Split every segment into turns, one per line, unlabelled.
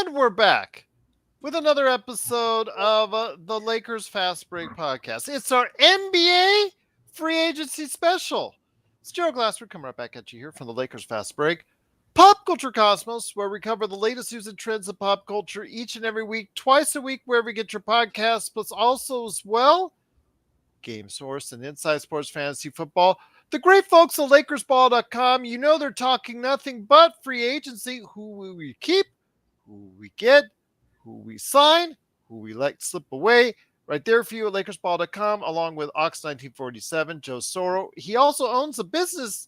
And we're back with another episode of the Lakers Fast Break podcast. It's our NBA free agency special. It's Gerald Glassford coming right back at you here from the Lakers Fast Break Pop Culture Cosmos, where we cover the latest news and trends of pop culture each and every week, twice a week, wherever you get your podcasts, plus also as well, Game Source and Inside Sports Fantasy Football. The great folks at LakersBall.com, you know they're talking nothing but free agency, who will we keep, who we get, who we sign, who we let slip away. Right there for you at LakersBall.com, along with Ox1947, Joe Soro. He also owns a business,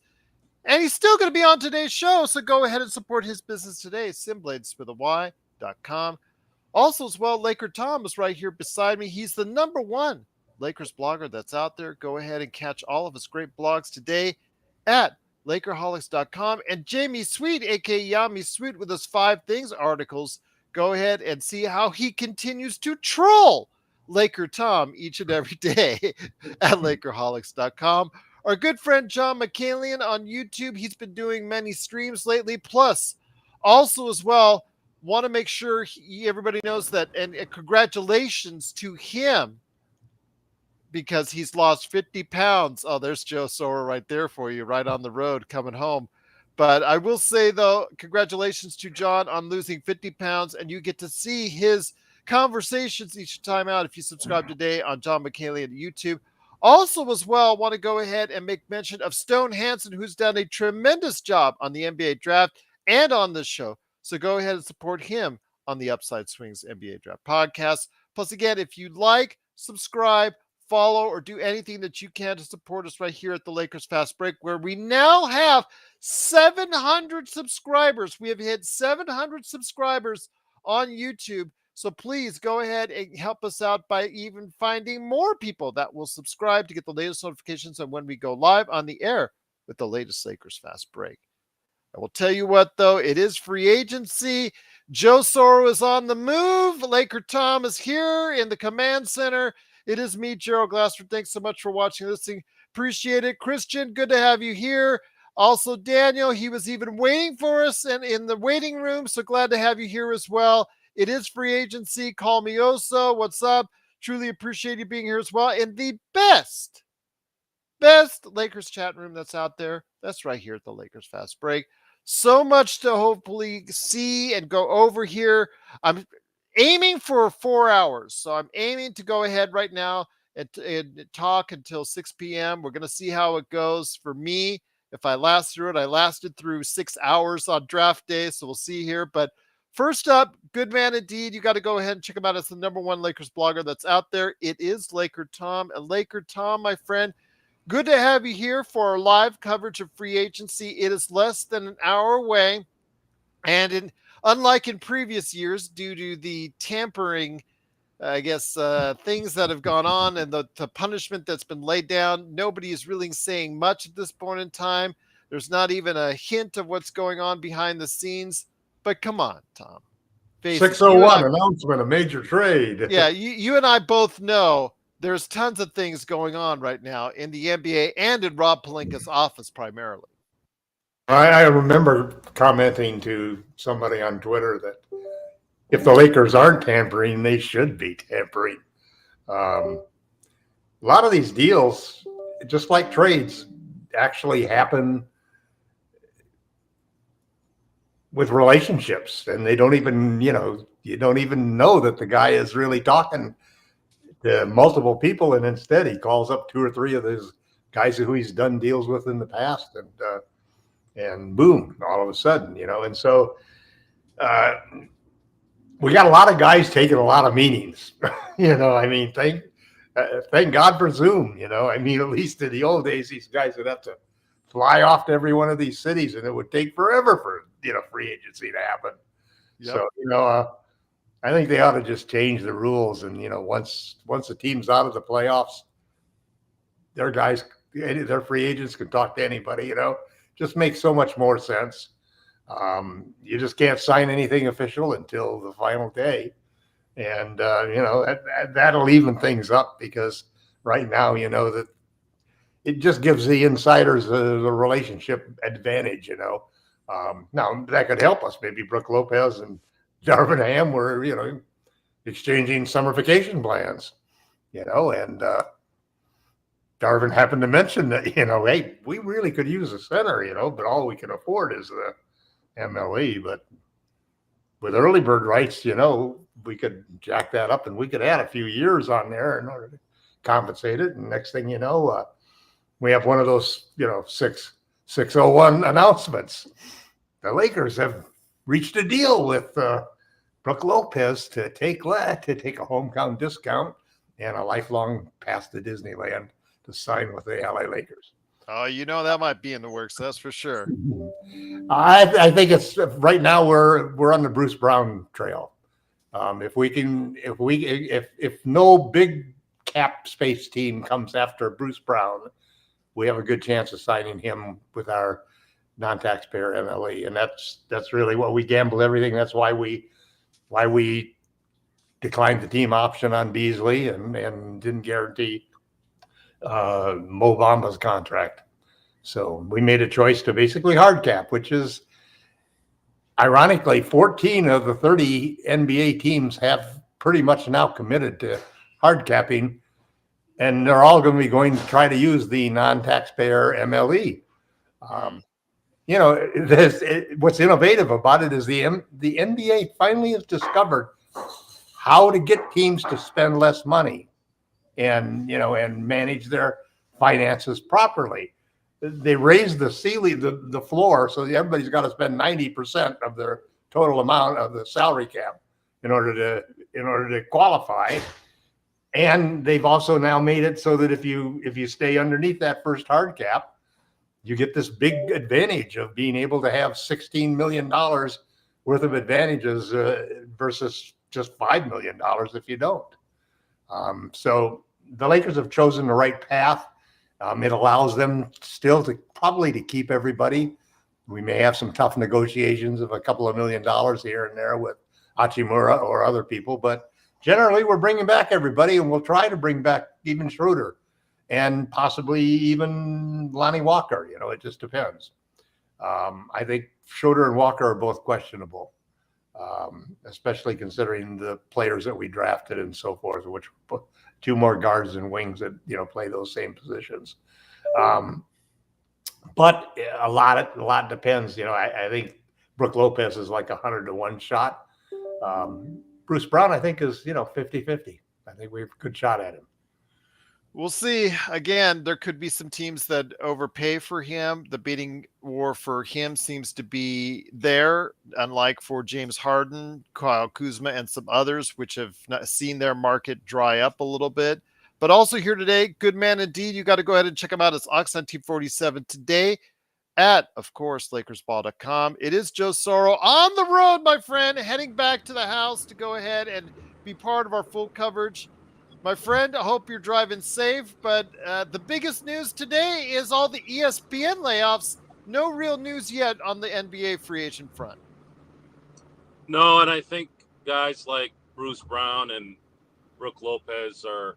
and he's still going to be on today's show, so go ahead and support his business today. SynBlades with a Y.com. Also, as well, LakerTom is right here beside me. He's the #1 Lakers blogger that's out there. Go ahead and catch all of his great blogs today at Lakerholics.com. And Jamie Sweet, a.k.a. Yami Sweet, with his 5 Things articles. Go ahead and see how he continues to troll LakerTom each and every day at Lakerholics.com. Our good friend John McCallion on YouTube, he's been doing many streams lately. Plus, also as well, want to make sure everybody knows that, and congratulations to him, because he's lost 50 pounds. Oh, there's Joe Soro right there for you, right on the road coming home. But I will say, though, congratulations to John on losing 50 pounds, and you get to see his conversations each time out if you subscribe today on John McCaley on YouTube. Also, as well, want to go ahead and make mention of Stone Hansen, who's done a tremendous job on the NBA draft and on this show. So go ahead and support him on the Upside Swings NBA Draft podcast. Plus, again, if you'd like, subscribe, follow, or do anything that you can to support us right here at the Lakers Fast Break, where we now have 700 subscribers. We have hit 700 subscribers on YouTube. So please go ahead and help us out by even finding more people that will subscribe to get the latest notifications on when we go live on the air with the latest Lakers Fast Break. I will tell you what, though, it is free agency. Joe Soro is on the move. LakerTom is here in the command center. It is me, Gerald Glassford. Thanks so much for watching and listening. Appreciate it. Christian, good to have you here. Also, Daniel, he was even waiting for us and in the waiting room, so glad to have you here as well. It is free agency. Call me Oso. What's up? Truly appreciate you being here as well. And the best Lakers chat room that's out there, that's right here at the Lakers Fast Break. So much to hopefully see and go over here. I'm aiming for 4 hours. So I'm aiming to go ahead right now and talk until 6 p.m. We're going to see how it goes for me. If I last through it, I lasted through 6 hours on draft day. So we'll see here. But first up, good man indeed. You got to go ahead and check him out as the #1 Lakers blogger that's out there. It is LakerTom. And LakerTom, my friend, good to have you here for our live coverage of free agency. It is less than an hour away. And unlike in previous years, due to the tampering, things that have gone on and the punishment that's been laid down, nobody is really saying much at this point in time. There's not even a hint of what's going on behind the scenes. But come on, Tom.
601 announcement, a major trade.
Yeah, you and I both know there's tons of things going on right now in the NBA and in Rob Pelinka's office primarily.
I remember commenting to somebody on Twitter that if the Lakers aren't tampering, they should be tampering. A lot of these deals, just like trades, actually happen with relationships, and they don't even, you don't even know that the guy is really talking to multiple people, and instead he calls up 2 or 3 of those guys who he's done deals with in the past, and boom, all of a sudden, and so we got a lot of guys taking a lot of meetings. Thank God for Zoom. at least in the old days, these guys would have to fly off to every one of these cities, and it would take forever for free agency to happen. Yep. So I think they ought to just change the rules, and once the team's out of the playoffs, their free agents can talk to anybody. Just makes so much more sense. You just can't sign anything official until the final day. And, that'll even things up, because right now, that it just gives the insiders the relationship advantage, Now that could help us. Maybe Brooke Lopez and Darvin and Ham were, exchanging summer vacation plans, and Darvin happened to mention that, hey, we really could use a center, but all we can afford is the MLE. But with early bird rights, we could jack that up and we could add a few years on there in order to compensate it. And next thing you know, we have one of those, 601 announcements. The Lakers have reached a deal with Brook Lopez to take a hometown discount and a lifelong pass to Disneyland to sign with the LA Lakers.
Oh, that might be in the works. That's for sure.
I think it's right now we're on the Bruce Brown trail. If no big cap space team comes after Bruce Brown, we have a good chance of signing him with our non-taxpayer MLE, and that's really what we gambled everything. That's why we declined the team option on Beasley and didn't guarantee Mo Bamba's contract. So we made a choice to basically hard cap, which is ironically 14 of the 30 NBA teams have pretty much now committed to hard capping, and they're all going to be going to try to use the non-taxpayer MLE. What's innovative about it is the NBA finally has discovered how to get teams to spend less money and manage their finances properly. They raised the ceiling, the floor, so everybody's got to spend 90% of their total amount of the salary cap in order to qualify. And they've also now made it so that if you stay underneath that first hard cap, you get this big advantage of being able to have $16 million worth of advantages versus just $5 million if you don't. So the Lakers have chosen the right path. It allows them still to keep everybody. We may have some tough negotiations of a couple of $1 million here and there with Hachimura or other people, but generally we're bringing back everybody, and we'll try to bring back even Schroeder and possibly even Lonnie Walker. It just depends. I think Schroeder and Walker are both questionable, especially considering the players that we drafted and so forth, which two more guards and wings that play those same positions. But a lot depends. I think Brook Lopez is like 100-1 shot. Bruce Brown, I think, is 50-50. I think we have a good shot at him.
We'll see. Again, there could be some teams that overpay for him. The bidding war for him seems to be there, unlike for James Harden, Kyle Kuzma, and some others, which have not seen their market dry up a little bit. But also here today, good man indeed. You got to go ahead and check him out. It's Ox1947 today at, of course, lakersball.com. It is Joe Soro on the road, my friend, heading back to the house to go ahead and be part of our full coverage. My friend, I hope you're driving safe, but the biggest news today is all the ESPN layoffs. No real news yet on the NBA free agent front.
No, and I think guys like Bruce Brown and Brook Lopez are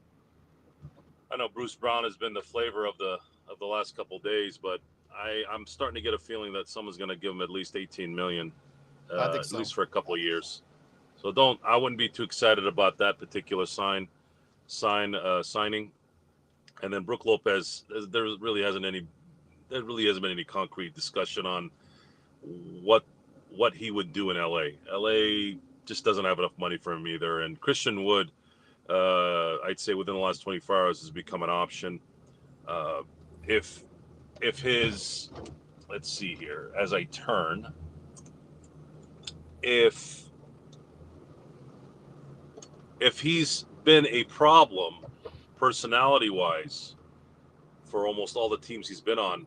– I know Bruce Brown has been the flavor of the last couple of days, but I'm starting to get a feeling that someone's going to give him at least $18 million,
I think so.
at least for a couple of years. So I wouldn't be too excited about that particular signing. And then Brook Lopez, there really hasn't been any concrete discussion on what he would do in LA. LA just doesn't have enough money for him either. And Christian Wood, I'd say within the last 24 hours has become an option. If his, let's see here, as I turn, if he's been a problem personality-wise for almost all the teams he's been on,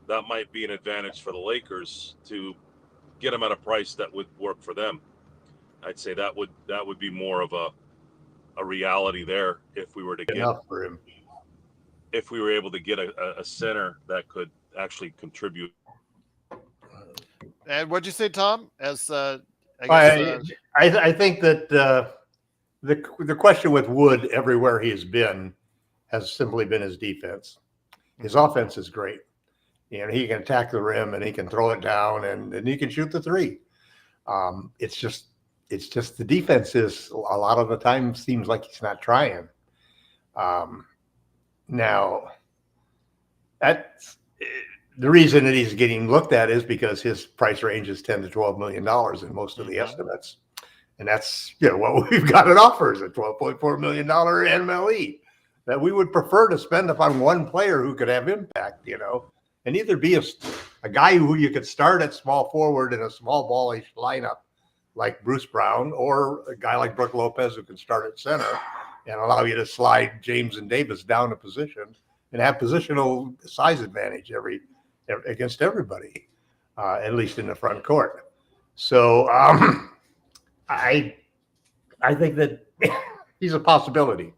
that might be an advantage for the Lakers to get him at a price that would work for them. I'd say that would be more of a reality there if we were to get
enough for him.
If we were able to get a center that could actually contribute.
And what'd you say, Tom? As
I think that the question with Wood everywhere he has been has simply been his defense. His offense is great. He can attack the rim and he can throw it down and he can shoot the three. It's just It's just the defense is a lot of the time seems like he's not trying. Now, that's the reason that he's getting looked at is because his price range is $10 to $12 million in most of the estimates. And that's, what we've got at offer is a $12.4 million MLE that we would prefer to spend upon one player who could have impact, and either be a guy who you could start at small forward in a small ballish lineup like Bruce Brown, or a guy like Brook Lopez who can start at center and allow you to slide James and Davis down a position and have positional size advantage against everybody, at least in the front court. So I think that he's a possibility.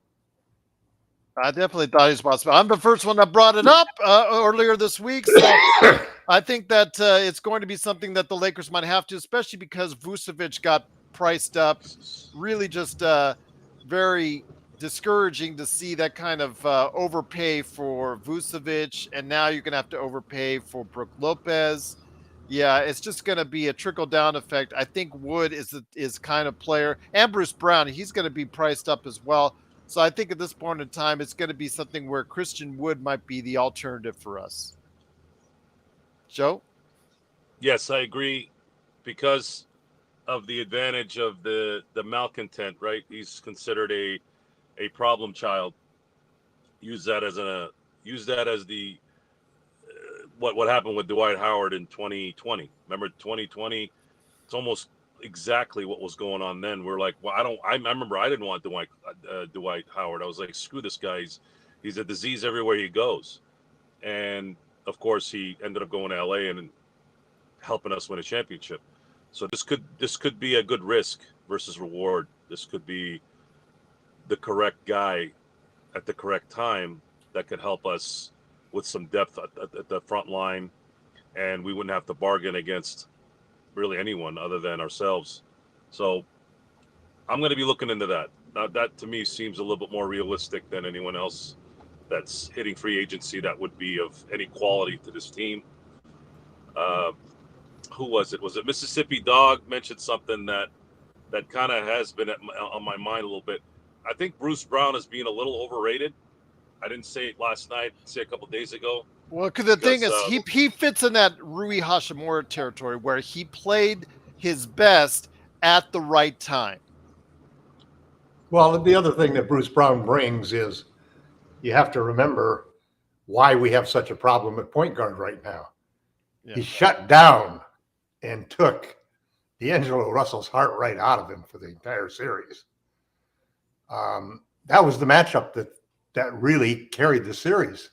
I definitely thought he was possible. I'm the first one that brought it up earlier this week. So I think that it's going to be something that the Lakers might have to, especially because Vucevic got priced up. Really just very discouraging to see that kind of overpay for Vucevic. And now you're going to have to overpay for Brook Lopez. Yeah, it's just going to be a trickle-down effect. I think Wood is kind of player. And Bruce Brown, he's going to be priced up as well. So I think at this point in time, it's going to be something where Christian Wood might be the alternative for us. Joe?
Yes, I agree, because of the advantage of the malcontent, right? He's considered a problem child. Use that as the what happened with Dwight Howard in 2020. Remember 2020? It's almost exactly what was going on then. We're like, well, I remember I didn't want Dwight Howard. I was like, screw this guy. He's a disease everywhere he goes. And of course he ended up going to LA and helping us win a championship. So this could be a good risk versus reward. This could be the correct guy at the correct time that could help us with some depth at the front line, and we wouldn't have to bargain against really anyone other than ourselves. So I'm going to be looking into that. Now, that to me seems a little bit more realistic than anyone else that's hitting free agency that would be of any quality to this team. Who was it? Was it Mississippi Dog mentioned something that kind of has been on my mind a little bit. I think Bruce Brown is being a little overrated. I didn't say it last night, say a couple of days ago.
Well, because the thing is, he fits in that Rui Hashimura territory where he played his best at the right time.
Well, the other thing that Bruce Brown brings is you have to remember why we have such a problem at point guard right now. Yeah. He shut down and took D'Angelo Russell's heart right out of him for the entire series. That was the matchup that really carried the series.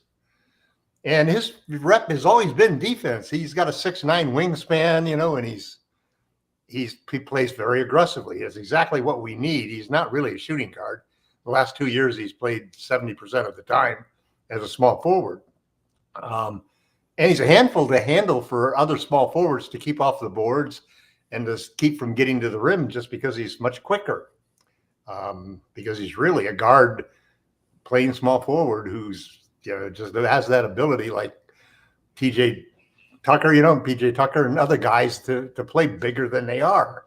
And his rep has always been defense. He's got a 6'9" wingspan, and he plays very aggressively. It's exactly what we need. He's not really a shooting guard. The last 2 years, he's played 70% of the time as a small forward. And he's a handful to handle for other small forwards to keep off the boards and to keep from getting to the rim just because he's much quicker. Because he's really a guard playing small forward who's just has that ability, like PJ Tucker, PJ Tucker and other guys to play bigger than they are.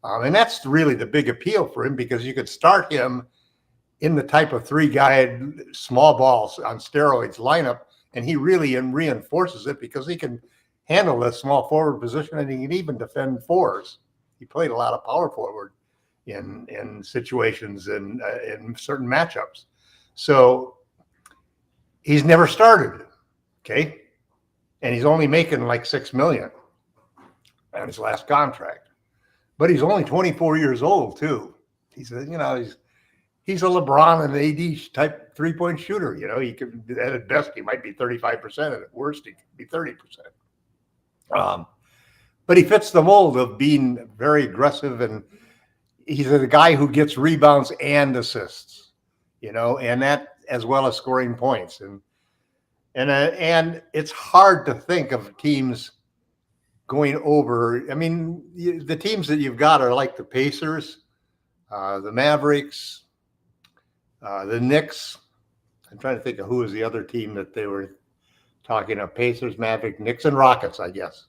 And that's really the big appeal for him, because you could start him in the type of three-guy small balls on steroids lineup, and he really reinforces it because he can handle the small forward position, and he can even defend fours. He played a lot of power forward in situations and in certain matchups. So he's never started, okay? And he's only making like $6 million on his last contract. But he's only 24 years old too. He's a LeBron and AD type three-point shooter. He could, at best, he might be 35%. At worst, he could be 30%. But he fits the mold of being very aggressive, and he's a guy who gets rebounds and assists, and that as well as scoring points. And it's hard to think of teams going over. I mean, the teams that you've got are like the Pacers, the Mavericks, the Knicks. I'm trying to think of who was the other team that they were talking of. Pacers, Mavericks, Knicks, and Rockets, I guess,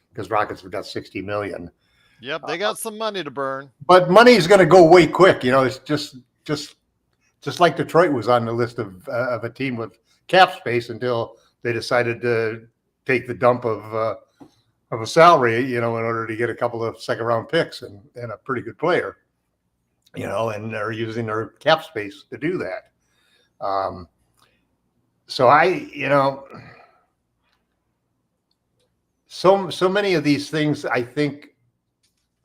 because Rockets have got $60 million.
Yep, they got some money to burn.
But money's going to go way quick. It's just like Detroit was on the list of a team with cap space until they decided to take the dump of a salary, in order to get a couple of second round picks and a pretty good player, and they're using their cap space to do that. So so many of these things I think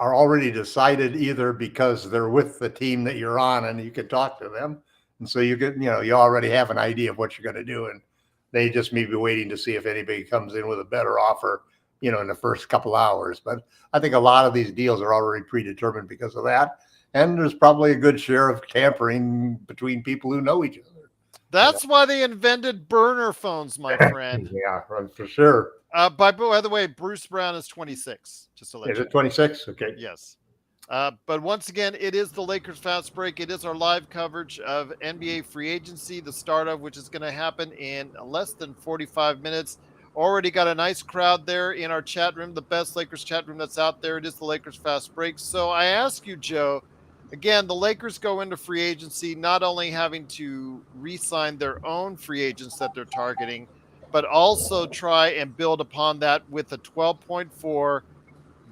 are already decided either because they're with the team that you're on and you can talk to them. And so you already have an idea of what you're going to do. And they just may be waiting to see if anybody comes in with a better offer, in the first couple hours. But I think a lot of these deals are already predetermined because of that. And there's probably a good share of tampering between people who know each other.
That's why they invented burner phones, my friend.
Yeah, for sure.
By the way, Bruce Brown is 26. Just to let you know.
Is it 26? Okay.
Yes. But once again, it is the Lakers Fast Break. It is our live coverage of NBA free agency, the start of which is going to happen in less than 45 minutes. Already got a nice crowd there in our chat room, the best Lakers chat room that's out there. It is the Lakers Fast Break. So I ask you, Joe, again, the Lakers go into free agency not only having to re-sign their own free agents that they're targeting, but also try and build upon that with the 12.4,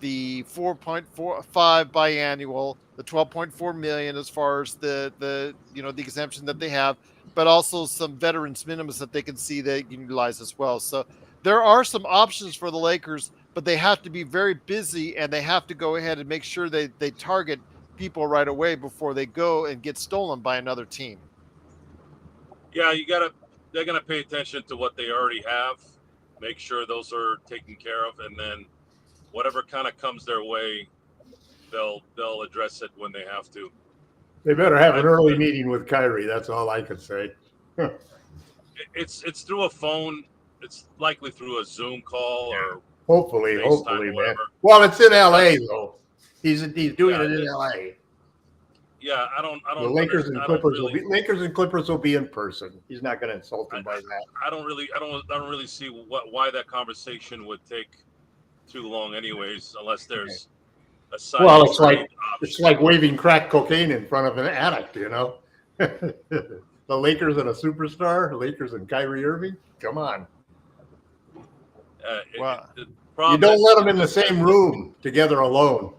the 4.45 biannual, the 12.4 million as far as the exemption that they have, but also some veterans minimums that they can see they can utilize as well. So there are some options for the Lakers, but they have to be very busy and they have to go ahead and make sure they target people right away before they go and get stolen by another team.
Yeah, they're gonna pay attention to what they already have, make sure those are taken care of, and then whatever kind of comes their way, they'll address it when they have to.
They better have an early meeting with Kyrie. That's all I could say.
It's through a phone. It's likely through a Zoom call or
hopefully,
FaceTime,
man. Well, it's in LA though. He's doing it in LA.
Yeah, I don't.
The Lakers and Clippers will be in person. He's not going to insult them by that.
I don't really see why that conversation would take too long, anyways, unless there's a side.
Well, it's like waving crack cocaine in front of an addict, The Lakers and a superstar, Lakers and Kyrie Irving. Come on. You don't let them in the same room together alone.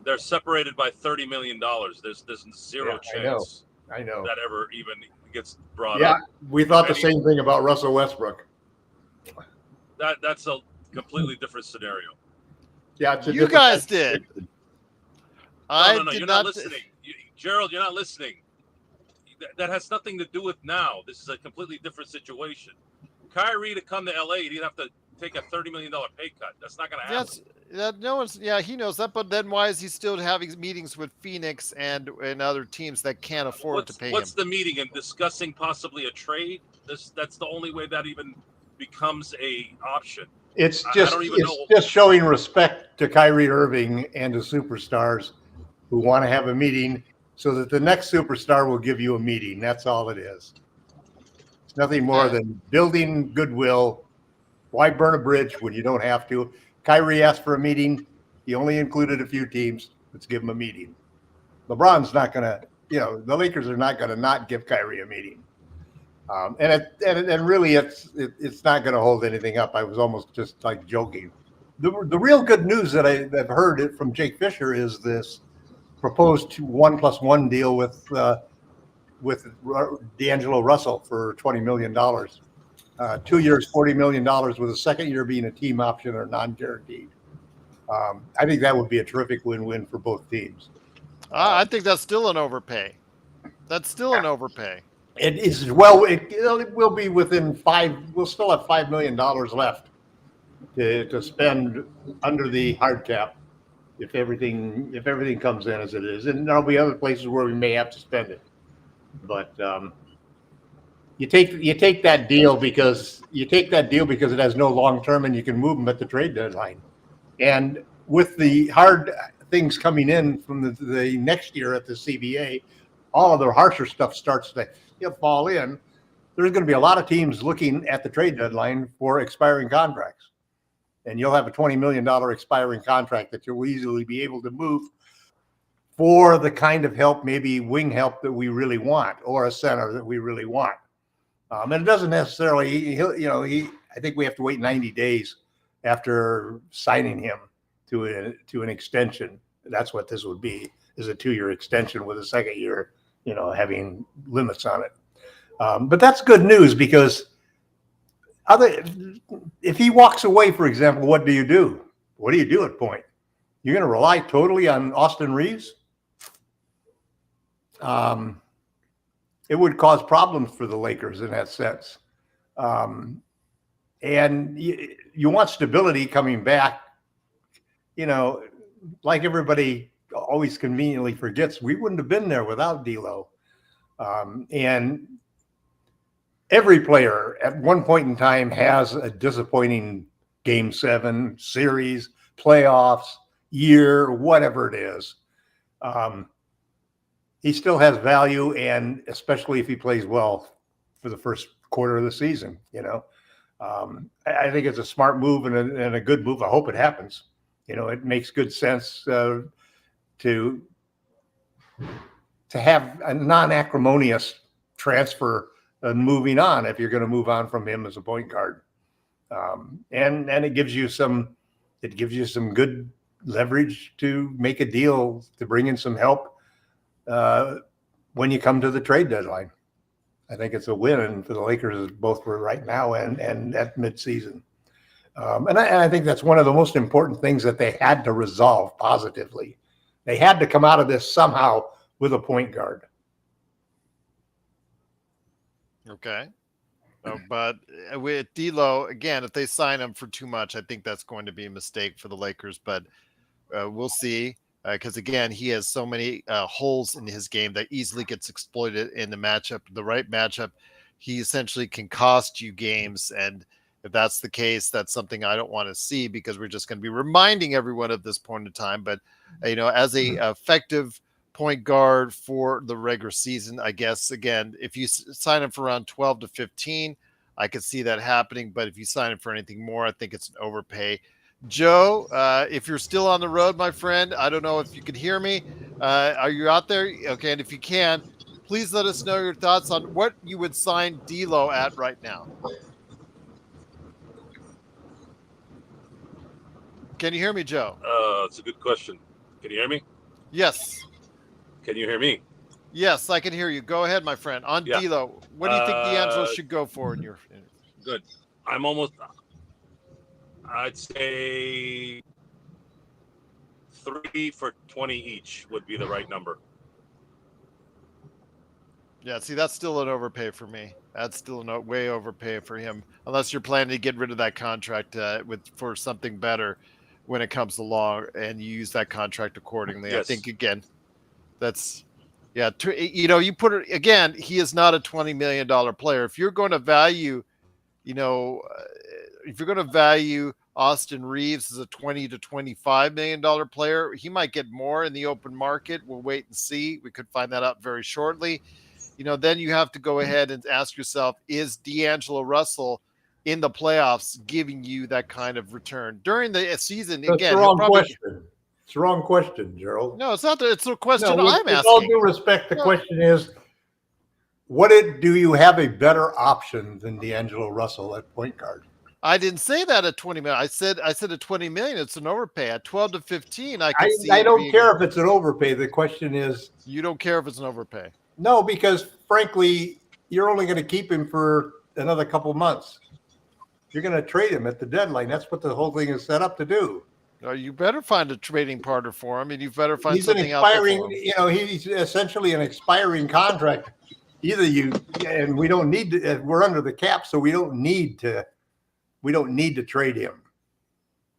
They're separated by $30 million. There's zero chance
I know
that ever even gets brought up.
Yeah, we thought the same thing about Russell Westbrook.
That's a completely different scenario.
Yeah,
you guys did.
No, you're not listening. Gerald, you're not listening. That has nothing to do with now. This is a completely different situation. Kyrie to come to LA, he'd have to take a $30 million pay cut. That's not going to happen.
He knows that, but then why is he still having meetings with Phoenix and other teams that can't afford to pay him?
What's the meeting and discussing possibly a trade? That's the only way that even becomes a option.
It's just showing respect to Kyrie Irving and to superstars who want to have a meeting so that the next superstar will give you a meeting. That's all it is. It's nothing more than building goodwill. Why burn a bridge when you don't have to? Kyrie asked for a meeting. He only included a few teams. Let's give him a meeting. LeBron's not going to, the Lakers are not going to not give Kyrie a meeting. And really, it's not going to hold anything up. I was almost just like joking. The real good news that I've heard from Jake Fisher is this proposed 1+1 deal with D'Angelo Russell for $20 million. 2 years, $40 million, with the second year being a team option or non-guaranteed. I think that would be a terrific win-win for both teams.
I think that's still an overpay. That's still an overpay.
It is. Well, it will be within we'll still have $5 million left to spend under the hard cap if everything comes in as it is, and there'll be other places where we may have to spend it. But you take that deal because it has no long term, and you can move them at the trade deadline. And with the hard things coming in from the next year at the CBA, all of the harsher stuff starts to fall in. There's going to be a lot of teams looking at the trade deadline for expiring contracts. and you'll have a $20 million expiring contract that you'll easily be able to move for the kind of help, maybe wing help that we really want, or a center that we really want. And it doesn't necessarily, I think we have to wait 90 days after signing him to an extension. That's what this would be, is a 2-year extension with a second year, having limits on it. But that's good news, because if he walks away, for example, what do you do? What do you do at point? You're going to rely totally on Austin Reeves? It would cause problems for the Lakers in that sense. And you want stability coming back. Like everybody always conveniently forgets, we wouldn't have been there without D'Lo. And every player at one point in time has a disappointing Game 7, series, playoffs, year, whatever it is. He still has value, and especially if he plays well for the first quarter of the season. I think it's a smart move and a good move. I hope it happens. It makes good sense to have a non-acrimonious transfer and moving on if you're going to move on from him as a point guard. And it gives you some good leverage to make a deal to bring in some help when you come to the trade deadline. I think it's a win for the Lakers, both for right now and at midseason. And I think that's one of the most important things that they had to resolve positively. They had to come out of this somehow with a point guard.
Okay. But with D'Lo, again, if they sign him for too much, I think that's going to be a mistake for the Lakers. But we'll see. Because, again, he has so many holes in his game that easily gets exploited in the matchup. The right matchup, he essentially can cost you games. And if that's the case, that's something I don't want to see, because we're just going to be reminding everyone at this point in time. But, as a effective point guard for the regular season, I guess, again, if you sign him for around 12 to 15, I could see that happening. But if you sign him for anything more, I think it's an overpay. Joe, if you're still on the road, my friend, I don't know if you can hear me. Are you out there? Okay, and if you can, please let us know your thoughts on what you would sign D'Lo at right now. Can you hear me, Joe?
It's a good question. Can you hear me?
Yes.
Can you hear me?
Yes, I can hear you. Go ahead, my friend. On D'Lo, what do you think D'Angelo should go for in your?
Good. I'd say 3 for 20 each would be the right number.
Yeah, see, that's still an overpay for me. That's still a way overpay for him, unless you're planning to get rid of that contract for something better when it comes along, and you use that contract accordingly. Yes. I think, again, that's you put it again. He is not a $20 million player. If you're going to value, if you're going to value Austin Reeves as a $20 to $25 million player, he might get more in the open market. We'll wait and see. We could find that out very shortly. Then you have to go ahead and ask yourself, is D'Angelo Russell in the playoffs giving you that kind of return during the season?
That's
again,
the wrong question. It's the wrong question, Gerald.
No, it's not. It's the question I'm asking.
With all due respect, the question is, do you have a better option than D'Angelo Russell at point guard?
I didn't say that at 20 million. I said at 20 million, it's an overpay. At 12 to 15, I
don't care if it's an overpay. The question is,
you don't care if it's an overpay.
No, because frankly, you're only going to keep him for another couple months. You're going to trade him at the deadline. That's what the whole thing is set up to do.
You better find a trading partner for him, and you better find something else for him.
He's essentially an expiring contract. And we don't need to. We're under the cap, so we don't need to. We don't need to trade him.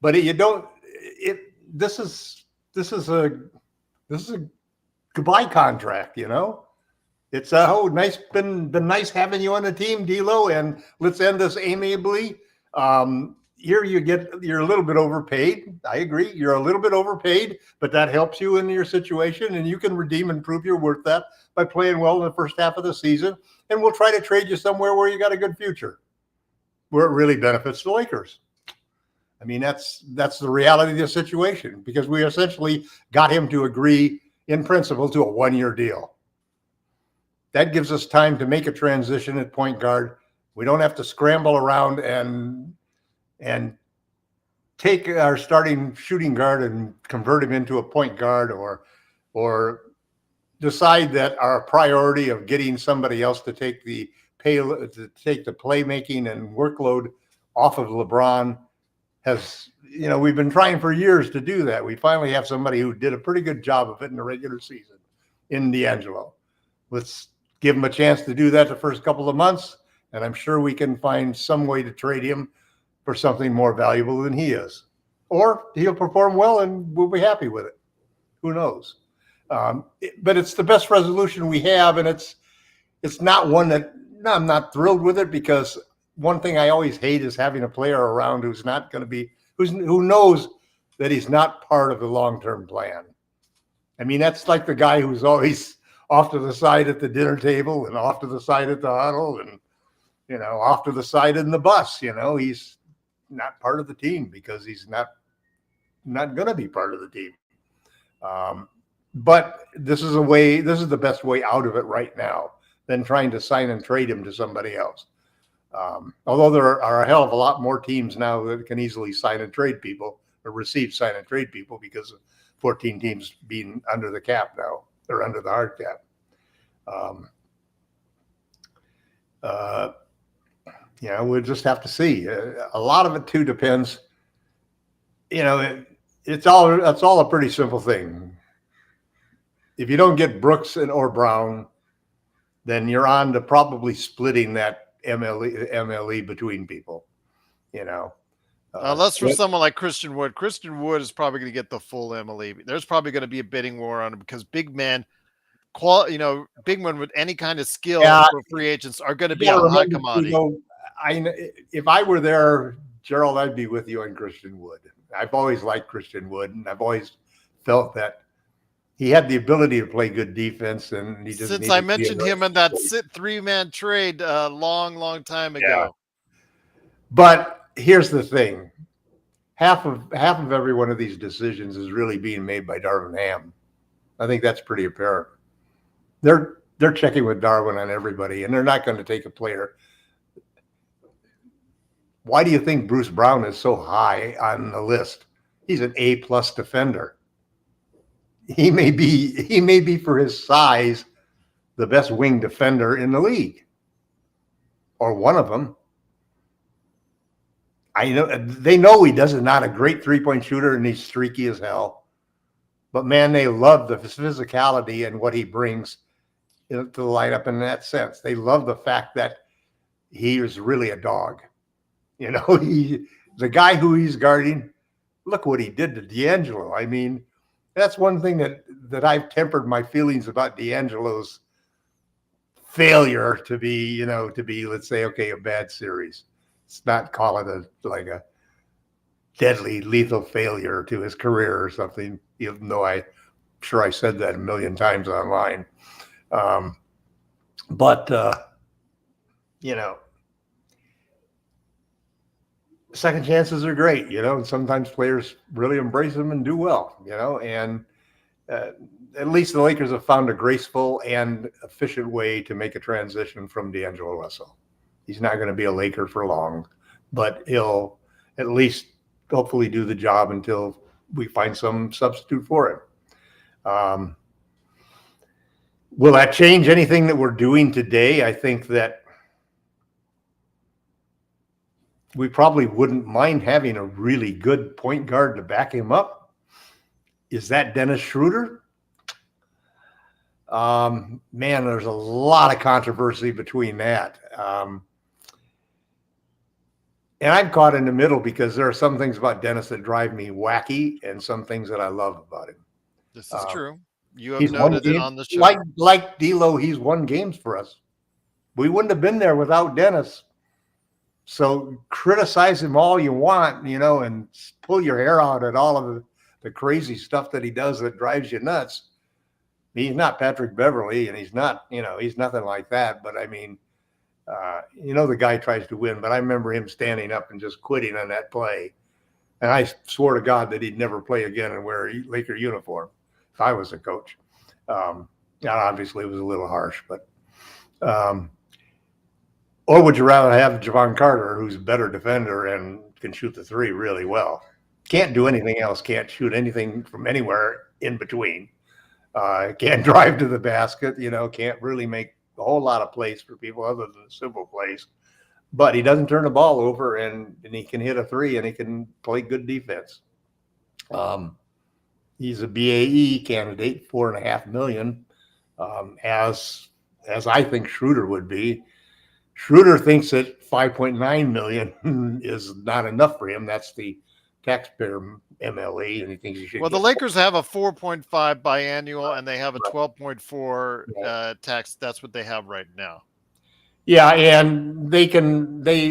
But this is a goodbye contract. It's nice. Been nice having you on the team, D'Lo, and let's end this amiably. Here you're a little bit overpaid. I agree. You're a little bit overpaid, but that helps you in your situation, and you can redeem and prove you're worth that by playing well in the first half of the season. And we'll try to trade you somewhere where you got a good future, where it really benefits the Lakers. I mean, that's the reality of the situation, because we essentially got him to agree in principle to a 1-year deal. That gives us time to make a transition at point guard. We don't have to scramble around and take our starting shooting guard and convert him into a point guard, or decide that our priority of getting somebody else to take the playmaking and workload off of LeBron has, we've been trying for years to do that. We finally have somebody who did a pretty good job of it in the regular season in D'Angelo. Let's give him a chance to do that the first couple of months, and I'm sure we can find some way to trade him for something more valuable than he is. Or he'll perform well and we'll be happy with it. Who knows? But it's the best resolution we have, and it's not one that I'm not thrilled with it, because one thing I always hate is having a player around who's not going to be, who knows that he's not part of the long-term plan. I mean, that's like the guy who's always off to the side at the dinner table and off to the side at the huddle and, off to the side in the bus. He's not part of the team because he's not going to be part of the team. But this is the best way out of it right now than trying to sign and trade him to somebody else. Although there are a hell of a lot more teams now that can easily sign and trade people, or receive sign and trade people, because of 14 teams being under the cap now. They're under the hard cap. We'll just have to see. A lot of it too depends. It's all a pretty simple thing. If you don't get Brooks or Brown, then you're on to probably splitting that MLE between people.
Unless for someone like Christian Wood. Christian Wood is probably going to get the full MLE. There's probably going to be a bidding war on him, because big men, big men with any kind of skill for free agents are going to be a high commodity.
If I were there, Gerald, I'd be with you on Christian Wood. I've always liked Christian Wood, and I've always felt that he had the ability to play good defense, and he just.
Since I mentioned him in that 3-man trade a long time ago.
Yeah. But here's the thing: half of every one of these decisions is really being made by Darvin Ham. I think that's pretty apparent. They're checking with Darwin on everybody, and they're not going to take a player. Why do you think Bruce Brown is so high on the list? He's an A+ defender. He may be for his size the best wing defender in the league, or one of them. They know he does not a great 3-point shooter, and he's streaky as hell. But man, they love the physicality and what he brings to the lineup in that sense. They love the fact that he is really a dog. The guy who he's guarding, look what he did to D'Angelo. I mean, that's one thing that I've tempered my feelings about D'Angelo's failure to be, let's say, okay, a bad series. Let's not call it a deadly, lethal failure to his career or something, even though I'm sure I said that a million times online. Second chances are great, and sometimes players really embrace them and do well, and at least the Lakers have found a graceful and efficient way to make a transition from D'Angelo Russell. He's not going to be a Laker for long, but he'll at least hopefully do the job until we find some substitute for him. Will that change anything that we're doing today? I think that we probably wouldn't mind having a really good point guard to back him up. Is that Dennis Schroeder? Man, there's a lot of controversy between that. And I'm caught in the middle, because there are some things about Dennis that drive me wacky and some things that I love about him.
This is true. You have noted it on the show.
Like D'Lo, he's won games for us. We wouldn't have been there without Dennis. So criticize him all you want, and pull your hair out at all of the crazy stuff that he does that drives you nuts. He's not Patrick Beverly, and he's not, he's nothing like that. But I mean, the guy tries to win, but I remember him standing up and just quitting on that play. And I swore to God that he'd never play again and wear a Laker uniform if I was a coach. Obviously, it was a little harsh, but or would you rather have Javon Carter, who's a better defender and can shoot the three really well? Can't do anything else. Can't shoot anything from anywhere in between. Can't drive to the basket. Can't really make a whole lot of plays for people other than simple plays. But he doesn't turn the ball over, and he can hit a three, and he can play good defense. He's a BAE candidate, $4.5 million, as I think Schroeder would be. Schroeder thinks that $5.9 million is not enough for him. That's the taxpayer MLE, and he thinks he should.
Well, the Lakers have a 4.5 biannual, and they have a 12.4 tax. That's what they have right now.
Yeah, and they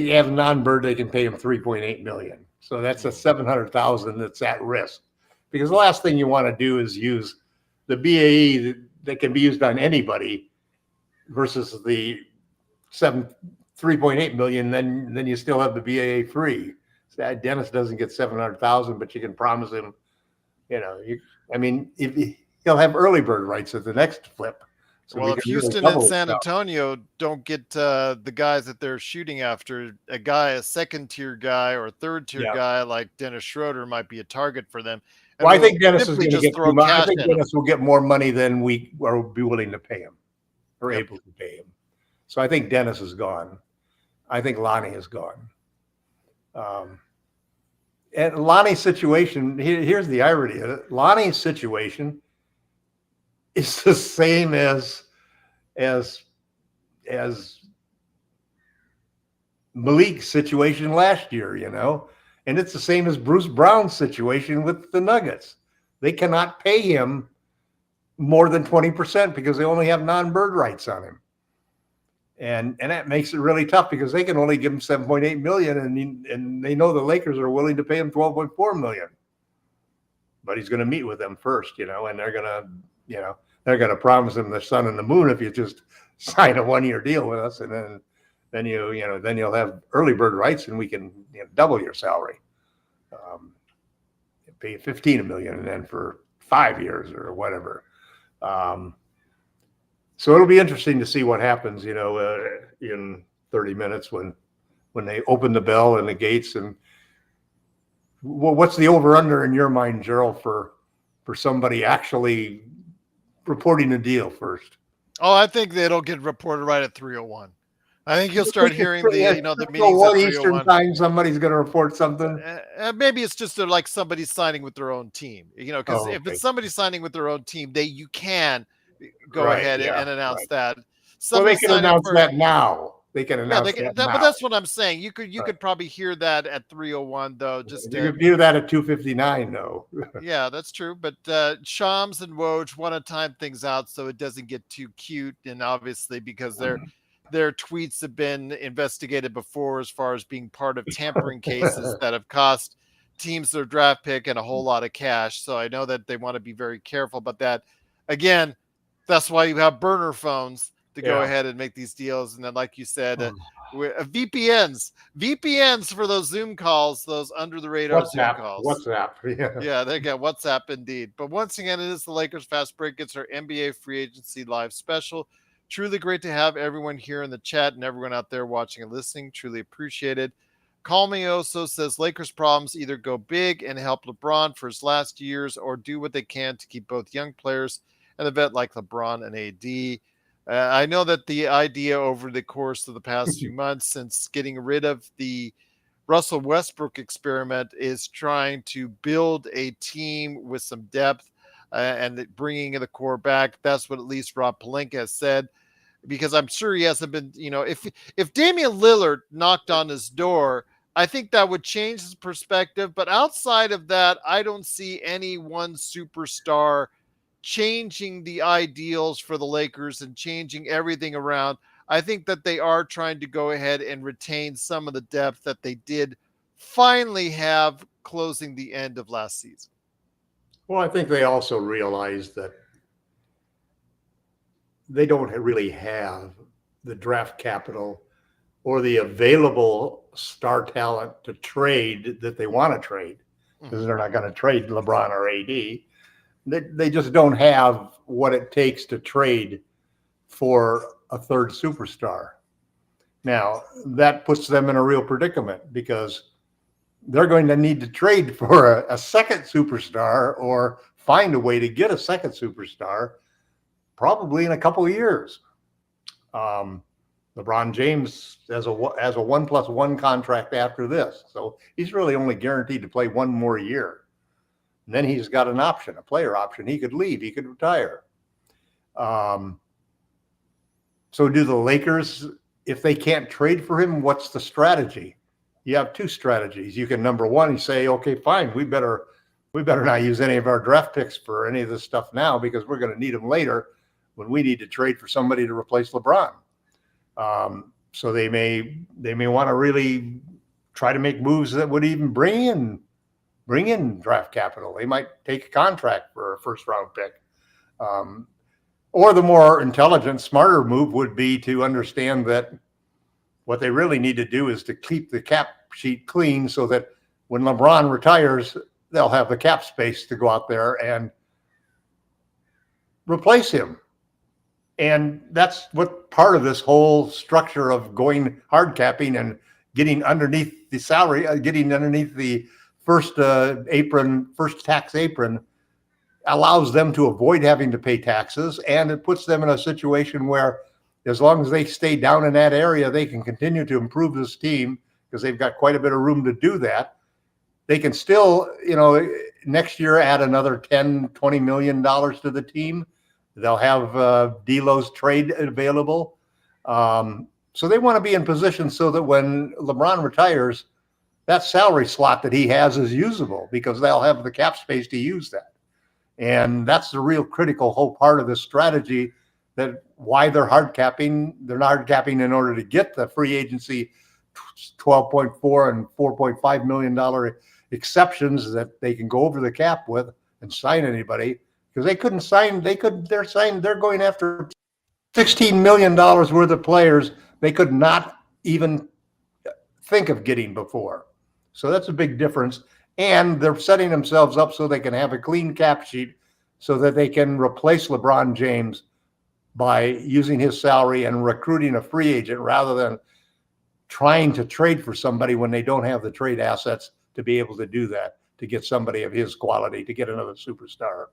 have non-bird. They can pay him $3.8 million. So that's a $700,000 that's at risk. Because the last thing you want to do is use the BAE that can be used on anybody versus the $3.8 million. Then you still have the BAE free. So Dennis doesn't get $700,000, but you can promise him, if he'll have early bird rights at the next flip.
So well, if Houston and San Antonio don't get the guys that they're shooting after, a second-tier guy or a third-tier guy like Dennis Schroeder might be a target for them. And
well, I think Dennis is going to get too much. I think Dennis will get more money than we will be willing to pay him or able to pay him. So I think Dennis is gone. I think Lonnie is gone. And Lonnie's situation, here's the irony of it. Lonnie's situation is the same as Malik's situation last year, and it's the same as Bruce Brown's situation with the Nuggets. They cannot pay him more than 20% because they only have non-bird rights on him. And that makes it really tough because they can only give him $7.8 million, and they know the Lakers are willing to pay him $12.4 million. But he's going to meet with them first, and they're going to promise him the sun and the moon if you just sign a 1-year deal with us, and then you'll have early bird rights, and we can double your salary, pay you $15 million, and then for 5 years or whatever. So it'll be interesting to see what happens, in 30 minutes when they open the bell and the gates. And what's the over/under in your mind, Gerald, for somebody actually reporting the deal first?
Oh, I think it'll get reported right at 3:01. I think you'll start hearing the meetings
at 3:01 Eastern time. Somebody's going to report something.
Maybe it's just like somebody signing with their own team. Because if it's somebody signing with their own team, you can go ahead and announce that.
Well, they can announce that now. They can announce that now.
But that's what I'm saying. You could probably hear that at 3:01 though.
You could hear that at 2:59 though.
Yeah, that's true. But Shams and Woj want to time things out so it doesn't get too cute, and obviously because their tweets have been investigated before as far as being part of tampering cases that have cost teams their draft pick and a whole lot of cash. So I know that they want to be very careful about that. Again, that's why you have burner phones to go ahead and make these deals. And then, like you said, VPNs for those Zoom calls, those under the radar Zoom calls.
WhatsApp.
Yeah, they got WhatsApp indeed. But once again, it is the Lakers Fast Break. It's our NBA free agency live special. Truly great to have everyone here in the chat and everyone out there watching and listening. Truly appreciated. Call Me Oso says Lakers problems either go big and help LeBron for his last years or do what they can to keep both young players and a vet like LeBron and AD. I know that the idea over the course of the past few months since getting rid of the Russell Westbrook experiment is trying to build a team with some depth and bringing the core back. That's what at least Rob Pelinka has said, because I'm sure he hasn't been, if Damian Lillard knocked on his door, I think that would change his perspective. But outside of that, I don't see any one superstar changing the ideals for the Lakers and changing everything around. I think that they are trying to go ahead and retain some of the depth that they did finally have closing the end of last season.
Well, I think they also realize that they don't really have the draft capital or the available star talent to trade that they want to trade. because they're not going to trade LeBron or AD. They just don't have what it takes to trade for a third superstar. Now, that puts them in a real predicament because they're going to need to trade for a second superstar or find a way to get a second superstar probably in a couple of years. LeBron James has a 1+1 contract after this. So he's really only guaranteed to play one more year. And then he's got an option, a player option. He could leave, he could retire. So do the Lakers, if they can't trade for him, what's the strategy? You have two strategies. You can, number one, you say, okay, fine, we better not use any of our draft picks for any of this stuff now because we're going to need them later when we need to trade for somebody to replace LeBron. So they may want to really try to make moves that would even bring in draft capital. They might take a contract for a first round pick. Or the more intelligent, smarter move would be to understand that what they really need to do is to keep the cap sheet clean so that when LeBron retires, they'll have the cap space to go out there and replace him. And that's what part of this whole structure of going hard capping and getting underneath the salary, getting underneath the first tax apron allows them to avoid having to pay taxes. And it puts them in a situation where as long as they stay down in that area, they can continue to improve this team because they've got quite a bit of room to do that. They can still, next year add another $10-20 million to the team. They'll have D'Lo's trade available. So they want to be in position so that when LeBron retires, that salary slot that he has is usable because they'll have the cap space to use that. And that's the real critical whole part of this strategy, that why they're hard capping. They're not hard capping in order to get the free agency $12.4 and $4.5 million exceptions that they can go over the cap with and sign anybody. Because they couldn't sign, they're going after $16 million worth of players they could not even think of getting before. So that's a big difference. And they're setting themselves up so they can have a clean cap sheet so that they can replace LeBron James by using his salary and recruiting a free agent rather than trying to trade for somebody when they don't have the trade assets to be able to do that, to get somebody of his quality, to get another superstar.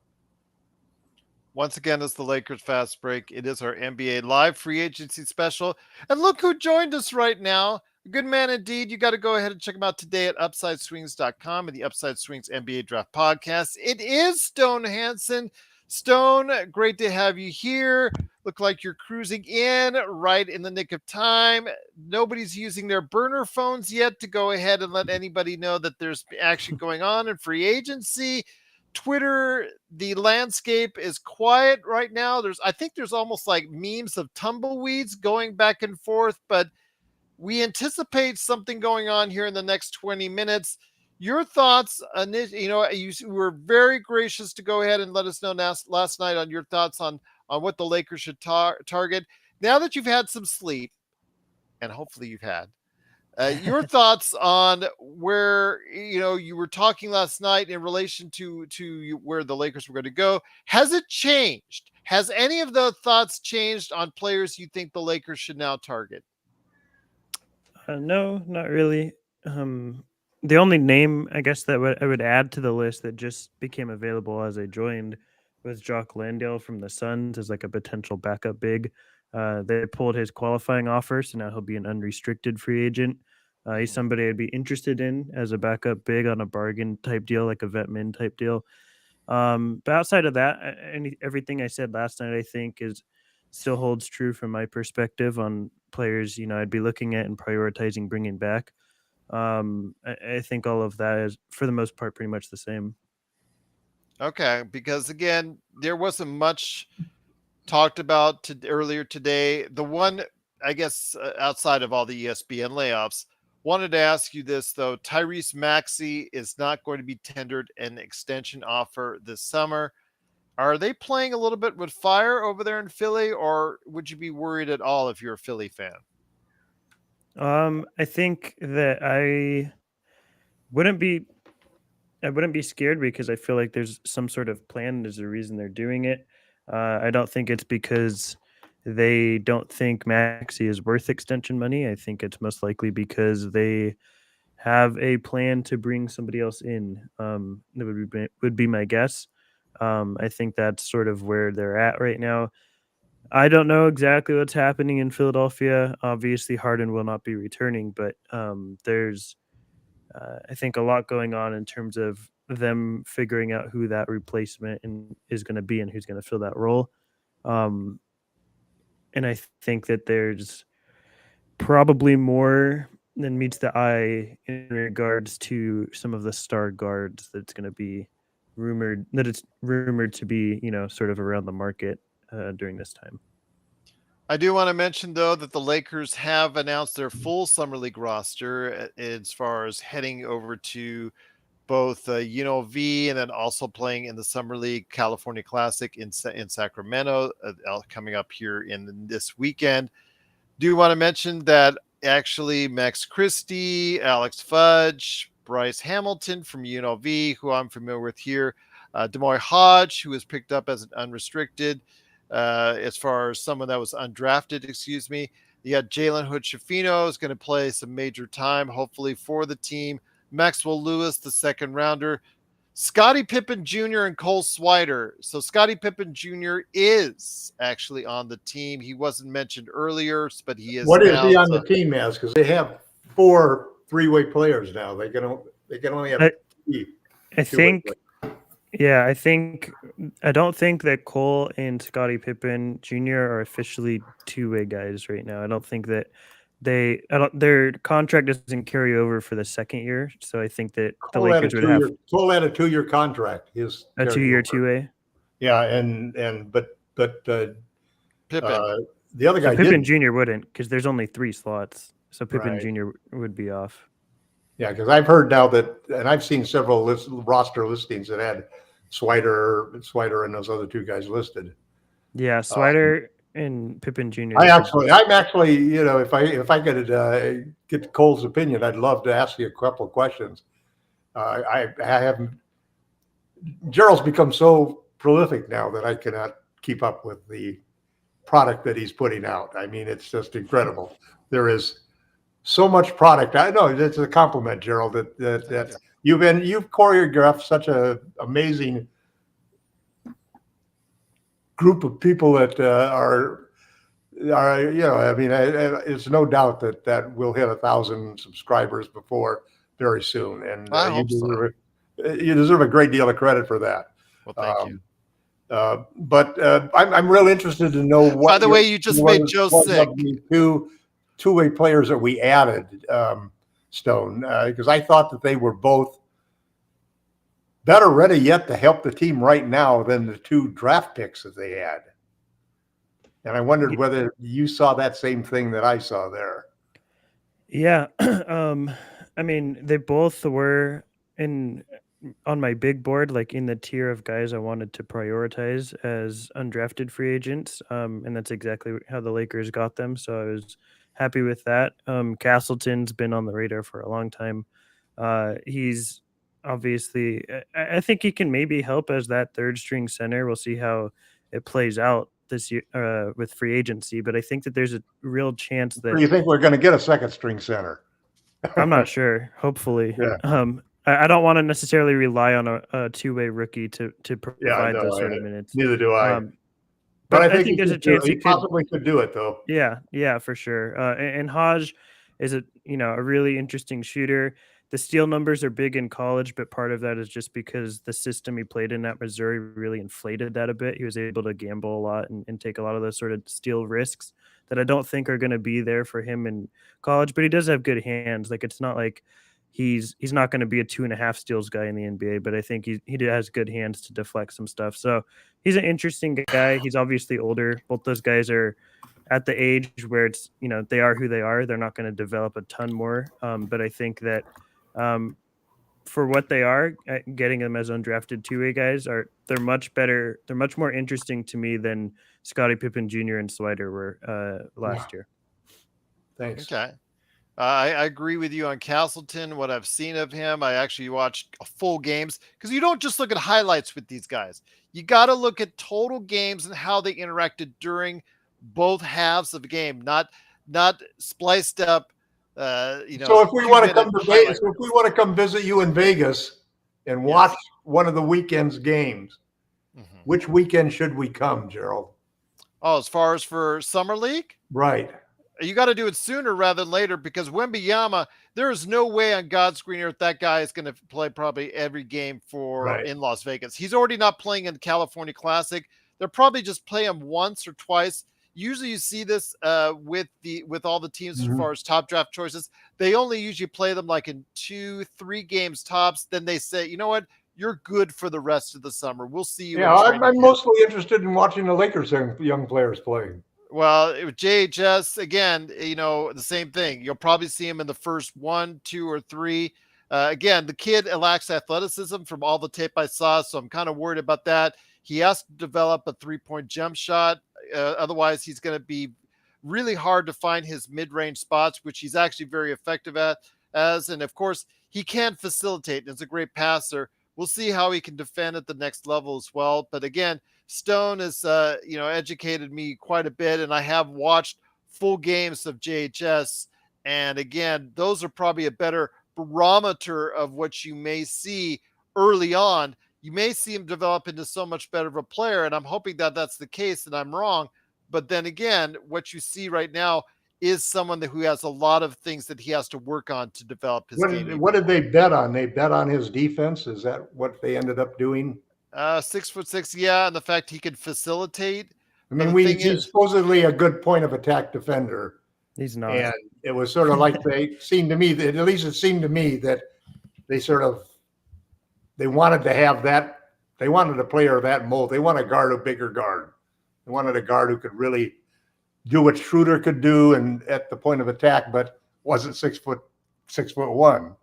Once again, it's the Lakers Fast Break. It is our NBA Live Free Agency Special. And look who joined us right now. A good man indeed. You got to go ahead and check him out today at UpsideSwings.com and the Upside Swings NBA Draft Podcast. It is Stone Hansen. Stone, great to have you here. Look like you're cruising in right in the nick of time. Nobody's using their burner phones yet to go ahead and let anybody know that there's action going on in free agency. Twitter, the landscape is quiet right now. I think there's almost like memes of tumbleweeds going back and forth, but we anticipate something going on here in the next 20 minutes. Your thoughts on this, you were very gracious to go ahead and let us know last night on your thoughts on what the Lakers should target. Now that you've had some sleep, and hopefully you've had, your thoughts on where, you were talking last night in relation to where the Lakers were going to go. Has it changed? Has any of the thoughts changed on players you think the Lakers should now target?
No, not really. The only name, I guess, that I would add to the list that just became available as I joined was Jock Landale from the Suns as like a potential backup big. They pulled his qualifying offer, so now he'll be an unrestricted free agent. He's somebody I'd be interested in as a backup big on a bargain type deal, like a vet min type deal. But outside of that, everything I said last night, I think still holds true from my perspective on players, I'd be looking at and prioritizing bringing back. I think all of that is, for the most part, pretty much the same.
Okay, because again, there wasn't much talked about earlier today. The one, I guess, outside of all the ESPN layoffs, wanted to ask you this, though. Tyrese Maxey is not going to be tendered an extension offer this summer. Are they playing a little bit with fire over there in Philly, or would you be worried at all if you're a Philly fan?
I think that I wouldn't be I wouldn't be scared because I feel like there's some sort of plan. There's a reason they're doing it. I don't think it's because they don't think Maxi is worth extension money. I think it's most likely because they have a plan to bring somebody else in. That would be my guess. I think that's sort of where they're at right now. I don't know exactly what's happening in Philadelphia. Obviously, Harden will not be returning, but there's I think a lot going on in terms of them figuring out who that replacement is going to be and who's going to fill that role. Um, and I think that there's probably more than meets the eye in regards to some of the star guards that's going to be rumored to be, sort of around the market during this time.
I do want to mention, though, that the Lakers have announced their full Summer League roster as far as heading over to both UNLV and then also playing in the Summer League California Classic in Sacramento coming up here in this weekend. Do want to mention that actually Max Christie, Alex Fudge, Bryce Hamilton from UNLV, who I'm familiar with here, Demoy Hodge, who was picked up as an unrestricted, as far as someone that was undrafted, excuse me. You got Jalen Hood-Schifino is going to play some major time, hopefully for the team. Maxwell Lewis, the second rounder. Scottie Pippen Jr. and Cole Swider. So Scottie Pippen Jr. is actually on the team. He wasn't mentioned earlier, but he is.
What is
now,
he on the team as? Because they have 4 three-way players now. They can only have 3.
I think. Yeah, I don't think that Cole and Scottie Pippen Jr. are officially two-way guys right now. I don't think that their contract doesn't carry over for the second year. So I think that the Lakers would have
Cole had a 2-year contract. His
a 2-year two-way.
Yeah, but
Pippen.
The other guy,
Pippen Jr. wouldn't, because there's only 3 slots. So Pippen
Right.
Jr. would be off.
Yeah, because I've heard now that, and I've seen several roster listings that had Swider and those other 2 guys listed.
Yeah, Swider and Pippen Jr.
I'm actually, if I could get Cole's opinion, I'd love to ask you a couple of questions. I haven't. Gerald's become so prolific now that I cannot keep up with the product that he's putting out. I mean, it's just incredible. There is so much product. I know it's a compliment, Gerald, that you've choreographed such a amazing group of people that are I mean, it's no doubt that we'll hit 1,000 subscribers before very soon, and
I hope so.
You deserve a great deal of credit for that.
Well, thank you.
But I'm real interested to know what.
By the way, you just made Joe sick.
Two-way players that we added, Stone, because I thought that they were both better ready yet to help the team right now than the 2 draft picks that they had. And I wondered whether you saw that same thing that I saw there.
Yeah. I mean, they both were on my big board, like in the tier of guys I wanted to prioritize as undrafted free agents. And that's exactly how the Lakers got them. So I was happy with that. Castleton's been on the radar for a long time. He's obviously, I think he can maybe help as that 3rd string center. We'll see how it plays out this year with free agency, but I think that there's a real chance that.
Do you think we're going to get a 2nd string center?
I'm not sure. Hopefully.
Yeah.
I don't want to necessarily rely on a two-way rookie to provide those sort of minutes.
Neither do I.
But I think there's a chance
he possibly could do it, though.
Yeah, for sure. And Hodge is a really interesting shooter. The steal numbers are big in college, but part of that is just because the system he played in at Missouri really inflated that a bit. He was able to gamble a lot and take a lot of those sort of steal risks that I don't think are going to be there for him in college, but he does have good hands. Like, it's not like he's not going to be a 2.5 steals guy in the NBA, but I think he has good hands to deflect some stuff. So he's an interesting guy. He's obviously older. Both those guys are at the age where it's, they are who they are. They're not going to develop a ton more. But I think that for what they are, getting them as undrafted 2-way guys they're much better. They're much more interesting to me than Scottie Pippen Jr. and Swider were last year.
Thanks.
Okay. I agree with you on Castleton. What I've seen of him, I actually watched full games because you don't just look at highlights with these guys. You got to look at total games and how they interacted during both halves of the game, not spliced up.
So if we want to come to
highlight
Vegas, if we want to come visit you in Vegas and watch one of the weekend's games, which weekend should we come, Gerald?
Oh, as far as for Summer League?
Right.
You got to do it sooner rather than later because Wembanyama, there is no way on God's green earth that guy is going to play probably every game for in Las Vegas. He's already not playing in the California Classic. They'll probably just play him once or twice. Usually you see this with all the teams as far as top draft choices. They only usually play them like in 2-3 games tops. Then they say, you know what? You're good for the rest of the summer. We'll see you.
Yeah, I'm mostly interested in watching the Lakers young players play.
Well, with JHS, again, the same thing. You'll probably see him in the first 1, 2, or 3. Again, the kid lacks athleticism from all the tape I saw, so I'm kind of worried about that. He has to develop a three-point jump shot. Otherwise, he's going to be really hard to find his mid-range spots, which he's actually very effective at. And, of course, he can facilitate, and is a great passer. We'll see how he can defend at the next level as well. But, again, Stone has, educated me quite a bit, and I have watched full games of JHS. And again, those are probably a better barometer of what you may see early on. You may see him develop into so much better of a player, and I'm hoping that that's the case and I'm wrong. But then again, what you see right now is someone who has a lot of things that he has to work on to develop his game.
What did they bet on? They bet on his defense. Is that what they ended up doing?
6'6", yeah, and the fact he can facilitate.
I mean, he's supposedly a good point of attack defender.
He's not.
And it was sort of like it seemed to me that they wanted to have that. They wanted a player of that mold. They want a bigger guard. They wanted a guard who could really do what Schroeder could do and at the point of attack, but wasn't 6'1".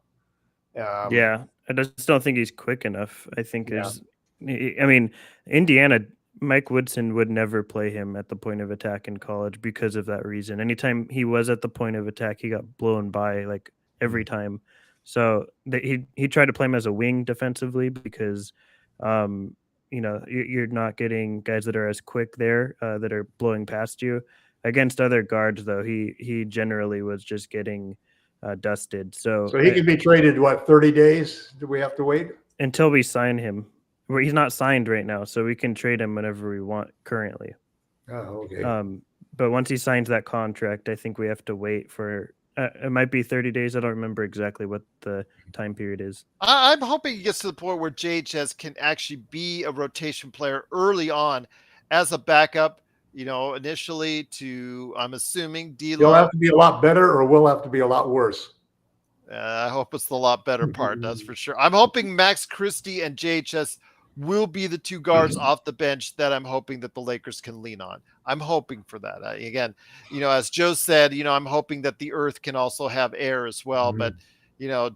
Yeah, I just don't think he's quick enough. I think Indiana, Mike Woodson would never play him at the point of attack in college because of that reason. Anytime he was at the point of attack, he got blown by like every time. So he tried to play him as a wing defensively because, you're not getting guys that are as quick there that are blowing past you. Against other guards, though, he generally was just getting dusted. So
he could be traded, 30 days? Do we have to wait?
Until we sign him. He's not signed right now, so we can trade him whenever we want currently.
Oh, okay.
But once he signs that contract, I think we have to wait for it might be 30 days. I don't remember exactly what the time period is.
I'm hoping he gets to the point where JHS can actually be a rotation player early on as a backup, initially to, I'm assuming, D'Lo.
He'll have to be a lot better or we'll have to be a lot worse.
I hope it's the lot better part, that's for sure. I'm hoping Max Christie and JHS will be the two guards off the bench that I'm hoping that the Lakers can lean on. I'm hoping for that. Again, as Joe said, I'm hoping that the earth can also have air as well. But,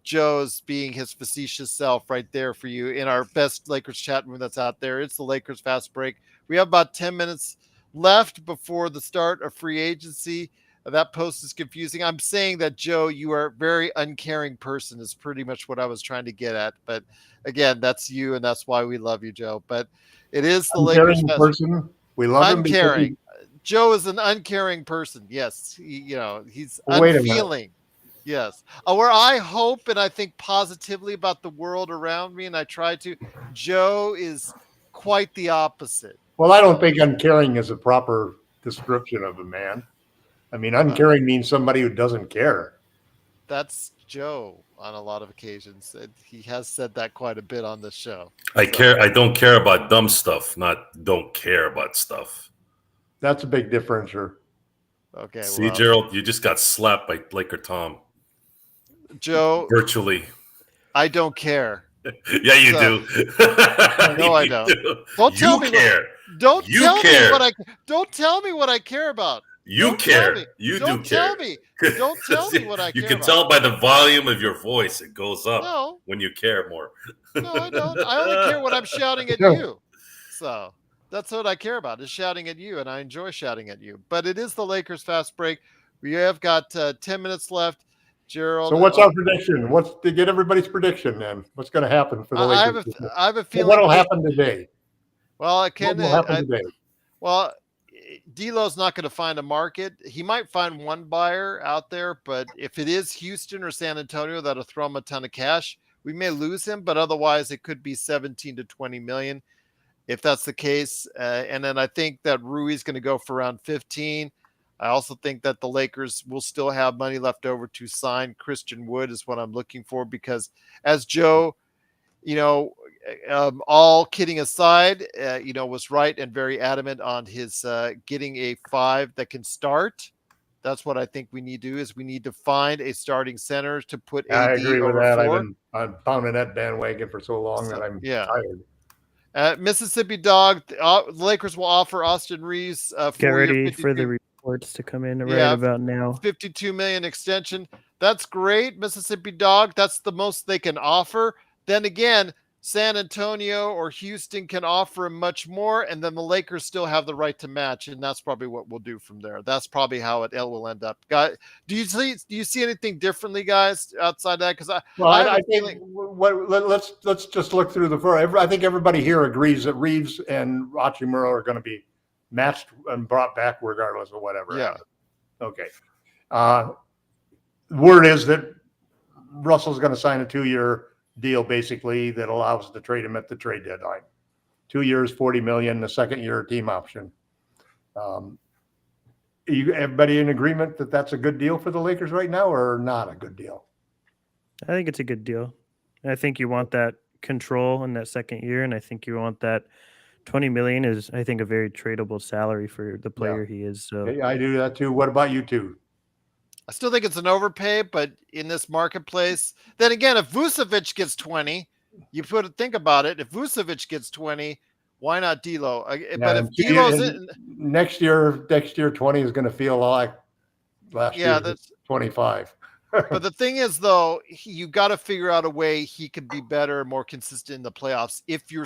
Joe's being his facetious self right there for you in our best Lakers chat room that's out there. It's the Lakers Fast Break. We have about 10 minutes left before the start of free agency. That post is confusing. I'm saying that, Joe, you are a very uncaring person is pretty much what I was trying to get at. But again, that's you, and that's why we love you, Joe. But it is the Lakers
person. We love
uncaring. Him. Joe is an uncaring person. Yes, he's unfeeling. Yes, where I hope and I think positively about the world around me, and I try to. Joe is quite the opposite.
Well, I don't think uncaring is a proper description of a man. I mean, uncaring means somebody who doesn't care.
That's Joe on a lot of occasions. He has said that quite a bit on this show.
I don't care about dumb stuff, not don't care about stuff.
That's a big differentiator.
Okay.
See, Gerald, you just got slapped by LakerTom.
Joe.
Virtually.
I don't care.
Yeah, you do.
No, I don't. Don't tell me
care.
Don't tell me what I care about.
You care. You do care.
Don't tell me what I care about.
You can tell by the volume of your voice. It goes up when you care more.
No, I don't. I only care when I'm shouting at you. So that's what I care about is shouting at you, and I enjoy shouting at you. But it is the Lakers Fast Break. We have got 10 minutes left. Gerald.
So what's our prediction? What's to get everybody's prediction then? What's going to happen for the
I
Lakers?
have a feeling.
What'll happen today?
Well,
What will happen today?
Well, D'Lo's not going to find a market. He might find one buyer out there, but if it is Houston or San Antonio that'll throw him a ton of cash, we may lose him. But otherwise, it could be 17 to 20 million if that's the case. And then I think that Rui's going to go for around 15. I also think that the Lakers will still have money left over to sign Christian Wood is what I'm looking for, because as Joe, all kidding aside, was right and very adamant on his getting a 5 that can start. That's what I think we need to do, is we need to find a starting center to put AD
I agree with
over
that.
4.
I'm pounding that bandwagon for so long that I'm tired.
Mississippi Dog, the Lakers will offer Austin Reeves
Get ready for the reports to come in right about now.
$52 million extension. That's great, Mississippi Dog. That's the most they can offer. Then again, San Antonio or Houston can offer him much more, and then the Lakers still have the right to match, and that's probably what we'll do from there. That's probably how it will end up. Guys, do you see anything differently, guys, outside that? Because I think
let's just look through the floor. I think everybody here agrees that Reeves and Hachimura are going to be matched and brought back regardless of whatever.
Yeah.
Okay. Word is that Russell's going to sign a 2-year deal basically that allows to trade him at the trade deadline. 2 years, $40 million, the second year team option. Everybody in agreement that that's a good deal for the Lakers right now, or not a good deal?
I think it's a good deal. I think you want that control in that second year, and I think you want that $20 million is, I think, a very tradable salary for the player he is. So
yeah, I do that too. What about you two?
I still think it's an overpay, but in this marketplace, then again, if Vucevic gets 20, think about it. If Vucevic gets 20, why not D'Lo? But if D'Lo's
next year 20 is going to feel like last year. That's 25.
But the thing is, though, you got to figure out a way he could be better, more consistent in the playoffs. If you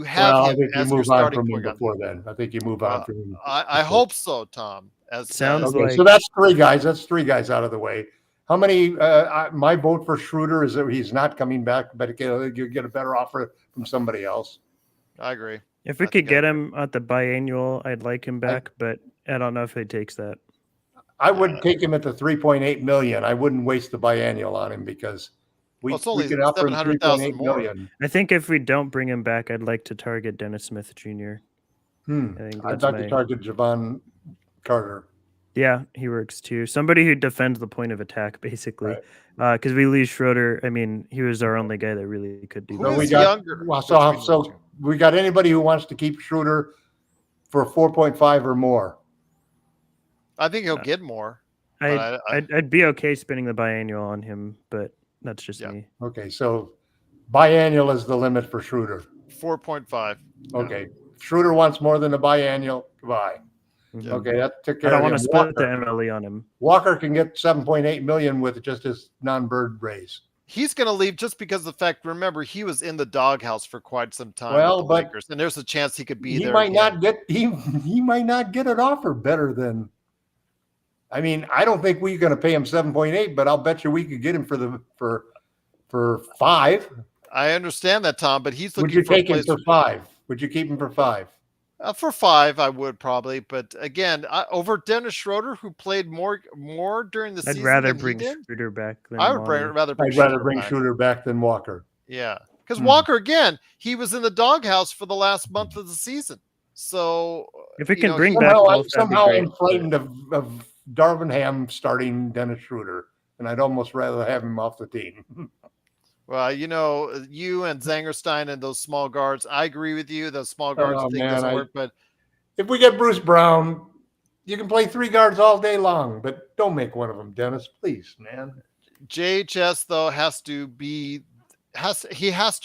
have him as your starting point guard
before then, I think you move on from him.
I hope so, Tom.
Sounds like
so that's 3 guys. That's 3 guys out of the way. How many? My vote for Schroeder is that he's not coming back, but you get a better offer from somebody else.
I agree.
If we could get him at the biannual, I'd like him back, but I don't know if he takes that.
I would take him at the $3.8 million. I wouldn't waste the biannual on him because we
it's only
could offer him $3.8
more.
million.
I think if we don't bring him back, I'd like to target Dennis Smith Jr.
I'd like to target Javon Carter.
Yeah, he works too. Somebody who defends the point of attack, basically. Because we lose Schroeder. I mean, he was our only guy that really could do that.
So we got anybody who wants to keep Schroeder for 4.5 or more.
I think he'll get more.
I'd be okay spending the biannual on him, but that's just me.
Okay, so biannual is the limit for Schroeder.
4.5.
Okay, Schroeder wants more than a biannual. Goodbye.
Yeah.
Okay, that took care
I
of
don't want
him.
to split the MLE on him.
Walker can get 7.8 million with just his non-bird raise.
He's going to leave just because of the fact. Remember, he was in the doghouse for quite some time.
Well,
with the Lakers, and there's a chance he could be there.
He might not get an offer better than. I mean, I don't think we're going to pay him 7.8, but I'll bet you we could get him for 5.
I understand that, Tom, but he's looking.
Would you take him for 5? Would you keep him for 5?
For 5, I would probably, but again, over Dennis Schroeder, who played more during the season.
I'd rather bring Schroeder back.
I would rather bring
Schroeder back than Walker.
Yeah, because Walker, again, he was in the doghouse for the last month of the season. So
if we can bring back
somehow I'm frightened of Darvin Ham starting Dennis Schroeder, and I'd almost rather have him off the team.
Well, you and Zangerstein and those small guards, I agree with you. Those small guards doesn't work. But
if we get Bruce Brown, you can play 3 guards all day long, but don't make one of them, Dennis, please, man.
JHS though has to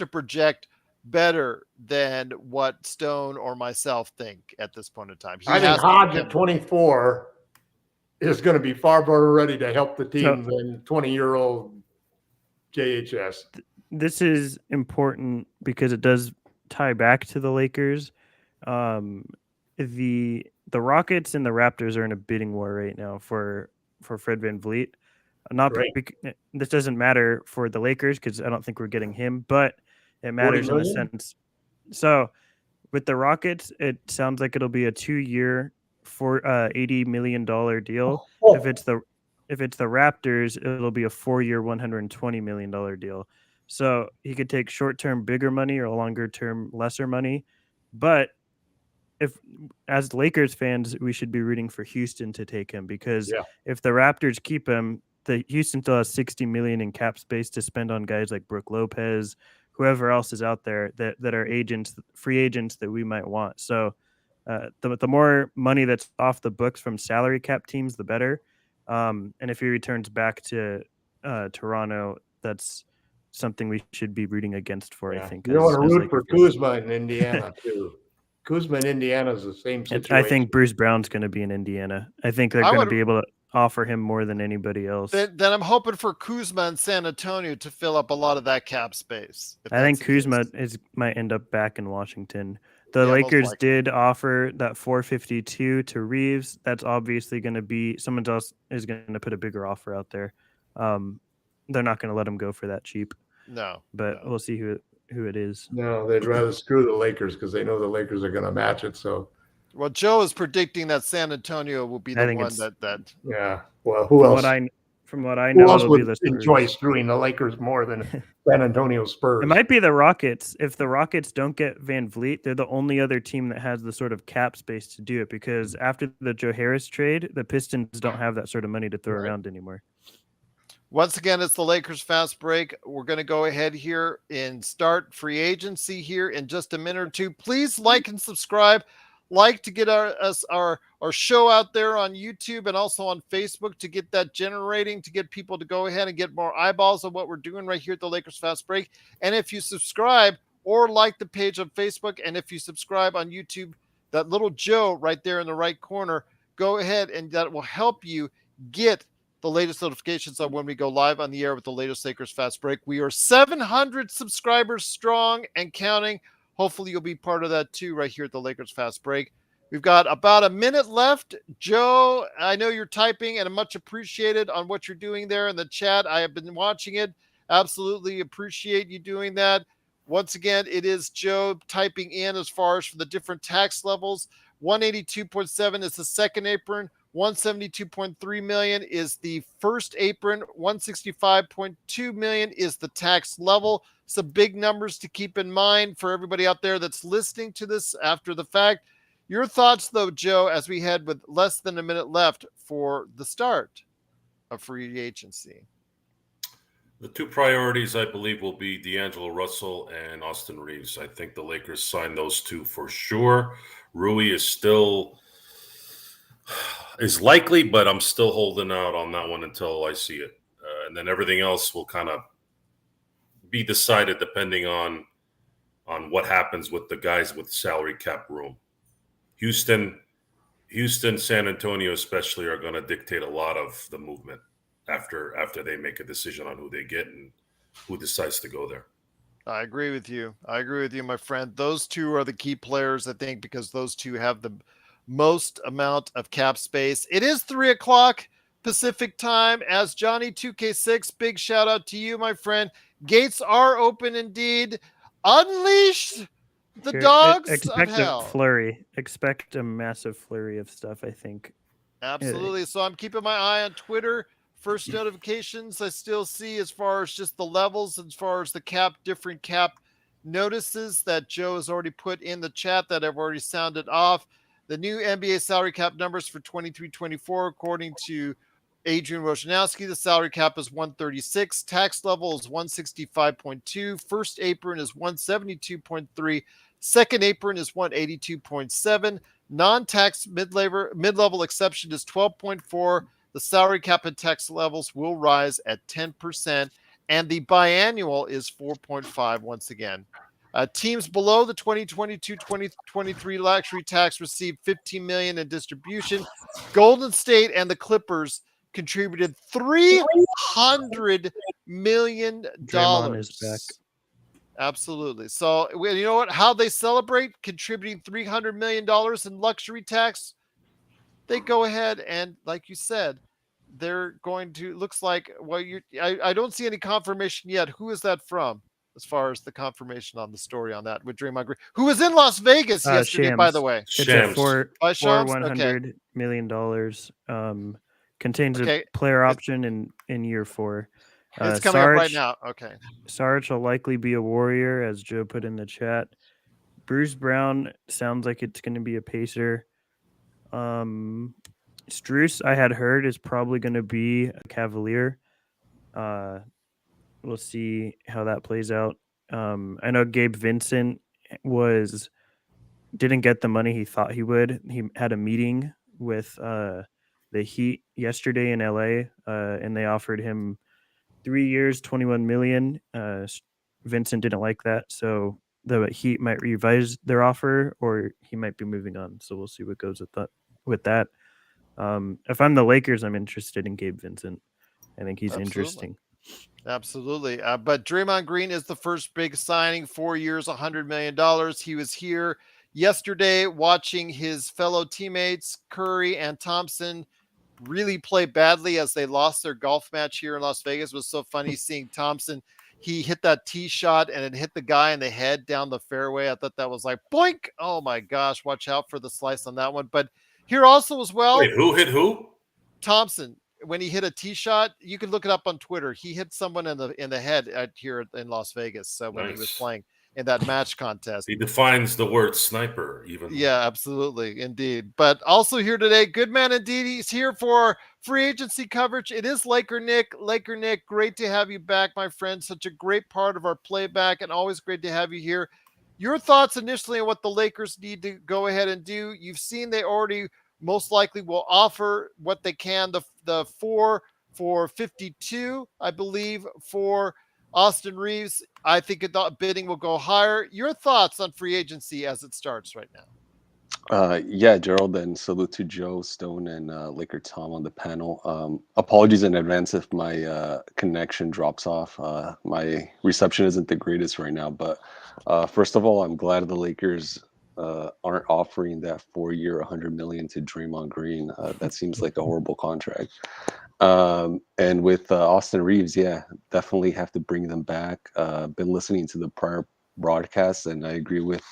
project better than what Stone or myself think at this point in time.
I think Hodge at 24 is going to be far more ready to help the team than 20-year-old JHS.
This is important because it does tie back to the Lakers. The Rockets and the Raptors are in a bidding war right now for Fred VanVleet. Not
Right.
this doesn't matter for the Lakers because I don't think we're getting him, but it
40
matters in the
million?
sense. So with the Rockets, it sounds like it'll be a 2-year for $80 million deal.
Oh,
If it's the Raptors, it'll be a 4-year $120 million deal. So he could take short-term bigger money or longer-term lesser money. But if as Lakers fans, we should be rooting for Houston to take him because
yeah.
if the Raptors keep him, the Houston still has 60 million in cap space to spend on guys like Brook Lopez, whoever else is out there that are free agents that we might want. So the more money that's off the books from salary cap teams, the better. And if he returns back to Toronto, that's something we should be rooting against for.
Yeah.
I think
You don't want to root for
Lakers fans.
Kuzma in Indiana too. Kuzma in Indiana is the same situation.
I think Bruce Brown's going to be in Indiana. I think they're going to be able to offer him more than anybody else.
Then I'm hoping for Kuzma in San Antonio to fill up a lot of that cap space.
I think Kuzma might end up back in Washington. The Lakers did offer that 452 to Reeves. That's obviously going to be someone else is going to put a bigger offer out there. They're not going to let him go for that cheap.
No,
but we'll see who it is.
No, they'd rather screw the Lakers because they know the Lakers are going to match it. So,
well, Joe is predicting that San Antonio will be the one that.
Yeah. Well, who else?
From what I know,
who else
it'll
would
be the Spurs.
Enjoy screwing the Lakers more than San Antonio Spurs?
It might be the Rockets. If the Rockets don't get Van Vliet, they're the only other team that has the sort of cap space to do it because after the Joe Harris trade, the Pistons don't have that sort of money to throw around anymore.
Once again, it's the Lakers Fast Break. We're going to go ahead here and start free agency here in just a minute or two. Please like and subscribe. Like to get our show out there on YouTube and also on Facebook to get that generating, to get people to go ahead and get more eyeballs on what we're doing right here at the Lakers Fast Break. And if you subscribe or like the page on Facebook, and if you subscribe on YouTube, that little Joe right there in the right corner, go ahead and that will help you get the latest notifications on when we go live on the air with the latest Lakers Fast Break. We are 700 subscribers strong and counting. Hopefully you'll be part of that too right here at the Lakers Fast Break. We've got about a minute left. Joe, I know you're typing and much appreciated on what you're doing there in the chat. I have been watching it. Absolutely appreciate you doing that. Once again, it is Joe typing in as far as for the different tax levels. 182.7 is the second apron. 172.3 million is the first apron. 165.2 million is the tax level. Some big numbers to keep in mind for everybody out there that's listening to this after the fact. Your thoughts, though, Joe, as we head with less than a minute left for the start of free agency.
The two priorities, I believe, will be D'Angelo Russell and Austin Reeves. I think the Lakers signed those two for sure. Rui is likely, but I'm still holding out on that one until I see it. And then everything else will kind of be decided depending on what happens with the guys with salary cap room. Houston, San Antonio especially are going to dictate a lot of the movement after they make a decision on who they get and who decides to go there.
I agree with you. My friend. Those two are the key players, I think, because those two have the most amount of cap space. It is 3:00 Pacific time. As Johnny 2K6, big shout out to you, my friend. Gates are open indeed. Unleash the dogs
expect
of hell.
A flurry. Expect a massive flurry of stuff, I think.
Absolutely. So I'm keeping my eye on Twitter. First notifications I still see as far as just the levels, as far as the different cap notices that Joe has already put in the chat that I've already sounded off. The new NBA salary cap numbers for 23-24, according to Adrian Wojnarowski, the salary cap is 136. Tax level is 165.2. First apron is 172.3. Second apron is 182.7. Non-tax mid-level exception is 12.4. The salary cap and tax levels will rise at 10%. And the biannual is 4.5 once again. Teams below the 2022-2023 luxury tax received $15 million in distribution. Golden State and the Clippers contributed $300 million.
Draymond is back.
Absolutely. So you know what? How they celebrate contributing $300 million in luxury tax? They go ahead and, like you said, they're going to, looks like, well, I don't see any confirmation yet. Who is that from? As far as the confirmation on the story on that with Draymond Green, who was in Las Vegas yesterday, by the
Shams.
way.
It's a
Shams.
By Shams? Okay.
$100 million. Contains a
Okay.
player option in year 4.
It's coming up right
Sarge
now. Okay.
Sarge will likely be a Warrior, as Joe put in the chat. Bruce Brown sounds like it's going to be a Pacer. Struess, I had heard, is probably going to be a Cavalier. We'll see how that plays out. I know Gabe Vincent didn't get the money he thought he would. He had a meeting with the Heat yesterday in LA, and they offered him 3 years, 21 million. Vincent didn't like that, so the Heat might revise their offer, or he might be moving on. So we'll see what goes with that. If I'm the Lakers, I'm interested in Gabe Vincent. I think he's interesting.
Absolutely. But Draymond Green is the first big signing, 4 years, $100 million. He was here yesterday watching his fellow teammates, Curry and Thompson, really play badly as they lost their golf match here in Las Vegas. It was so funny seeing Thompson. He hit that tee shot and it hit the guy in the head down the fairway. I thought that was like, boink. Oh my gosh. Watch out for the slice on that one. But here also as well.
Wait, who hit who?
Thompson, when he hit a tee shot, you can look it up on Twitter. He hit someone in the head here in Las Vegas. So when he was playing in that match contest,
he defines the word sniper even.
Yeah, absolutely, indeed. But also here today, good man indeed. He's here for free agency coverage. It is LakerNic. LakerNic, great to have you back, my friend. Such a great part of our playback, and always great to have you here. Your thoughts initially on what the Lakers need to go ahead and do? You've seen they already most likely will offer what they can. The 4 for 52, I believe, for Austin Reeves. I think the bidding will go higher. Your thoughts on free agency as it starts right now?
Yeah, Gerald, and salute to Joe, Stone, and LakerTom on the panel. Apologies in advance if my connection drops off. My reception isn't the greatest right now, but first of all, I'm glad the Lakers aren't offering that 4-year, $100 million to Draymond Green. That seems like a horrible contract. And with Austin Reeves, yeah, definitely have to bring them back. Been listening to the prior broadcasts, and I agree with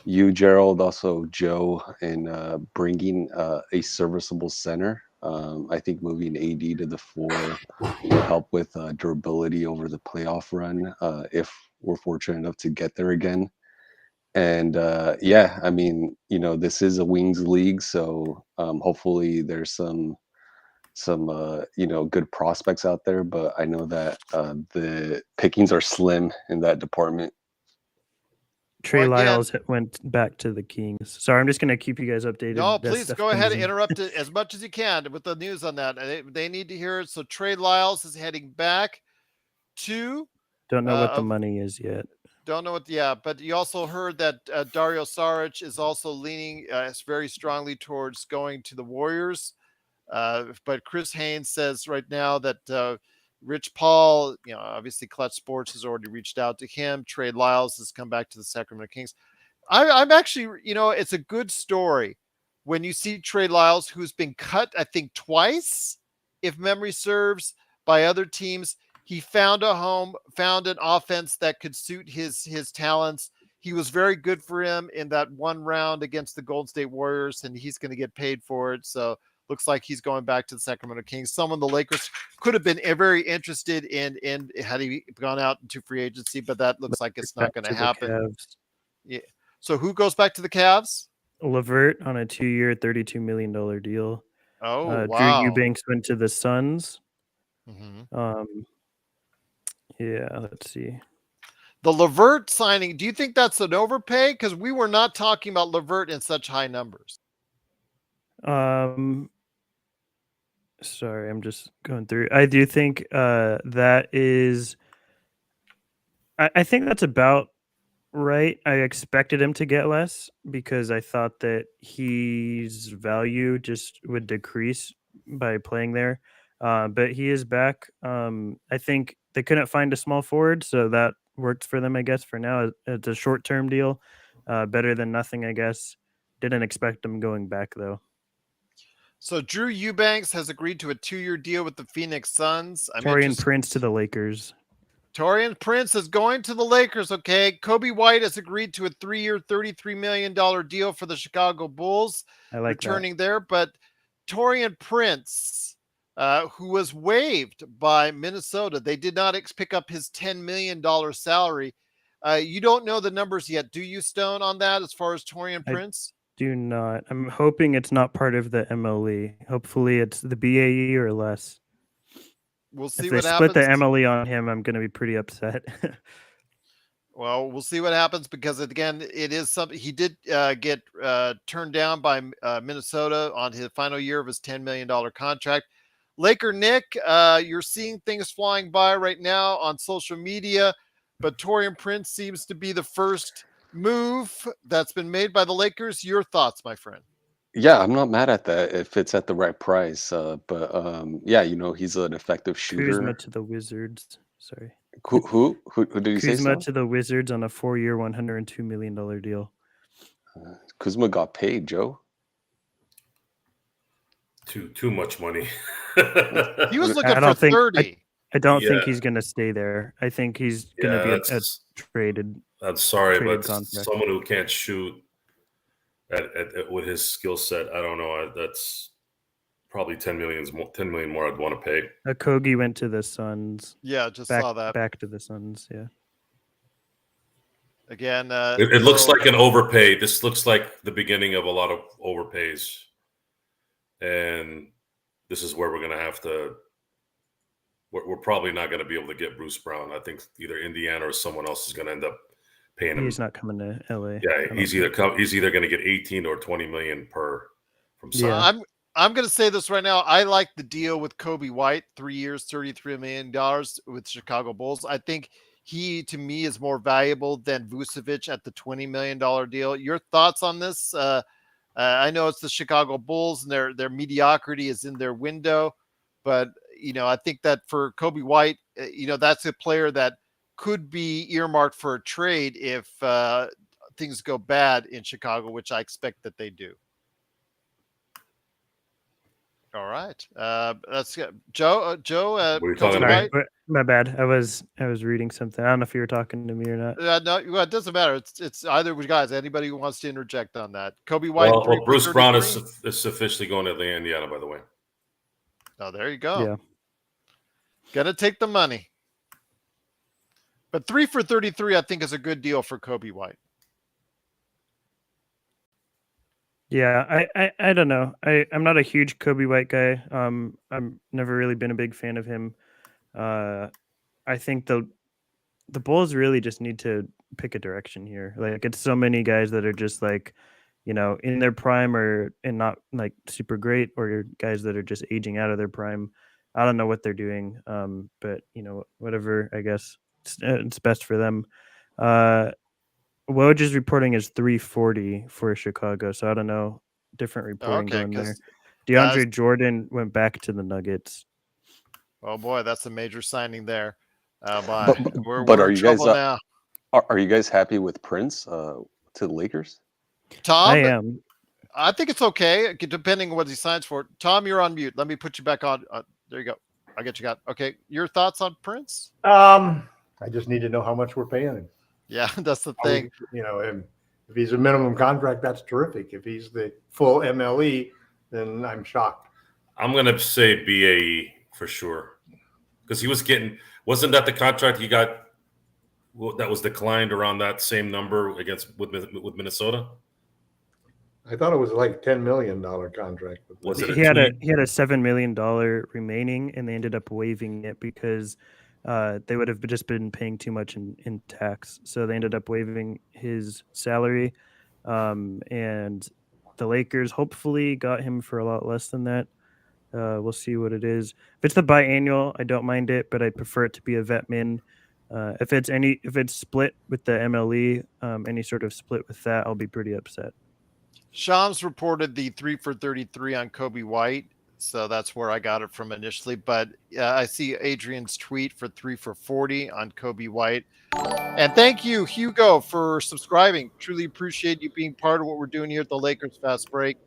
you, Gerald, also Joe, in bringing a serviceable center. I think moving AD to the 4 will help with durability over the playoff run if we're fortunate enough to get there again. And yeah, I mean, this is a wings league, so hopefully there's some good prospects out there, but I know that the pickings are slim in that department.
Trey Lyles went back to the Kings. Sorry, I'm just going to keep you guys updated.
No, please go ahead and interrupt it as much as you can with the news on that. They need to hear it. So Trey Lyles is heading back to.
Don't know what the money is yet.
Don't know what. Yeah, but you also heard that Dario Saric is also leaning very strongly towards going to the Warriors. But Chris Haynes says right now that Rich Paul, obviously Clutch Sports has already reached out to him. Trey Lyles has come back to the Sacramento Kings. I'm actually, it's a good story when you see Trey Lyles, who's been cut, I think, twice, if memory serves, by other teams. He found a home, found an offense that could suit his talents. He was very good for him in that one round against the Golden State Warriors, and he's going to get paid for it. So looks like he's going back to the Sacramento Kings. Someone the Lakers could have been very interested in had he gone out into free agency, but that looks like it's not going to happen. Yeah. So who goes back to the Cavs?
LeVert on a 2-year, $32 million deal.
Oh, wow.
Drew Eubanks went to the Suns.
Mm-hmm.
Yeah, let's see.
The LeVert signing, do you think that's an overpay? Because we were not talking about LeVert in such high numbers.
Sorry, I'm just going through. I do think that is. I think that's about right. I expected him to get less because I thought that his value just would decrease by playing there. But he is back. I think they couldn't find a small forward, so that worked for them, I guess, for now. It's a short-term deal. Better than nothing, I guess. Didn't expect him going back, though.
So Drew Eubanks has agreed to a 2-year deal with the Phoenix Suns.
Torian Prince to the Lakers.
Torian Prince is going to the Lakers, okay? Kobe White has agreed to a 3-year, $33 million deal for the Chicago Bulls,
I like
returning there. But Torian Prince, who was waived by Minnesota, they did not pick up his $10 million salary. You don't know the numbers yet, do you, Stone, on that as far as Torian Prince?
Do not. I'm hoping it's not part of the MLE. Hopefully it's the BAE or less.
We'll see
if they
what
split
happens.
the MLE on him, I'm going to be pretty upset.
Well, we'll see what happens because, again, it is something he did get turned down by Minnesota on his final year of his $10 million contract. LakerNic, you're seeing things flying by right now on social media, but Torian Prince seems to be the first move that's been made by the Lakers. Your thoughts, my friend?
Yeah, I'm not mad at that if it's at the right price. But yeah, he's an effective shooter.
Kuzma to the Wizards. Sorry.
Who did you say?
Kuzma to the Wizards on a 4-year, $102 million deal.
Kuzma got paid, Joe.
Too much money.
He was looking for 30.
I don't think he's going to stay there. I think he's going to be traded.
I'm sorry, but
contract.
Someone who can't shoot with his skill set, I don't know. That's probably 10 million more I'd want to pay.
Kogi went to the Suns.
Yeah, saw that.
Back to the Suns, yeah.
Again,
it looks like an overpay. This looks like the beginning of a lot of overpays. And this is where we're going to have to we're probably not going to be able to get Bruce Brown. I think either Indiana or someone else is going to end up paying him.
He's not coming to LA.
Yeah, he's either going to get 18 or 20 million per from Sun.
Yeah. I'm going to say this right now. I like the deal with Kobe White, 3 years, $33 million with Chicago Bulls. I think he, to me, is more valuable than Vucevic at the $20 million deal. Your thoughts on this? I know it's the Chicago Bulls and their mediocrity is in their window, but I think that for Kobe White, that's a player that could be earmarked for a trade if things go bad in Chicago, which I expect that they do. All right, that's Joe. Joe,
what are you talking about?
My bad. I was reading something. I don't know if you were talking to me or not.
No, it doesn't matter. It's either of you guys. Anybody who wants to interject on that. Kobe White.
Well, Bruce Brown is officially going to Indiana, by the way.
Oh, there you go.
Yeah.
Gonna take the money. But 3 for 33, I think, is a good deal for Kobe White.
Yeah, I don't know. I'm not a huge Kobe White guy. I've never really been a big fan of him. I think the Bulls really just need to pick a direction here. Like, it's so many guys that are just like, in their prime and not like super great, or guys that are just aging out of their prime. I don't know what they're doing. But whatever, I guess it's best for them. Woj is reporting as 340 for Chicago, so I don't know. Different reporting going there. DeAndre Jordan went back to the Nuggets.
Oh boy, that's a major signing there. We're
are
in
you guys
now.
Are you guys happy with Prince to the Lakers?
Tom,
I am.
I think it's okay, depending on what he signs for. Tom, you're on mute. Let me put you back on. There you go. I get you got. Okay, your thoughts on Prince?
I just need to know how much we're paying him.
Yeah, that's the thing.
If he's a minimum contract, that's terrific. If he's the full MLE, then I'm shocked.
I'm going to say BAE for sure. Because he was wasn't that the contract he got that was declined around that same number with Minnesota?
I thought it was like $10 million contract.
Was it?
He had a $7 million remaining, and they ended up waiving it because they would have just been paying too much in tax. So they ended up waiving his salary, and the Lakers hopefully got him for a lot less than that. We'll see what it is. If it's the biannual, I don't mind it, but I prefer it to be a vet min. If it's split with the MLE, any sort of split with that, I'll be pretty upset.
Shams reported the 3 for 33 on Kobe White, so that's where I got it from initially. But I see Adrian's tweet for 3 for 40 on Kobe White. And thank you, Hugo, for subscribing. Truly appreciate you being part of what we're doing here at the Lakers Fast Break.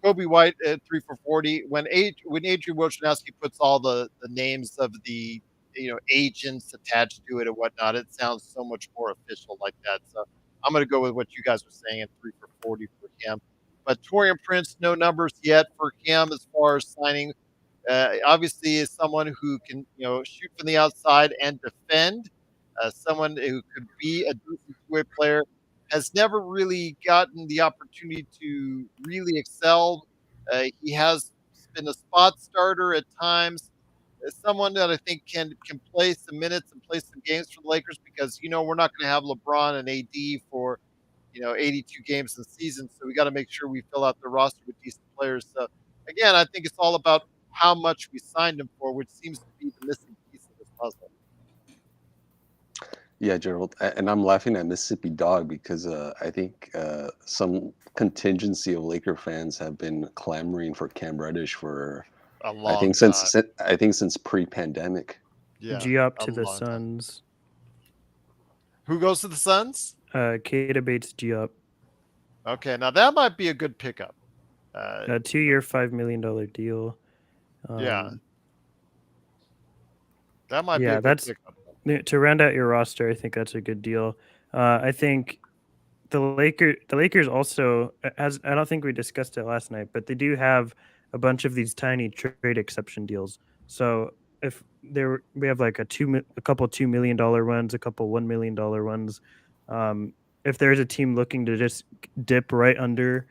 Kobe White at 3 for 40. When Adrian Wojnarowski puts all the names of the agents attached to it and whatnot, it sounds so much more official like that. So I'm going to go with what you guys were saying at 3 for 40 for him. But Torian Prince, no numbers yet for him as far as signing. Obviously, is someone who can shoot from the outside and defend. Someone who could be a decent two-way player, has never really gotten the opportunity to really excel. He has been a spot starter at times. Someone that I think can play some minutes and play some games for the Lakers because we're not going to have LeBron and AD for 82 games in the season. So we got to make sure we fill out the roster with decent players. So again, I think it's all about how much we signed him for, which seems to be the missing piece of this puzzle.
Yeah, Gerald, and I'm laughing at Mississippi Dog because I think some contingency of Laker fans have been clamoring for Cam Reddish for
A long time.
since pre-pandemic.
Yeah,
G-Up
a
to the
long time.
Suns.
Who goes to the Suns?
Kata Bates G-Up.
Okay, now that might be a good pickup.
A 2-year, $5 million deal.
Yeah. That might be a good
that's
pickup.
to round out your roster. I think that's a good deal. I think the Lakers also, as I don't think we discussed it last night, but they do have a bunch of these tiny trade exception deals. So if we have like a couple $2 million ones, a couple $1 million ones. If there's a team looking to just dip right under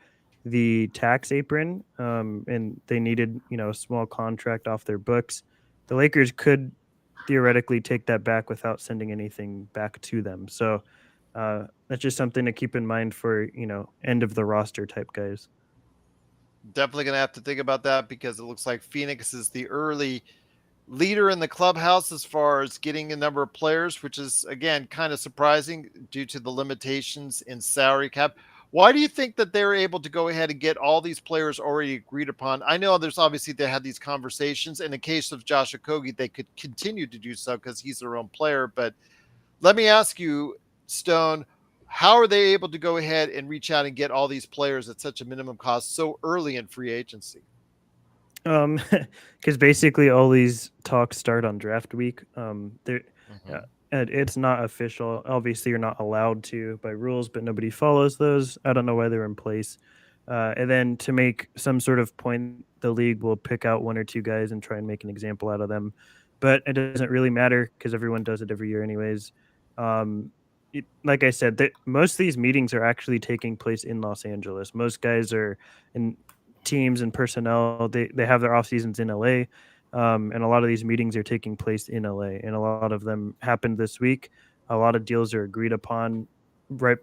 the tax apron, and they needed a small contract off their books, the Lakers could theoretically take that back without sending anything back to them. So that's just something to keep in mind for end of the roster type guys.
Definitely going to have to think about that because it looks like Phoenix is the early leader in the clubhouse as far as getting a number of players, which is again kind of surprising due to the limitations in salary cap. Why do you think that they're able to go ahead and get all these players already agreed upon? I know there's obviously they had these conversations. In the case of Josh Okogie, they could continue to do so because he's their own player. But let me ask you, Stone, how are they able to go ahead and reach out and get all these players at such a minimum cost so early in free agency?
Because basically all these talks start on draft week. It's not official. Obviously, you're not allowed to by rules, but nobody follows those. I don't know why they're in place. And then to make some sort of point, the league will pick out one or two guys and try and make an example out of them. But it doesn't really matter because everyone does it every year anyways. Like I said, most of these meetings are actually taking place in Los Angeles. Most guys are in teams and personnel. They have their off seasons in LA. And a lot of these meetings are taking place in LA, and a lot of them happened this week. A lot of deals are agreed upon right,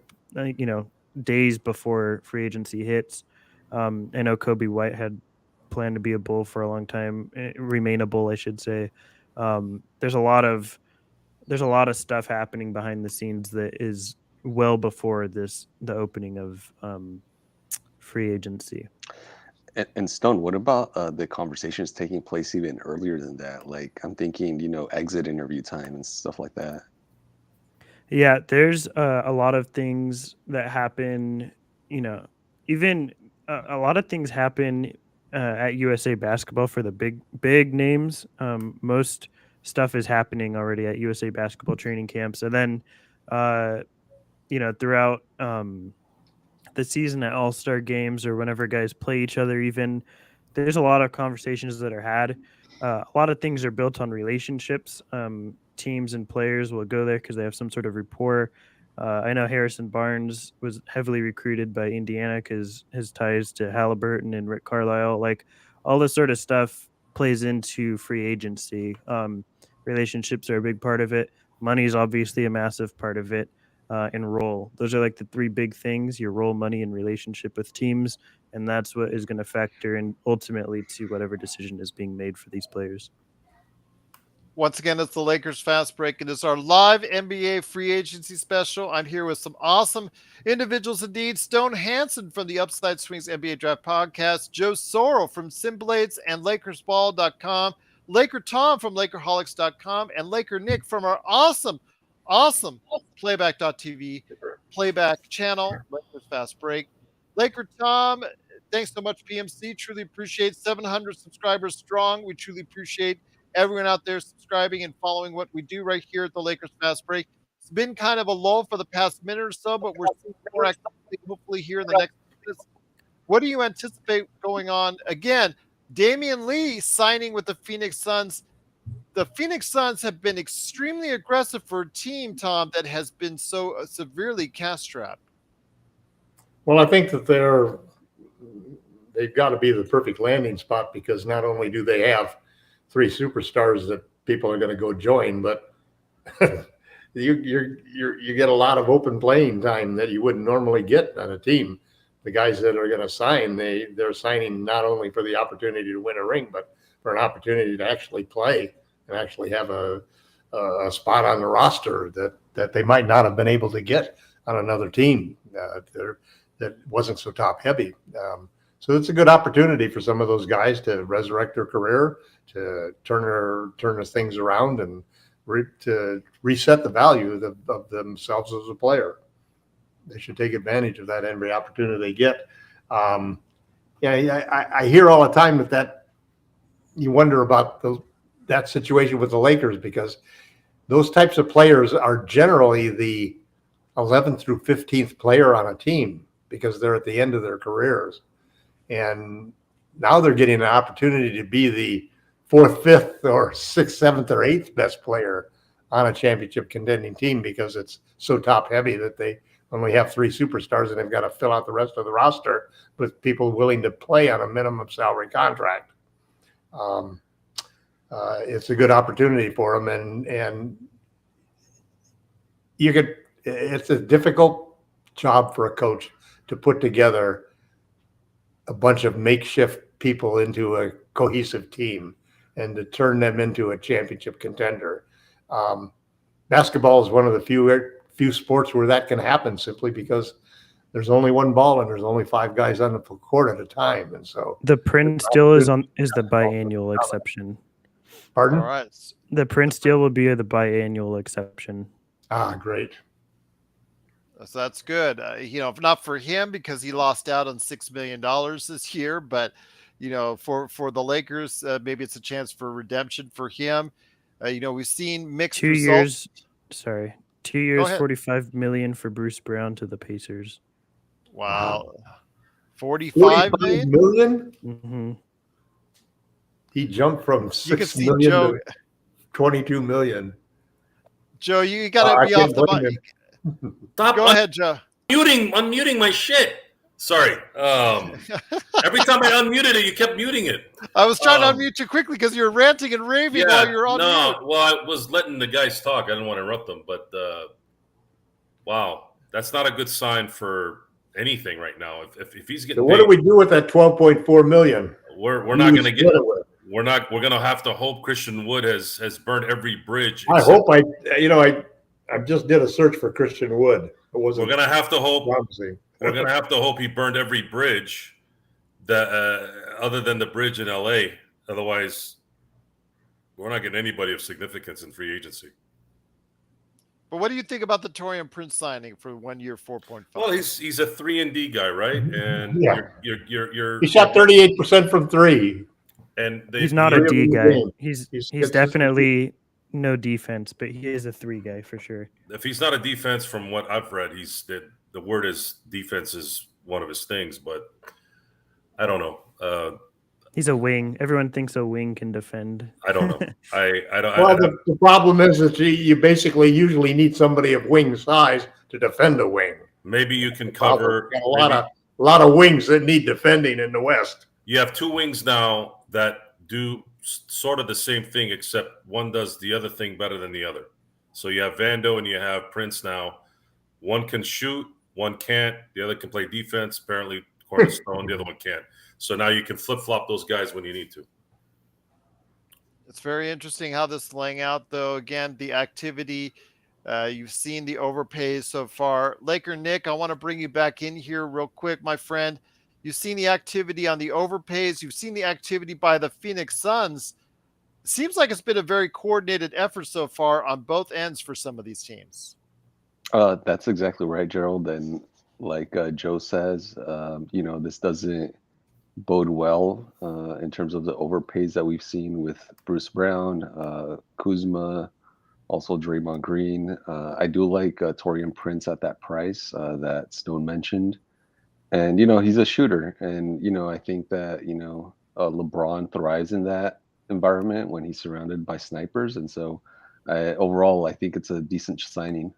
days before free agency hits. I know Kobe White had planned to be a Bull for a long time, remain a Bull, I should say. There's a lot of stuff happening behind the scenes that is well before the opening of free agency.
And Stone, what about the conversations taking place even earlier than that? Like I'm thinking, exit interview time and stuff like that.
Yeah, there's a lot of things that happen. Even a lot of things happen at USA Basketball for the big names. Most stuff is happening already at USA Basketball training camps, and then throughout the season at All-Star games or whenever guys play each other, even there's a lot of conversations that are had. A lot of things are built on relationships. Teams and players will go there because they have some sort of rapport. I know Harrison Barnes was heavily recruited by Indiana because his ties to Halliburton and Rick Carlisle, like all this sort of stuff plays into free agency. Relationships are a big part of it. Money is obviously a massive part of it. And role. Those are like the three big things: your role, money, and relationship with teams. And that's what is going to factor in ultimately to whatever decision is being made for these players.
Once again, it's the Lakers Fast Break. It is our live NBA free agency special. I'm here with some awesome individuals indeed. Stone Hansen from the Upside Swings NBA Draft Podcast, Joe Soro from SynBlades and LakersBall.com, LakerTom from LakerHolics.com, and LakerNic from our awesome Playback.tv playback channel, Lakers Fast Break. LakerTom, Thanks so much, PMC. Truly appreciate 700 subscribers strong. We truly appreciate everyone out there subscribing and following what we do right here at the Lakers Fast Break. It's been kind of a lull for the past minute or so, but we're seeing more activity hopefully here in the next minutes. What do you anticipate going on? Again, Damian Lee signing with the Phoenix Suns. The Phoenix Suns have been extremely aggressive for a team, Tom, that has been so severely cash-strapped.
Well, I think that they've got to be the perfect landing spot, because not only do they have 3 superstars that people are going to go join, but you get a lot of open playing time that you wouldn't normally get on a team. The guys that are going to sign, they're signing not only for the opportunity to win a ring, but for an opportunity to actually play and actually have a spot on the roster that they might not have been able to get on another team that wasn't so top heavy. So it's a good opportunity for some of those guys to resurrect their career, to turn their things around, and to reset the value of themselves as a player. They should take advantage of that every opportunity they get. I hear all the time that you wonder about that situation with the Lakers, because those types of players are generally the 11th through 15th player on a team, because they're at the end of their careers. And now they're getting an opportunity to be the 4th, 5th, or 6th, 7th, or 8th best player on a championship contending team, because it's so top heavy that they only have 3 superstars and they've got to fill out the rest of the roster with people willing to play on a minimum salary contract. It's a good opportunity for them, and it's a difficult job for a coach to put together a bunch of makeshift people into a cohesive team and to turn them into a championship contender. Basketball is one of the few sports where that can happen, simply because there's only one ball and there's only 5 guys on the court at a time. And so
the Prince deal is the biannual exception.
Pardon?
All right.
The Prince deal will be the biannual exception.
Great.
So that's good. If not for him, because he lost out on $6 million this year, but for the Lakers, maybe it's a chance for redemption for him. We've seen mixed
2
results.
years. 2 years, $45 million for Bruce Brown to the Pacers.
Wow. 45
million?
Mm-hmm.
He jumped from 6 million to 22 million.
Joe, you got to be off the mic.
Stop.
Go ahead, Joe.
Unmuting my shit. Sorry. Every time I unmuted it, you kept muting it.
I was trying to unmute you quickly because you were ranting and raving while you were on mute.
Well, I was letting the guys talk. I didn't want to interrupt them, but wow, that's not a good sign for anything right now. If he's getting
so, what do we do with that 12.4 million?
We're not going to get. We're going to have to hope Christian Wood has burned every bridge.
I hope I just did a search for Christian Wood.
We're going to have to hope.
Promising.
We're going to have to hope he burned every bridge that other than the bridge in LA. Otherwise, we're not getting anybody of significance in free agency.
But what do you think about the Taurean Prince signing for 1 year, 4.5?
Well, he's a 3-and-D guy, right? And
he shot 38% from 3.
And
he's not a D guy. He's definitely no defense, but he is a 3 guy for sure.
If he's not a defense, from what I've read, the word is defense is one of his things, but I don't know.
He's a wing. Everyone thinks a wing can defend.
I don't know. I don't.
Well, the problem is that you basically usually need somebody of wing size to defend a wing.
Maybe you can cover
a lot of wings that need defending in the West.
You have 2 wings now that do sort of the same thing, except one does the other thing better than the other. So you have Vando and you have Prince now. One can shoot, one can't. The other can play defense. Apparently, Cornerstone, the other one can't. So now you can flip-flop those guys when you need to.
It's very interesting how this is laying out, though. Again, the activity, you've seen the overpays so far. LakerNic, I want to bring you back in here real quick, my friend. You've seen the activity on the overpays. You've seen the activity by the Phoenix Suns. It seems like it's been a very coordinated effort so far on both ends for some of these teams.
That's exactly right, Gerald. And like Joe says, this doesn't bode well in terms of the overpays that we've seen with Bruce Brown, Kuzma, also Draymond Green. I do like Taurean Prince at that price that Stone mentioned. And, he's a shooter. And, I think that, LeBron thrives in that environment when he's surrounded by snipers. And so overall, I think it's a decent signing.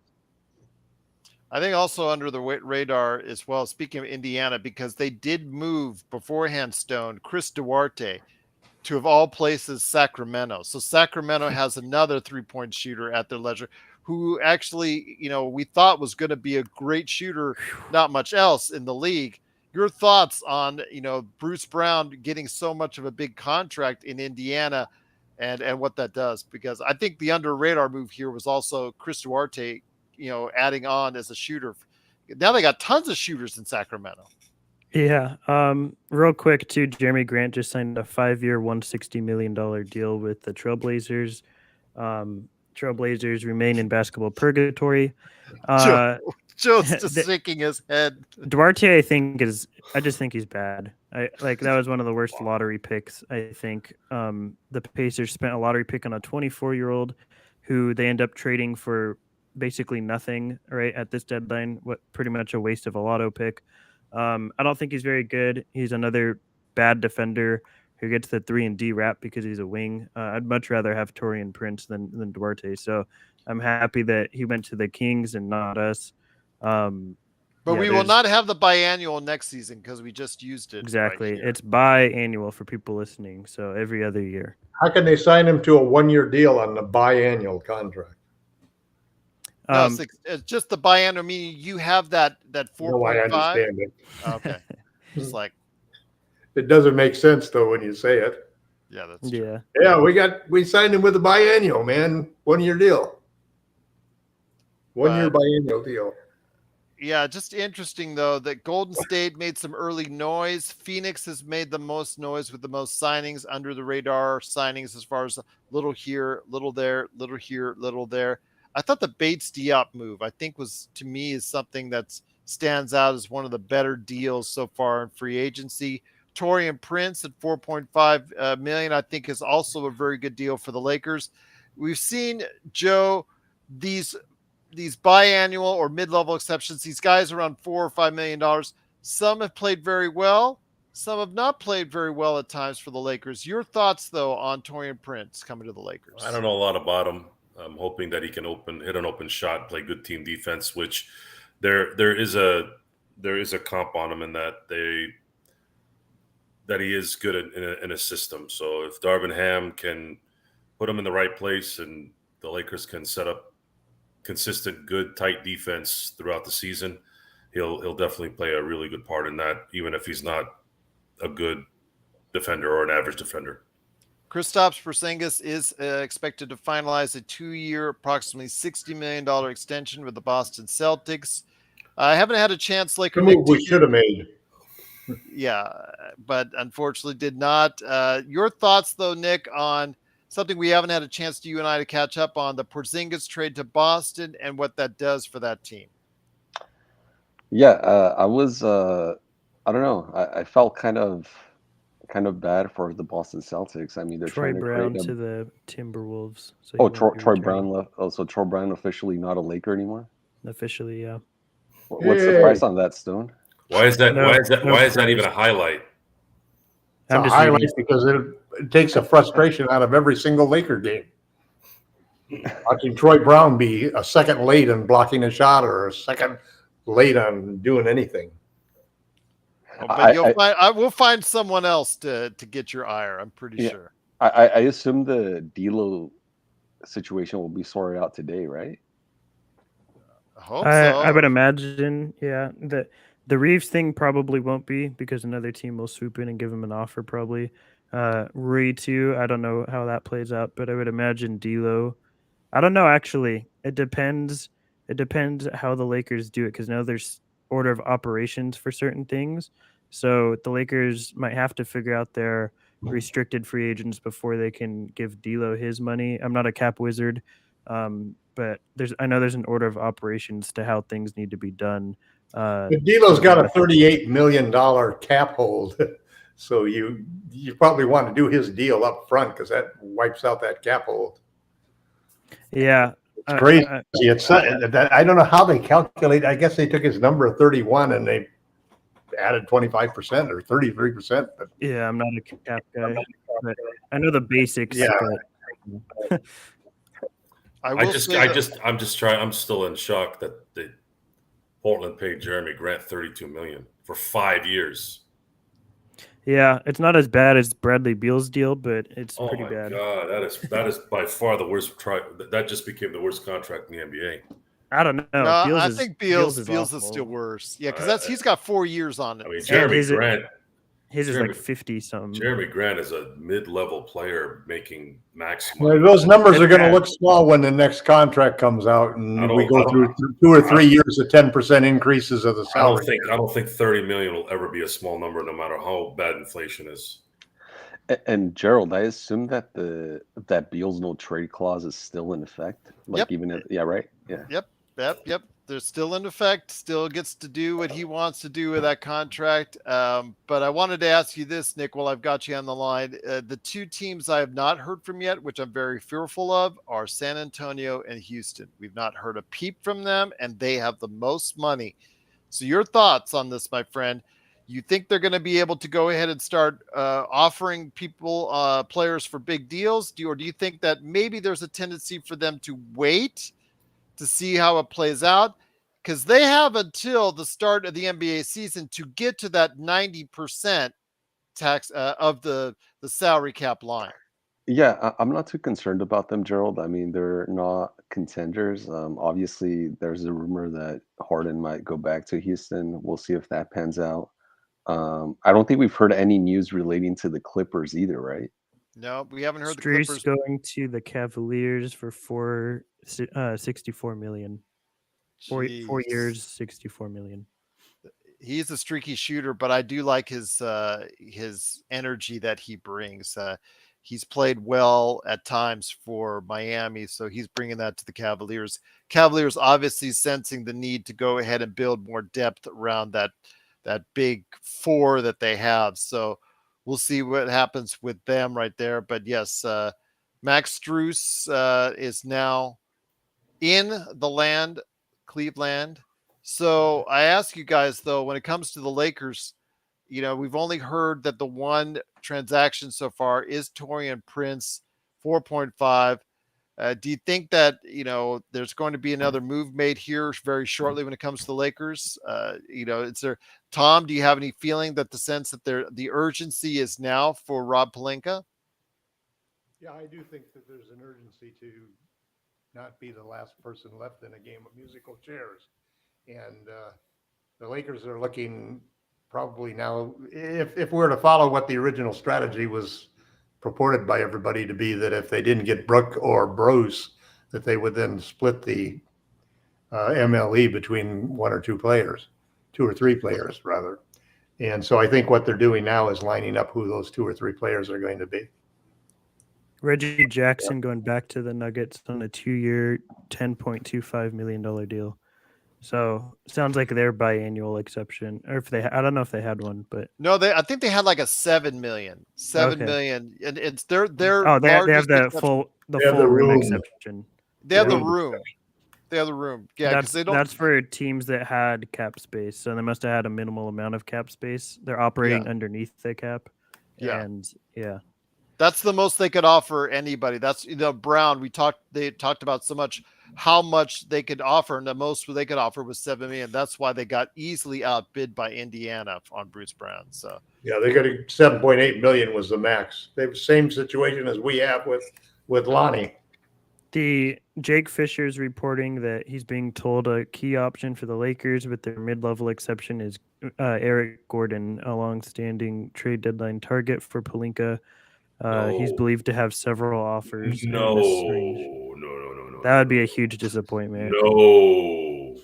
I think also under the radar as well, speaking of Indiana, because they did move beforehand, Stone, Chris Duarte to, of all places, Sacramento. So Sacramento has another 3-point shooter at their leisure who actually, we thought was going to be a great shooter, not much else in the league. Your thoughts on, Bruce Brown getting so much of a big contract in Indiana and what that does? Because I think the under radar move here was also Chris Duarte, adding on as a shooter. Now they got tons of shooters in Sacramento.
Yeah. Real quick too, Jeremy Grant just signed a 5-year, $160 million deal with the Trailblazers. Trailblazers remain in basketball purgatory.
Joe's just shaking his head.
Duarte, I just think he's bad. That was one of the worst lottery picks. I think the Pacers spent a lottery pick on a 24-year-old who they end up trading for basically nothing right at this deadline. What pretty much a waste of a lotto pick. I don't think he's very good. He's another bad defender who gets the 3-and-D rap because he's a wing. I'd much rather have Taurean Prince than Duarte. So I'm happy that he went to the Kings and not us.
But we will not have the biannual next season because we just used it.
Exactly.
Right,
it's biannual for people listening. So every other year.
How can they sign him to a 1-year deal on the biannual contract?
No, it's just the biannual, meaning you have that 4.5.
No, I understand it.
Okay. Just like
it doesn't make sense though when you say it.
Yeah, that's true.
Yeah, we signed him with a biannual, man. 1-year deal. 1-year biannual deal.
Yeah, just interesting though that Golden State made some early noise. Phoenix has made the most noise with the most signings, under the radar signings, as far as little here, little there, little here, little there. I thought the Bates Diop move, I think, to me is something that stands out as one of the better deals so far in free agency. Taurean Prince at $4.5 million, I think, is also a very good deal for the Lakers. We've seen, Joe, these biannual or mid-level exceptions, these guys around $4 or $5 million. Some have played very well. Some have not played very well at times for the Lakers. Your thoughts, though, on Taurean Prince coming to the Lakers?
I don't know a lot about him. I'm hoping that he can hit an open shot, play good team defense, which there is a comp on him in that he is good in a system. So if Darvin Ham can put him in the right place and the Lakers can set up consistent, good, tight defense throughout the season, he'll definitely play a really good part in that, even if he's not a good defender or an average defender.
Kristaps Porzingis is expected to finalize a 2-year, approximately $60 million extension with the Boston Celtics. I haven't had a chance, LakerNic.
We should have made.
Yeah, but unfortunately did not. Your thoughts, though, Nick, on something we haven't had a chance you and I to catch up on, the Porzingis trade to Boston and what that does for that team.
Yeah, I was, I don't know. I felt kind of bad for the Boston Celtics. I mean, they're
Troy
trying to
Brown
create
to the Timberwolves. So
Troy Brown left. Oh, so Troy Brown officially not a Laker anymore?
Officially, yeah.
What's the price on that, Stone?
Why is that? Why is that even a highlight?
It's a highlight because it takes the frustration out of every single Laker game. Watching Troy Brown be a second late on blocking a shot or a second late on doing anything.
But we'll find someone else to get your ire. I'm pretty sure.
I assume the D'Lo situation will be sorted out today, right?
I hope so.
I would imagine, yeah. The Reeves thing probably won't be because another team will swoop in and give him an offer probably. Rui too, I don't know how that plays out, but I would imagine D'Lo. I don't know, actually. It depends how the Lakers do it because now there's order of operations for certain things. So the Lakers might have to figure out their restricted free agents before they can give D'Lo his money. I'm not a cap wizard, but I know there's an order of operations to how things need to be done.
But D'Lo's got a $38 million cap hold, So you probably want to do his deal up front because that wipes out that cap hold.
Yeah.
It's crazy. I don't know how they calculate. I guess they took his number of 31 and they added 25% or 33%. But
Yeah, I'm not a cap guy, but I know the basics.
Yeah.
But
I'm still in shock that Portland paid Jeremy Grant $32 million for 5 years.
yeah, it's not as bad as Bradley Beal's deal, but it's pretty bad.
God, that is by far the worst. That just became the worst contract in the NBA.
I don't know.
No, I think Beals is
awful.
still worse. Yeah, because he's got 4 years on it.
I mean, Jeremy Grant.
His is like 50 something.
Jeremy Grant is a mid-level player making max money.
Those numbers are going to look small when the next contract comes out, and we go through 2 or 3 years of 10% increases of the salary.
I don't think 30 million will ever be a small number, no matter how bad inflation is.
And Gerald, I assume that that Beal's no trade clause is still in effect. Like right? Yeah.
Yep. They're still in effect, still gets to do what he wants to do with that contract. But I wanted to ask you this, Nick, while I've got you on the line. The two teams I have not heard from yet, which I'm very fearful of, are San Antonio and Houston. We've not heard a peep from them, and they have the most money. So your thoughts on this, my friend? You think they're going to be able to go ahead and start offering people, players for big deals? Or do you think that maybe there's a tendency for them to wait to see how it plays out? Because they have until the start of the NBA season to get to that 90% tax of the salary cap line.
Yeah, I'm not too concerned about them, Gerald. I mean, they're not contenders. Obviously, there's a rumor that Harden might go back to Houston. We'll see if that pans out. I don't think we've heard any news relating to the Clippers either, right?
No, we haven't heard
Street's
the Clippers
going to the Cavaliers for 64 million. 4 years, 64 million.
He's a streaky shooter, but I do like his energy that he brings. He's played well at times for Miami, so he's bringing that to the Cavaliers. Cavaliers obviously sensing the need to go ahead and build more depth around that big four that they have. So we'll see what happens with them right there. But yes, Max Strus is now in the land, Cleveland. So I ask you guys, though, when it comes to the Lakers, we've only heard that the one transaction so far is Taurean Prince, 4.5. Do you think that, there's going to be another move made here very shortly when it comes to the Lakers? Is there, Tom, do you have any feeling that the sense that the urgency is now for Rob Pelinka?
Yeah, I do think that there's an urgency to not be the last person left in a game of musical chairs. And the Lakers are looking probably now, if we're to follow what the original strategy was purported by everybody to be, that if they didn't get Brook or Bruce, that they would then split the MLE between one or two or three players rather. And so I think what they're doing now is lining up who those 2 or 3 players are going to be.
Reggie Jackson going back to the Nuggets on a 2-year, $10.25 million deal. So sounds like their biannual exception, or if I don't know if they had one, but
no, I think they had like a $7 million, million, and it's their.
Oh, they have the full room exception.
They have the room. They have the room. Yeah, because they don't.
That's for teams that had cap space, so they must have had a minimal amount of cap space. They're operating underneath the cap.
Yeah,
and yeah.
That's the most they could offer anybody. That's Brown. They talked about so much how much they could offer, and the most they could offer was $7 million. That's why they got easily outbid by Indiana on Bruce Brown. So
yeah, they got $7.8 million was the max. They have the same situation as we have with Lonnie.
The Jake Fisher's reporting that he's being told a key option for the Lakers with their mid-level exception is Eric Gordon, a long-standing trade deadline target for Pelinka. He's believed to have several offers.
No.
That would be a huge disappointment.
No.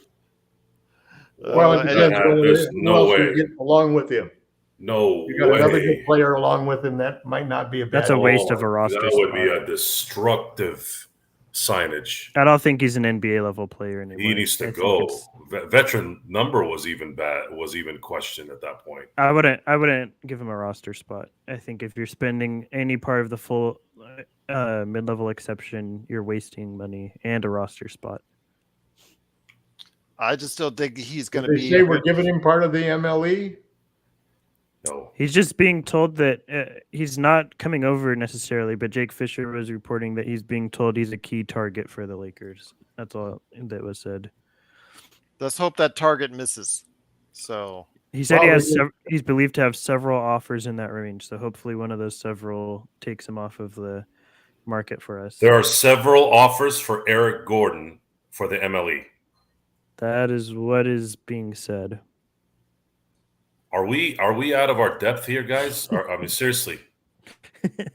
Well,
there's no way.
Along with him.
No,
you got another good player along with him. That might not be a bad.
That's a waste of a roster.
That would be a destructive signage.
I don't think he's an NBA level player anymore.
He needs to
I think
go. Veteran number was even questioned at that point.
I wouldn't give him a roster spot. I think if you're spending any part of the full mid-level exception, you're wasting money and a roster spot.
I just don't think he's going to
They
be.
say we're giving him part of the MLE.
No.
He's just being told that he's not coming over necessarily, but Jake Fisher was reporting that he's being told he's a key target for the Lakers. That's all that was said.
Let's hope that target misses. So
he said he's believed to have several offers in that range. So hopefully one of those several takes him off of the market for us.
There are several offers for Eric Gordon for the MLE.
That is what is being said.
Are we out of our depth here, guys? I mean, seriously,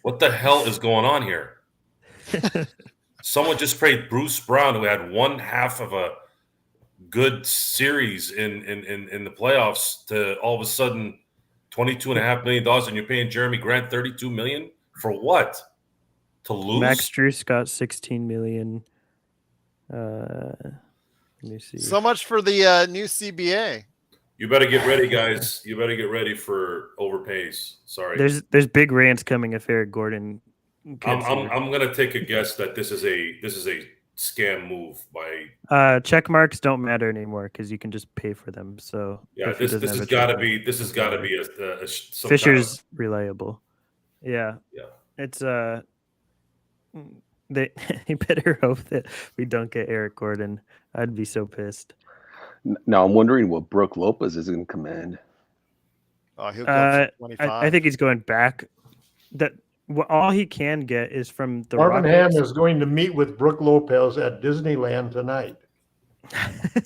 what the hell is going on here? Someone just prayed Bruce Brown, who had one half of a good series in the playoffs, to all of a sudden $22.5 million, and you're paying Jeremy Grant $32 million for what? To lose?
Max Strus got $16 million. Let me see.
So much for the new CBA.
You better get ready, guys. You better get ready for overpays. Sorry.
There's big rants coming if Eric Gordon.
I'm gonna take a guess that this is a scam move by.
Check marks don't matter anymore because you can just pay for them. So
yeah, this has got to be a
Fisher's reliable. Yeah.
Yeah.
It's they better hope that we don't get Eric Gordon. I'd be so pissed.
Now I'm wondering what Brooke Lopez is going to command.
Oh, he'll go for 25.
I think he's going back. That all he can get is from the
Marvin Ham
Rockets.
is going to meet with Brooke Lopez at Disneyland tonight.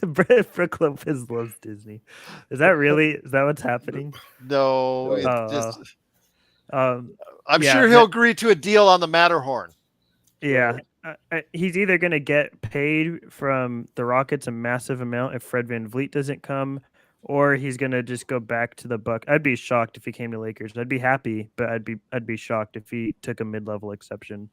Brooke Lopez loves Disney. Is that what's happening?
No, I'm
yeah,
sure he'll agree to a deal on the Matterhorn.
Yeah. He's either going to get paid from the Rockets a massive amount if Fred VanVleet doesn't come, or he's going to just go back to the Bucks. I'd be shocked if he came to Lakers. I'd be happy, but I'd be shocked if he took a mid-level exception.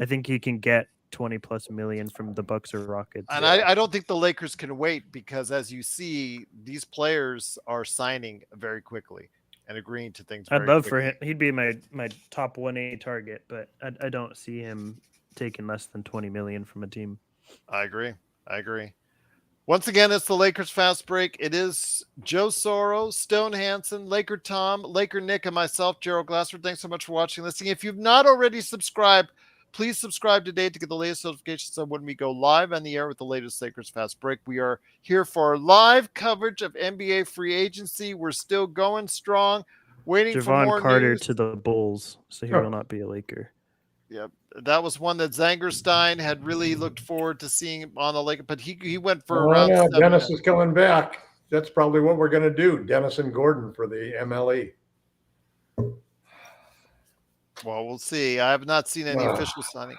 I think he can get 20+ million from the Bucks or Rockets.
And I don't think the Lakers can wait because, as you see, these players are signing very quickly and agreeing to things.
I'd love for him. He'd be my top 1A target, but I don't see him taking less than 20 million from a team.
I agree. Once again, it's the Lakers Fast Break. It is Joe Soro, Stone Hansen, LakerTom, LakerNic, and myself, Gerald Glassford. Thanks so much for watching and listening. If you've not already subscribed, please subscribe today to get the latest notifications on when we go live on the air with the latest Lakers Fast Break. We are here for live coverage of NBA free agency. We're still going strong, waiting for more
Carter
news.
To the Bulls, so he will not be a Laker.
Yep. That was one that Zangerstein had really looked forward to seeing on the Lakers, but he went for around 7
Dennis
minutes.
is coming back. That's probably what we're going to do. Dennis and Gordon for the MLE.
Well, we'll see. I have not seen any official signing,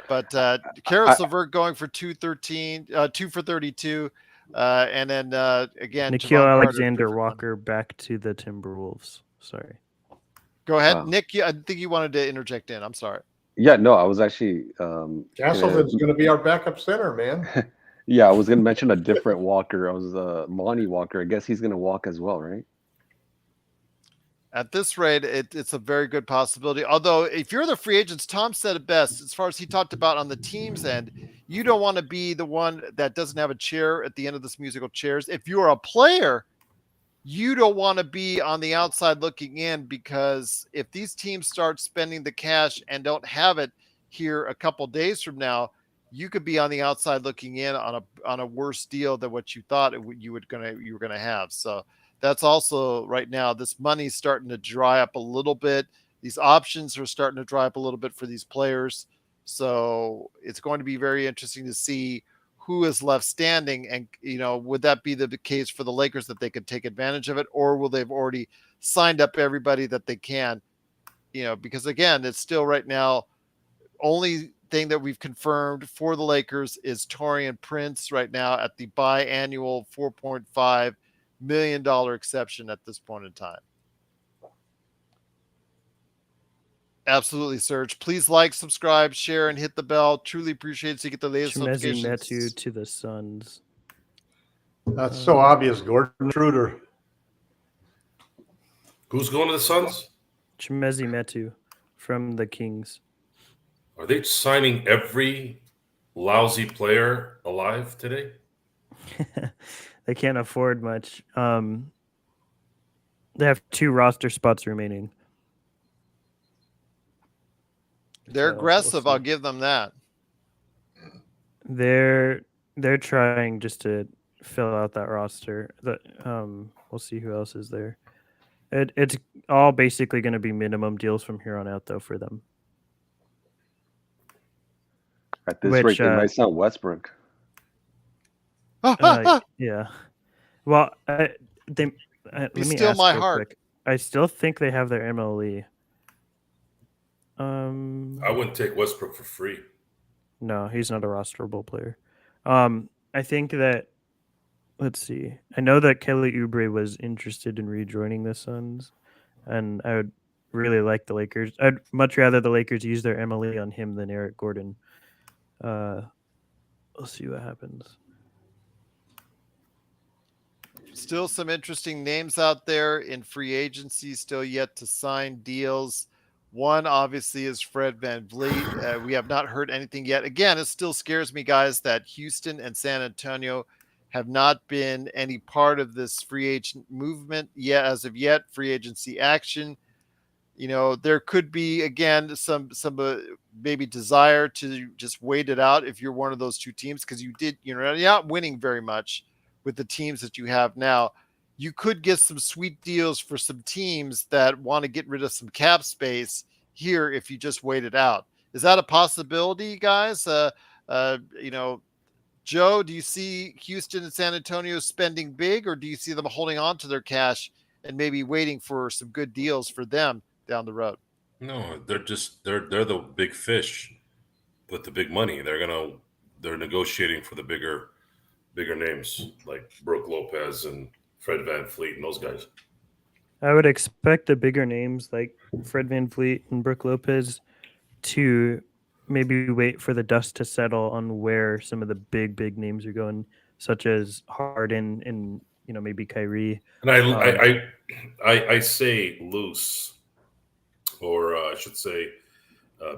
but Karis LeVert going for 213, 2 for 32, and then again,
Nickeil
Javon
Alexander
Carter,
Walker back to the Timberwolves. Sorry.
Go ahead, Nick. I think you wanted to interject in. I'm sorry.
Yeah, no, I was actually
Castleton's going to be our backup center, man.
Yeah, I was going to mention a different Walker. I was Monty Walker. I guess he's going to walk as well, right?
At this rate, it's a very good possibility. Although, if you're the free agents, Tom said it best, as far as he talked about on the team's end, you don't want to be the one that doesn't have a chair at the end of this musical chairs. If you're a player, you don't want to be on the outside looking in, because if these teams start spending the cash and don't have it here a couple days from now, you could be on the outside looking in on a worse deal than what you thought you were gonna have. So that's also right now, this money's starting to dry up a little bit. These options are starting to dry up a little bit for these players. So it's going to be very interesting to see who is left standing. And, would that be the case for the Lakers that they could take advantage of it, or will they've already signed up everybody that they can, because again, it's still right now, only thing that we've confirmed for the Lakers is Taurean Prince right now at the biannual $4.5 million exception at this point in time. Absolutely, Serge. Please like, subscribe, share, and hit the bell. Truly appreciate it so you get the latest
Chimezi
notifications.
Metu to the Suns.
That's so obvious, Gordon Schroeder.
Who's going to the Suns?
Chimezi Metu from the Kings.
Are they signing every lousy player alive today?
They can't afford much. They have 2 roster spots remaining.
They're
So, we'll
aggressive. I'll
see.
give them that.
They're trying just to fill out that roster. We'll see who else is there. It's all basically going to be minimum deals from here on out, though, for them.
At this rate, they might sound Westbrook.
Yeah. Well, let me
steal
ask
my
real
heart.
quick. I still think they have their MLE.
I wouldn't take Westbrook for free.
No, he's not a rosterable player. I think that, let's see. I know that Kelly Oubre was interested in rejoining the Suns, and I would really like the Lakers. I'd much rather the Lakers use their MLE on him than Eric Gordon. We'll see what happens.
Still some interesting names out there in free agency, still yet to sign deals. One obviously is Fred VanVleet. We have not heard anything yet. Again, it still scares me, guys, that Houston and San Antonio have not been any part of this free agent movement yet, as of yet, free agency action. You know, there could be, again, some maybe desire to just wait it out if you're one of those 2 teams, because you're not winning very much with the teams that you have now. You could get some sweet deals for some teams that want to get rid of some cap space here if you just wait it out. Is that a possibility, guys? Joe, do you see Houston and San Antonio spending big, or do you see them holding on to their cash and maybe waiting for some good deals for them down the road?
No, they're the big fish with the big money. They're negotiating for the bigger names like Brooke Lopez and Fred VanVleet and those guys.
I would expect the bigger names like Fred VanVleet and Brooke Lopez to maybe wait for the dust to settle on where some of the big names are going, such as Harden and maybe Kyrie.
And I say loose, or I should say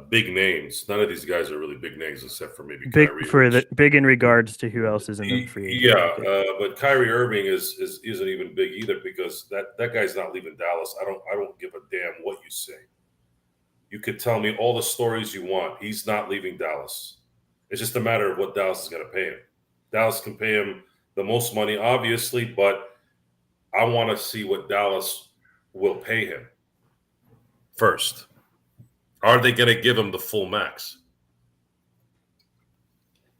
big names. None of these guys are really big names except for maybe Kyrie.
Big in regards to who else is in the free agent market.
But Kyrie Irving isn't even big either, because that guy's not leaving Dallas. I don't give a damn what you say. You could tell me all the stories you want. He's not leaving Dallas. It's just a matter of what Dallas is going to pay him. Dallas can pay him the most money, obviously, but I want to see what Dallas will pay him first. Are they going to give him the full max?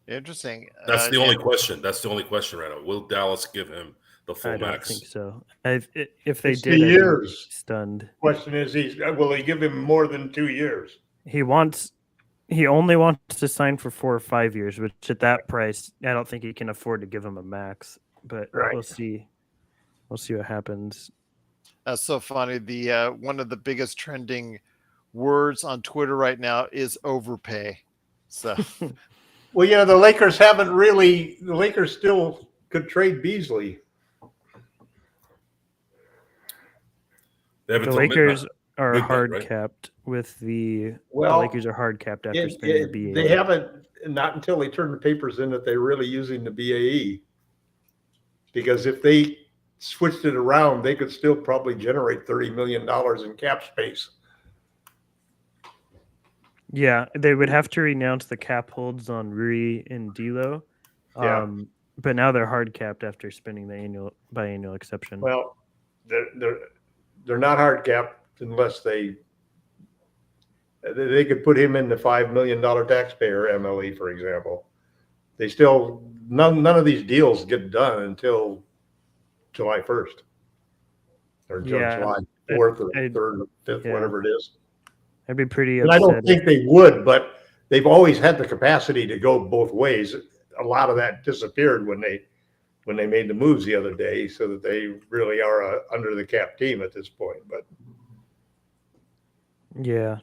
Interesting.
That's the only question. That's the only question right now. Will Dallas give him the full
I don't
max?
think so. If they
It's
did,
2
I'd be
years.
stunned.
Question is, will he give him more than 2 years?
He only wants to sign for 4 or 5 years, which at that price, I don't think he can afford to give him a max. But we'll see. We'll see what happens.
That's so funny. The one of the biggest trending words on Twitter right now is overpay. So,
Well, the Lakers haven't really. The Lakers still could trade Beasley.
They have
The
until
Lakers are
midnight,
hard
right?
capped with the
Well,
Lakers are hard capped after spending the BAE.
They haven't, not until they turn the papers in that they're really using the BAE. Because if they switched it around, they could still probably generate $30 million in cap space.
Yeah, they would have to renounce the cap holds on Rui and D'Lo.
Yeah.
But now they're hard capped after spending the biannual exception.
Well, they're not hard capped unless they could put him in the $5 million taxpayer MLE, for example. They still none of these deals get done until July 1st or July 4th or 3rd or 5th, whatever it is.
I'd be pretty
And
upset.
I don't think they would, but they've always had the capacity to go both ways. A lot of that disappeared when they made the moves the other day, so that they really are a under the cap team at this point. But
yeah,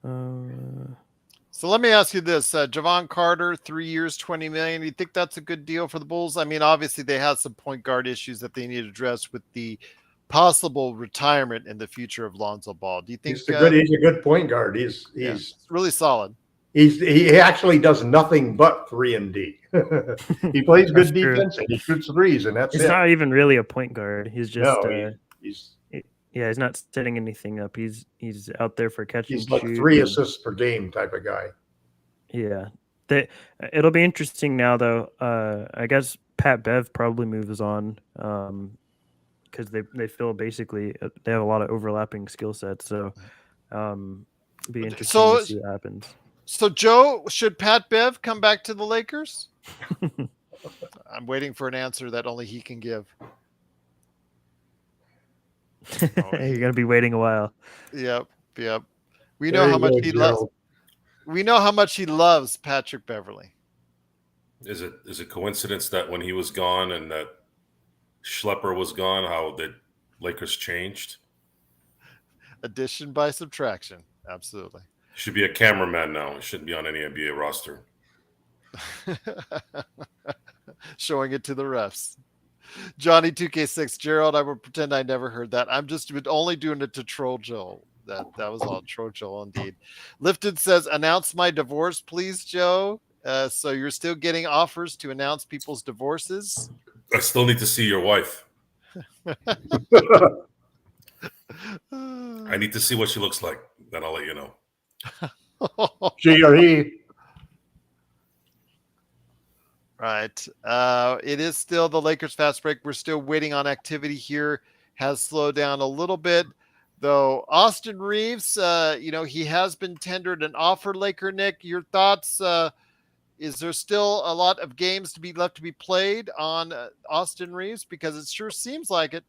So let me ask you this: Javon Carter, 3 years, $20 million. Do you think that's a good deal for the Bulls? I mean, obviously they have some point guard issues that they need to address with the possible retirement in the future of Lonzo Ball. Do you think
He's a good point guard. He's
really solid?
He actually does nothing but 3 and D. He plays
That's
good
true.
defense and he shoots threes, and that's
He's
it.
not even really a point guard. He's just
he's
he's not setting anything up. He's out there for catch and
he's like
shoot.
3 assists per game type of guy.
Yeah. It'll be interesting now, though. I guess Pat Bev probably moves on because they feel basically they have a lot of overlapping skill sets. So it'll be interesting to see what happens.
So, Joe, should Pat Bev come back to the Lakers? I'm waiting for an answer that only he can give.
You're going to be waiting a while.
Yep. We know how much he loves. We know how much he loves Patrick Beverley.
Is it coincidence that when he was gone and that Schlepper was gone, how the Lakers changed?
Addition by subtraction. Absolutely.
Should be a cameraman now. He shouldn't be on any NBA roster.
Showing it to the refs. Johnny 2K6, Gerald, I will pretend I never heard that. I'm just only doing it to troll Joel. That was all troll Joel indeed. Lifted says, announce my divorce, please, Joe. So you're still getting offers to announce people's divorces?
I still need to see your wife. I need to see what she looks like. Then I'll let you know.
She or he.
Right. It is still the Lakers fast break. We're still waiting on activity here. Has slowed down a little bit, though. Austin Reeves, he has been tendered an offer. LakerNic, your thoughts? Is there still a lot of games left to be played on Austin Reeves? Because it sure seems like it.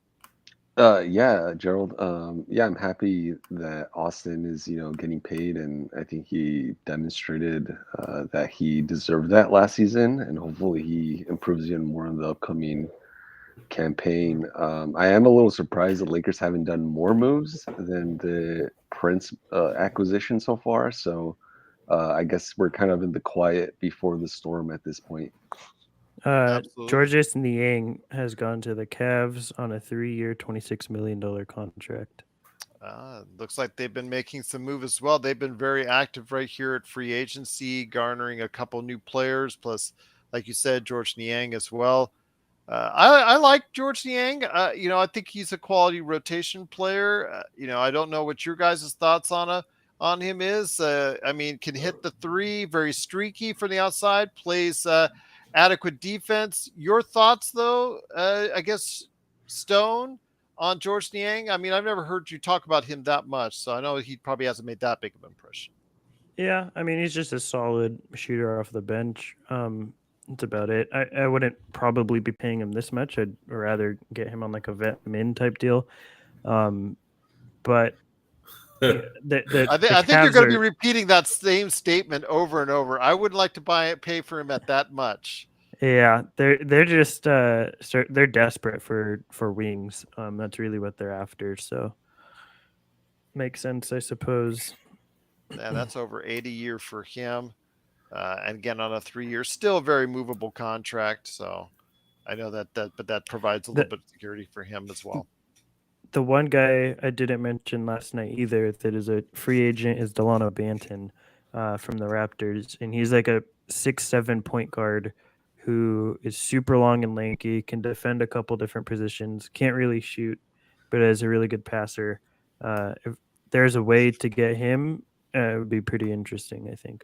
Yeah, Gerald. I'm happy that Austin is, getting paid, and I think he demonstrated that he deserved that last season, and hopefully he improves even more in the upcoming campaign. I am a little surprised the Lakers haven't done more moves than the Prince acquisition so far. So I guess we're kind of in the quiet before the storm at this point.
Georges Niang has gone to the Cavs on a 3-year, $26 million contract.
Looks like they've been making some moves as well. They've been very active right here at free agency, garnering a couple new players, plus, like you said, Georges Niang as well. I like Georges Niang. I think he's a quality rotation player. I don't know what your guys' thoughts on him is. Can hit the three, very streaky from the outside, plays adequate defense. Your thoughts, though, I guess, Stone, on Georges Niang? I mean, I've never heard you talk about him that much, so I know he probably hasn't made that big of an impression.
Yeah, I mean, he's just a solid shooter off the bench. That's about it. I wouldn't probably be paying him this much. I'd rather get him on like a vet min type deal. But
I think you're going to be repeating that same statement over and over. I wouldn't like to pay for him at that much.
Yeah, they're just they're desperate for wings. That's really what they're after. So makes sense, I suppose.
Yeah, that's over 80 a year for him. And again, on a 3-year, still a very movable contract. So I know but that provides a little bit of security for him as well.
The one guy I didn't mention last night either that is a free agent is Delano Banton from the Raptors. And he's like a 6'7" point guard who is super long and lanky, can defend a couple different positions, can't really shoot, but is a really good passer. If there's a way to get him, it would be pretty interesting, I think.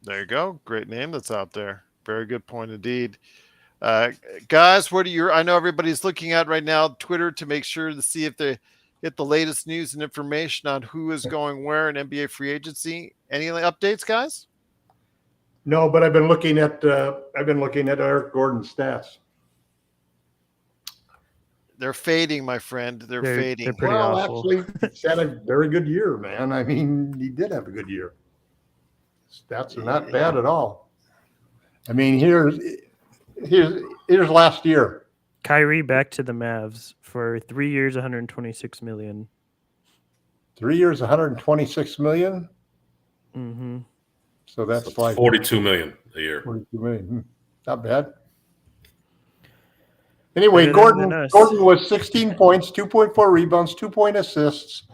There you go. Great name that's out there. Very good point indeed. Guys, I know everybody's looking at right now Twitter to make sure to see if they get the latest news and information on who is going where in NBA free agency. Any updates, guys?
No, but I've been looking at Eric Gordon's stats.
They're fading, my friend. They're fading.
They're pretty awful.
Actually, he's had a very good year, man. I mean, he did have a good year. Stats are not bad at all. I mean, here's last year.
Kyrie back to the Mavs for 3 years, $126 million.
3 years, $126 million.
Mm-hmm.
So that's
So
like
42 million a year.
42 million. Not bad. Anyway,
Better them than us.
Gordon was 16 points, 2.4 rebounds, 2-point assists.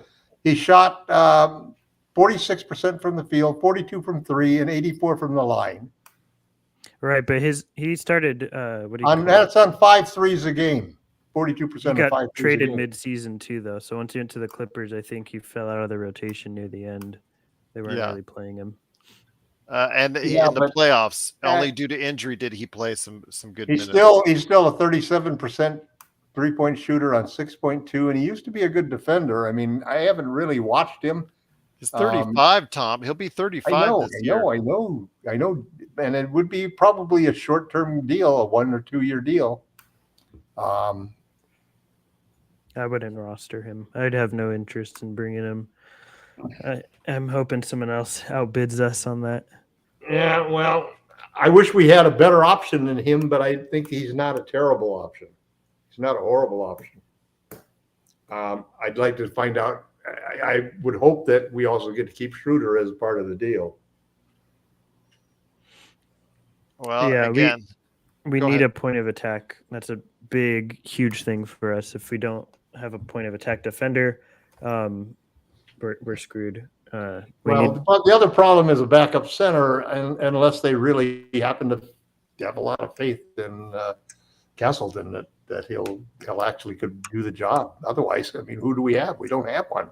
He shot 46% from the field, 42 from three, and 84 from the line.
Right, but he started what do you call it?
That's on 5 threes a game. 42%
He
of
got
5 threes a
traded
game.
mid-season too, though. So once he went to the Clippers, I think he fell out of the rotation near the end. They weren't really playing him.
And in the
but-
playoffs, only due to injury did he play some good
He's
minutes.
still a 37% 3-point shooter on 6.2, and he used to be a good defender. I mean, I haven't really watched him.
He's 35, Tom. He'll be 35 this year.
I know, and it would be probably a short-term deal, a 1 or 2 year deal.
I wouldn't roster him. I'd have no interest in bringing him. I'm hoping someone else outbids us on that.
Yeah, well, I wish we had a better option than him, but I think he's not a terrible option. He's not a horrible option. I'd like to find out. I would hope that we also get to keep Schroeder as part of the deal.
Well,
Yeah,
again,
we
Go
need
ahead.
a point of attack. That's a big, huge thing for us. If we don't have a point of attack defender, we're screwed.
But the other problem is a backup center, and unless they really happen to have a lot of faith in Castleton that he'll actually could do the job. Otherwise, I mean, who do we have? We don't have one.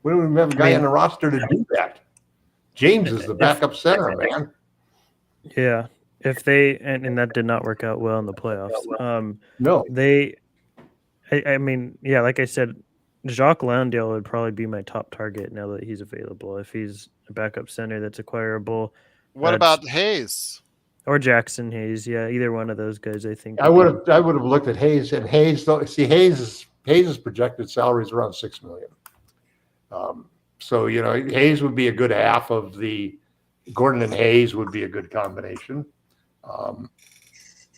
We don't even have a guy on the roster to do that. James is the backup center, man.
Yeah, if they and that did not work out well in the playoffs.
No,
I mean, yeah, like I said, Jacques Landale would probably be my top target now that he's available. If he's a backup center that's acquirable.
What about Hayes?
Or Jackson Hayes? Yeah, either one of those guys. I think
I would have looked at Hayes, and Hayes though. See, Hayes' projected salary is around $6 million. So Hayes would be a good half of the. Gordon and Hayes would be a good combination.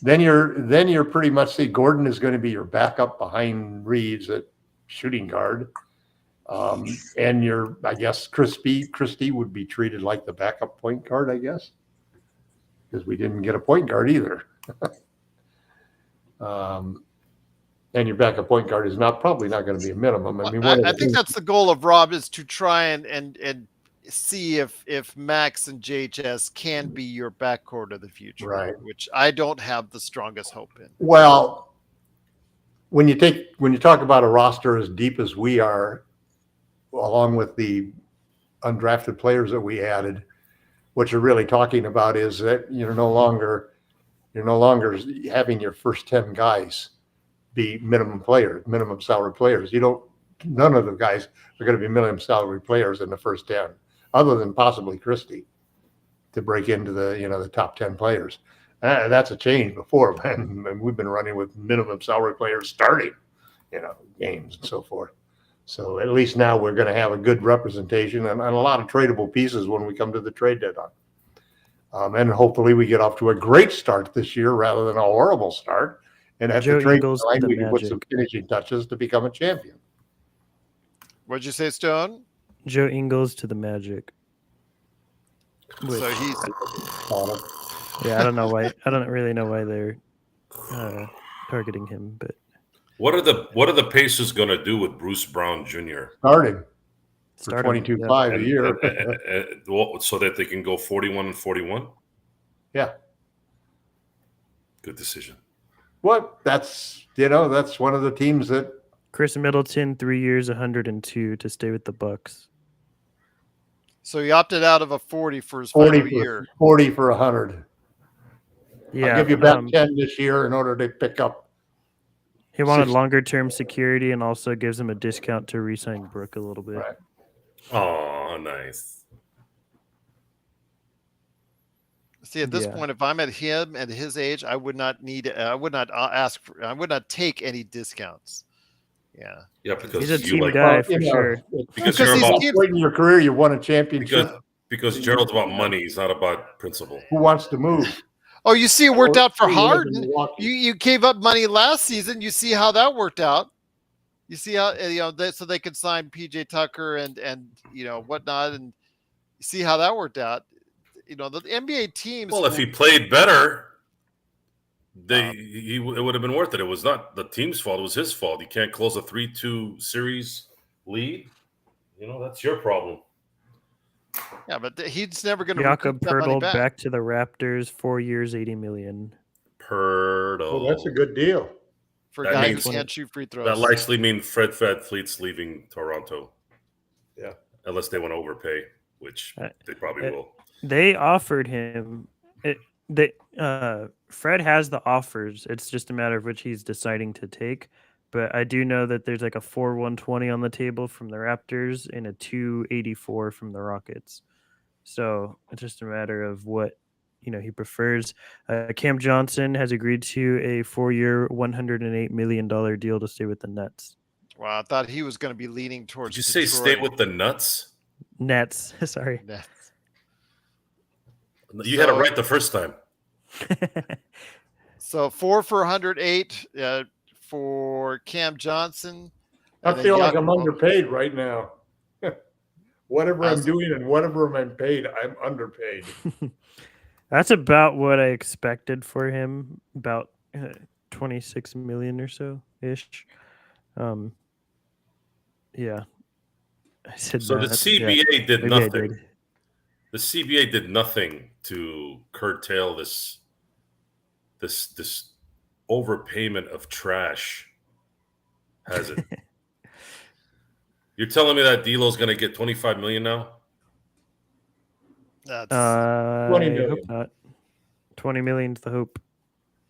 Then you're pretty much see Gordon is going to be your backup behind Reeves at shooting guard. And I guess Christie would be treated like the backup point guard, I guess, because we didn't get a point guard either. And your backup point guard is probably not going to be a minimum. I mean,
I think that's the goal of Rob, is to try and see if Max and JHS can be your backcourt of the future,
right?
Which I don't have the strongest hope in.
Well, when you talk about a roster as deep as we are, along with the undrafted players that we added, what you're really talking about is that you're no longer having your first 10 guys be minimum salary players. None of the guys are going to be minimum salary players in the first 10, other than possibly Christie, to break into the top 10 players. That's a change before, and we've been running with minimum salary players starting, games and so forth. So at least now we're going to have a good representation and a lot of tradable pieces when we come to the trade deadline. And hopefully we get off to a great start this year rather than a horrible start. And at the trade deadline, we can put some finishing touches to become a champion.
What'd you say, Stone?
Joe Ingles to the Magic.
So he's.
Yeah, I don't know why. I don't really know why they're targeting him. But
what are the Pacers going to do with Bruce Brown Jr.
starting for $22.5 a year,
so that they can go 41 and 41?
Yeah,
good decision.
What? That's one of the teams that.
Chris Middleton, 3 years, 102 to stay with the Bucks.
So he opted out of a 40 for his final year.
40 for 100.
Yeah,
I'll give you about 10 this year in order to pick up.
He wanted longer-term security and also gives him a discount to re-sign Brooke a little bit.
Right.
Oh, nice.
See, at this point, if I'm at him at his age, I would not take any discounts.
Yeah, because
he's a team guy for sure.
Because you're about
in your career, you won a championship.
Because Gerald's about money, he's not about principle.
Who wants to move?
Oh, you see, it worked out for Harden. You gave up money last season. You see how that worked out. You see how so they could sign PJ Tucker and whatnot, and see how that worked out. You know, the NBA teams.
Well, if he played better, it would have been worth it. It was not the team's fault. It was his fault. You can't close a 3-2 series lead. You know, that's your problem.
Yeah, but he's never going to
Jakob
recoup that money
Poeltl
back.
back to the Raptors, 4 years, $80 million.
Poeltl.
Oh, that's a good deal.
For a
That
guy
means-
who can't shoot free throws.
That likely means Fred VanVleet's leaving Toronto.
Yeah.
Unless they want to overpay, which they probably will.
They offered him. Fred has the offers. It's just a matter of which he's deciding to take. But I do know that there's like a 4-120 on the table from the Raptors and a 284 from the Rockets. So it's just a matter of what he prefers. Cam Johnson has agreed to a 4-year, $108 million deal to stay with the Nets.
Wow, I thought he was going to be leaning towards.
Did you say stay with the Nuts?
Nets, sorry.
Nets.
You had it right the first time.
So 4 for 108 for Cam Johnson.
I feel like I'm underpaid right now. Whatever I'm doing and whatever I'm paid, I'm underpaid.
That's about what I expected for him, about 26 million or so ish. Yeah. I said
so
that.
The CBA did
Maybe
nothing. The CBA did nothing to curtail this overpayment of trash, has it? You're telling me that D'Lo's going to get 25 million now?
That's
20 million.
I hope not. 20 million's the hope.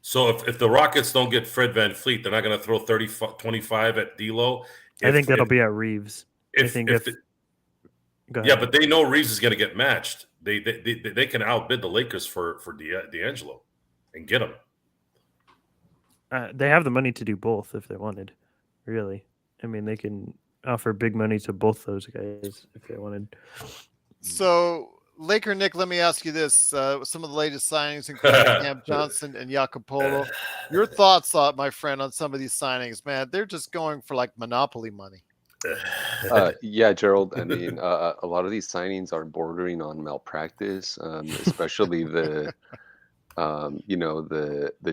So if the Rockets don't get Fred VanVleet, they're not going to throw 25 at D'Lo.
I think that'll be at Reeves.
Go
ahead.
Yeah, but they know Reeves is going to get matched. They can outbid the Lakers for D'Angelo and get him.
They have the money to do both if they wanted. Really, I mean, they can offer big money to both those guys if they wanted.
So, LakerNic, let me ask you this: some of the latest signings, including Cam Johnson and Jakob Poeltl. Your thoughts, my friend, on some of these signings? Man, they're just going for like monopoly money.
Yeah, Gerald. I mean, a lot of these signings are bordering on malpractice, especially the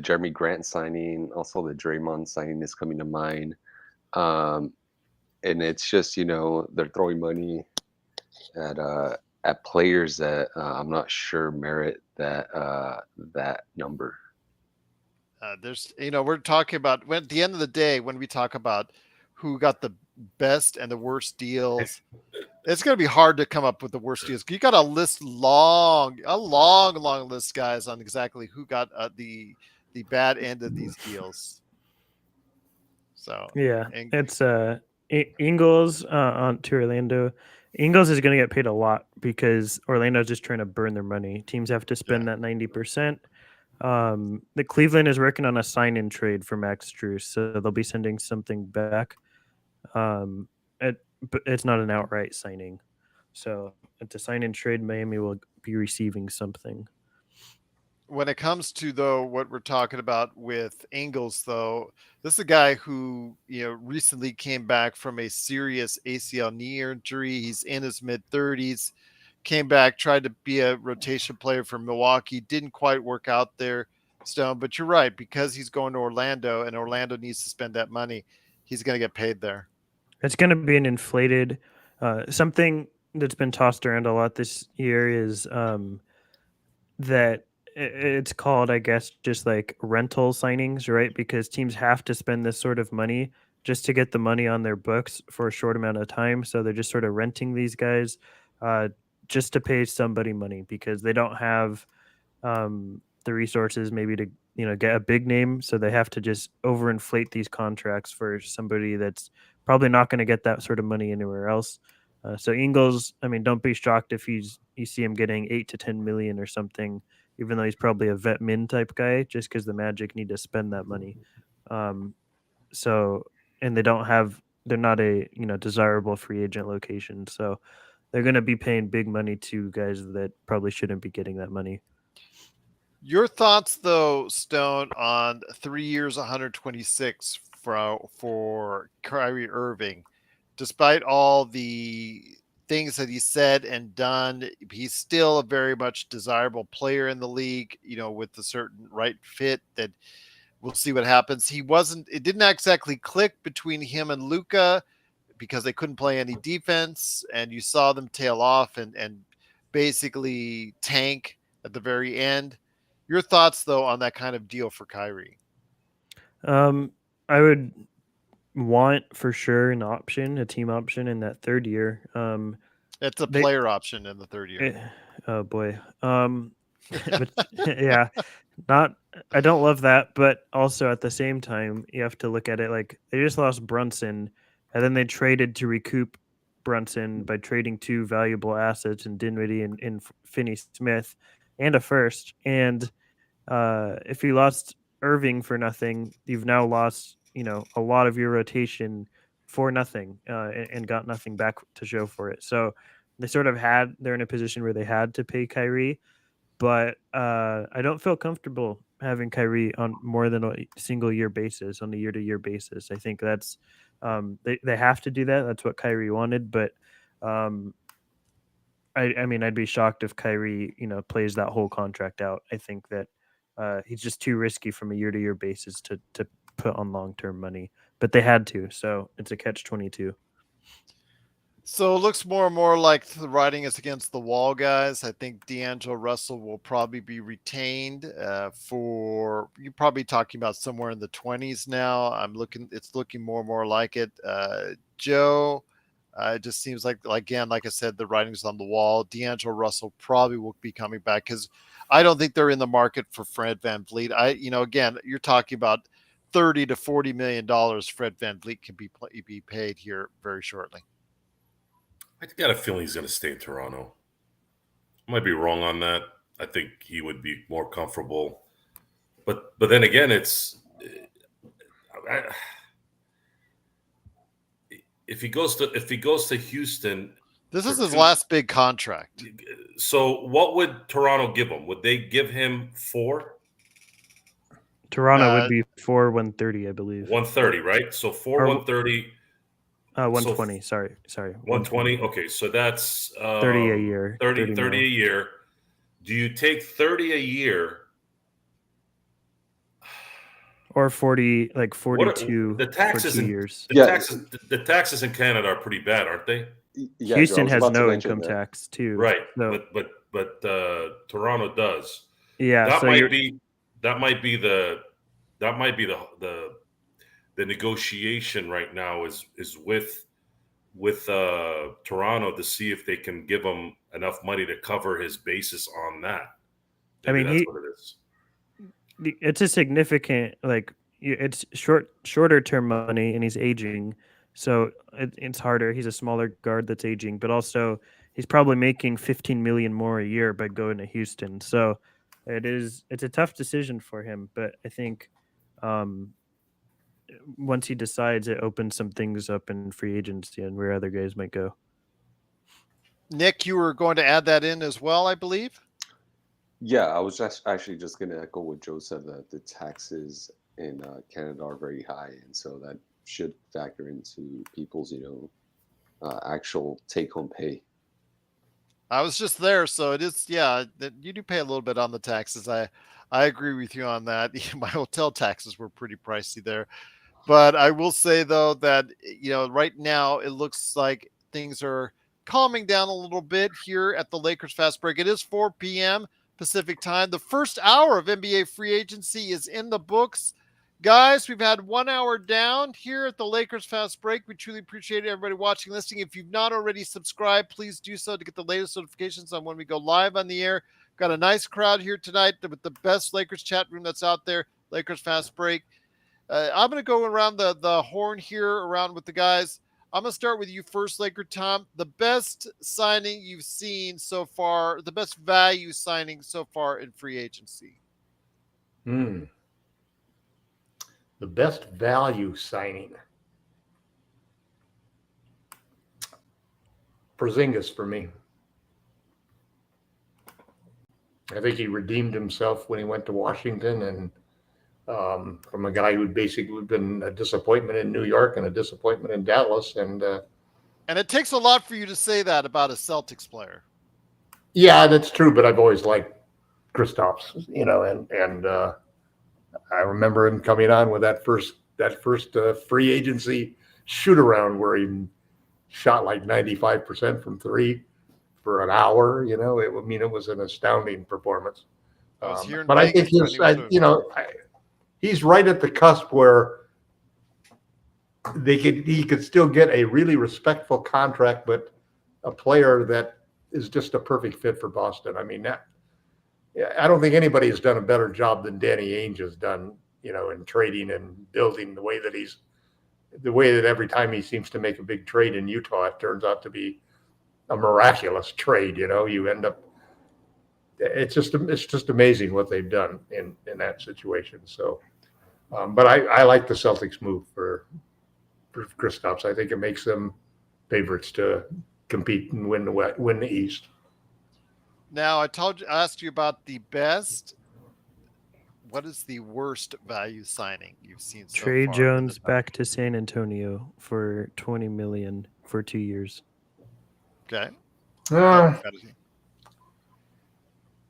Jeremy Grant signing. Also, the Draymond signing is coming to mind. And it's just they're throwing money at players that I'm not sure merit that number.
We're talking about at the end of the day when we talk about who got the best and the worst deals, it's going to be hard to come up with the worst deals. You got a long list, guys, on exactly who got the bad end of these deals. So
yeah, it's Ingles on to Orlando. Ingles is going to get paid a lot because Orlando's just trying to burn their money. Teams have to spend that 90%. The Cleveland is working on a sign-in trade for Max Drew, so they'll be sending something back. But it's not an outright signing. So at the sign-in trade, Miami will be receiving something.
When it comes to, though, what we're talking about with Ingles, though, this is a guy who, recently came back from a serious ACL knee injury. He's in his mid-30s, came back, tried to be a rotation player for Milwaukee, didn't quite work out there, Stone. But you're right, because he's going to Orlando and Orlando needs to spend that money, he's going to get paid there.
It's going to be an inflated something that's been tossed around a lot this year is that it's called, I guess, just like rental signings, right? Because teams have to spend this sort of money just to get the money on their books for a short amount of time. So they're just sort of renting these guys just to pay somebody money because they don't have the resources maybe to get a big name. So they have to just overinflate these contracts for somebody that's probably not going to get that sort of money anywhere else. So Ingles, I mean, don't be shocked if you see him getting 8 to 10 million or something, even though he's probably a vet min type guy, just because the Magic need to spend that money. And they're not a desirable free agent location, so they're going to be paying big money to guys that probably shouldn't be getting that money.
Your thoughts, though, Stone, on 3 years, 126 for Kyrie Irving, despite all the things that he said and done, he's still a very much desirable player in the league, with a certain right fit that we'll see what happens. It didn't exactly click between him and Luka because they couldn't play any defense, and you saw them tail off and basically tank at the very end. Your thoughts, though, on that kind of deal for Kyrie?
I would want for sure a team option in that third year.
It's a player option in the third year.
Oh boy. But, yeah, I don't love that, but also at the same time, you have to look at it like they just lost Brunson, and then they traded to recoup Brunson by trading 2 valuable assets in Dinwiddie and Finney Smith and a first. And if you lost Irving for nothing, you've now lost, a lot of your rotation for nothing, and got nothing back to show for it. So they're in a position where they had to pay Kyrie, but I don't feel comfortable having Kyrie on more than a single year basis, on a year-to-year basis. I think that's they have to do that. That's what Kyrie wanted, but I mean, I'd be shocked if Kyrie, plays that whole contract out. I think that he's just too risky from a year-to-year basis to put on long-term money, but they had to, so it's a catch-22.
So it looks more and more like the writing is against the wall, guys. I think D'Angelo Russell will probably be retained you're probably talking about somewhere in the 20s now. It's looking more and more like it. Joe, it just seems like I said, the writing's on the wall. D'Angelo Russell probably will be coming back because I don't think they're in the market for Fred VanVleet. Again, you're talking about $30 to $40 million. Fred VanVleet can be paid here very shortly.
I got a feeling he's going to stay in Toronto. I might be wrong on that. I think he would be more comfortable. But then again, if he goes to Houston,
this is his last big contract.
So what would Toronto give him? Would they give him 4?
Toronto would be 130, I believe.
130, right? So 130.
120. Sorry.
120. Okay, so that's
30 a year.
30 a year. Do you take 30 a year?
Or 40, like 42
the taxes
for 2
in,
years.
The taxes in Canada are pretty bad, aren't they?
Yeah,
Houston has no income tax too.
Right.
So,
but Toronto does.
Yeah.
That might be the negotiation right now is with Toronto to see if they can give him enough money to cover his basis on that. Maybe that's what it is.
It's a significant, it's shorter term money, and he's aging, so it's harder. He's a smaller guard that's aging, but also he's probably making $15 million more a year by going to Houston. So it's a tough decision for him, but I think once he decides, it opens some things up in free agency and where other guys might go.
Nick, you were going to add that in as well, I believe.
Yeah, I was actually just going to echo what Joe said, that the taxes in Canada are very high, and so that should factor into people's, actual take-home pay.
I was just there, so it is. Yeah, you do pay a little bit on the taxes. I agree with you on that. My hotel taxes were pretty pricey there, but I will say though that right now it looks like things are calming down a little bit here at the Lakers Fast Break. It is 4 p.m. Pacific time. The first hour of NBA free agency is in the books. Guys, we've had 1 hour down here at the Lakers Fast Break. We truly appreciate everybody watching, listening. If you've not already subscribed, please do so to get the latest notifications on when we go live on the air. Got a nice crowd here tonight with the best Lakers chat room that's out there, Lakers Fast Break. I'm going to go around the horn here, around with the guys. I'm going to start with you first, LakerTom. The best signing you've seen so far, the best value signing so far in free agency.
The best value signing. Porzingis for me. I think he redeemed himself when he went to Washington, and from a guy who'd basically been a disappointment in New York and a disappointment in Dallas, and
And it takes a lot for you to say that about a Celtics player.
Yeah, that's true. But I've always liked Kristaps, and I remember him coming on with that first free agency shoot around where he shot like 95% from three for an hour. It was an astounding performance.
I was here in
But I think
Vegas when he was
he's right at the cusp where he could still get a really respectful contract, but a player that is just a perfect fit for Boston. I mean, I don't think anybody has done a better job than Danny Ainge has done, in trading and building the way that every time he seems to make a big trade in Utah, it turns out to be a miraculous trade. You end up, it's just amazing what they've done in that situation. So, but I like the Celtics move for Kristaps. I think it makes them favorites to compete and win the East.
Now, I asked you about the best. What is the worst value signing you've seen so
Trey
far?
Jones back to San Antonio for $20 million for 2 years.
Okay.
I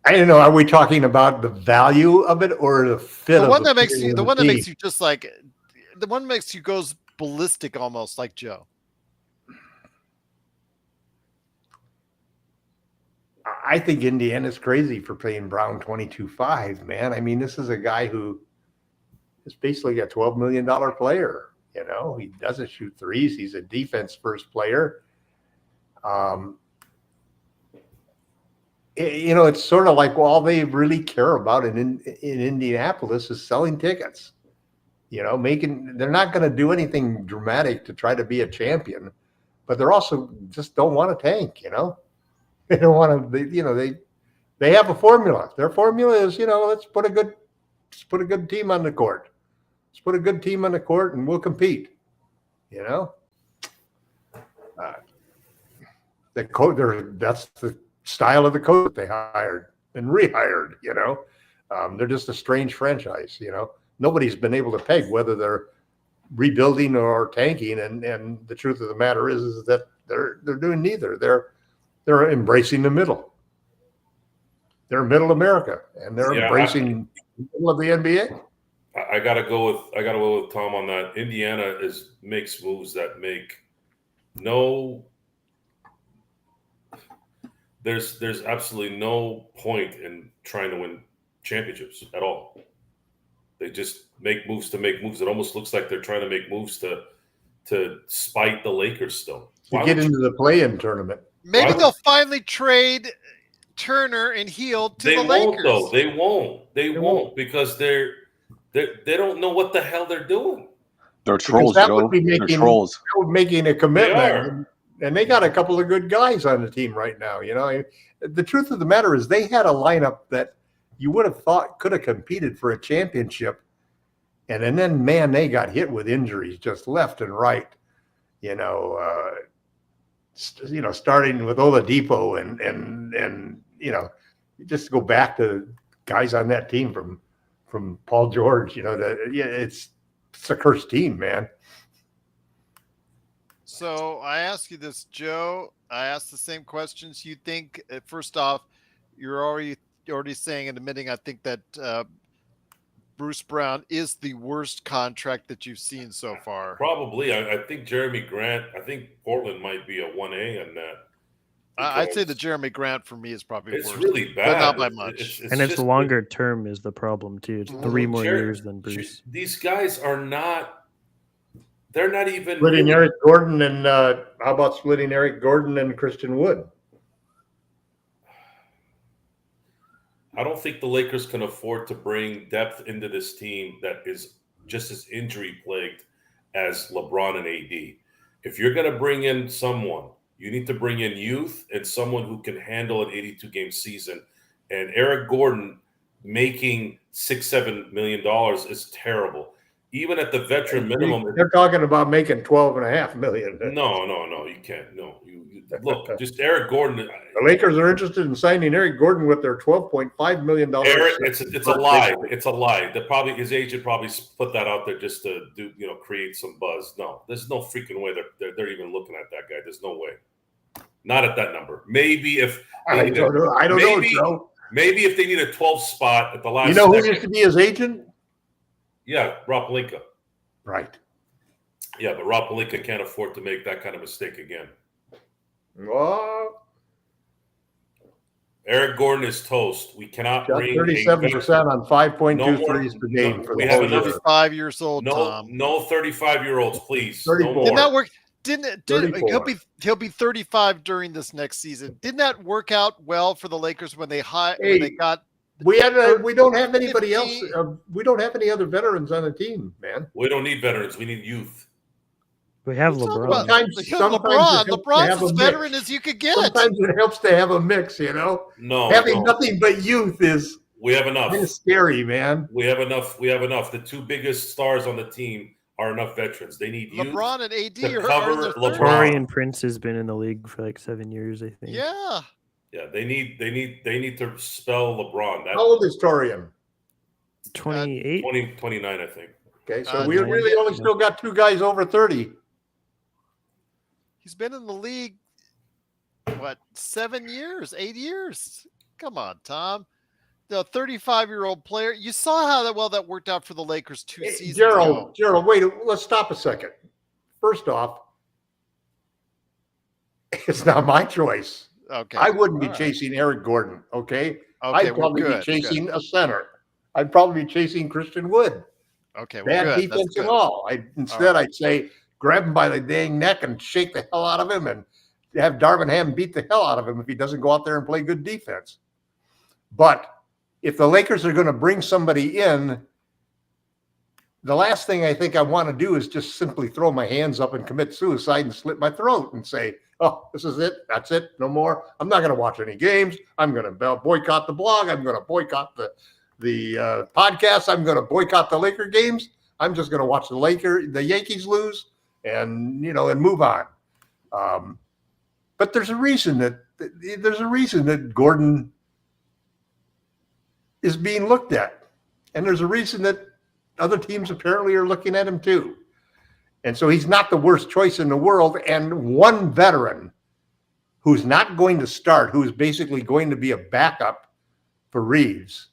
don't know. Are we talking about the value of it or the fit?
The
one
that makes you. The one that makes you just like. The one that makes you goes ballistic, almost like Joe.
I think Indiana's crazy for paying Brown $22.5, man. I mean, this is a guy who is basically a $12 million player. He doesn't shoot threes. He's a defense first player. It's sort of like all they really care about in Indianapolis is selling tickets. They're not going to do anything dramatic to try to be a champion, but they're also just don't want to tank. They don't want to. They have a formula. Their formula is, let's put a good team on the court. Let's put a good team on the court, and we'll compete. That's the style of the coach they hired and rehired. They're just a strange franchise. Nobody's been able to peg whether they're rebuilding or tanking, and the truth of the matter is that they're doing neither. They're embracing the middle. They're middle America, and they're embracing the middle of the NBA.
I gotta go with Tom on that. Indiana makes moves that make no. There's absolutely no point in trying to win championships at all. They just make moves to make moves. It almost looks like they're trying to make moves to spite the Lakers still.
To get into the play-in tournament.
Maybe they'll finally trade Turner and Hield to the Lakers.
They won't because they don't know what the hell they're doing.
They're trolls, Joe.
They're trolls. Making a commitment, and they got a couple of good guys on the team right now. The truth of the matter is they had a lineup that you would have thought could have competed for a championship, and then man, they got hit with injuries just left and right. Starting with Oladipo and just go back to guys on that team from Paul George. It's a cursed team, man.
So I ask you this, Joe. I asked the same questions. You think, first off, you're already saying and admitting, I think that Bruce Brown is the worst contract that you've seen so far.
Probably. I think Jeremy Grant, I think Portland might be a 1A on that.
I'd say the Jeremy Grant for me is probably
it's
worse.
Really bad.
But not by much.
It's longer term is the problem too. It's 3 more years than Bruce.
These guys are not. They're not even
splitting Eric Gordon and how about splitting Eric Gordon and Christian Wood?
I don't think the Lakers can afford to bring depth into this team that is just as injury plagued as LeBron and AD. If you're going to bring in someone, you need to bring in youth and someone who can handle an 82-game season. And Eric Gordon making $6-7 million is terrible. even at the veteran minimum.
They're talking about making $12.5 million.
No, you can't. No, you look. Just Eric Gordon.
The Lakers are interested in signing Eric Gordon with their $12.5 million.
Eric, it's a lie. It's a lie. His agent probably put that out there just to do, create some buzz. No, there's no freaking way they're even looking at that guy. There's no way. Not at that number. Maybe if
I don't know, Joe.
Maybe if they need a 12th spot at the last.
You know who used to be his agent?
Yeah, Rob Pelinka.
Right.
Yeah, but Rob Pelinka can't afford to make that kind of mistake again.
Well,
Eric Gordon is toast. We cannot bring
37% on 5.2 threes per game.
We have enough.
35 years old.
No,
Tom.
no 35-year-olds, please.
34.
No
Didn't
more.
that work? He'll be 35 during this next season. Didn't that work out well for the Lakers when they got?
We don't have anybody else. We don't have any other veterans on the team, man.
We don't need veterans. We need youth.
We have LeBron.
LeBron's as veteran as you could get.
Sometimes it helps to have a mix,
No,
having nothing but youth is.
We have enough.
It's scary, man.
We have enough. The two biggest stars on the team are enough veterans. They need youth.
LeBron and AD
to
are
cover
in their
LeBron.
Torian Prince has been in the league for like 7 years, I think.
Yeah.
Yeah, they need to spell LeBron.
How old is Torian?
28.
29, I think.
Okay, so we really only still got two guys over 30.
He's been in the league, 7 years, 8 years? Come on, Tom. The 35-year-old player. You saw how that worked out for the Lakers 2 seasons ago.
Gerald, wait, let's stop a second. First off, it's not my choice.
Okay.
I wouldn't be chasing Eric Gordon, okay? I'd probably be chasing a center. I'd probably be chasing Christian Wood.
Okay,
Bad defense at all. I'd say grab him by the dang neck and shake the hell out of him and have Darvin Ham beat the hell out of him if he doesn't go out there and play good defense. But if the Lakers are going to bring somebody in, the last thing I think I want to do is just simply throw my hands up and commit suicide and slit my throat and say, oh, this is it. That's it. No more. I'm not going to watch any games. I'm going to boycott the blog. I'm going to boycott the podcast. I'm going to boycott the Laker games. I'm just going to watch the Yankees lose and move on. But there's a reason that Gordon is being looked at. And there's a reason that other teams apparently are looking at him too. And so he's not the worst choice in the world. And one veteran who's not going to start, who is basically going to be a backup for Reeves,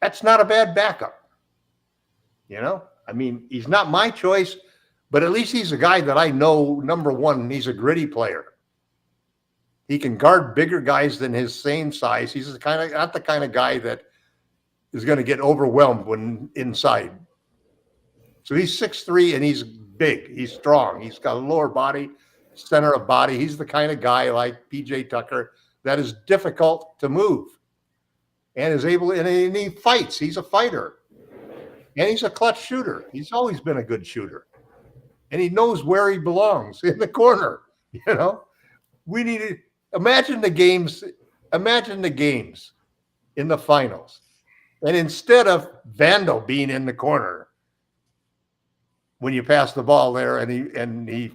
that's not a bad backup. He's not my choice, but at least he's a guy that I know, number one, he's a gritty player. He can guard bigger guys than his same size. He's not the kind of guy that is going to get overwhelmed when inside. So he's 6'3", and he's big. He's strong. He's got a lower body, center of body. He's the kind of guy like P.J. Tucker that is difficult to move and is able, and he fights. He's a fighter. And he's a clutch shooter. He's always been a good shooter. And he knows where he belongs, in the corner. We need to imagine the games in the finals. And instead of Vandal being in the corner when you pass the ball there and he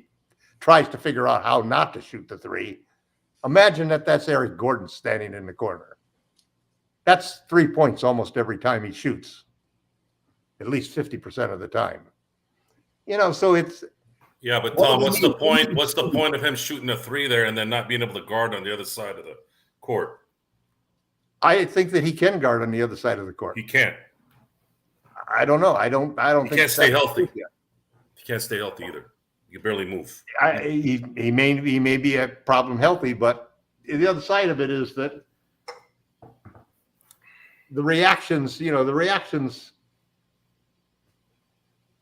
tries to figure out how not to shoot the three, imagine that's Eric Gordon standing in the corner. That's 3 points almost every time he shoots, at least 50% of the time. So it's.
Yeah, but Tom, what's the point? What's the point of him shooting a three there and then not being able to guard on the other side of the court?
I think that he can guard on the other side of the court.
He can't.
I don't know. I don't think
he can't stay healthy. He can't stay healthy either. He can barely move.
He may be a problem healthy, but the other side of it is that the reactions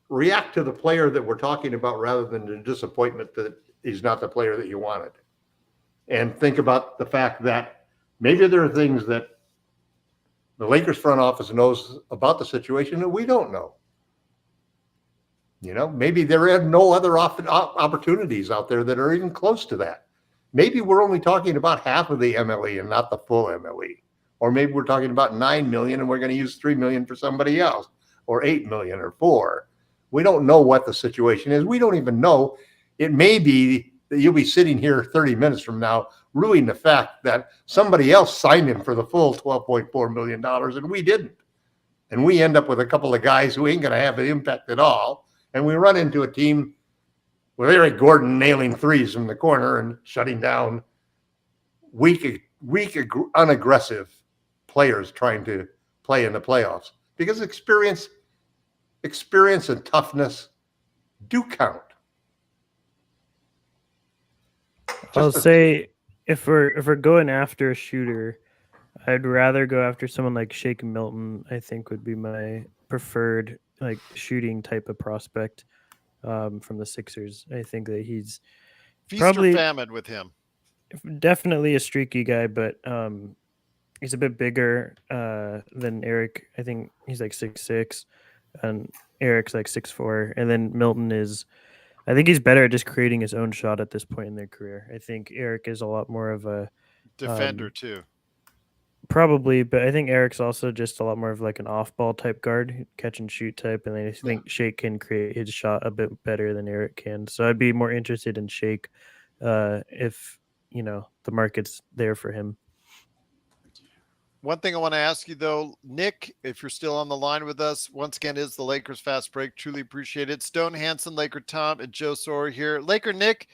react to the player that we're talking about rather than the disappointment that he's not the player that you wanted. And think about the fact that maybe there are things that the Lakers front office knows about the situation that we don't know. Maybe there are no other opportunities out there that are even close to that. Maybe we're only talking about half of the MLE and not the full MLE. Or maybe we're talking about $9 million and we're going to use $3 million for somebody else. or 8 million or 4. We don't know what the situation is. We don't even know. It may be that you'll be sitting here 30 minutes from now ruining the fact that somebody else signed him for the full $12.4 million and we didn't. And we end up with a couple of guys who ain't going to have an impact at all. And we run into a team with Eric Gordon nailing threes from the corner and shutting down weak, unaggressive players trying to play in the playoffs. Because experience and toughness do count.
I'll say if we're going after a shooter, I'd rather go after someone like Shake Milton. I think would be my preferred like shooting type of prospect from the Sixers. I think that he's
Feast
probably
or famine with him.
definitely a streaky guy, but he's a bit bigger than Eric. I think he's like 6'6", and Eric's like 6'4", and then Milton is. I think he's better at just creating his own shot at this point in their career. I think Eric is a lot more of a
Defender too.
probably, but I think Eric's also just a lot more of like an off-ball type guard, catch and shoot type, and I think Shake can create his shot a bit better than Eric can. So I'd be more interested in Shake if the market's there for him.
One thing I want to ask you though, Nick, if you're still on the line with us, once again is the Lakers Fast Break. Truly appreciate it. Stone Hansen, LakerTom, and Joe Soro here. LakerNic,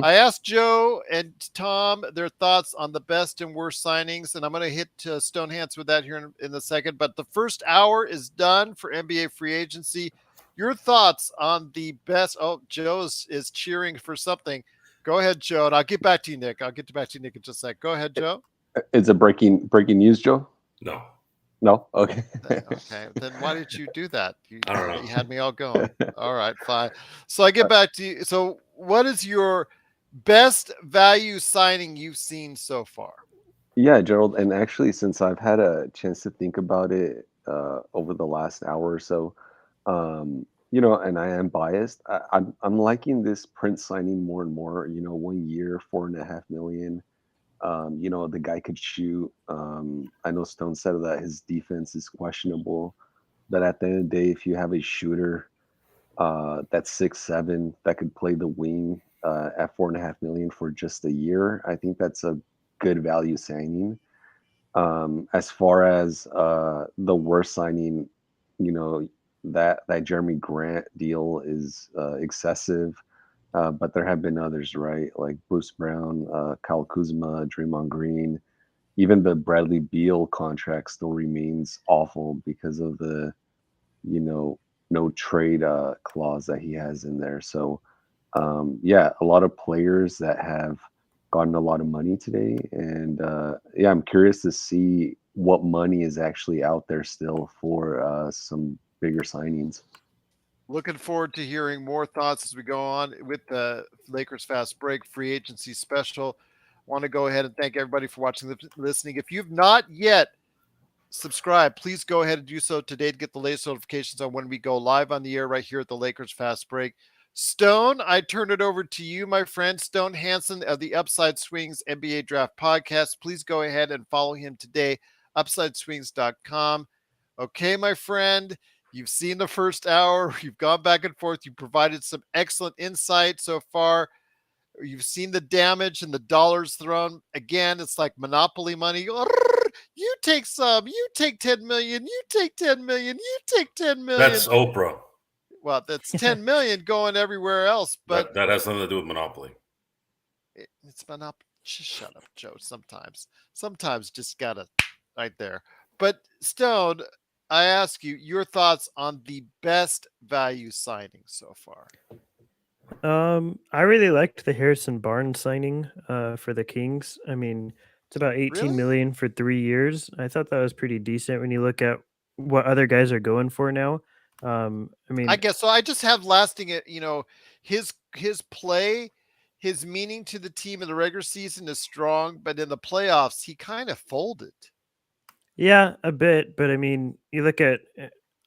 I asked Joe and Tom their thoughts on the best and worst signings, and I'm going to hit Stone Hansen with that here in a second. But the first hour is done for NBA free agency. Your thoughts on the best? Oh, Joe is cheering for something. Go ahead, Joe, and I'll get back to you, Nick. I'll get back to you, Nick, in just a sec. Go ahead, Joe.
Is it breaking news, Joe? No? Okay.
Okay. Then why did you do that?
I don't know.
You had me all going. All right, fine. So I get back to you. So what is your best value signing you've seen so far?
Yeah, Gerald. And actually, since I've had a chance to think about it over the last hour or so, and I am biased, I'm liking this Prince signing more and more. 1 year, $4.5 million. The guy could shoot. I know Stone said that his defense is questionable, but at the end of the day, if you have a shooter that's 6'7" that could play the wing at $4.5 million for just a year, I think that's a good value signing. As far as the worst signing, that Jeremy Grant deal is excessive. But there have been others, right? Like Bruce Brown, Kyle Kuzma, Draymond Green. Even the Bradley Beal contract still remains awful because of the, no trade clause that he has in there. So, a lot of players that have gotten a lot of money today. And I'm curious to see what money is actually out there still for some bigger signings.
Looking forward to hearing more thoughts as we go on with the Lakers Fast Break free agency special. Want to go ahead and thank everybody for watching and listening. If you've not yet subscribed, please go ahead and do so today to get the latest notifications on when we go live on the air right here at the Lakers Fast Break. Stone, I turn it over to you, my friend. Stone Hansen of the Upside Swings NBA Draft Podcast. Please go ahead and follow him today, upsideswings.com. Okay, my friend. You've seen the first hour. You've gone back and forth. You provided some excellent insight so far. You've seen the damage and the dollars thrown. Again, it's like Monopoly money. You take some. You take 10 million. You take 10 million. You take 10 million.
That's Oprah.
Well, that's 10 million going everywhere else. But
that has nothing to do with Monopoly.
It's Monopoly. Just shut up, Joe. Sometimes just gotta right there. But Stone, I ask you your thoughts on the best value signing so far.
I really liked the Harrison Barnes signing for the Kings. I mean, it's about 18 million for 3 years. I thought that was pretty decent when you look at what other guys are going for now.
I guess so. I just have lasting it. His play, his meaning to the team in the regular season is strong, but in the playoffs, he kind of folded.
Yeah, a bit, but I mean, you look at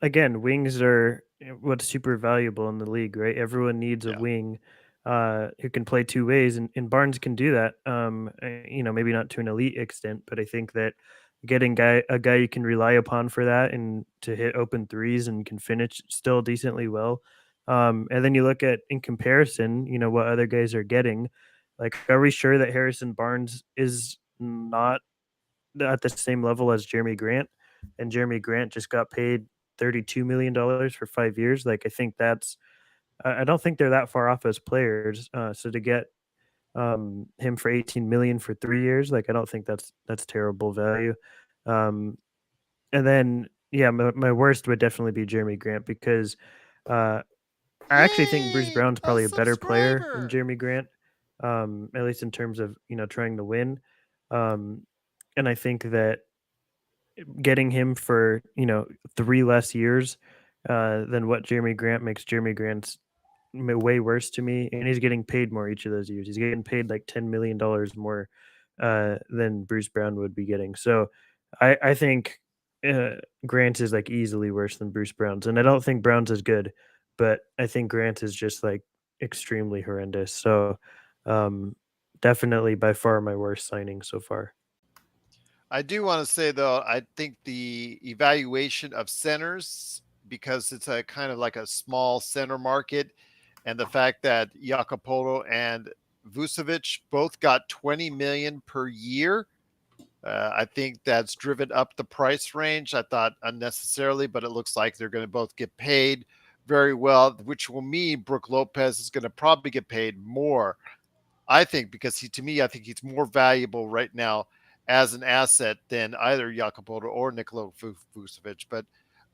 again, wings are what's super valuable in the league, right? Everyone needs a wing who can play two ways, and Barnes can do that. Maybe not to an elite extent, but I think that getting a guy you can rely upon for that and to hit open threes and can finish still decently well. And then you look at in comparison, what other guys are getting. Like, are we sure that Harrison Barnes is not at the same level as Jeremy Grant? And Jeremy Grant just got paid $32 million for 5 years. Like, I think I don't think they're that far off as players. So to get him for 18 million for 3 years, like, I don't think that's terrible value. And then my worst would definitely be Jeremy Grant, because I actually think Bruce Brown's probably a better player than Jeremy Grant, at least in terms of trying to win. And I think that getting him for 3 less years than what Jeremy Grant makes Jeremy Grant's way worse to me, and he's getting paid more each of those years. He's getting paid like $10 million more than Bruce Brown would be getting. So I think Grant is like easily worse than Bruce Brown's, and I don't think Brown's is good, but I think Grant is just like extremely horrendous. So definitely by far my worst signing so far.
I do want to say, though, I think the evaluation of centers, because it's a kind of like a small center market, and the fact that Jacopoto and Vucevic both got 20 million per year, I think that's driven up the price range. I thought unnecessarily, but it looks like they're going to both get paid very well, which will mean Brook Lopez is going to probably get paid more, I think, because I think he's more valuable right now as an asset than either Jacopoto or Nikola Vucevic. But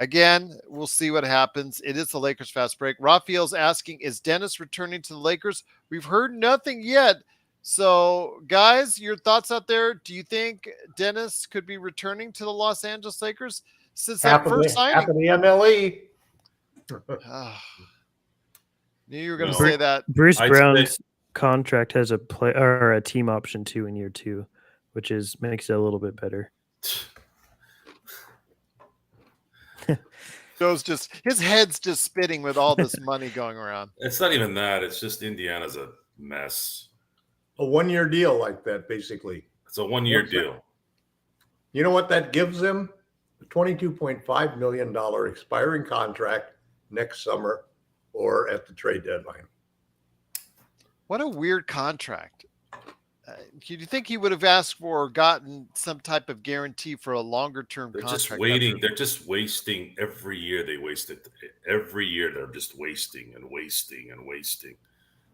again, we'll see what happens. It is the Lakers fast break. Raphael's asking, is Dennis returning to the Lakers? We've heard nothing yet. So, guys, your thoughts out there? Do you think Dennis could be returning to the Los Angeles Lakers since that first signing?
Half of the MLE.
Knew you were going to say that.
Bruce Brown's contract has a team option too in year 2, which makes it a little bit better.
His head's just spitting with all this money going around.
It's not even that. It's just Indiana's a mess.
A 1-year deal like that, basically.
It's a 1-year deal.
You know what that gives him? A $22.5 million expiring contract next summer or at the trade deadline.
What a weird contract. Do you think he would have asked for or gotten some type of guarantee for a longer-term contract?
Just waiting. They're just wasting every year. They waste it. Every year they're just wasting and wasting and wasting.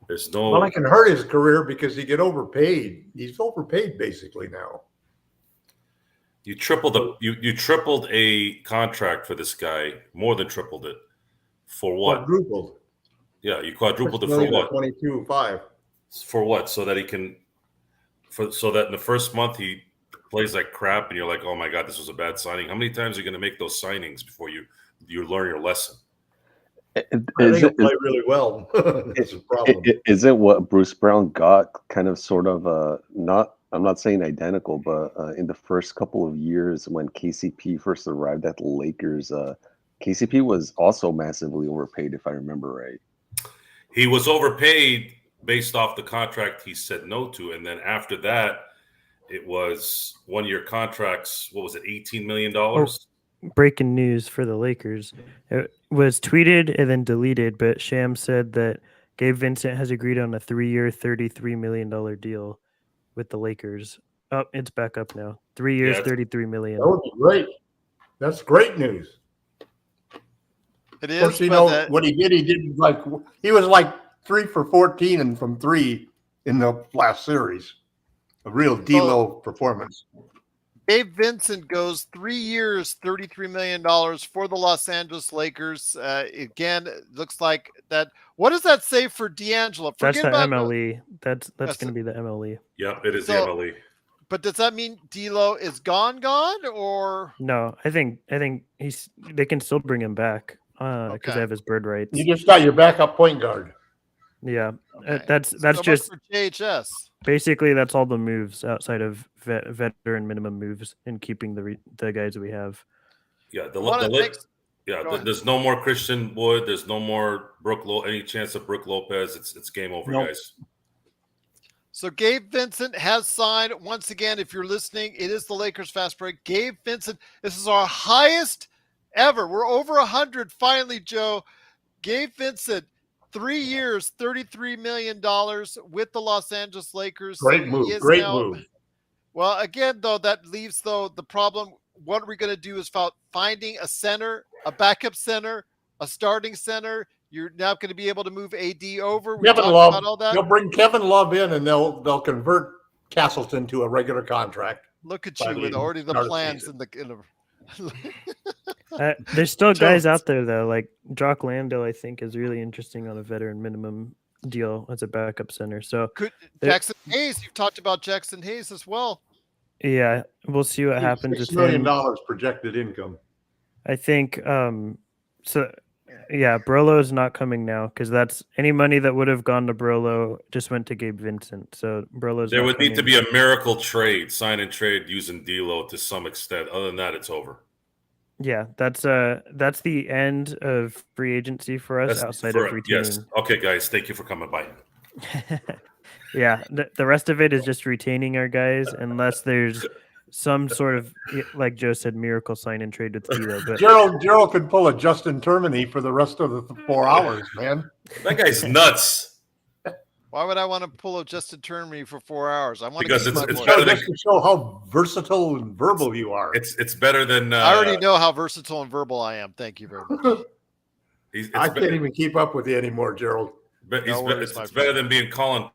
There's no.
Well, it can hurt his career because he get overpaid. He's overpaid basically now.
You tripled a contract for this guy, more than tripled it. For what?
Quadrupled.
Yeah, you quadrupled it for what?
22.5.
For what? So that he can. So that in the first month he plays like crap, and you're like, oh my god, this was a bad signing. How many times are you going to make those signings before you learn your lesson?
I think he'll play really well. That's a problem.
Isn't what Bruce Brown got kind of sort of not? I'm not saying identical, but in the first couple of years when KCP first arrived at the Lakers, KCP was also massively overpaid, if I remember right.
He was overpaid based off the contract he said no to, and then after that, it was 1-year contracts. What was it, $18 million?
Breaking news for the Lakers. It was tweeted and then deleted, but Sham said that Gabe Vincent has agreed on a 3-year, $33 million deal with the Lakers. Oh, it's back up now. 3 years, $33 million.
That would be great. That's great news.
It is.
Of course, what he did he was like 3 for 14 and from 3 in the last series. A real D-Lo performance.
Gabe Vincent goes 3 years, $33 million for the Los Angeles Lakers. Again, it looks like that. What does that say for D'Angelo?
That's the MLE. That's going to be the MLE.
Yeah, it is the MLE.
But does that mean D'Lo is gone, or
no? I think they can still bring him back because they have his bird rights.
You just got your backup point guard.
Yeah,
okay.
That's
so
just
for JHS.
Basically, that's all the moves outside of veteran minimum moves and keeping the guys we have.
Yeah, there's no more Christian Wood. There's no more any chance of Brook Lopez. It's game over, guys.
So Gabe Vincent has signed once again. If you're listening, it is the Lakers Fast Break. Gabe Vincent, this is our highest ever. We're over 100 finally, Joe. Gabe Vincent, 3 years, $33 million with the Los Angeles Lakers.
Great
So
move.
he is
Great
now,
move.
well, again, though, that leaves, though, the problem. What are we going to do is finding a center, a backup center, a starting center. You're now going to be able to move AD over. We
Kevin
talked
Love.
about all that.
They'll bring Kevin Love in, and they'll convert Castleton to a regular contract.
Look at
by
you with already the
start of
plans
season.
There's still guys
Jones.
out there though, like Jock Landale. I think is really interesting on a veteran minimum deal as a backup center. So
Jackson Hayes, you've talked about Jackson Hayes as well.
yeah, we'll see what happens with
$6 million
him.
projected income.
I think so. Yeah, Brolo is not coming now because that's any money that would have gone to Brolo just went to Gabe Vincent. So Brolo's
There
not
would need to
coming.
be a miracle trade, sign and trade using D'Lo to some extent. Other than that, it's over.
Yeah, that's the end of free agency for us outside of retaining.
Yes. Okay, guys, thank you for coming by.
Yeah, the rest of it is just retaining our guys unless there's some sort of, like Joe said, miracle sign and trade with D'Lo. But
Gerald could pull a Justin Termini for the rest of the 4 hours, man.
That guy's nuts.
Why would I want to pull a Justin Termini for 4 hours? I want
Because
to keep my
it's
voice.
better than-
Just to show how versatile and verbal you are.
It's better than.
I already know how versatile and verbal I am. Thank you very much.
I can't even keep up with you anymore, Gerald.
But
No worries,
it's
my
better
friend.
than being Colin.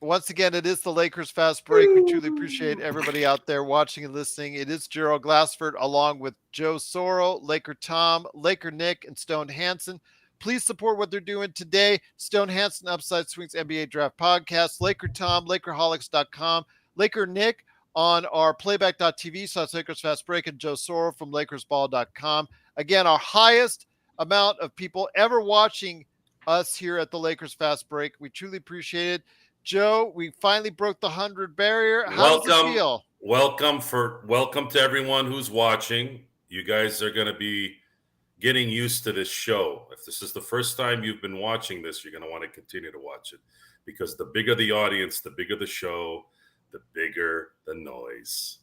Once again, it is the Lakers Fast Break. We truly appreciate everybody out there watching and listening. It is Gerald Glassford along with Joe Soro, LakerTom, LakerNic, and Stone Hansen. Please support what they're doing today. Stone Hansen Upside Swings NBA Draft Podcast, LakerTom, Lakerholics.com, LakerNic on our playback.tv, so that's Lakers Fast Break, and Joe Soro from lakersball.com. Again, our highest amount of people ever watching us here at the Lakers Fast Break. We truly appreciate it. Joe, we finally broke the 100 barrier. How does it feel?
Welcome to everyone who's watching. You guys are going to be getting used to this show. If this is the first time you've been watching this, you're going to want to continue to watch it because the bigger the audience, the bigger the show, the bigger the noise.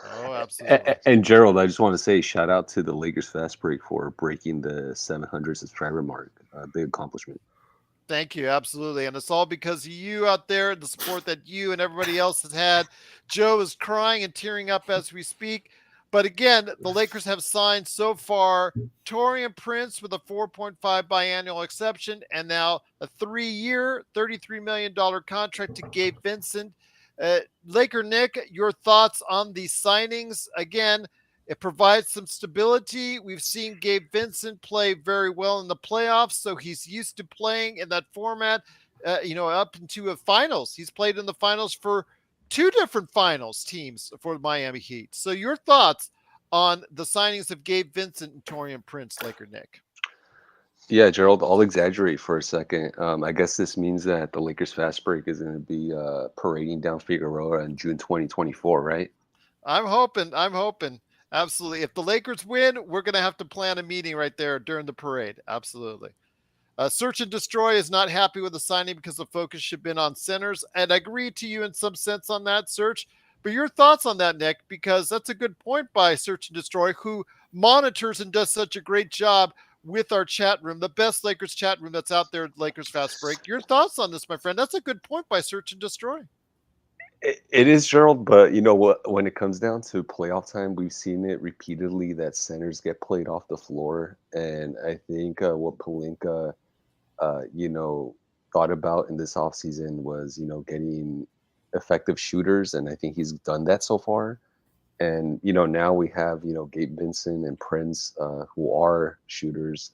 Oh, absolutely.
And Gerald, I just want to say shout out to the Lakers Fast Break for breaking the 700 subscriber mark. Big accomplishment.
Thank you. Absolutely. And it's all because of you out there, the support that you and everybody else has had. Joe is crying and tearing up as we speak. But again, the Lakers have signed so far Taurean Prince with a 4.5 biannual exception and now a 3-year, $33 million contract to Gabe Vincent. LakerNic, your thoughts on these signings? Again, it provides some stability. We've seen Gabe Vincent play very well in the playoffs, so he's used to playing in that format, up into a finals. He's played in the finals for 2 different finals teams for the Miami Heat. So your thoughts on the signings of Gabe Vincent and Taurean Prince, LakerNic?
Yeah, Gerald, I'll exaggerate for a second. I guess this means that the Lakers Fast Break is going to be parading down Figueroa in June 2024, right?
I'm hoping. Absolutely. If the Lakers win, we're going to have to plan a meeting right there during the parade. Absolutely. Search and Destroy is not happy with the signing because the focus should have been on centers. And I agree to you in some sense on that, Search. But your thoughts on that, Nick, because that's a good point by Search and Destroy, who monitors and does such a great job with our chat room, the best Lakers chat room that's out there at Lakers Fast Break. Your thoughts on this, my friend? That's a good point by Search and Destroy.
It is, Gerald, but you know what? When it comes down to playoff time, we've seen it repeatedly that centers get played off the floor, and I think what Pelinka, thought about in this offseason was, getting effective shooters, and I think he's done that so far. And now we have Gabe Vincent and Prince, who are shooters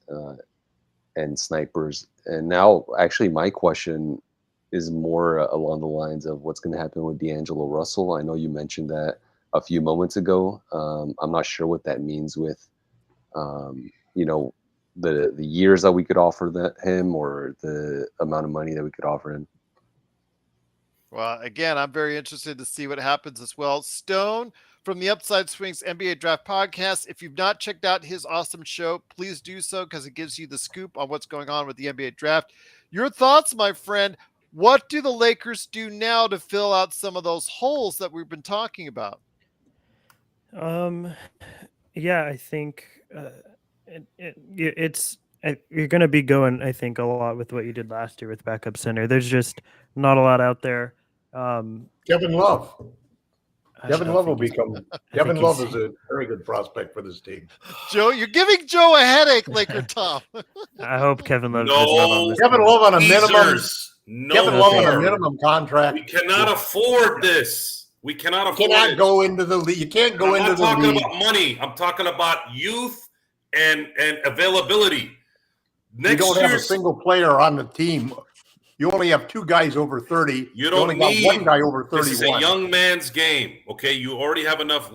and snipers. And now, actually, my question is more along the lines of what's going to happen with D'Angelo Russell. I know you mentioned that a few moments ago. I'm not sure what that means with, the years that we could offer him or the amount of money that we could offer him.
Well, again, I'm very interested to see what happens as well. Stone from the Upside Swings NBA Draft Podcast. If you've not checked out his awesome show, please do so because it gives you the scoop on what's going on with the NBA Draft. Your thoughts, my friend. What do the Lakers do now to fill out some of those holes that we've been talking about?
Yeah, I think it's you're going to be going, I think, a lot with what you did last year with backup center. There's just not a lot out there.
Kevin Love.
I
Kevin
don't
Love will
think he's-
become.
I
Kevin
think
Love
he's-
is a very good prospect for this team.
Joe, you're giving Joe a headache, LakerTom.
I hope Kevin Love is
No.
not on this.
Kevin
team.
Love on a minimum.
Teasers. No
Kevin Love on a
more.
minimum contract.
We cannot afford this. We cannot
You
afford
cannot
it.
go into the league. You can't go
I'm
into
not
the
talking
league.
about money. I'm talking about youth and availability.
You
Next
don't have a
year's
single player on the team. You only have 2 guys over 30.
You don't
only
need
got 1 guy over 31.
This is a young man's game. Okay, you already have enough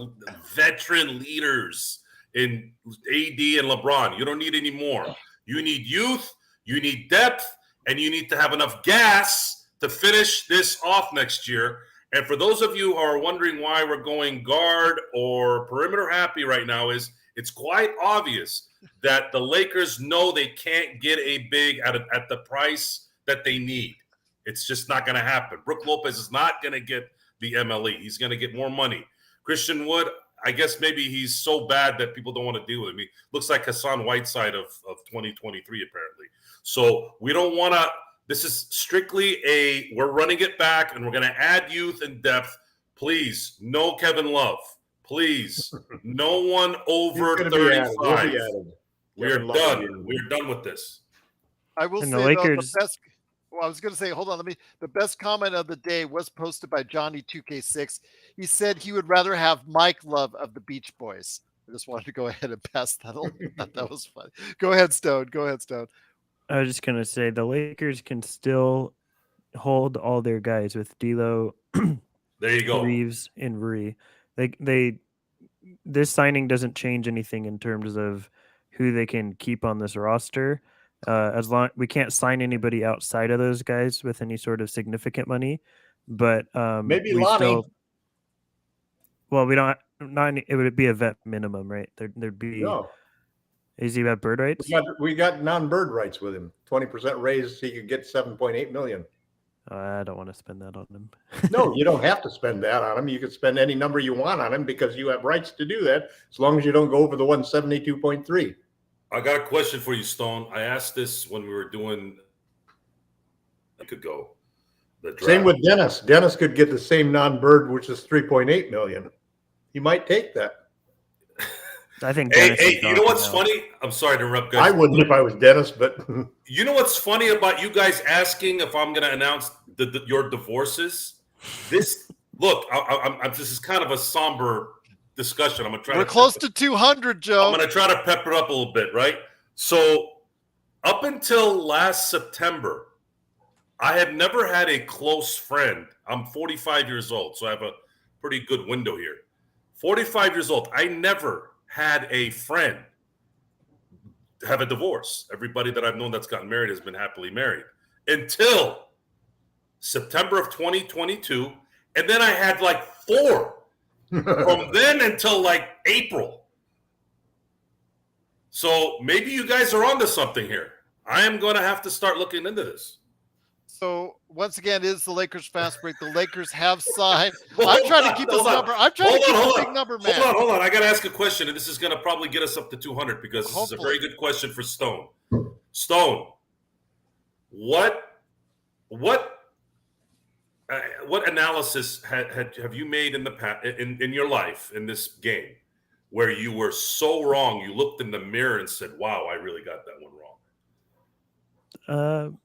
veteran leaders in AD and LeBron. You don't need any more. You need youth, you need depth, and you need to have enough gas to finish this off next year. And for those of you who are wondering why we're going guard or perimeter happy right now, is it's quite obvious that the Lakers know they can't get a big at the price that they need. It's just not going to happen. Brook Lopez is not going to get the MLE. He's going to get more money. Christian Wood, I guess maybe he's so bad that people don't want to deal with him. He looks like Hassan Whiteside of 2023, apparently. So we don't want to – this is strictly we're running it back, and we're going to add youth and depth. Please, no Kevin Love. Please, no one over 35. We're done. We're done with this.
I will
And
say,
the
though,
Lakers-
the best. Well, I was going to say, hold on. The best comment of the day was posted by Johnny2K6. He said he would rather have Mike Love of the Beach Boys. I just wanted to go ahead and pass that along. That was funny. Go ahead, Stone.
I was just gonna say the Lakers can still hold all their guys with D'Lo,
There you go.
Reeves, and Rui. This signing doesn't change anything in terms of who they can keep on this roster. As long we can't sign anybody outside of those guys with any sort of significant money, but
Maybe
we
Lonnie.
still. Well, we don't. It would be a vet minimum, right? There'd be.
No,
Is he about bird rights?
we got non-bird rights with him. 20% raise, he could get 7.8 million.
I don't want to spend that on him.
No, you don't have to spend that on him. You could spend any number you want on him because you have rights to do that as long as you don't go over the 172.3.
I got a question for you, Stone. I asked this when we were doing the draft.
Same with Dennis. Dennis could get the same non-bird, which is 3.8 million. He might take that.
I think.
Hey,
Dennis is
you know
gone
what's
now.
funny? I'm sorry to interrupt, guys.
I wouldn't if I was Dennis, but
You know what's funny about you guys asking if I'm going to announce your divorces? This look, this is kind of a somber discussion. I'm going to try.
We're close to 200, Joe.
I'm going to try to pepper it up a little bit, right? So, up until last September, I had never had a close friend. I'm 45 years old, so I have a pretty good window here. 45 years old. I never had a friend have a divorce. Everybody that I've known that's gotten married has been happily married until September of 2022. And then I had like 4 from then until like April. So maybe you guys are onto something here. I am going to have to start looking into this.
So once again, it is the Lakers fast break. The Lakers have signed. I'm trying to keep this number. I'm trying to keep the big number, man.
Hold on. I got to ask a question, and this is going to probably get us up to 200 because this is a very good question for Stone. Stone, what analysis have you made in the past in your life in this game where you were so wrong? You looked in the mirror and said, "Wow, I really got that one wrong."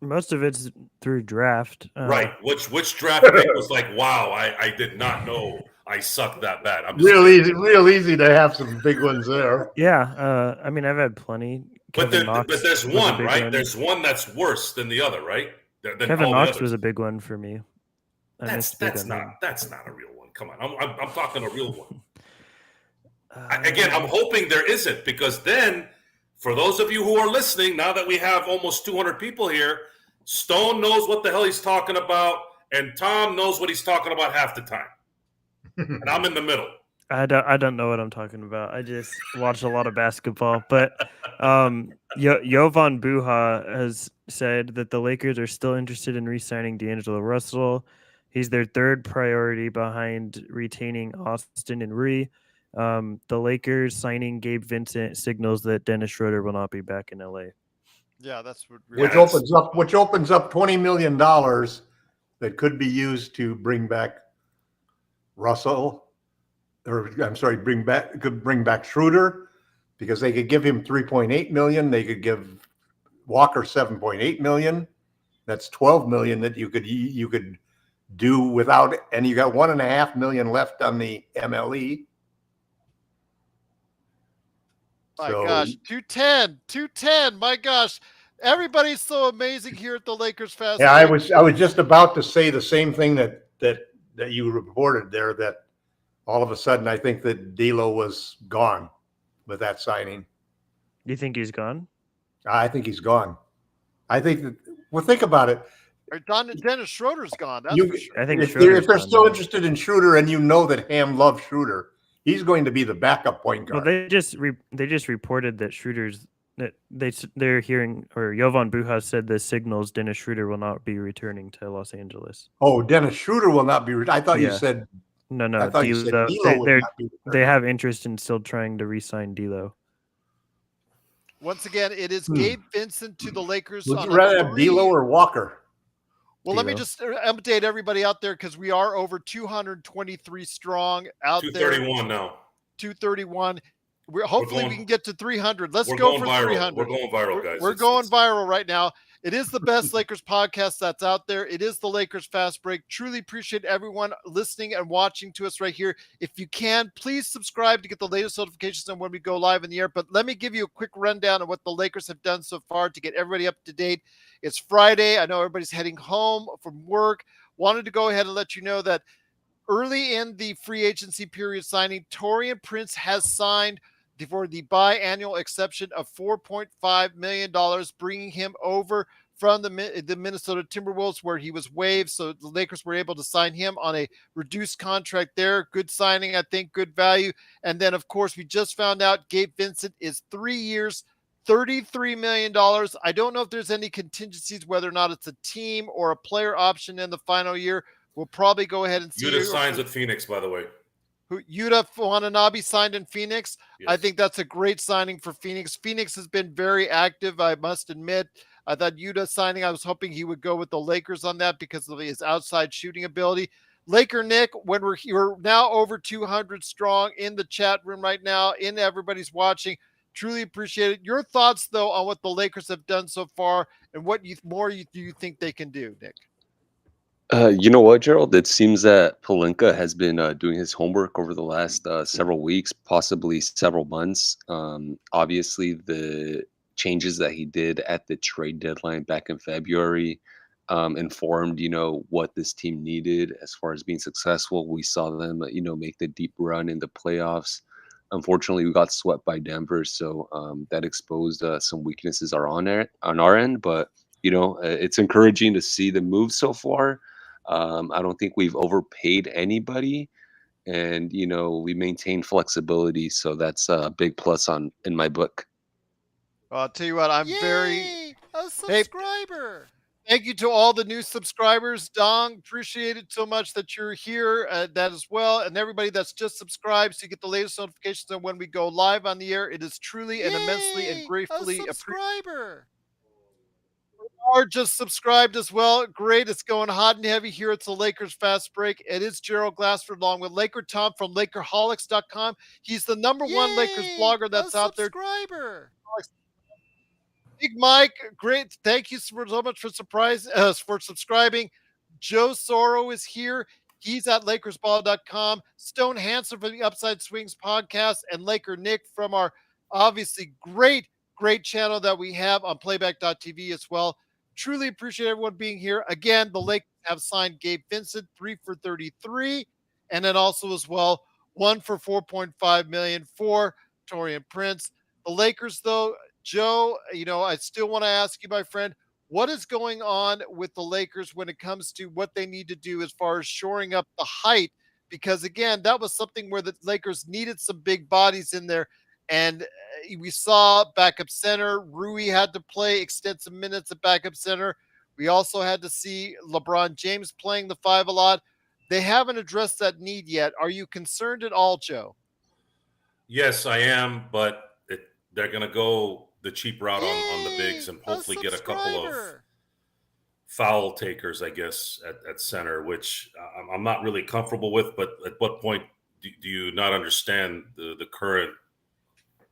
Most of it's through draft.
Right. Which draft pick was like, wow, I did not know I sucked that bad. I'm just
real easy to have some big ones there.
Yeah. I mean, I've had plenty.
But there's one,
was a big
right?
one.
There's one that's worse than the other, right?
Kevin Knox was a big one for me.
That's not a real one. Come on, I'm talking a real one. Again, I'm hoping there isn't, because then, for those of you who are listening, now that we have almost 200 people here, Stone knows what the hell he's talking about, and Tom knows what he's talking about half the time. And I'm in the middle.
I don't know what I'm talking about. I just watch a lot of basketball. But Jovan Buha has said that the Lakers are still interested in re-signing D'Angelo Russell. He's their third priority behind retaining Austin and Ree. The Lakers signing Gabe Vincent signals that Dennis Schroeder will not be back in LA.
Yeah, that's what
which opens up $20 million that could be used to bring back Russell, or I'm sorry, bring back Schroeder, because they could give him 3.8 million. They could give Walker 7.8 million. That's 12 million that you could do without, and you got 1.5 million left on the MLE.
My gosh, 210. My gosh, everybody's so amazing here at the Lakers Fast.
Yeah, I was just about to say the same thing that you reported there, that all of a sudden I think that D'Lo was gone with that signing.
You think he's gone?
I think he's gone. I think that, well, think about it.
Dennis Schroeder's gone. That's for sure.
I think
if they're still
gone,
interested in Schroeder, and you know that Ham loves Schroeder, he's going to be the backup point guard.
Well, they just reported that Schroeder's that they're hearing, or Jovan Buha said the signals Dennis Schroeder will not be returning to Los Angeles.
Oh, Dennis Schroeder will not be. I thought you said
no.
I thought you said D'Lo would not be
they have interest in still trying to re-sign D'Lo.
Once again, it is Gabe Vincent to the Lakers.
Would you rather have D'Lo or Walker?
Well, let me just update everybody out there, because we are over 223 strong out
231 there. Now.
231. Hopefully we can get to 300. Let's go for
viral.
300.
We're going viral, guys.
We're going viral right now. It is the best Lakers podcast that's out there. It is the Lakers Fast Break. Truly appreciate everyone listening and watching to us right here. If you can, please subscribe to get the latest notifications on when we go live in the air. But let me give you a quick rundown of what the Lakers have done so far to get everybody up to date. It's Friday. I know everybody's heading home from work. Wanted to go ahead and let you know that early in the free agency period signing, Taurean Prince has signed for the biannual exception of $4.5 million, bringing him over from the Minnesota Timberwolves, where he was waived. So the Lakers were able to sign him on a reduced contract there. Good signing, I think, good value. And then, of course, we just found out Gabe Vincent is 3 years, $33 million. I don't know if there's any contingencies, whether or not it's a team or a player option in the final year. We'll probably go ahead and see.
Yuta signs with Phoenix, by the way.
Yuta Watanabe signed in Phoenix.
Yes.
I think that's a great signing for Phoenix. Phoenix has been very active, I must admit. I thought Yuta signing, I was hoping he would go with the Lakers on that because of his outside shooting ability. LakerNic, when we're now over 200 strong in the chat room right now, in everybody's watching. Truly appreciate it. Your thoughts, though, on what the Lakers have done so far and what do you think they can do, Nick?
You know what, Gerald? It seems that Pelinka has been doing his homework over the last several weeks, possibly several months. Obviously, the changes that he did at the trade deadline back in February informed, what this team needed as far as being successful. We saw them, make the deep run in the playoffs. Unfortunately, we got swept by Denver, so that exposed some weaknesses on our end. But it's encouraging to see the move so far. I don't think we've overpaid anybody, and we maintain flexibility, so that's a big plus in my book.
I'll tell you what, I'm a subscriber. Thank you to all the new subscribers. Dong, appreciate it so much that you're here. That as well, and everybody that's just subscribed so you get the latest notifications on when we go live on the air. It is truly and immensely and gratefully appreciated. Are just subscribed as well. Great. It's going hot and heavy here. It's the Lakers Fast Break. It is Gerald Glassford along with LakerTom from LakerHolics.com. He's the number one Lakers blogger that's out there. Big Mike, great. Thank you so much for subscribing. Joe Soro is here. He's at lakersball.com. Stone Hansen from the Upside Swings podcast, and LakerNic from our obviously great channel that we have on playback.tv as well. Truly appreciate everyone being here. Again, the Lakers have signed Gabe Vincent, 3 for $33, and then also as well 1 for $4.5 million for Taurean Prince. The Lakers, though, Joe, I still want to ask you, my friend, what is going on with the Lakers when it comes to what they need to do as far as shoring up the height because again, that was something where the Lakers needed some big bodies in there. And we saw backup center. Rui had to play extensive minutes at backup center. We also had to see LeBron James playing the 5 a lot. They haven't addressed that need yet. Are you concerned at all, Joe?
Yes, I am, but they're going to go the cheap route on the bigs and hopefully get a couple of foul takers, I guess, at center, which I'm not really comfortable with. But at what point do you not understand the current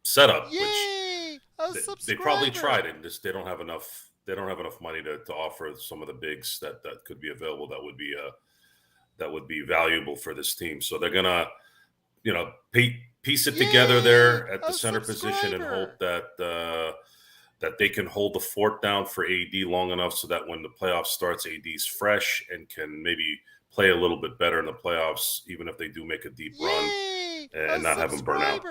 setup?
Yay!
Which they probably tried it, and just they don't have enough. They don't have enough money to offer some of the bigs that could be available. That would be valuable for this team. So they're gonna, piece it together there at the center position and hope that that they can hold the fort down for AD long enough so that when the playoffs starts, AD's fresh and can maybe play a little bit better in the playoffs, even if they do make a deep run and not have them burn out.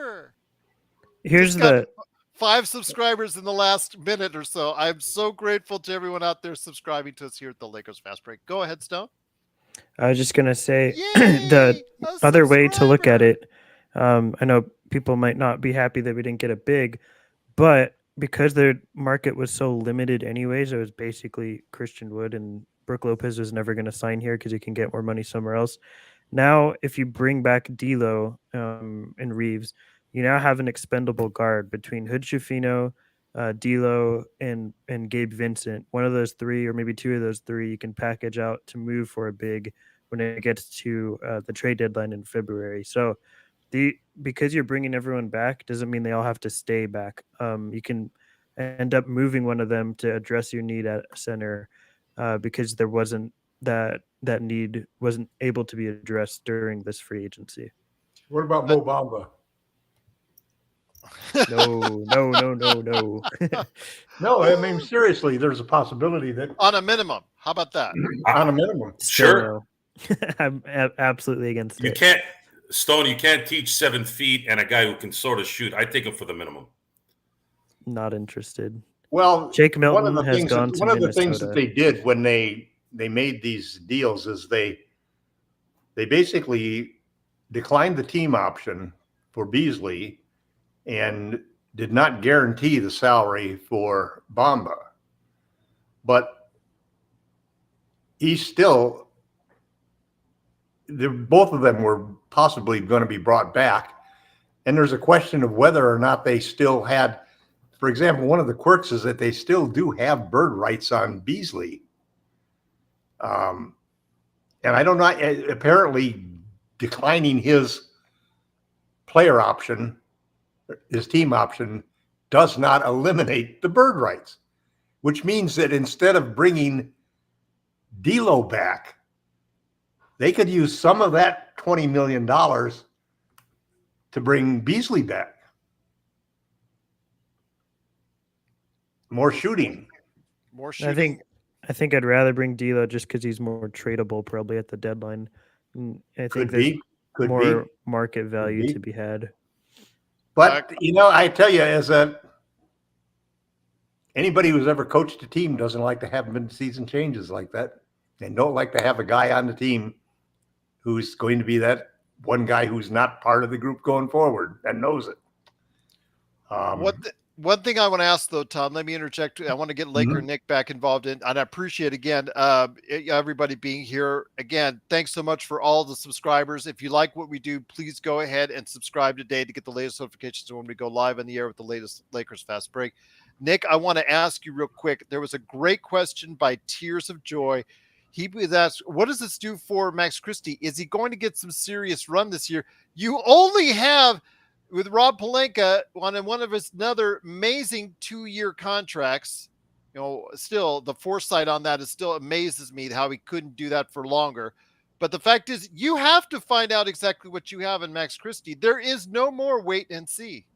Here's the
5 subscribers in the last minute or so. I'm so grateful to everyone out there subscribing to us here at the Lakers Fast Break. Go ahead, Stone.
I was just going to say the other way to look at it. I know people might not be happy that we didn't get a big, but because their market was so limited anyways, it was basically Christian Wood, and Brook Lopez was never going to sign here because he can get more money somewhere else. Now, if you bring back D'Lo and Reeves, you now have an expendable guard between Hood Schifino, D'Lo, and Gabe Vincent. One of those 3, or maybe 2 of those 3, you can package out to move for a big when it gets to the trade deadline in February. So because you're bringing everyone back doesn't mean they all have to stay back. You can end up moving one of them to address your need at center because there wasn't that need wasn't able to be addressed during this free agency.
What about Mo Bamba?
No.
No, I mean, seriously, there's a possibility that
on a minimum. How about that?
On a minimum.
Sure.
I'm absolutely against
it. You can't teach 7 feet and a guy who can sort of shoot. I take him for the minimum.
Not interested.
Well,
Jake Milton
one of the
has
things
gone
that,
to
one of the
Minnesota.
things that they did when they made these deals is they basically declined the team option for Beasley and did not guarantee the salary for Bamba. But he's still, both of them were possibly going to be brought back. And there's a question of whether or not they still had, for example, one of the quirks is that they still do have bird rights on Beasley. And I don't know, apparently declining his player option, his team option, does not eliminate the bird rights, which means that instead of bringing D'Lo back, they could use some of that $20 million to bring Beasley back. More shooting.
I think I'd rather bring D'Lo just because he's more tradable probably at the deadline. I think there's more market value to be had.
But, I tell you, anybody who's ever coached a team doesn't like to have mid-season changes like that, and don't like to have a guy on the team who's going to be that one guy who's not part of the group going forward and knows it.
One thing I want to ask, though, Tom, let me interject. I want to get LakerNic back involved in, and I appreciate, again, everybody being here. Again, thanks so much for all the subscribers. If you like what we do, please go ahead and subscribe today to get the latest notifications when we go live on the air with the latest Lakers Fast Break. Nick, I want to ask you real quick. There was a great question by Tears of Joy. He was asked, what does this do for Max Christie? Is he going to get some serious run this year? You only have, with Rob Pelinka on one of his another amazing 2-year contracts, still the foresight on that still amazes me how he couldn't do that for longer. But the fact is, you have to find out exactly what you have in Max Christie. There is no more wait and see.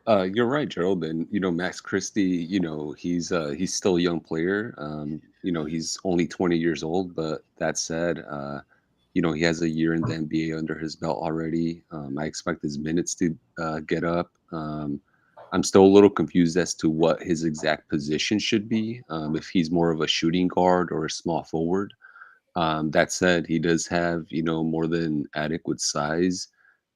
You're right, Gerald. And Max Christie, he's still a young player. He's only 20 years old. But that said, he has a year in the NBA under his belt already. I expect his minutes to get up. I'm still a little confused as to what his exact position should be. If he's more of a shooting guard or a small forward. That said, he does have, more than adequate size.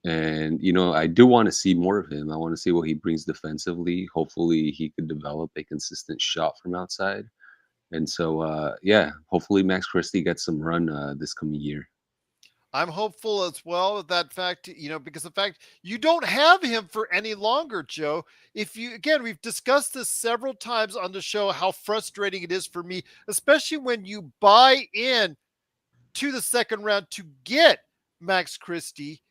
And, I do want to see more of him. I want to see what he brings defensively. Hopefully, he could develop a consistent shot from outside. And so, yeah, hopefully Max Christie gets some run this coming year.
I'm hopeful as well with that fact, because the fact you don't have him for any longer, Joe. If you, again, we've discussed this several times on the show, how frustrating it is for me, especially when you buy in to the second round to get Max Christie.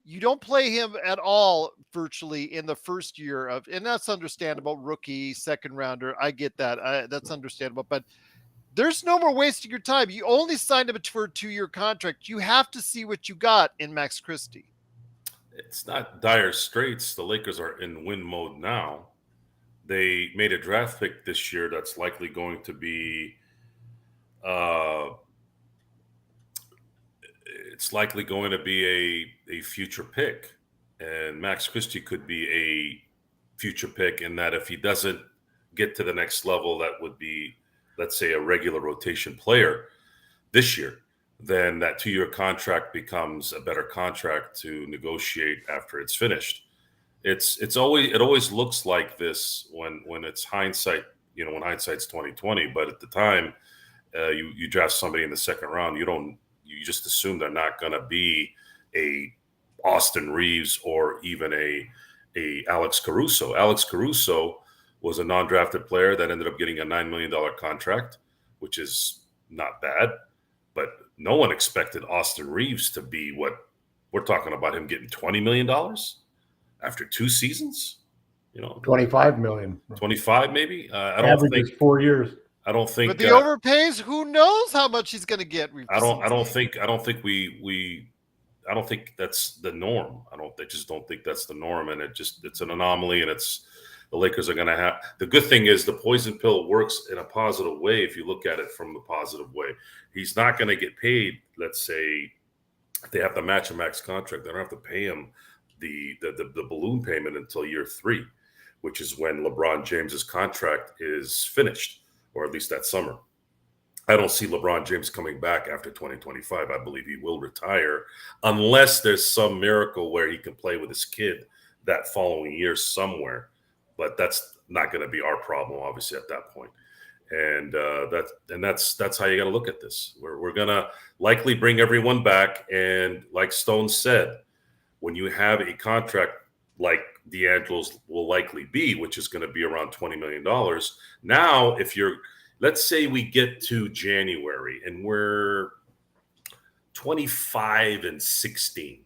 You don't play him at all virtually in the first year of, and that's understandable. Rookie, second rounder. I get that. That's understandable. But there's no more wasting your time. You only signed him for a 2-year contract. You have to see what you got in Max Christie.
It's not dire straits. The Lakers are in win mode now. They made a draft pick this year that's likely going to be it's likely going to be a future pick. And Max Christie could be a future pick in that if he doesn't get to the next level, that would be, let's say, a regular rotation player this year, then that 2-year contract becomes a better contract to negotiate after it's finished. It always looks like this when it's hindsight, when hindsight's 2020. But at the time, you draft somebody in the second round, you just assume they're not going to be a Austin Reeves or even a Alex Caruso. Alex Caruso was a non-drafted player that ended up getting a $9 million contract, which is not bad. But no one expected Austin Reeves to be what we're talking about, him getting $20 million after 2 seasons.
25 million.
25 maybe. I don't
Average
think
is 4 years.
I don't think.
But the overpays, who knows how much he's going to get?
I don't think that's the norm. I just don't think that's the norm, and it's an anomaly, and the Lakers are going to have. The good thing is the poison pill works in a positive way. If you look at it from the positive way, he's not going to get paid. Let's say if they have to match a max contract, they don't have to pay him the balloon payment until year 3, which is when LeBron James's contract is finished, or at least that summer. I don't see LeBron James coming back after 2025. I believe he will retire unless there's some miracle where he can play with his kid that following year somewhere. But that's not going to be our problem, obviously, at that point. And that's how you got to look at this. We're going to likely bring everyone back. And like Stone said, when you have a contract like D'Angelo's will likely be, which is going to be around $20 million. Now, let's say we get to January and we're 25-16,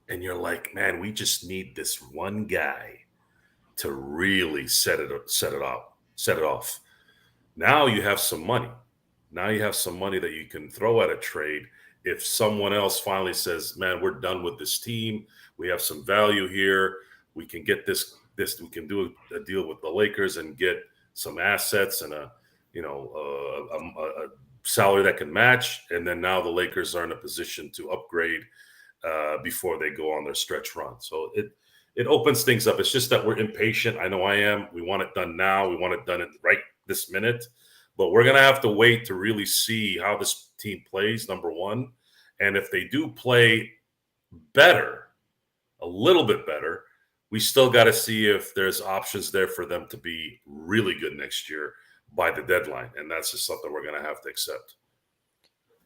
and you're like, man, we just need this one guy to really set it off. Now you have some money. Now you have some money that you can throw at a trade. If someone else finally says, man, we're done with this team, we have some value here, we can get this, we can do a deal with the Lakers and get some assets and a salary that can match. And then now the Lakers are in a position to upgrade before they go on their stretch run. So it opens things up. It's just that we're impatient. I know I am. We want it done now. We want it done right this minute. But we're going to have to wait to really see how this team plays, number one. And if they do play better, a little bit better, we still got to see if there's options there for them to be really good next year by the deadline. And that's just something we're going to have to accept.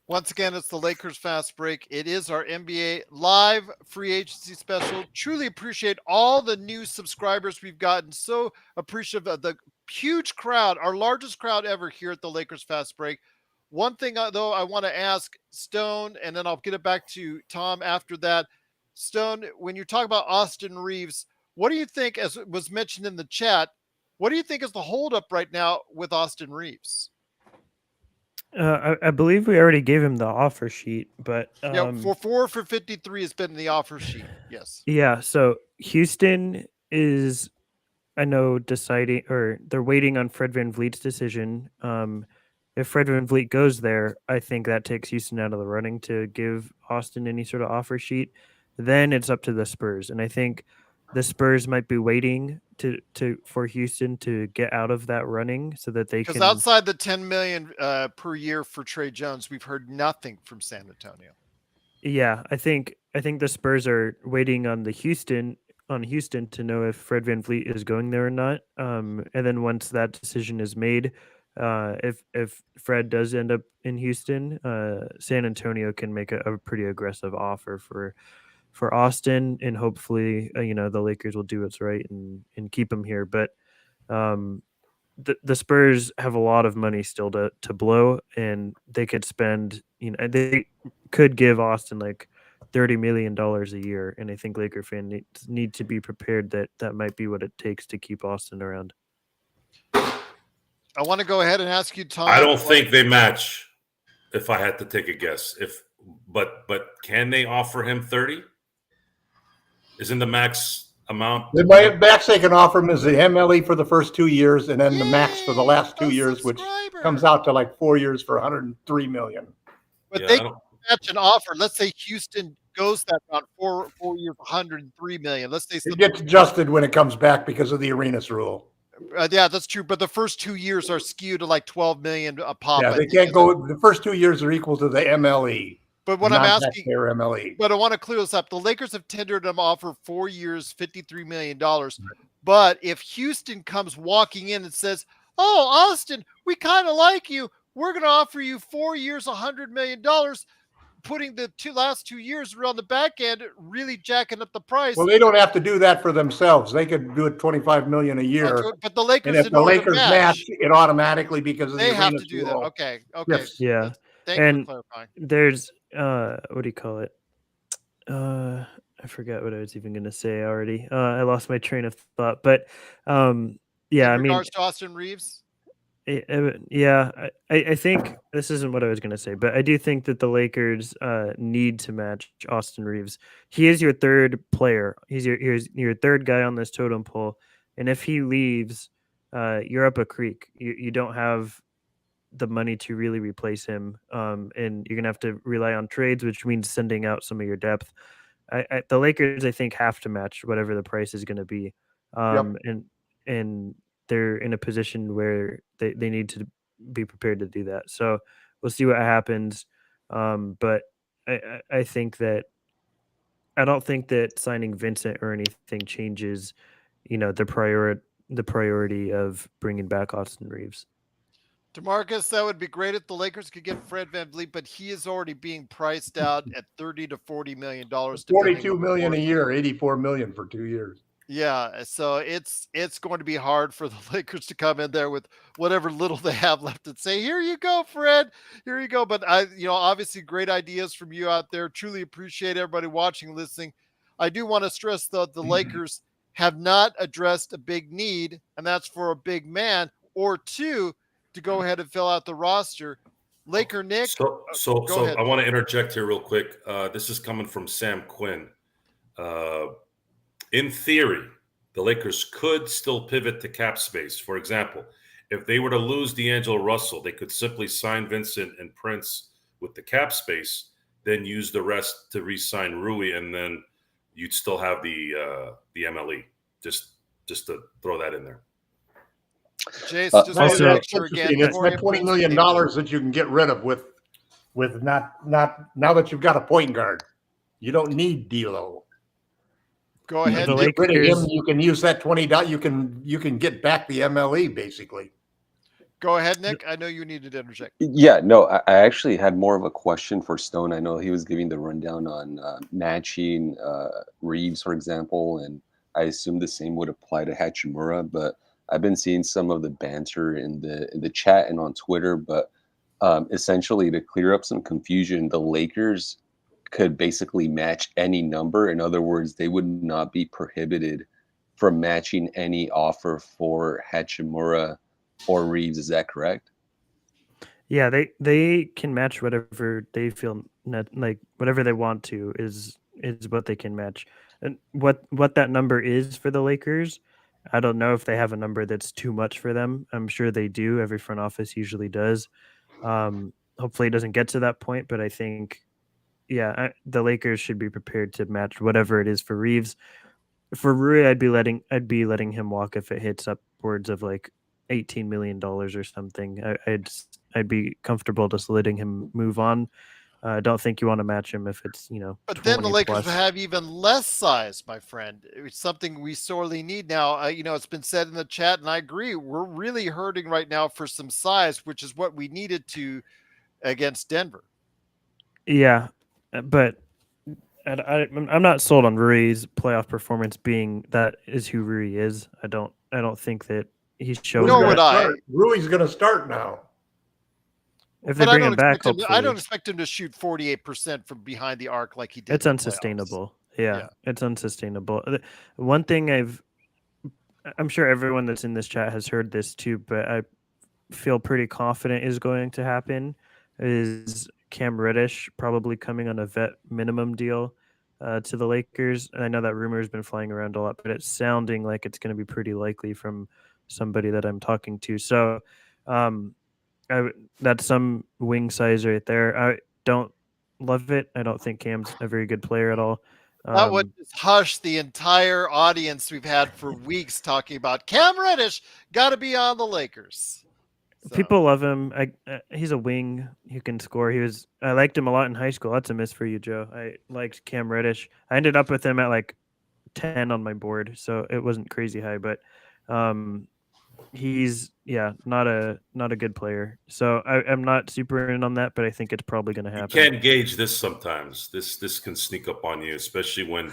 Once again, it's the Lakers Fast Break. It is our NBA live free agency special. Truly appreciate all the new subscribers we've gotten. So appreciative of the huge crowd, our largest crowd ever here at the Lakers Fast Break. One thing, though, I want to ask Stone, and then I'll get it back to Tom after that. Stone, when you talk about Austin Reeves, what do you think, as was mentioned in the chat, what do you think is the holdup right now with Austin Reeves?
I believe we already gave him the offer sheet, but
for 4 for 53 has been the offer sheet. Yes.
Yeah. So Houston is, I know, deciding, or they're waiting on Fred VanVleet's decision. If Fred VanVleet goes there, I think that takes Houston out of the running to give Austin any sort of offer sheet. Then it's up to the Spurs, and I think the Spurs might be waiting for Houston to get out of that running so that they
Because
can.
outside the 10 million per year for Trey Jones, we've heard nothing from San Antonio.
Yeah, I think the Spurs are waiting on Houston to know if Fred VanVleet is going there or not. And then once that decision is made, if Fred does end up in Houston, San Antonio can make a pretty aggressive offer for Austin, and hopefully, the Lakers will do what's right and keep him here. But the Spurs have a lot of money still to blow, and they could spend, they could give Austin like $30 million a year, and I think Laker fans need to be prepared that might be what it takes to keep Austin around.
I want to go ahead and ask you, Tom.
I don't think they match. If I had to take a guess, but can they offer him 30? Isn't the max amount?
The max they can offer him is the MLE for the first 2 years, and then the max for the last 2 years, which comes out to like 4 years for $103 million.
But they can match an offer. Let's say Houston goes that route, 4 years, $103 million. Let's say
it gets adjusted when it comes back because of the Arenas rule.
Yeah, that's true. But the first 2 years are skewed to like 12 million a pop.
Yeah, they can't go. The first 2 years are equal to the MLE.
But what I'm asking,
their MLE.
But I want to clear this up. The Lakers have tendered an offer 4 years, $53 million. But if Houston comes walking in and says, "Oh, Austin, we kind of like you. We're going to offer you 4 years, $100 million," putting the last 2 years around the back end, really jacking up the price.
Well, they don't have to do that for themselves. They could do it $25 million a year.
But the Lakers,
and if the Lakers match it automatically because of
they
the
have to do that. Okay.
Yes.
Yeah.
Thank you for clarifying.
There's what do you call it? I forgot what I was even going to say already. I lost my train of thought. But yeah,
in regards to Austin Reeves.
Yeah, I think this isn't what I was going to say, but I do think that the Lakers need to match Austin Reeves. He is your third player. He's your third guy on this totem pole, and if he leaves, you're up a creek. You don't have the money to really replace him, and you're gonna have to rely on trades, which means sending out some of your depth. The Lakers, I think, have to match whatever the price is going to be, and they're in a position where they need to be prepared to do that. So we'll see what happens. But I think that I don't think that signing Vincent or anything changes, the priority of bringing back Austin Reeves.
DeMarcus, that would be great if the Lakers could get Fred VanVleet, but he is already being priced out at $30 to $40 million.
$42 million a year, $84 million for 2 years.
Yeah, so it's going to be hard for the Lakers to come in there with whatever little they have left and say, "Here you go, Fred. Here you go." But obviously great ideas from you out there. Truly appreciate everybody watching, listening. I do want to stress that the Lakers have not addressed a big need, and that's for a big man or two to go ahead and fill out the roster. LakerNic.
So I want to interject here real quick. This is coming from Sam Quinn. In theory, the Lakers could still pivot to cap space. For example, if they were to lose D'Angelo Russell, they could simply sign Vincent and Prince with the cap space, then use the rest to re-sign Rui, and then you'd still have the MLE. Just to throw that in there.
Jason, just want to make sure again.
It's that $20 million that you can get rid of with not now that you've got a point guard. You don't need D'Lo.
Go ahead.
Get rid of him. You can use that $20. You can get back the MLE basically.
Go ahead, Nick. I know you needed to interject.
Yeah, no, I actually had more of a question for Stone. I know he was giving the rundown on matching Reeves, for example, and I assume the same would apply to Hachimura. But I've been seeing some of the banter in the chat and on Twitter. But essentially, to clear up some confusion, the Lakers could basically match any number. In other words, they would not be prohibited from matching any offer for Hachimura or Reeves. Is that correct?
Yeah, they can match whatever they feel like. Whatever they want to is what they can match. And what that number is for the Lakers, I don't know if they have a number that's too much for them. I'm sure they do. Every front office usually does. Hopefully it doesn't get to that point, but I think the Lakers should be prepared to match whatever it is for Reeves. for Rui, I'd be letting him walk if it hits upwards of like $18 million or something. I'd be comfortable just letting him move on. I don't think you want to match him if it's
But then the
20
Lakers
plus.
will have even less size, my friend. It's something we sorely need now. It's been said in the chat, and I agree. We're really hurting right now for some size, which is what we needed to against Denver.
Yeah, but I'm not sold on Rui's playoff performance being that is who Rui is. I don't think that he's showing
Nor
that.
would I.
Rui's going to start now.
If they
But
bring him back,
I don't expect him to shoot 48% from behind the arc like he did.
It's
in the
unsustainable.
playoffs.
Yeah, it's unsustainable. One thing I'm sure everyone that's in this chat has heard this too, but I feel pretty confident is going to happen is Cam Reddish probably coming on a vet minimum deal to the Lakers. And I know that rumor has been flying around a lot, but it's sounding like it's going to be pretty likely from somebody that I'm talking to. So that's some wing size right there. I don't love it. I don't think Cam's a very good player at all.
That would just hush the entire audience we've had for weeks talking about Cam Reddish got to be on the Lakers. So.
People love him. He's a wing who can score. I liked him a lot in high school. That's a miss for you, Joe. I liked Cam Reddish. I ended up with him at like 10 on my board, so it wasn't crazy high, but he's not a good player. So I'm not super in on that, but I think it's probably going to happen.
You can't gauge this sometimes. This can sneak up on you, especially when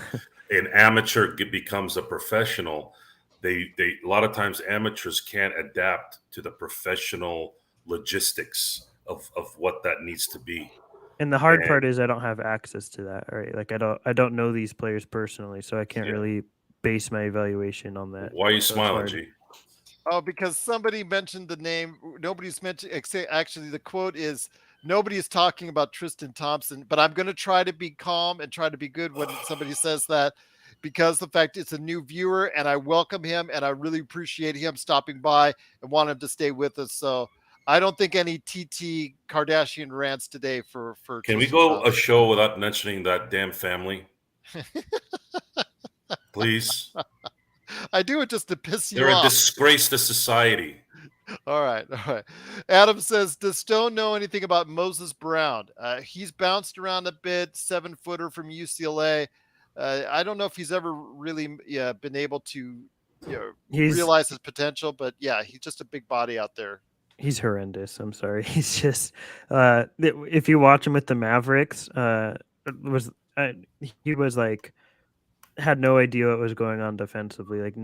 an amateur becomes a professional. They a lot of times amateurs can't adapt to the professional logistics of what that needs to be.
And the hard part is I don't have access to that, right? Like I don't know these players personally, so I can't really base my evaluation on that.
Why are you smiling, G?
Oh, because somebody mentioned the name. Nobody's mentioned. Actually, the quote is, "Nobody is talking about Tristan Thompson," but I'm going to try to be calm and try to be good when somebody says that, because the fact it's a new viewer and I welcome him and I really appreciate him stopping by and want him to stay with us. So I don't think any TT Kardashian rants today for
Can
Tristan
we go
Thompson.
a show without mentioning that damn family? Please.
I do it just to piss you
off. They're a disgrace to society.
All right. Adam says, does Stone know anything about Moses Brown? He's bounced around a bit, 7-footer from UCLA. I don't know if he's ever really been able to realize his potential, but he's just a big body out there.
He's horrendous. I'm sorry. He's just if you watch him with the Mavericks, he was like had no idea what was going on defensively, like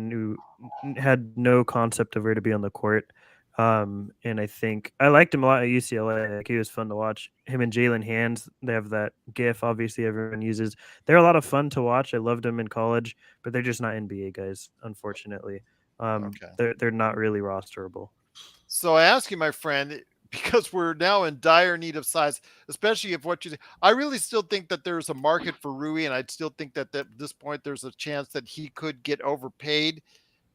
had no concept of where to be on the court. And I think I liked him a lot at UCLA. Like he was fun to watch. Him and Jalen Hands, they have that GIF obviously everyone uses. They're a lot of fun to watch. I loved them in college, but they're just not NBA guys, unfortunately. They're not really rosterable.
So I ask you, my friend, because we're now in dire need of size, especially if I really still think that there's a market for Rui, and I still think that at this point there's a chance that he could get overpaid,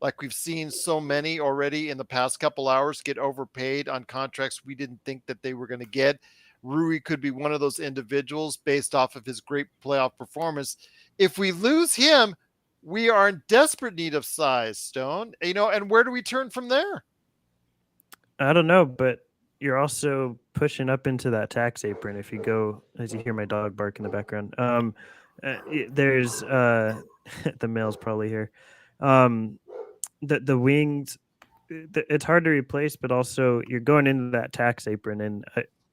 like we've seen so many already in the past couple hours get overpaid on contracts we didn't think that they were going to get. Rui could be one of those individuals based off of his great playoff performance. If we lose him, we are in desperate need of size, Stone. And where do we turn from there?
I don't know, but you're also pushing up into that tax apron if you go, as you hear my dog bark in the background. There's the male's probably here. The wings, it's hard to replace, but also you're going into that tax apron, and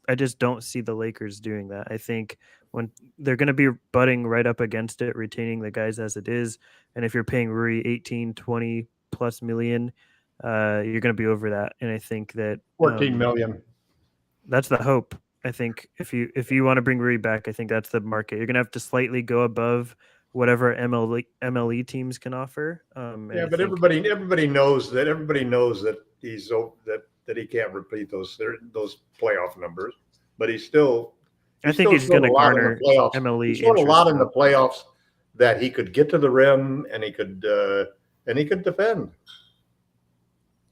I just don't see the Lakers doing that. I think when they're going to be butting right up against it, retaining the guys as it is, and if you're paying Rui 18, 20 plus million, you're going to be over that. And I think that
14 million.
That's the hope. I think if you want to bring Rui back, I think that's the market. You're going to have to slightly go above whatever MLE teams can offer.
But everybody knows that. Everybody knows that he's that he can't repeat those playoff numbers. But he's still.
I think he's going to garner MLE.
He's shown a lot in the playoffs that he could get to the rim and he could defend.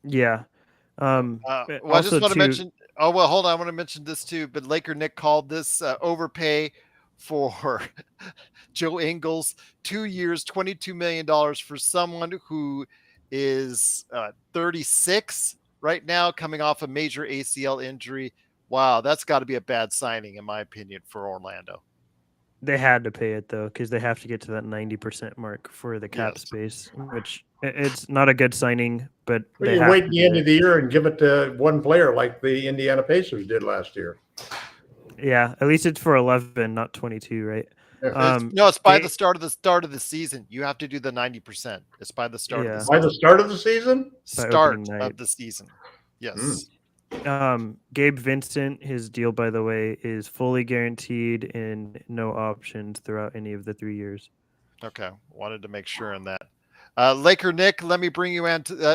Yeah.
I just want to mention. Oh well, hold on. I want to mention this too. But LakerNic called this overpay for Joe Ingles, 2 years, $22 million for someone who is 36 right now, coming off a major ACL injury. Wow, that's got to be a bad signing, in my opinion, for Orlando.
They had to pay it though, because they have to get to that 90% mark for the cap
Yes.
space, which it's not a good signing, but
Well,
they
you
have
wait
to
the
do
end
it.
of the year and give it to one player like the Indiana Pacers did last year.
Yeah, at least it's for 11, not 22, right?
It's by the
Ga-
start of the season. You have to do the 90%. It's by the start of the
Yeah.
season.
By the start of the season?
By
Start
opening night.
of the season. Yes.
Gabe Vincent, his deal, by the way, is fully guaranteed and no options throughout any of the 3 years.
Okay, wanted to make sure on that. LakerNic, let me bring you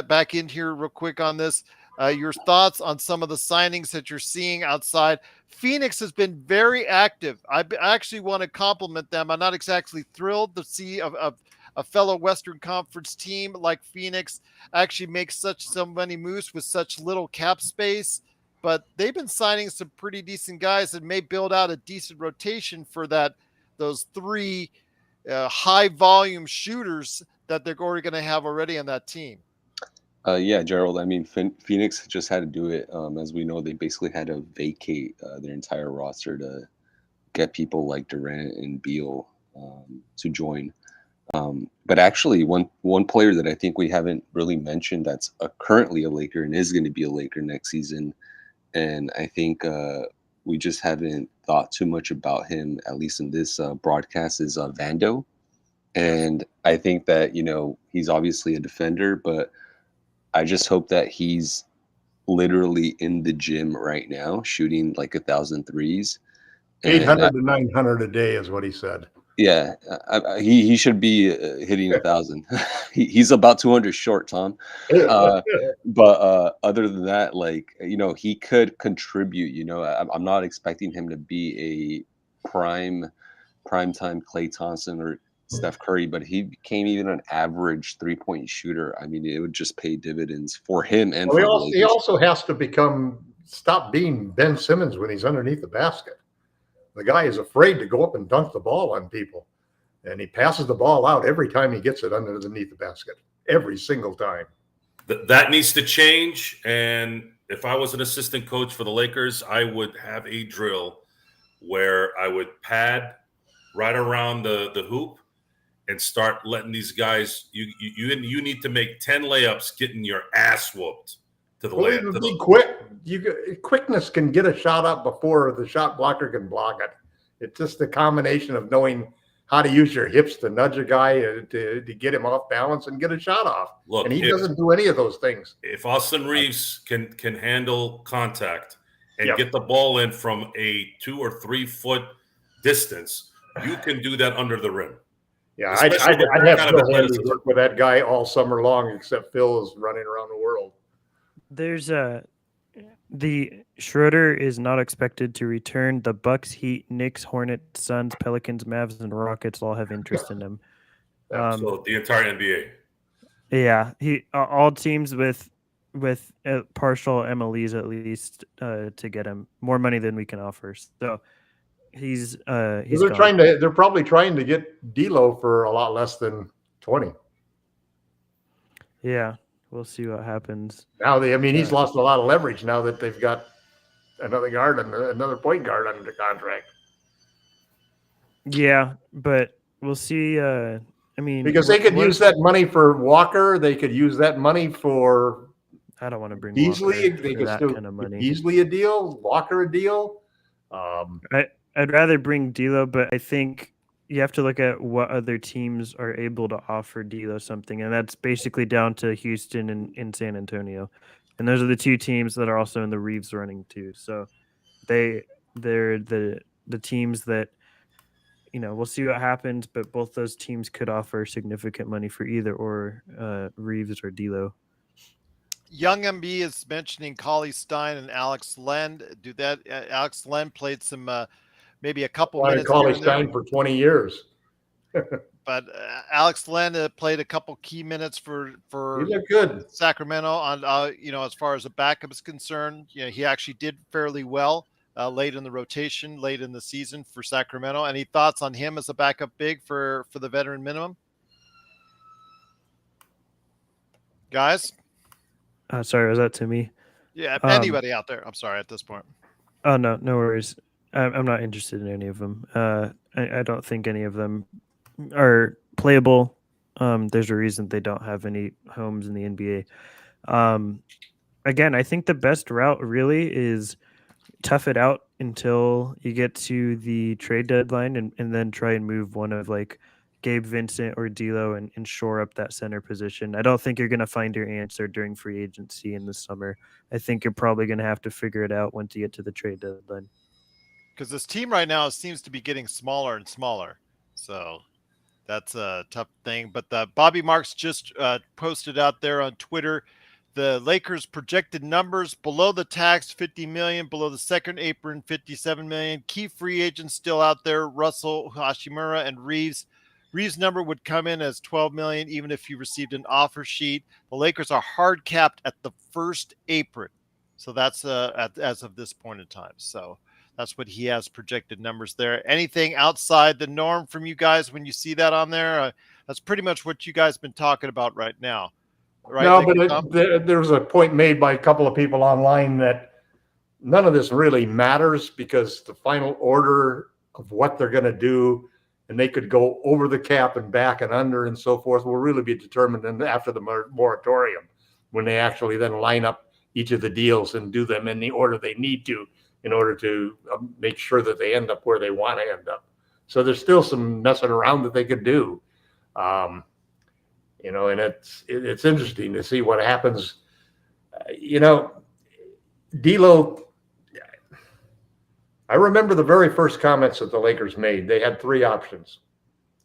back in here real quick on this. Your thoughts on some of the signings that you're seeing outside. Phoenix has been very active. I actually want to compliment them. I'm not exactly thrilled to see a fellow Western Conference team like Phoenix actually make so many moves with such little cap space, but they've been signing some pretty decent guys that may build out a decent rotation for those three high volume shooters that they're already going to have already on that team.
Yeah, Gerald. I mean, Phoenix just had to do it. As we know, they basically had to vacate their entire roster to get people like Durant and Beal to join. But actually, one player that I think we haven't really mentioned that's currently a Laker and is going to be a Laker next season, and I think we just haven't thought too much about him, at least in this broadcast, is Vando. And I think that, he's obviously a defender, but I just hope that he's literally in the gym right now shooting like 1,000 threes.
800 to 900 a day is what he said.
Yeah, he should be hitting 1,000. He's about 200 short, Tom. But other than that, he could contribute. I'm not expecting him to be a prime time Klay Thompson or Steph Curry, but he became even an average 3-point shooter. I mean, it would just pay dividends for him and for the Lakers.
He also has to stop being Ben Simmons when he's underneath the basket. The guy is afraid to go up and dunk the ball on people. And he passes the ball out every time he gets it underneath the basket. Every single time.
That needs to change. And if I was an assistant coach for the Lakers, I would have a drill where I would pad right around the hoop and start letting these guys, you need to make 10 layups getting your ass whooped to the layup.
Quickness can get a shot up before the shot blocker can block it. It's just a combination of knowing how to use your hips to nudge a guy to get him off balance and get a shot off.
Look,
and he doesn't do any of those things.
If Austin Reeves can handle contact and
Yep.
get the ball in from a 2 or 3 foot distance, you can do that under the rim.
Yeah,
Especially with
I'd
that
have
kind of
Phil Handy
athleticism.
work with that guy all summer long, except Phil is running around the world.
There's the Schroeder is not expected to return. The Bucks, Heat, Knicks, Hornets, Suns, Pelicans, Mavs, and Rockets all have interest in him.
So the entire NBA.
Yeah, all teams with partial MLEs at least to get him more money than we can offer. So he's gone.
They're probably trying to get D'Lo for a lot less than 20.
Yeah, we'll see what happens.
Now he's lost a lot of leverage now that they've got another point guard under the contract.
Yeah, but we'll see.
Because they could use that money for Walker, they could use that money for
I don't want to bring
Beasley.
Walker
They
for
could
that
still
kind of money.
Beasley a deal, Walker a deal.
I'd rather bring D'Lo, but I think you have to look at what other teams are able to offer D'Lo something, and that's basically down to Houston and San Antonio, and those are the two teams that are also in the Reeves running too. So they're the teams that we'll see what happens, but both those teams could offer significant money for either or Reeves or D'Lo.
Young MB is mentioning Cauley Stein and Alex Len. Alex Len played some maybe a couple minutes.
Cauley Stein for 20 years.
But Alex Len played a couple key minutes for
He looked good.
Sacramento on as far as the backup is concerned. He actually did fairly well late in the rotation, late in the season for Sacramento. Any thoughts on him as a backup big for the veteran minimum? Guys?
Sorry, was that to me?
Yeah, anybody out there. I'm sorry at this point.
Oh, no worries. I'm not interested in any of them. I don't think any of them are playable. There's a reason they don't have any homes in the NBA. Again, I think the best route really is tough it out until you get to the trade deadline and then try and move one of like Gabe Vincent or D'Lo and shore up that center position. I don't think you're going to find your answer during free agency in the summer. I think you're probably going to have to figure it out once you get to the trade deadline.
Because this team right now seems to be getting smaller and smaller. So that's a tough thing. But Bobby Marks just posted out there on Twitter the Lakers projected numbers: below the tax, $50 million, below the second apron, $57 million. Key free agents still out there: Russell, Hashimura, and Reeves. Reeves' number would come in as $12 million, even if you received an offer sheet. The Lakers are hard capped at the first apron. So that's as of this point in time. So that's what he has projected numbers there. Anything outside the norm from you guys when you see that on there? That's pretty much what you guys have been talking about right now. Right,
no, but there was a point made by a couple of people online that none of this really matters because the final order of what they're going to do, and they could go over the cap and back and under and so forth, will really be determined after the moratorium, when they actually then line up each of the deals and do them in the order they need to in order to make sure that they end up where they want to end up. So there's still some messing around that they could do. You know, and it's interesting to see what happens. You know, D'Lo, I remember the very first comments that the Lakers made. They had three options.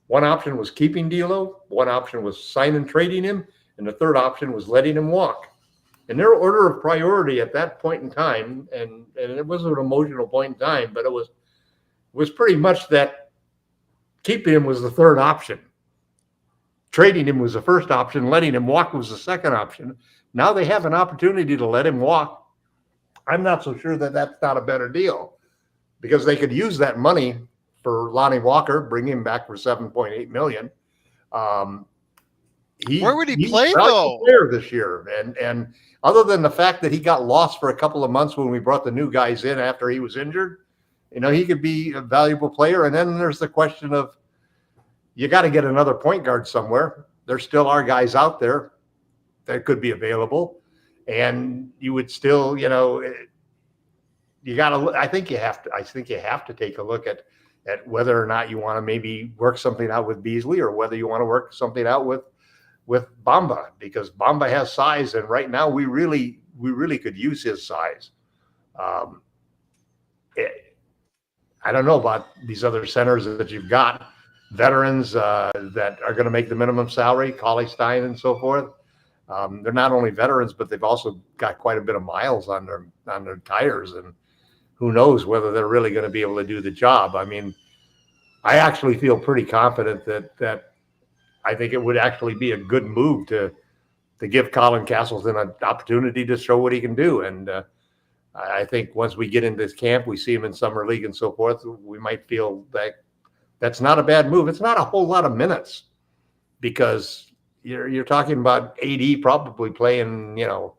One option was keeping D'Lo, one option was signing and trading him, and the third option was letting him walk. And their order of priority at that point in time, and it wasn't an emotional point in time, but it was pretty much that keeping him was the third option. Trading him was the first option. Letting him walk was the second option. Now they have an opportunity to let him walk. I'm not so sure that that's not a better deal because they could use that money for Lonnie Walker, bring him back for $7.8 million.
Where would he play though?
Player this year, and other than the fact that he got lost for a couple of months when we brought the new guys in after he was injured, you know, he could be a valuable player. And then there's the question of, you got to get another point guard somewhere. There still are guys out there that could be available. And you would still, you know, you got to, I think you have to take a look at whether or not you want to maybe work something out with Beasley or whether you want to work something out with Bamba, because Bamba has size. And right now we really could use his size. I don't know about these other centers that you've got. Veterans that are going to make the minimum salary, Cauley Stein and so forth. They're not only veterans, but they've also got quite a bit of miles on their tires, and who knows whether they're really going to be able to do the job. I mean, I actually feel pretty confident that I think it would actually be a good move to give Colin Castleton an opportunity to show what he can do. And I think once we get into this camp, we see him in summer league and so forth, we might feel that that's not a bad move. It's not a whole lot of minutes because you're talking about AD probably playing, you know,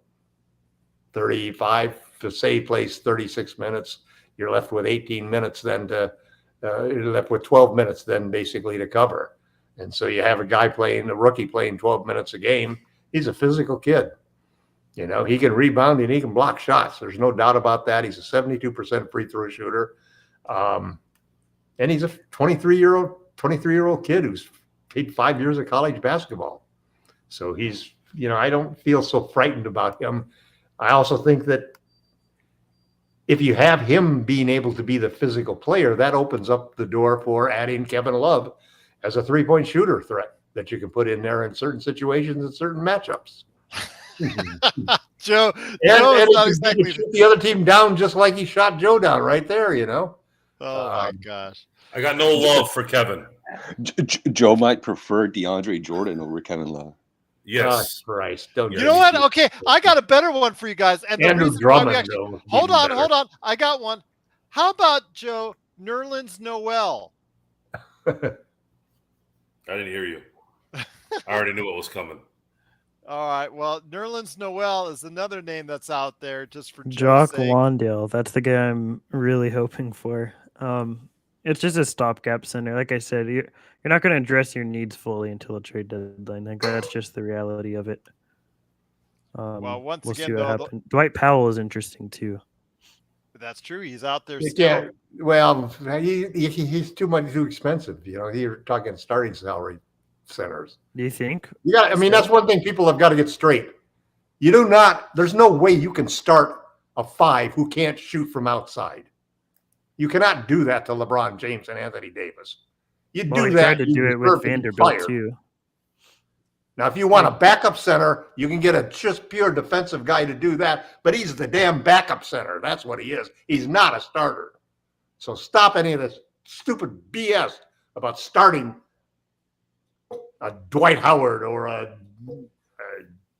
35 to say he plays 36 minutes. You're left with 18 minutes then you're left with 12 minutes then basically to cover. And so you have a rookie playing 12 minutes a game. He's a physical kid. You know, he can rebound and he can block shots. There's no doubt about that. He's a 72% free throw shooter. And he's a 23-year-old kid who's played 5 years of college basketball. So he's, you know, I don't feel so frightened about him. I also think that if you have him being able to be the physical player, that opens up the door for adding Kevin Love as a three-point shooter threat that you can put in there in certain situations and certain matchups.
Joe
is not exactly shoot the other team down just like he shot Joe down right there, you know.
Oh my gosh.
I got no love for Kevin.
Joe might prefer DeAndre Jordan over Kevin Love.
Yes.
Christ. Don't
you know what? Okay, I got a better one for you guys. And
Andrew Drummond.
hold on. I got one. How about, Joe, Nerlens Noel?
I didn't hear you. I already knew what was coming.
All right. Well, Nerlens Noel is another name that's out there just for Joe's
Jock
sake.
Lawndale. That's the guy I'm really hoping for. It's just a stopgap center. Like I said, you're not going to address your needs fully until a trade deadline. I think that's just the reality of it.
Well, once
we'll
again,
see what
though,
happens. Dwight Powell is interesting too.
that's true. He's out there
You
still.
can't. Well, he's too expensive. You know, you're talking starting salary centers.
Do you think?
You got. I mean, that's one thing people have got to get straight. You do not. There's no way you can start a 5 who can't shoot from outside. You cannot do that to LeBron James and Anthony Davis. You
Well,
do
he
that,
tried to
you
do it
deserve
with
to be
Vanderbilt
fired.
too.
Now, if you want a backup center, you can get a just pure defensive guy to do that, but he's the damn backup center. That's what he is. He's not a starter. So stop any of this stupid BS about starting a Dwight Howard or a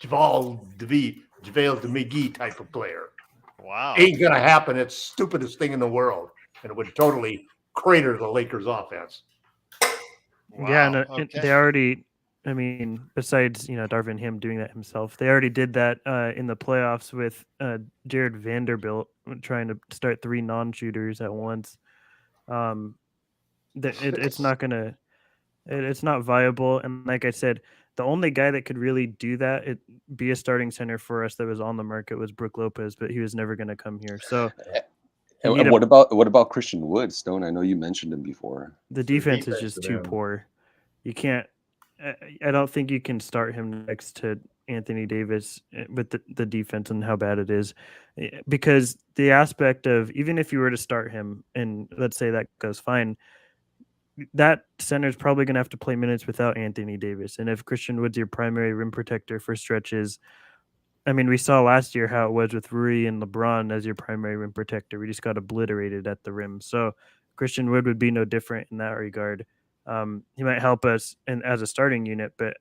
JaVale McGee type of player.
Wow.
Ain't going to happen. It's the stupidest thing in the world, and it would totally crater the Lakers offense.
Wow.
Yeah, and
Okay.
they already. I mean, besides Darvin Ham doing that himself, they already did that in the playoffs with Jared Vanderbilt trying to start 3 non-shooters at once. It's not gonna. It's not viable, and like I said, the only guy that could really do that, be a starting center for us that was on the market was Brook Lopez, but he was never going to come here. So,
and what about Christian Wood, Stone? I know you mentioned him before.
The defense is just too poor. You can't. I don't think you can start him next to Anthony Davis with the defense and how bad it is, because the aspect of, even if you were to start him and let's say that goes fine, that center is probably going to have to play minutes without Anthony Davis. And if Christian Wood's your primary rim protector for stretches, I mean, we saw last year how it was with Rui and LeBron as your primary rim protector. We just got obliterated at the rim. So Christian Wood would be no different in that regard. He might help us as a starting unit, but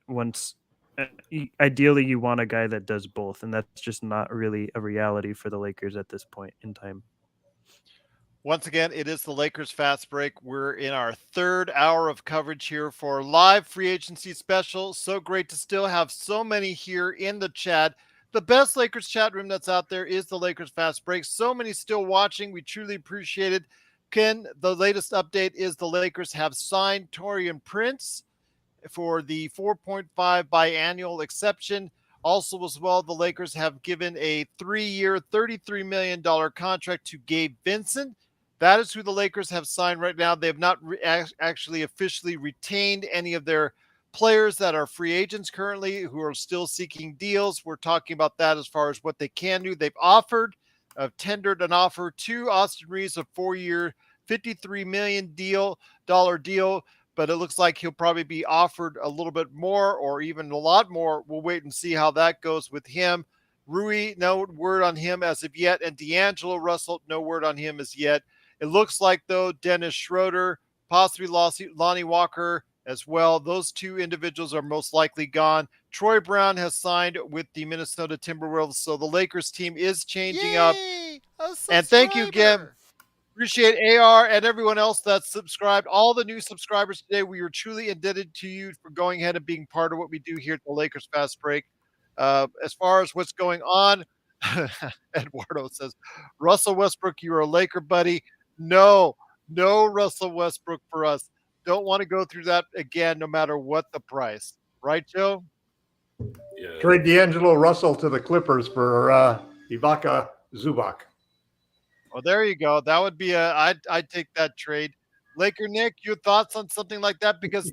ideally you want a guy that does both, and that's just not really a reality for the Lakers at this point in time.
Once again, it is the Lakers Fast Break. We're in our 3rd hour of coverage here for live free agency special. So great to still have so many here in the chat. The best Lakers chat room that's out there is the Lakers Fast Break. So many still watching. We truly appreciate it. Ken, the latest update is the Lakers have signed Taurean Prince for the 4.5 biannual exception. Also, as well, the Lakers have given a 3-year, $33 million contract to Gabe Vincent. That is who the Lakers have signed right now. They have not actually officially retained any of their players that are free agents currently who are still seeking deals. We're talking about that as far as what they can do. They've tendered an offer to Austin Reeves, a 4-year, $53 million deal, but it looks like he'll probably be offered a little bit more or even a lot more. We'll wait and see how that goes with him. Rui, no word on him as of yet, and D'Angelo Russell, no word on him as yet. It looks like, though, Dennis Schroeder, possibly Lonnie Walker as well. Those 2 individuals are most likely gone. Troy Brown has signed with the Minnesota Timberwolves, so the Lakers team is changing up. And thank you again. Appreciate AR and everyone else that's subscribed. All the new subscribers today, we are truly indebted to you for going ahead and being part of what we do here at the Lakers Fast Break. As far as what's going on, Eduardo says, Russell Westbrook, you're a Laker buddy. No Russell Westbrook for us. Don't want to go through that again, no matter what the price. Right, Joe?
Yeah.
Trade D'Angelo Russell to the Clippers for Ivica Zubac.
Well, there you go. That would be I'd take that trade. LakerNic, your thoughts on something like that? Because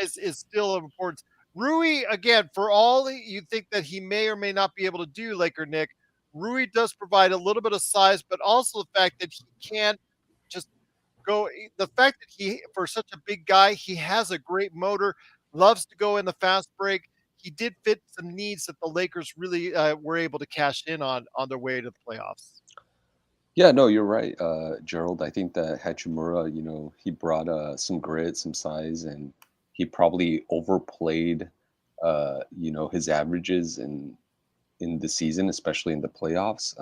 size is still important. Rui, again, for all you think that he may or may not be able to do, LakerNic, Rui does provide a little bit of size, but also the fact that he can't just go. The fact that he, for such a big guy, he has a great motor, loves to go in the fast break. He did fit some needs that the Lakers really were able to cash in on their way to the playoffs.
Yeah, no, you're right, Gerald. I think that Hachimura, he brought some grit, some size, and he probably overplayed, his averages in the season, especially in the playoffs.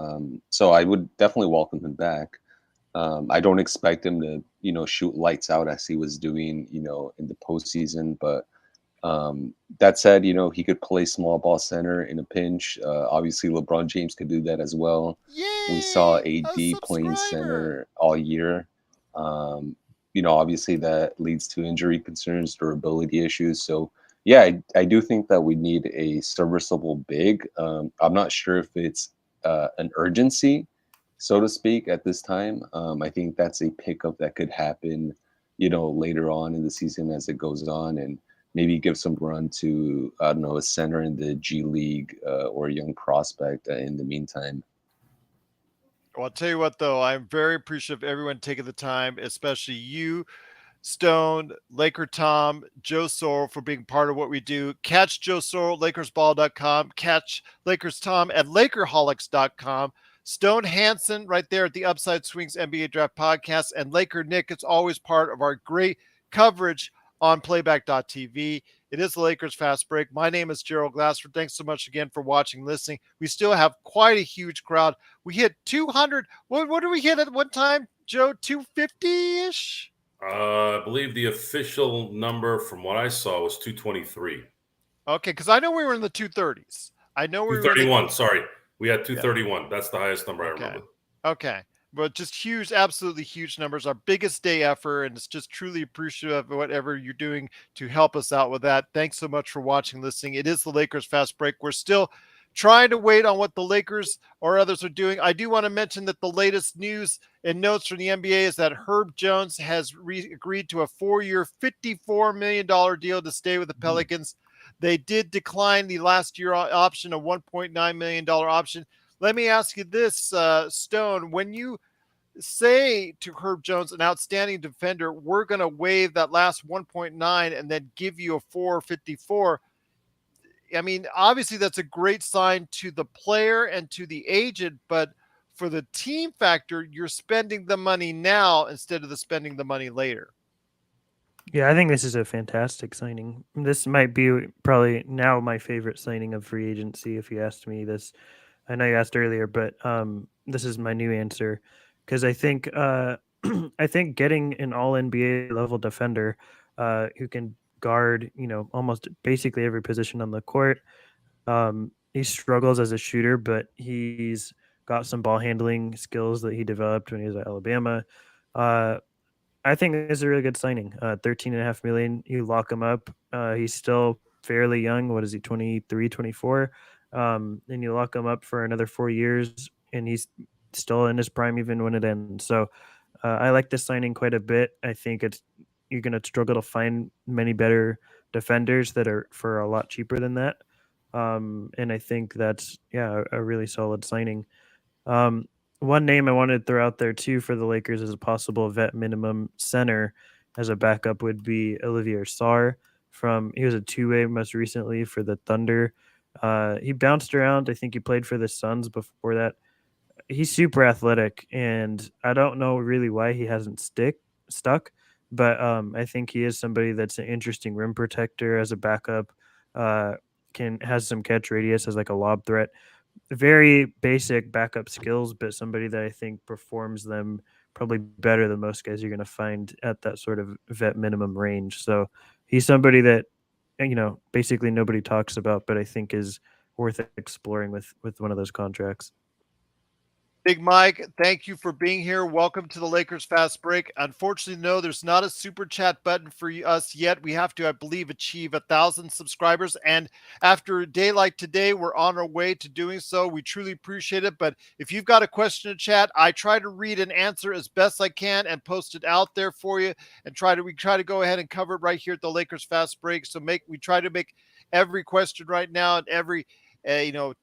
So I would definitely welcome him back. I don't expect him to, shoot lights out as he was doing, in the postseason. But that said, he could play small ball center in a pinch. Obviously, LeBron James could do that as well. We saw
Yay! A
AD playing
subscriber.
center all year. Obviously that leads to injury concerns, durability issues. So yeah, I do think that we need a serviceable big. I'm not sure if it's an urgency, so to speak, at this time. I think that's a pickup that could happen, later on in the season as it goes on, and maybe give some run to, I don't know, a center in the G League or a young prospect in the meantime.
Well, I'll tell you what, though, I'm very appreciative of everyone taking the time, especially you, Stone, LakerTom, Joe Soro for being part of what we do. Catch Joe Soro, lakersball.com. Catch LakersTom at lakerholics.com. Stone Hansen right there at the Upside Swings NBA Draft Podcast. And LakerNic, it's always part of our great coverage on playback.tv. It is the Lakers Fast Break. My name is Gerald Glassford. Thanks so much again for watching, listening. We still have quite a huge crowd. We hit 200. What did we hit at one time, Joe? 250-ish?
I believe the official number from what I saw was 223.
Okay, because I know we were in the 230s. I know we were in the
231. Sorry. We had 231. That's the highest number I remember.
Okay. But just huge, absolutely huge numbers. Our biggest day ever, and it's just truly appreciative of whatever you're doing to help us out with that. Thanks so much for watching, listening. It is the Lakers Fast Break. We're still trying to wait on what the Lakers or others are doing. I do want to mention that the latest news and notes from the NBA is that Herb Jones has agreed to a 4-year, $54 million deal to stay with the Pelicans. They did decline the last year option, a $1.9 million option. Let me ask you this, Stone, when you say to Herb Jones, an outstanding defender, we're going to waive that last 1.9 and then give you a 454. I mean, obviously that's a great sign to the player and to the agent, but for the team factor, you're spending the money now instead of spending the money later.
Yeah, I think this is a fantastic signing. This might be probably now my favorite signing of free agency. If you asked me this, I know you asked earlier, but this is my new answer because I think I think getting an All NBA level defender who can guard, almost basically every position on the court. He struggles as a shooter, but he's got some ball handling skills that he developed when he was at Alabama. I think this is a really good signing. 13.5 million. You lock him up. He's still fairly young. What is he? 23, 24. And you lock him up for another 4 years, and he's still in his prime even when it ends. So I like this signing quite a bit. I think you're going to struggle to find many better defenders that are for a lot cheaper than that. And I think that's a really solid signing. One name I wanted to throw out there too for the Lakers as a possible vet minimum center as a backup would be Olivier Sarr. He was a two-way most recently for the Thunder. He bounced around. I think he played for the Suns before that. He's super athletic, and I don't know really why he hasn't stuck, but I think he is somebody that's an interesting rim protector as a backup. Has some catch radius as like a lob threat. Very basic backup skills, but somebody that I think performs them probably better than most guys you're going to find at that sort of vet minimum range. So he's somebody that basically nobody talks about, but I think is worth exploring with one of those contracts.
Big Mike, thank you for being here. Welcome to the Lakers Fast Break. Unfortunately, no, there's not a super chat button for us yet. We have to, I believe, achieve 1,000 subscribers. And after a day like today, we're on our way to doing so. We truly appreciate it. But if you've got a question to chat, I try to read and answer as best I can and post it out there for you. And we try to go ahead and cover it right here at the Lakers Fast Break. So we try to make every question right now and every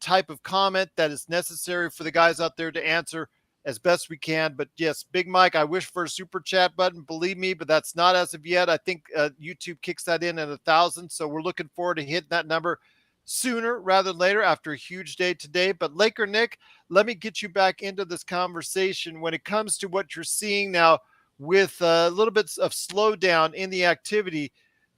type of comment that is necessary for the guys out there to answer as best we can. But yes, Big Mike, I wish for a super chat button, believe me, but that's not as of yet. I think YouTube kicks that in at 1,000. So we're looking forward to hitting that number sooner rather than later after a huge day today. But LakerNic, let me get you back into this conversation when it comes to what you're seeing now with a little bit of slowdown in the activity.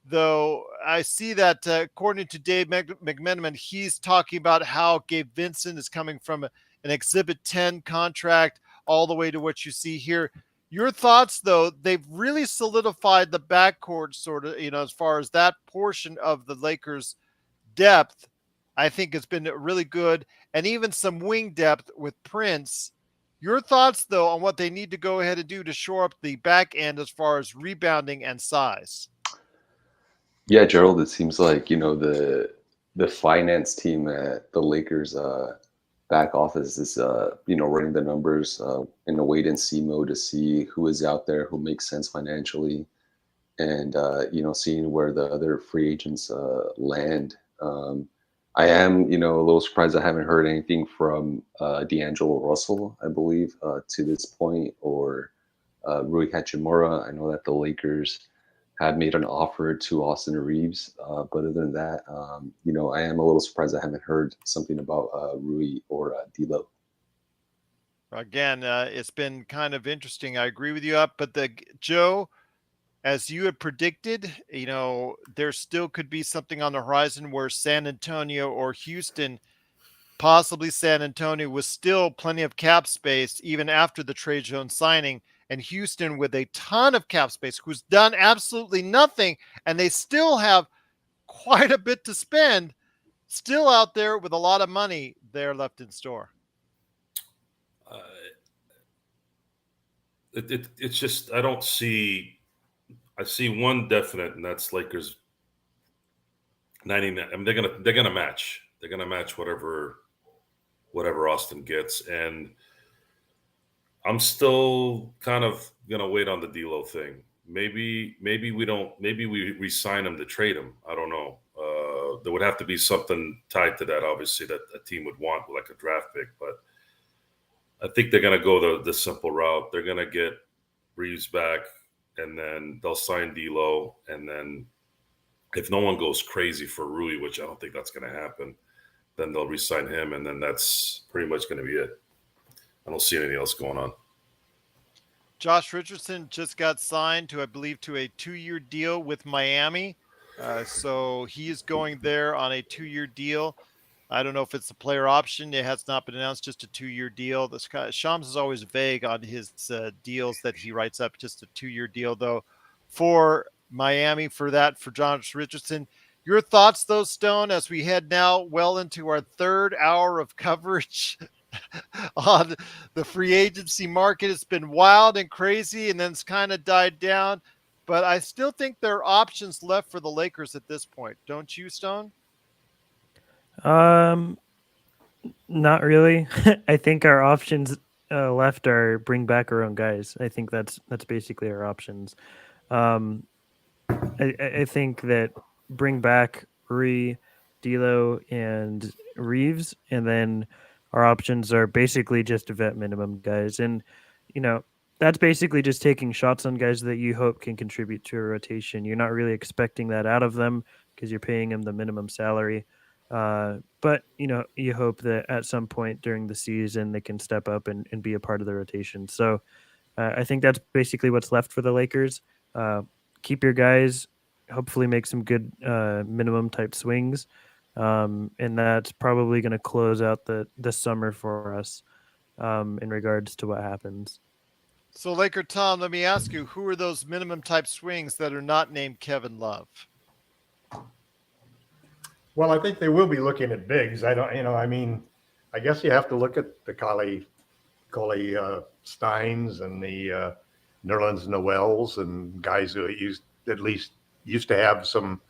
Though I see that according to Dave McMenamin, he's talking about how Gabe Vincent is coming from an Exhibit 10 contract. all the way to what you see here. Your thoughts, though, they've really solidified the backcourt sort of, as far as that portion of the Lakers' depth. I think it's been really good, and even some wing depth with Prince. Your thoughts, though, on what they need to go ahead and do to shore up the back end as far as rebounding and size?
Yeah, Gerald, it seems like, the finance team at the Lakers back office is, running the numbers in a wait and see mode to see who is out there, who makes sense financially, and, seeing where the other free agents land. I am, a little surprised I haven't heard anything from D'Angelo Russell, I believe, to this point, or Rui Hachimura. I know that the Lakers have made an offer to Austin Reeves, but other than that, I am a little surprised I haven't heard something about Rui or D'Lo.
Again, it's been kind of interesting. I agree with you up, but Joe, as you had predicted, there still could be something on the horizon where San Antonio or Houston, possibly San Antonio, was still plenty of cap space even after the trade zone signing, and Houston with a ton of cap space, who's done absolutely nothing, and they still have quite a bit to spend, still out there with a lot of money there left in store.
It's just I don't see. I see one definite, and that's Lakers 99. I mean, they're gonna match. They're gonna match whatever Austin gets, and I'm still kind of gonna wait on the D'Lo thing. Maybe we don't. Maybe we re-sign him to trade him. I don't know. There would have to be something tied to that, obviously, that a team would want, like a draft pick. But I think they're gonna go the simple route. They're gonna get Reeves back, and then they'll sign D'Lo, and then if no one goes crazy for Rui, which I don't think that's going to happen, then they'll re-sign him, and then that's pretty much going to be it. I don't see anything else going on.
Josh Richardson just got signed to, I believe, to a 2-year deal with Miami. So he is going there on a 2-year deal. I don't know if it's a player option. It has not been announced, just a 2-year deal. Shams is always vague on his deals that he writes up, just a 2-year deal, though, for Miami for Josh Richardson. Your thoughts, though, Stone, as we head now well into our third hour of coverage on the free agency market. It's been wild and crazy, and then it's kind of died down. But I still think there are options left for the Lakers at this point. Don't you, Stone?
Not really. I think our options left are bring back our own guys. I think that's basically our options. I think that bring back Rui, D'Lo, and Reeves, and then our options are basically just vet minimum guys. And that's basically just taking shots on guys that you hope can contribute to a rotation. You're not really expecting that out of them because you're paying them the minimum salary. But you hope that at some point during the season they can step up and be a part of the rotation. So I think that's basically what's left for the Lakers. Keep your guys, hopefully make some good minimum type swings. And that's probably going to close out the summer for us in regards to what happens.
So LakerTom, let me ask you, who are those minimum type swings that are not named Kevin Love?
Well, I think they will be looking at bigs. I guess you have to look at the Collie Steins and the Nerlens Noels and guys who used to have some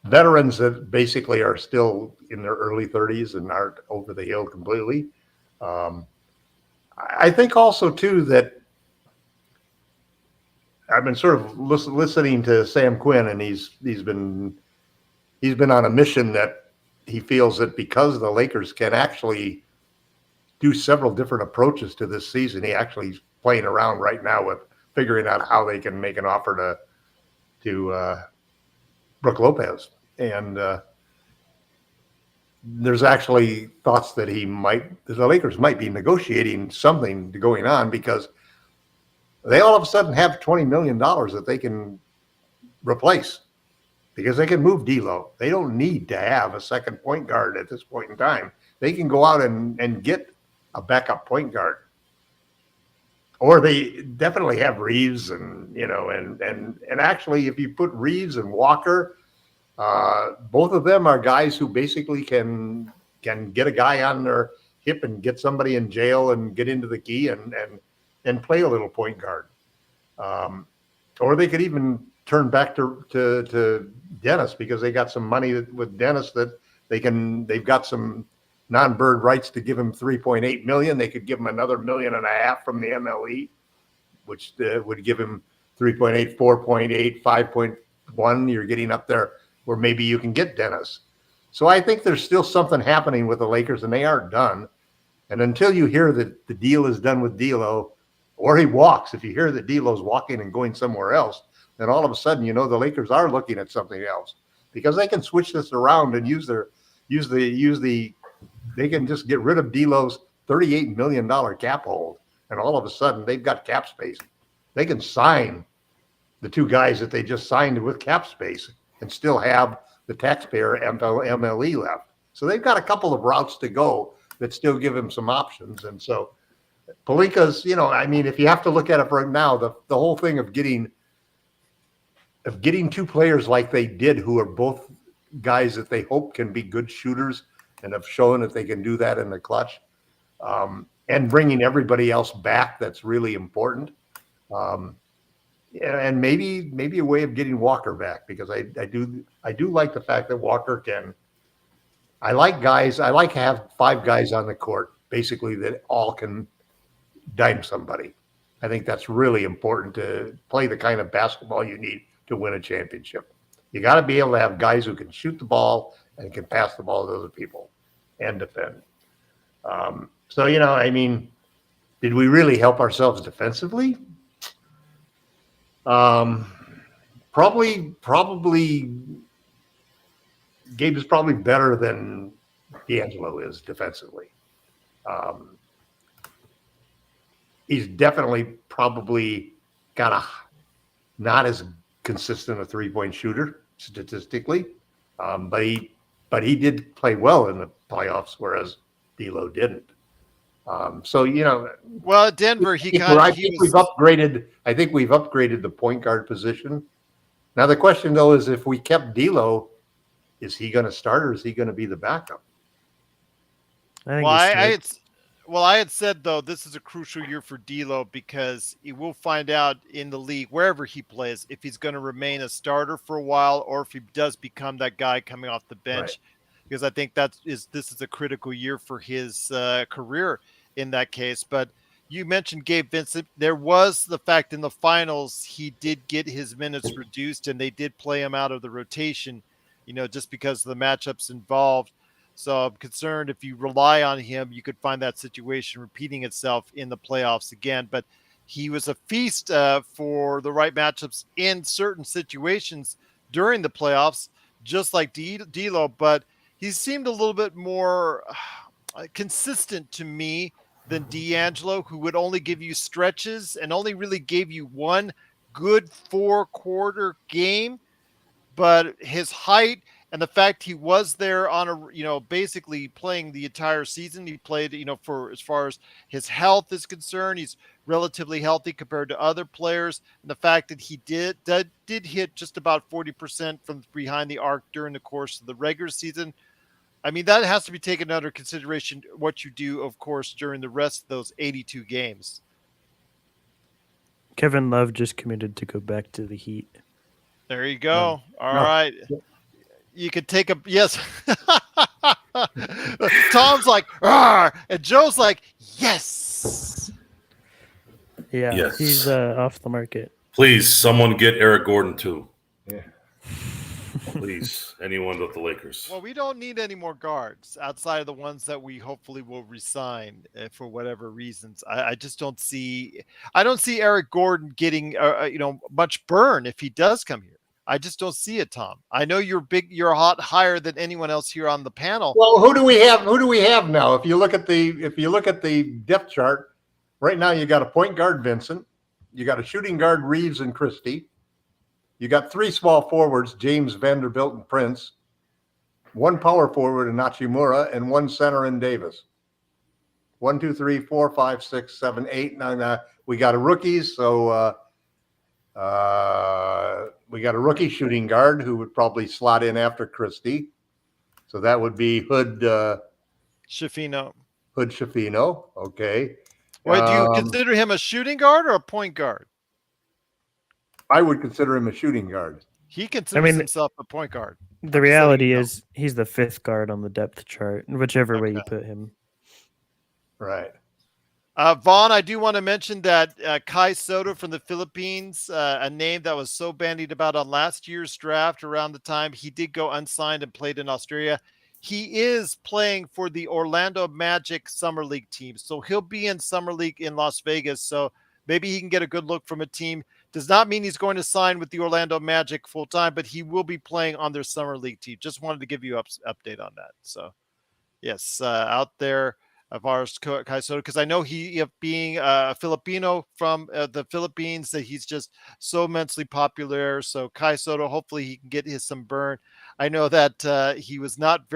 veterans that basically are still in their early 30s and aren't over the hill completely. I think also too that I've been sort of listening to Sam Quinn, and he's been on a mission that he feels that because the Lakers can actually do several different approaches to this season, he actually is playing around right now with figuring out how they can make an offer to Brook Lopez. And there's actually thoughts that the Lakers might be negotiating something going on because they all of a sudden have $20 million that they can replace because they can move D'Lo. They don't need to have a second point guard at this point in time. They can go out and get a backup point guard. or they definitely have Reeves and actually if you put Reeves and Walker, both of them are guys who basically can get a guy on their hip and get somebody in jail and get into the key and play a little point guard. Or they could even turn back to Dennis because they got some money with Dennis that they've got some non-bird rights to give him $3.8 million. They could give him another $1.5 million from the MLE, which would give him 3.8, 4.8, 5.1. You're getting up there where maybe you can get Dennis. So I think there's still something happening with the Lakers, and they aren't done. And until you hear that the deal is done with D'Lo, or he walks, if you hear that D'Lo's walking and going somewhere else, then all of a sudden, the Lakers are looking at something else because they can switch this around and they can just get rid of D'Lo's $38 million cap hold. And all of a sudden they've got cap space. They can sign the two guys that they just signed with cap space and still have the taxpayer MLE left. So they've got a couple of routes to go that still give him some options. And so Pelinka's, if you have to look at it right now, the whole thing of getting two players like they did, who are both guys that they hope can be good shooters and have shown that they can do that in the clutch, and bringing everybody else back, that's really important. And maybe a way of getting Walker back, because I do like the fact that Walker can. I like to have 5 guys on the court, basically, that all can dime somebody. I think that's really important to play the kind of basketball you need to win a championship. You got to be able to have guys who can shoot the ball and can pass the ball to other people and defend. So, did we really help ourselves defensively? Probably Gabe is probably better than D'Angelo is defensively. He's definitely probably got a not as consistent a 3-point shooter statistically, but he did play well in the playoffs, whereas D'Lo didn't.
Well, at Denver, I think
we've upgraded the point guard position. Now the question though is, if we kept D'Lo, is he going to start or is he going to be the backup?
I think
I had said, though, this is a crucial year for D'Lo because we'll find out in the league, wherever he plays, if he's going to remain a starter for a while or if he does become that guy coming off the bench. Right. Because I think this is a critical year for his career in that case. But you mentioned Gabe Vincent. There was the fact in the finals he did get his minutes reduced and they did play him out of the rotation, just because of the matchups involved. So I'm concerned if you rely on him, you could find that situation repeating itself in the playoffs again. But he was a feast for the right matchups in certain situations during the playoffs, just like D'Lo. But he seemed a little bit more consistent to me than D'Angelo, who would only give you stretches and only really gave you one good 4-quarter game. But his height and the fact he was there on basically playing the entire season, he played, for as far as his health is concerned, he's relatively healthy compared to other players. And the fact that he did hit just about 40% from behind the arc during the course of the regular season. That has to be taken under consideration, what you do, of course, during the rest of those 82 games.
Kevin Love just committed to go back to the Heat.
There you go. All right. You could take a yes. Tom's like, "Arr!" And Joe's like, yes.
Yeah,
yes.
He's off the market.
Please, someone get Eric Gordon too.
Yeah.
Please, anyone but the Lakers.
Well, we don't need any more guards outside of the ones that we hopefully will resign for whatever reasons. I just don't see. I don't see Eric Gordon getting much burn if he does come here. I just don't see it, Tom. I know you're higher than anyone else here on the panel.
Well, who do we have now? If you look at the depth chart right now, you got a point guard Vincent, you got a shooting guard Reeves and Christie, you got 3 small forwards James, Vanderbilt, and Prince, 1 power forward in Nachimura, and 1 center in Davis. 1, 2, 3, 4, 5, 6, 7, 8, 9. We got a rookies, so we got a rookie shooting guard who would probably slot in after Christie. So that would be Hood
Shafino.
Shafino. Okay.
Wait, do you consider him a shooting guard or a point guard?
I would consider him a shooting guard.
He considers himself a point guard.
The reality is he's the 5th guard on the depth chart, whichever way you put him.
Right.
Vaughn, I do want to mention that Kai Soro from the Philippines, a name that was so bandied about on last year's draft around the time he did go unsigned and played in Australia. He is playing for the Orlando Magic Summer League team. So he'll be in Summer League in Las Vegas. So maybe he can get a good look from a team. Does not mean he's going to sign with the Orlando Magic full time, but he will be playing on their Summer League team. Just wanted to give you update on that. So yes, out there. Of ours, Kai Soro, because I know he, being a Filipino from the Philippines, that he's just so immensely popular. So Kai Soro, hopefully he can get some burn. I know that he was not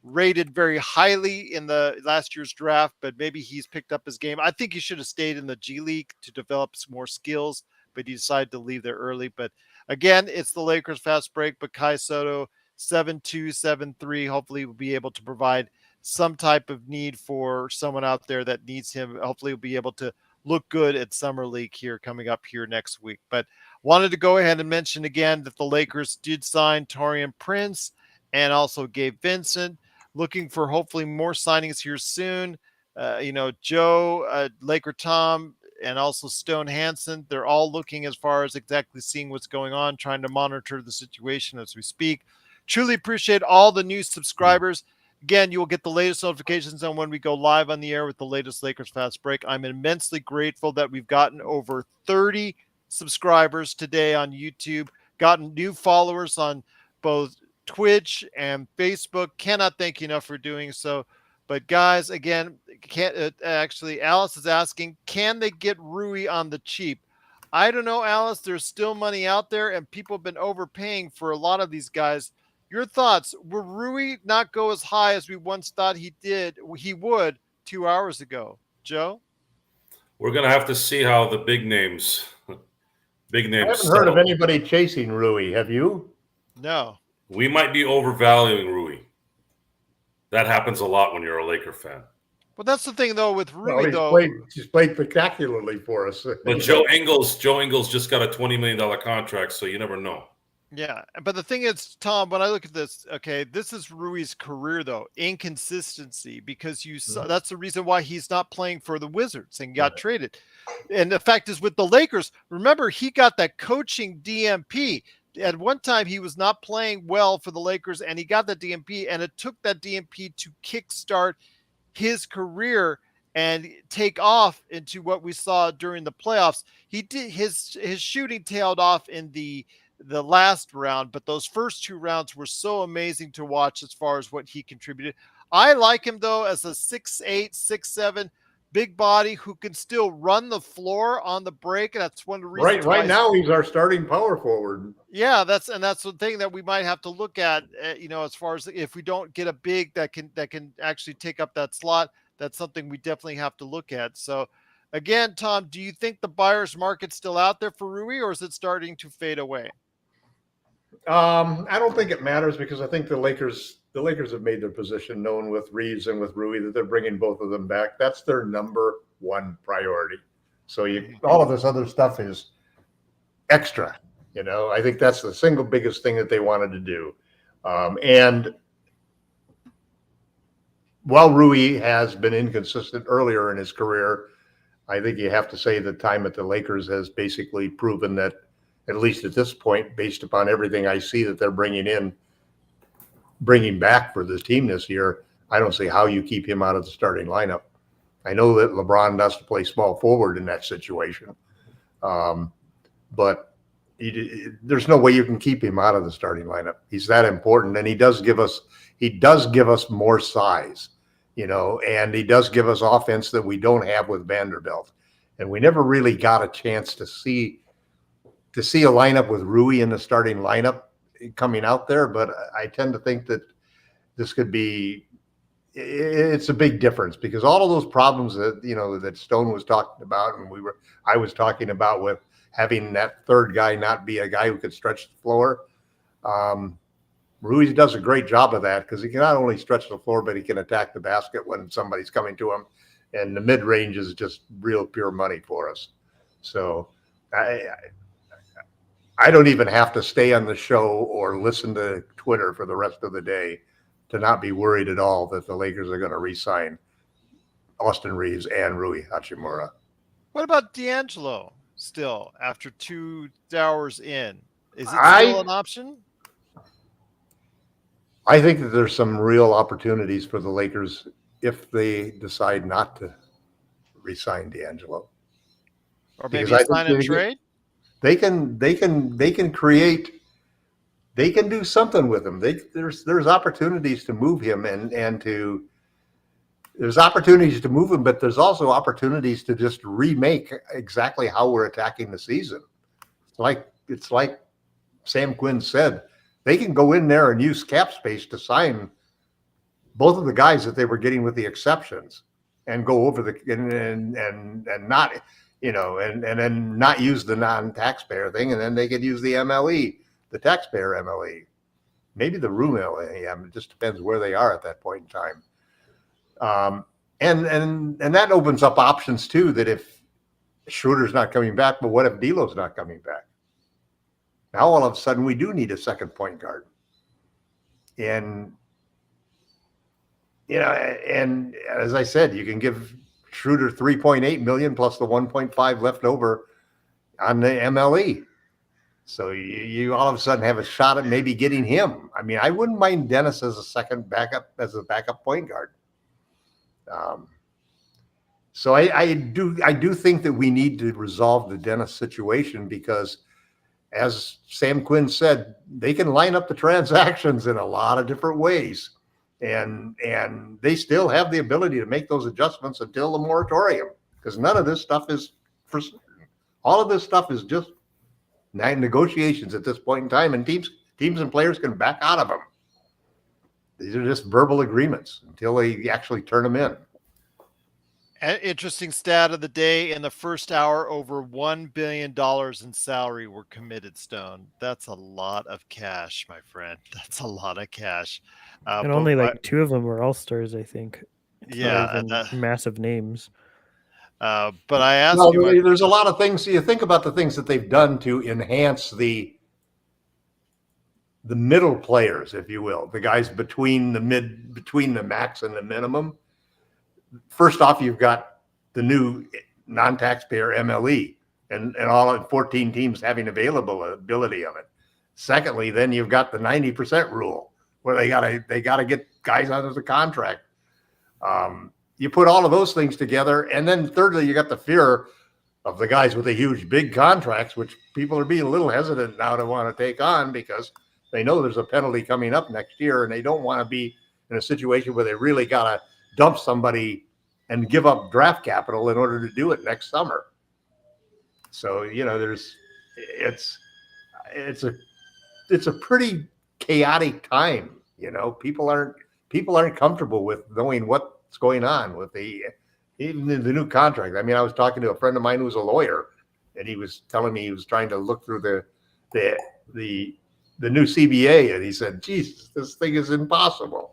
rated very highly in the last year's draft, but maybe he's picked up his game. I think he should have stayed in the G League to develop some more skills, but he decided to leave there early. But again, it's the Lakers fast break, but Kai Soro, 7'2", 7'3", hopefully will be able to provide some type of need for someone out there that needs him. Hopefully we'll be able to look good at Summer League here coming up here next week. But wanted to go ahead and mention again that the Lakers did sign Taurean Prince and also Gabe Vincent. Looking for hopefully more signings here soon. Joe, LakerTom, and also Stone Hansen. They're all looking as far as exactly seeing what's going on, trying to monitor the situation as we speak. Truly appreciate all the new subscribers. Again, you will get the latest notifications on when we go live on the air with the latest Lakers Fast Break. I'm immensely grateful that we've gotten over 30 subscribers today on YouTube, gotten new followers on both Twitch and Facebook. Cannot thank you enough for doing so. But guys, again, Alice is asking, can they get Rui on the cheap? I don't know, Alice. There's still money out there, and people have been overpaying for a lot of these guys. Your thoughts? Will Rui not go as high as we once thought he would 2 hours ago? Joe?
We're going to have to see how the big names
I haven't heard of anybody chasing Rui. Have you?
No.
We might be overvaluing Rui. That happens a lot when you're a Laker fan.
Well, that's the thing, though, with Rui,
he's played spectacularly for us.
But Joe Ingles just got a $20 million contract, so you never know.
Yeah, but the thing is, Tom, when I look at this, okay, this is Rui's career, though, inconsistency, because you saw that's the reason why he's not playing for the Wizards and got traded. And the fact is, with the Lakers, remember, he got that coaching DMP. At one time, he was not playing well for the Lakers, and he got that DMP, and it took that DMP to kickstart his career and take off into what we saw during the playoffs. He did his shooting tailed off in the last round, but those first 2 rounds were so amazing to watch as far as what he contributed. I like him, though, as a 6'8", 6'7", big body who can still run the floor on the break. And that's one of the reasons.
Right now, he's our starting power forward.
Yeah, that's the thing that we might have to look at. As far as if we don't get a big that can actually take up that slot, that's something we definitely have to look at. So, again, Tom, do you think the buyer's market's still out there for Rui, or is it starting to fade away?
I don't think it matters because I think the Lakers have made their position known with Reeves and with Rui that they're bringing both of them back. That's their number one priority. So all of this other stuff is extra. I think that's the single biggest thing that they wanted to do. And while Rui has been inconsistent earlier in his career, I think you have to say the time at the Lakers has basically proven that, at least at this point, based upon everything I see that they're bringing back for this team this year, I don't see how you keep him out of the starting lineup. I know that LeBron has to play small forward in that situation, but there's no way you can keep him out of the starting lineup. He's that important, and he does give us more size, and he does give us offense that we don't have with Vanderbilt, and we never really got a chance to see a lineup with Rui in the starting lineup coming out there. But I tend to think that this could be, it's a big difference because all of those problems that that Stone was talking about, and I was talking about with having that third guy not be a guy who could stretch the floor. Ruiz does a great job of that because he can not only stretch the floor, but he can attack the basket when somebody's coming to him. And the mid range is just real pure money for us. So I don't even have to stay on the show or listen to Twitter for the rest of the day to not be worried at all that the Lakers are going to re-sign Austin Reeves and Rui Hachimura.
What about D'Angelo still after 2 hours in? Is it still an option?
I think that there's some real opportunities for the Lakers if they decide not to re-sign D'Angelo.
Or maybe a sign and trade?
They can create. They can do something with him. There's opportunities to move him there's opportunities to move him, but there's also opportunities to just remake exactly how we're attacking the season. It's like Sam Quinn said, they can go in there and use cap space to sign both of the guys that they were getting with the exceptions and go over and not, and then not use the non-taxpayer thing. And then they could use the MLE, the taxpayer MLE, maybe the room MLE. It just depends where they are at that point in time. And that opens up options too, that if Schroeder's not coming back, but what if D'Lo's not coming back? Now all of a sudden we do need a second point guard. And and as I said, you can give Schroeder $3.8 million plus the 1.5 left over on the MLE. So you all of a sudden have a shot at maybe getting him. I mean, I wouldn't mind Dennis as a backup point guard. So I do think that we need to resolve the Dennis situation because, as Sam Quinn said, they can line up the transactions in a lot of different ways, and they still have the ability to make those adjustments until the moratorium, because none of this stuff is for certain. All of this stuff is just negotiations at this point in time, and teams and players can back out of them. These are just verbal agreements until they actually turn them in.
An interesting stat of the day: in the first hour, over $1 billion in salary were committed, Stone. That's a lot of cash, my friend. That's a lot of cash.
And only like 2 of them were all-stars, I think. It's not even massive names.
But I asked you,
there's a lot of things. So you think about the things that they've done to enhance the middle players, if you will, the guys between the max and the minimum. First off, you've got the new non-taxpayer MLE and all 14 teams having availability of it. Secondly, then you've got the 90% rule where they gotta get guys under the contract. You put all of those things together, and then thirdly, you got the fear of the guys with the huge big contracts, which people are being a little hesitant now to want to take on because they know there's a penalty coming up next year, and they don't want to be in a situation where they really gotta dump somebody and give up draft capital in order to do it next summer. So it's a pretty chaotic time. People aren't comfortable with knowing what's going on with even the new contract. I mean, I was talking to a friend of mine who's a lawyer, and he was telling me he was trying to look through the new CBA, and he said, "Jesus, this thing is impossible."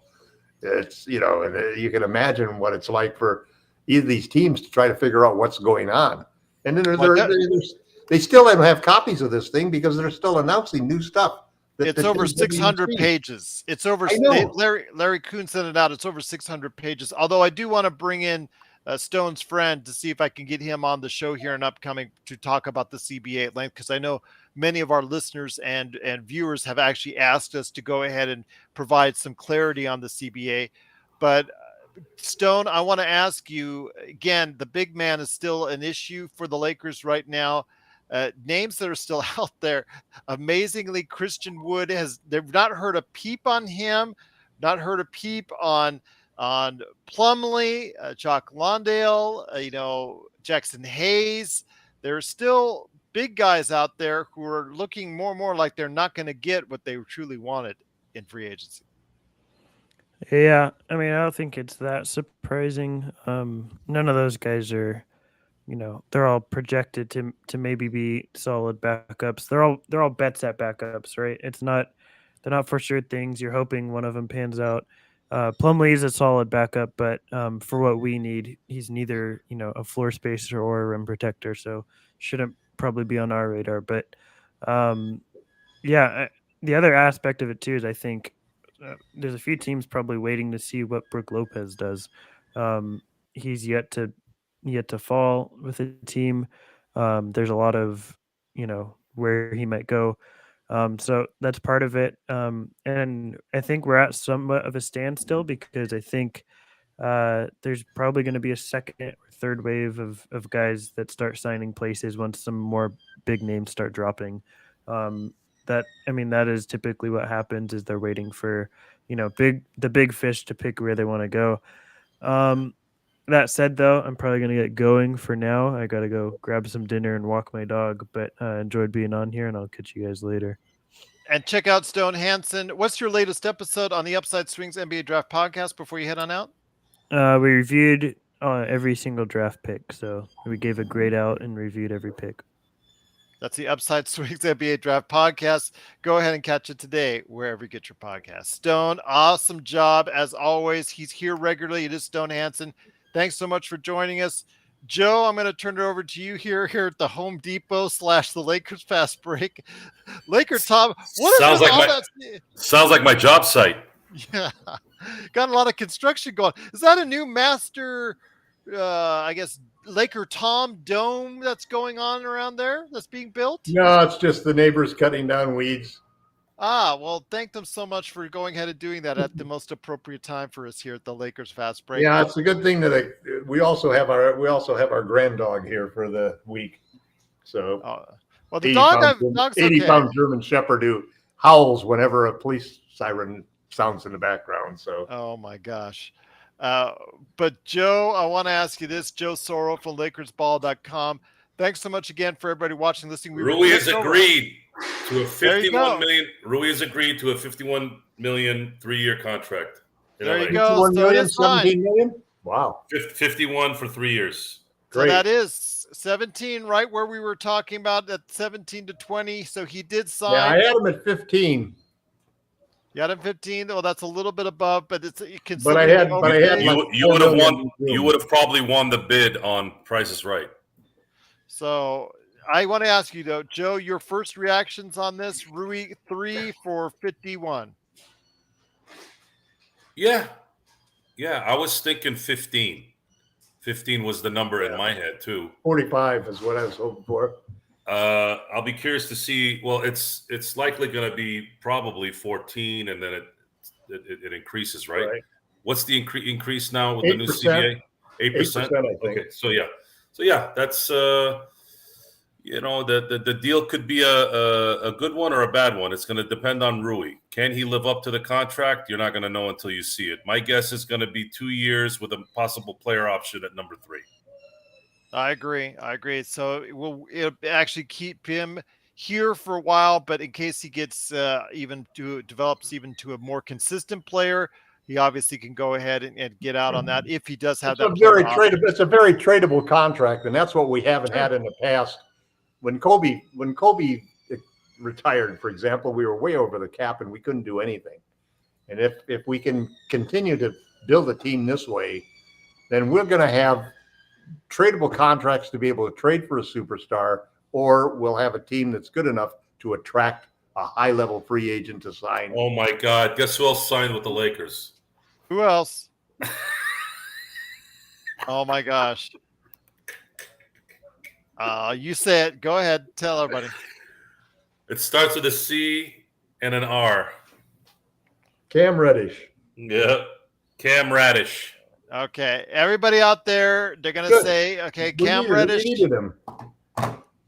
It's, and you can imagine what it's like for either of these teams to try to figure out what's going on. And then they still don't have copies of this thing because they're still announcing new stuff.
It's over 600 pages. It's over. Larry Kuhn sent it out. It's over 600 pages. Although I do want to bring in Stone's friend to see if I can get him on the show here and upcoming to talk about the CBA at length, because I know many of our listeners and viewers have actually asked us to go ahead and provide some clarity on the CBA. But Stone, I want to ask you again, the big man is still an issue for the Lakers right now. Names that are still out there. Amazingly, Christian Wood they've not heard a peep on him, not heard a peep on Plumlee, Jock Londale, Jackson Hayes. There are still big guys out there who are looking more and more like they're not going to get what they truly wanted in free agency.
Yeah, I mean, I don't think it's that surprising. None of those guys are, they're all projected to maybe be solid backups. They're all bets at backups, right? They're not for sure things. You're hoping one of them pans out. Plumlee is a solid backup, but for what we need, he's neither a floor spacer or a rim protector, so shouldn't probably be on our radar. But um, yeah, the other aspect of it too is I think there's a few teams probably waiting to see what Brook Lopez does. He's yet to fall with the team. There's a lot of where he might go. So that's part of it. And I think we're at somewhat of a standstill because I think there's probably going to be a second or third wave of guys that start signing places once some more big names start dropping. That is typically what happens is they're waiting for the big fish to pick where they want to go. That said, though, I'm probably going to get going for now. I got to go grab some dinner and walk my dog, but enjoyed being on here, and I'll catch you guys later.
And check out Stone Hansen. What's your latest episode on the Upside Swings NBA Draft podcast before you head on out?
We reviewed every single draft pick, so we gave a grade out and reviewed every pick.
That's the Upside Swings NBA Draft podcast. Go ahead and catch it today wherever you get your podcast. Stone, awesome job as always. He's here regularly. It is Stone Hansen. Thanks so much for joining us. Joe, I'm going to turn it over to you here at the Home Depot / the Lakers Fast Break. LakerTom, what
sounds
is
like
all
my
that?
sounds like my job site.
Yeah, got a lot of construction going. Is that a new master, I guess, LakerTom dome that's going on around there that's being built?
No, it's just the neighbors cutting down weeds.
Well, thank them so much for going ahead and doing that at the most appropriate time for us here at the Lakers Fast Break.
Yeah, it's a good thing that we also have our grand dog here for the week. So,
well, the dog's
80-pound German Shepherd who howls whenever a police siren sounds in the background. So,
oh my gosh. But Joe, I want to ask you this, Joe Soro from LakersBall.com. Thanks so much again for everybody watching, listening.
Rui has agreed to a 51 million. Rui has agreed to a 51 million 3-year contract.
There you go.
51 million, 17 million. Wow.
51 for 3 years.
Great. So that is 17, right where we were talking about at 17 to 20. So he did sign.
Yeah, I had him at 15.
You had him 15. Oh, that's a little bit above, but it's
But I had
you would have won. You would have probably won the bid on Price is Right.
So I want to ask you though, Joe, your first reactions on this Rui 3 for 51.
Yeah. I was thinking 15. 15 was the number in my head too.
45 is what I was hoping for.
I'll be curious to see. Well, it's likely going to be probably 14, and then it increases, right? What's the increase now with 8%. The new CBA? 8%. Okay, so yeah, that's the deal could be a good one or a bad one. It's going to depend on Rui. Can he live up to the contract? You're not going to know until you see it. My guess is going to be 2 years with a possible player option at number 3.
I agree. So it'll actually keep him here for a while, but in case he gets develops even to a more consistent player, he obviously can go ahead and get out on that if he does have that.
It's a very tradable contract, and that's what we haven't had in the past. When Kobe retired, for example, we were way over the cap and we couldn't do anything. And if we can continue to build a team this way, then we're going to have tradable contracts to be able to trade for a superstar, or we'll have a team that's good enough to attract a high-level free agent to sign.
Oh my God! Guess who else signed with the Lakers?
Who else? Oh my gosh! You say it. Go ahead. Tell everybody.
It starts with a C and an R.
Cam Reddish.
Yeah, Cam Reddish.
Okay, everybody out there, they're gonna say, okay, Cam Reddish.
We needed him.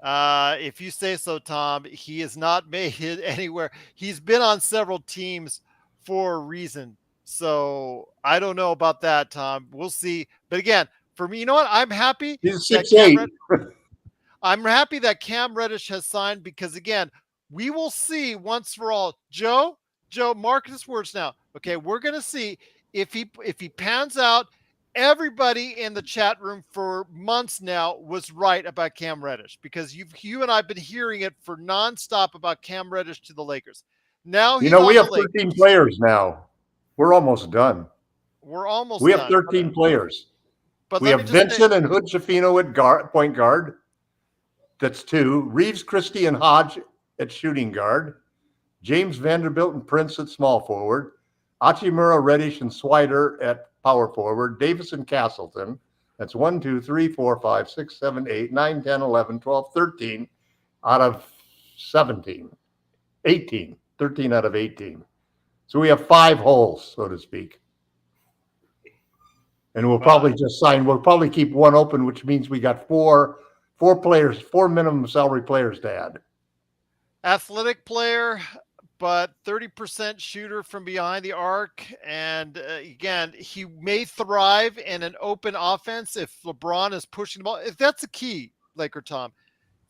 If you say so, Tom, he has not made it anywhere. He's been on several teams for a reason. So I don't know about that, Tom. We'll see. But again, for me, you know what? I'm happy.
He's 6'8".
I'm happy that Cam Reddish has signed because, again, we will see once for all. Joe, mark this words now. Okay, we're going to see if he pans out, everybody in the chat room for months now was right about Cam Reddish, because you and I've been hearing it for nonstop about Cam Reddish to the Lakers. Now he's on
we
the
have 13
Lakers.
players now. We're almost done.
We're almost
We have
done.
13 players.
But
We
let me
have
just
Vincent and Hood-Schifino at point guard. That's 2. Reeves, Christie, and Hodge at shooting guard. James Vanderbilt and Prince at small forward. Achimura, Reddish, and Swider at power forward. Davis and Castleton. That's 1, 2, 3, 4, 5, 6, 7, 8, 9, 10, 11, 12, 13 out of 17. 18. 13 out of 18. So we have 5 holes, so to speak. And we'll probably we'll probably keep one open, which means we got four players, 4 minimum salary players to add.
Athletic player, but 30% shooter from behind the arc. And again, he may thrive in an open offense if LeBron is pushing the ball. If that's a key, LakerTom.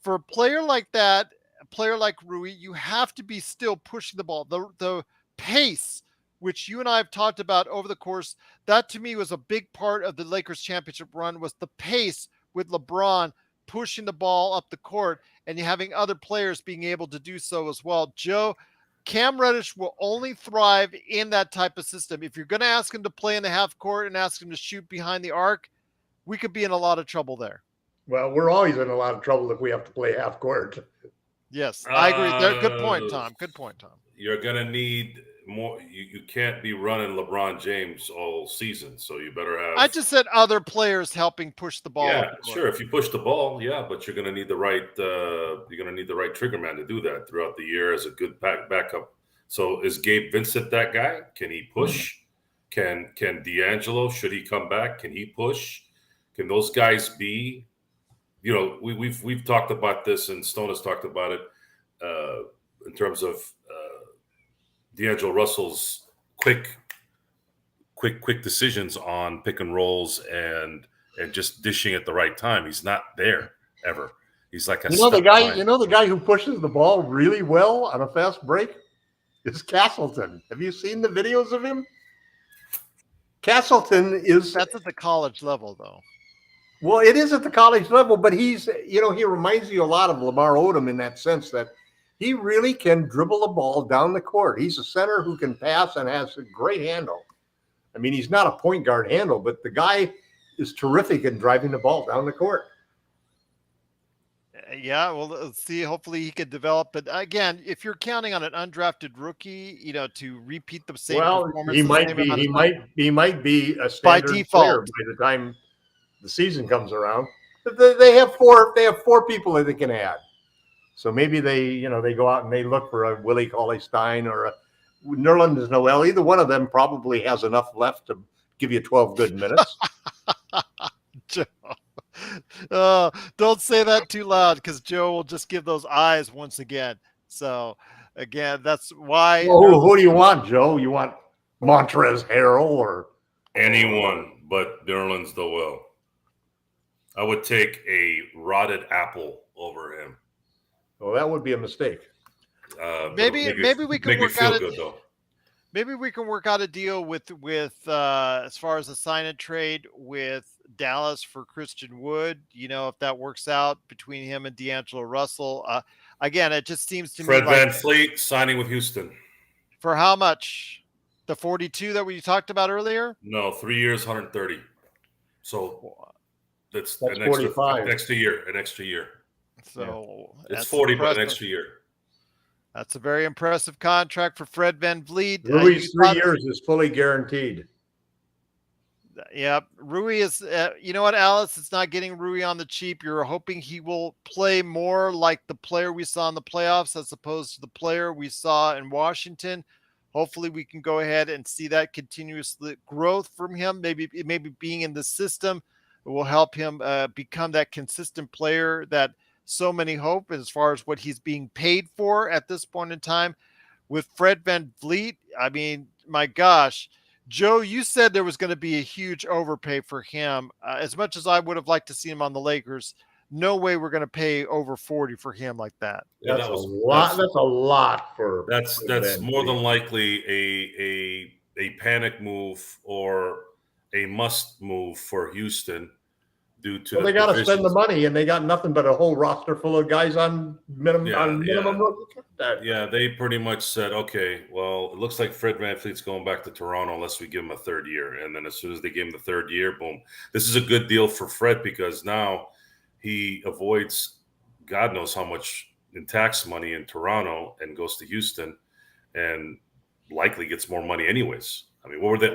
For a player like that, a player like Rui, you have to be still pushing the ball. The pace, which you and I have talked about over the course, that to me was a big part of the Lakers championship run, was the pace with LeBron pushing the ball up the court and having other players being able to do so as well. Joe, Cam Reddish will only thrive in that type of system. If you're going to ask him to play in the half court and ask him to shoot behind the arc, we could be in a lot of trouble there.
Well, we're always in a lot of trouble if we have to play half court.
Yes, I agree. Good point, Tom. Good point, Tom.
You're going to need more. You can't be running LeBron James all season, so you better have.
I just said other players helping push the ball.
Yeah, sure. If you push the ball, yeah, but you're going to need the right. You're going to need the right trigger man to do that throughout the year as a good backup. So is Gabe Vincent that guy? Can he push? Can D'Angelo? Should he come back? Can he push? Can those guys be? You know, we've talked about this, and Stone has talked about it in terms of D'Angelo Russell's quick decisions on pick and rolls and just dishing at the right time. He's not there ever. He's like
the guy who pushes the ball really well on a fast break is Castleton. Have you seen the videos of him? Castleton that's
at the college level, though.
Well, it is at the college level, but he's, he reminds you a lot of Lamar Odom in that sense that he really can dribble the ball down the court. He's a center who can pass and has a great handle. I mean, he's not a point guard handle, but the guy is terrific in driving the ball down the court.
Yeah, well, let's see. Hopefully he could develop. But again, if you're counting on an undrafted rookie, to repeat the same performance,
he might be a standard
by default
player by the time the season comes around. They have four people that they can add. So maybe they go out and they look for a Willie Cauley-Stein or a Nerlens Noel. Either one of them probably has enough left to give you 12 good minutes.
Joe, don't say that too loud, because Joe will just give those eyes once again. So again, that's why.
Who do you want, Joe? You want Montrezl Harrell or
anyone but Nerlens Noel? I would take a rotted apple over him.
Well, that would be a mistake.
Maybe we can work out Maybe we can work out a deal with as far as a sign and trade with Dallas for Christian Wood. If that works out between him and D'Angelo Russell. Again, it just seems to
me
like
Fred VanVleet signing with Houston.
For how much? The 42 that we talked about earlier?
No, 3 years, 130. So that's an
45.
Extra year.
So
it's 40, but an extra year.
That's a very impressive contract for Fred VanVleet.
Rui's 3 years is fully guaranteed.
Yeah, Rui is. You know what, Alice? It's not getting Rui on the cheap. You're hoping he will play more like the player we saw in the playoffs as opposed to the player we saw in Washington. Hopefully, we can go ahead and see that continuous growth from him. Maybe being in the system will help him become that consistent player that so many hope as far as what he's being paid for at this point in time. With Fred VanVleet, I mean, my gosh, Joe, you said there was going to be a huge overpay for him. As much as I would have liked to see him on the Lakers, no way we're going to pay over 40 for him like that.
That's a lot for
that's more than likely a panic move or a must move for Houston due to
Well,
the
they got to spend the
provisions.
money, and they got nothing but a whole roster full of guys on minimum rookie contract.
Yeah, they pretty much said, okay, well, it looks like Fred VanVleet's going back to Toronto unless we give him a third year. And then as soon as they gave him the third year, boom. This is a good deal for Fred because now he avoids God knows how much in tax money in Toronto and goes to Houston and likely gets more money anyways. I mean, what were the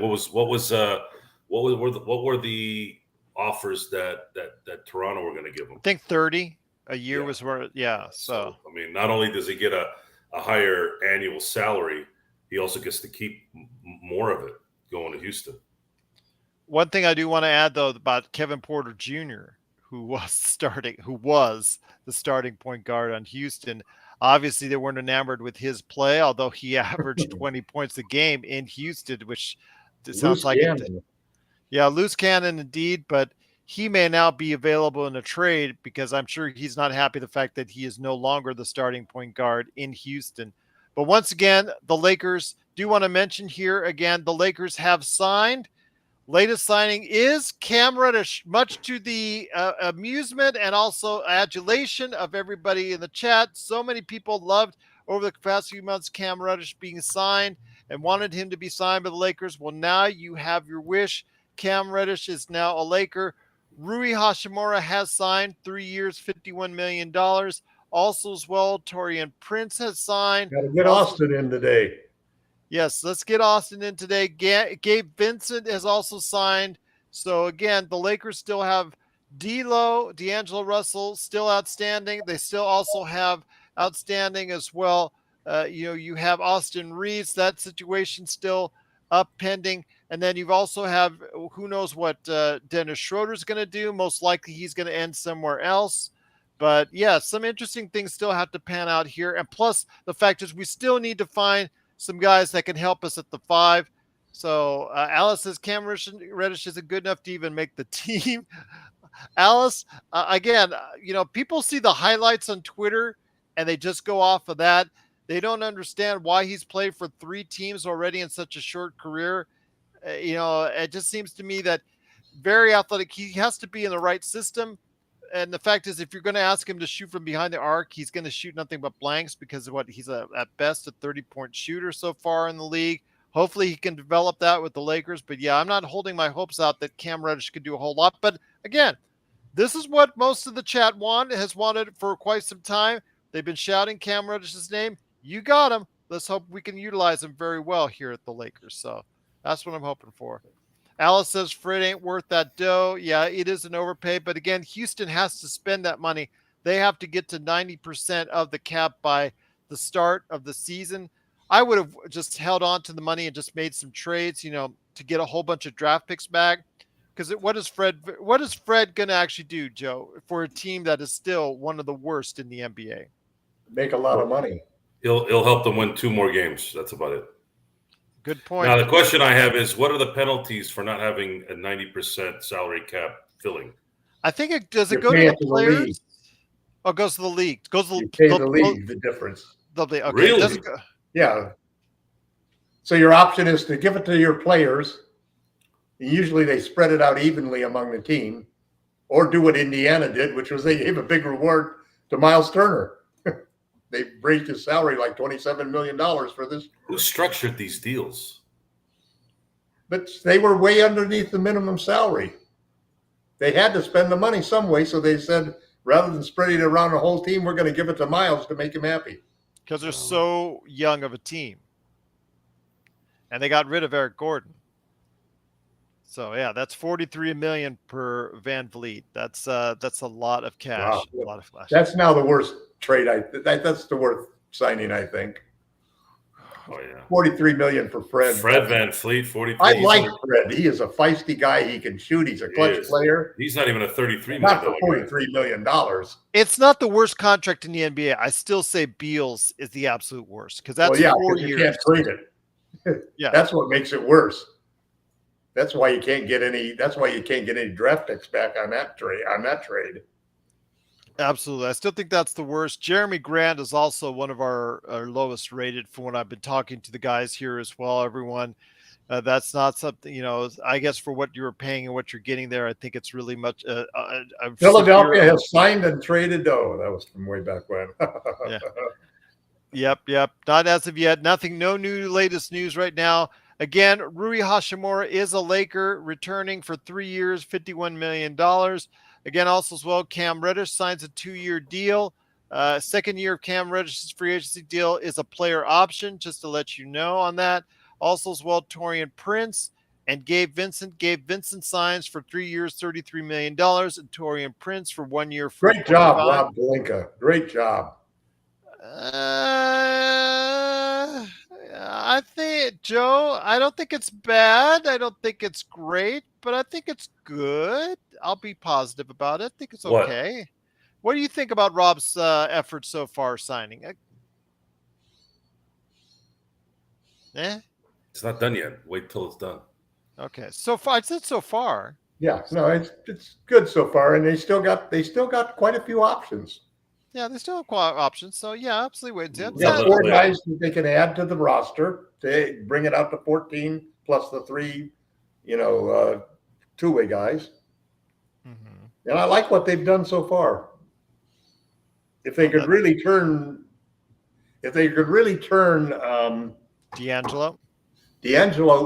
offers that Toronto were going to give him?
I think 30 a year
Yeah.
was where, yeah. So
I mean, not only does he get a higher annual salary, he also gets to keep more of it going to Houston.
one thing I do want to add though about Kevin Porter Jr., who was the starting point guard on Houston. Obviously, they weren't enamored with his play, although he averaged 20 points a game in Houston, which sounds like loose cannon indeed, but he may now be available in a trade because I'm sure he's not happy the fact that he is no longer the starting point guard in Houston. But once again, the Lakers do want to mention here again, the Lakers have signed. Latest signing is Cam Reddish, much to the amusement and also adulation of everybody in the chat. So many people loved over the past few months Cam Reddish being signed and wanted him to be signed by the Lakers. Well, now you have your wish. Cam Reddish is now a Laker. Rui Hashimura has signed 3 years, $51 million. Also as well, Taurean Prince has signed.
Got to get Austin in today.
Yes, let's get Austin in today. Gabe Vincent has also signed. So again, the Lakers still have D'Angelo Russell still outstanding. They still also have outstanding as well. You have Austin Reeves. That situation still up pending. And then you've also have who knows what Dennis Schroeder's going to do. Most likely he's going to end somewhere else. But yeah, some interesting things still have to pan out here. And plus the fact is we still need to find some guys that can help us at the 5. So Alice says Cam Reddish isn't good enough to even make the team. Alice, again, people see the highlights on Twitter and they just go off of that. They don't understand why he's played for 3 teams already in such a short career. It just seems to me that very athletic. He has to be in the right system. And the fact is, if you're going to ask him to shoot from behind the arc, he's going to shoot nothing but blanks because of he's at best a 30-point shooter so far in the league. Hopefully he can develop that with the Lakers. But yeah, I'm not holding my hopes out that Cam Reddish could do a whole lot. But again, this is what most of the chat has wanted for quite some time. They've been shouting Cam Reddish's name. You got him. Let's hope we can utilize him very well here at the Lakers. So that's what I'm hoping for. Alice says Fred ain't worth that dough. Yeah, it is an overpay. But again, Houston has to spend that money. They have to get to 90% of the cap by the start of the season. I would have just held on to the money and just made some trades, to get a whole bunch of draft picks back. Because what is Fred going to actually do, Joe, for a team that is still one of the worst in the NBA?
Make a lot of money.
He'll help them win 2 more games. That's about it.
Good point.
Now, the question I have is, what are the penalties for not having a 90% salary cap filling?
I think it go to the players? Oh, it goes to the league. It goes to
the league, the difference.
Okay.
Really?
Yeah. So your option is to give it to your players. Usually they spread it out evenly among the team, or do what Indiana did, which was they gave a big reward to Miles Turner. They raised his salary like $27 million for this.
Who structured these deals?
But they were way underneath the minimum salary. They had to spend the money some way, so they said, rather than spreading it around the whole team, we're going to give it to Miles to make him happy.
Because they're so young of a team. And they got rid of Eric Gordon. So yeah, that's $43 million per VanVleet. That's a lot of cash.
Wow.
A lot of cash.
That's now the worst trade. That's the worst signing, I think.
Oh yeah,
$43 million for Fred.
Fred VanVleet, 43.
I like Fred. He is a feisty guy. He can shoot. He's a clutch player.
He's not even a $33 million.
Not for $43 million.
It's not the worst contract in the NBA. I still say Beal's is the absolute worst because that's 4 years.
You can't trade it.
Yeah,
that's what makes it worse. That's why you can't get any. That's why you can't get any draft picks back on that trade.
Absolutely. I still think that's the worst. Jeremy Grant is also one of our lowest rated from when I've been talking to the guys here as well, everyone. That's not something, I guess for what you were paying and what you're getting there, I think it's really much.
Philadelphia has signed and traded. Oh, that was from way back when.
Yeah. Yep. Not as of yet. Nothing, no new latest news right now. Again, Rui Hashimura is a Laker returning for 3 years, $51 million. Again, also as well, Cam Reddish signs a 2-year deal. Second year of Cam Reddish's free agency deal is a player option, just to let you know on that. Also as well, Taurean Prince and Gabe Vincent. Gabe Vincent signs for 3 years, $33 million, and Taurean Prince for 1 year.
Great job, Rob Pelinka. Great job.
I think, Joe, I don't think it's bad. I don't think it's great, but I think it's good. I'll be positive about it. I think it's okay. What do you think about Rob's efforts so far signing?
It's not done yet. Wait till it's done.
Okay. So far, I said so far.
Yeah, no, it's good so far, and they still got quite a few options.
Yeah, they still have options. So yeah, absolutely.
Yeah, 4 guys that they can add to the roster. They bring it out to 14 plus the 3, two-way guys. Mm-hmm. And I like what they've done so far. If they could really turn
D'Angelo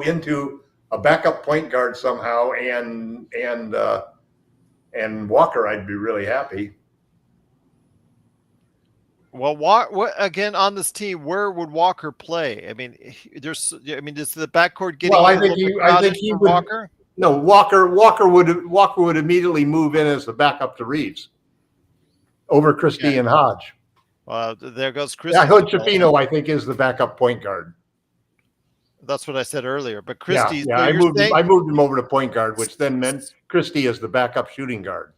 into a backup point guard somehow, and Walker, I'd be really happy.
Well, what again on this team? Where would Walker play? I mean, is the backcourt getting?
Well, I think he would. Walker? No, Walker would immediately move in as the backup to Reeves over Christie and Hodge.
Well, there goes Christie.
Yeah, Hood-Schifino, I think, is the backup point guard.
That's what I said earlier. But Christie,
yeah, I moved him over to point guard, which then meant Christie is the backup shooting guard.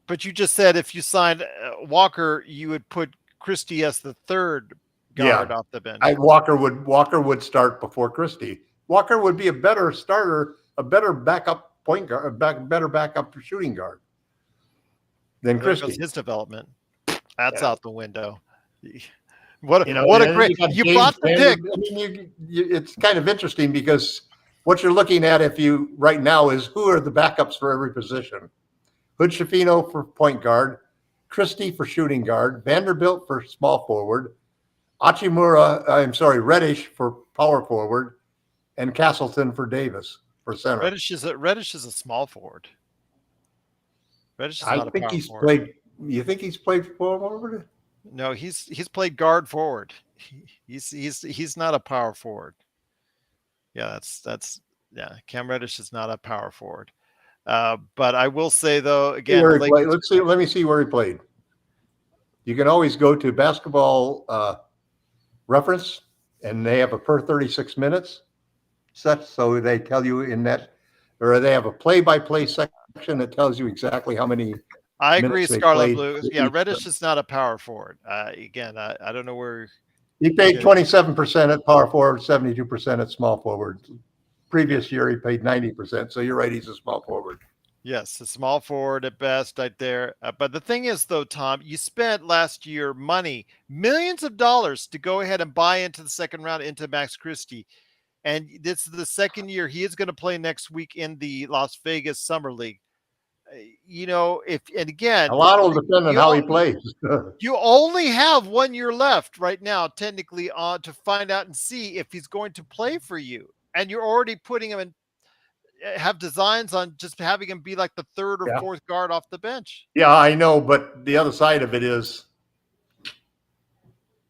But you just said if you signed Walker, you would put Christie as the third guard off the bench.
Walker would start before Christie. Walker would be a better starter, a better backup point guard, better backup shooting guard than Christie.
His development, that's out the window. What a great you bought the pick.
I mean, it's kind of interesting because what you're looking at right now is who are the backups for every position. Hood-Schifino for point guard, Christie for shooting guard, Vanderbilt for small forward, Reddish for power forward, and Castleton for Davis for center.
Reddish is a small forward. Reddish is not a power forward.
Played. You think he's played forward?
No, he's played guard forward. He's not a power forward. Yeah, that's Cam Reddish is not a power forward. But I will say though, again,
let me see where he played. You can always go to Basketball Reference, and they have a per 36 minutes set. So they tell you or they have a play-by-play section that tells you exactly how many.
I agree, Scarlet Blue. Yeah, Reddish is not a power forward. Again, I don't know where
he paid 27% at power forward, 72% at small forward. Previous year, he paid 90%. So you're right, he's a small forward.
Yes, a small forward at best right there. But the thing is, though, Tom, you spent last year millions of dollars to go ahead and buy into the second round into Max Christie. And this is the second year he is going to play next week in the Las Vegas Summer League. A
lot will depend on how he plays.
You only have 1 year left right now, technically, to find out and see if he's going to play for you. And you're already putting him in, have designs on just having him be like the third or fourth guard off the bench.
Yeah, I know. But the other side of it is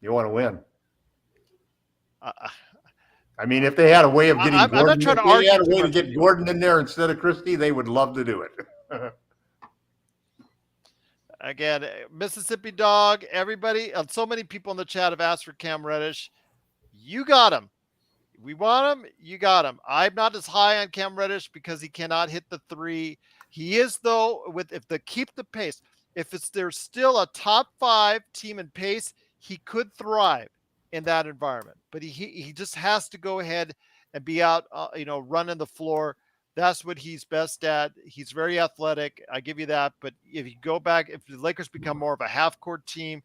you want to win. I mean, if they had a way of getting Gordon,
I'm not trying to argue.
If they had a way to get Gordon in there instead of Christie, they would love to do it.
Again, Mississippi Dog, everybody, so many people in the chat have asked for Cam Reddish. You got him. We want him. You got him. I'm not as high on Cam Reddish because he cannot hit the three. He is, though, if they keep the pace. If there's still a top 5 team in pace, he could thrive in that environment. But he just has to go ahead and be out, running the floor. That's what he's best at. He's very athletic. I give you that. But if you go back, if the Lakers become more of a half-court team,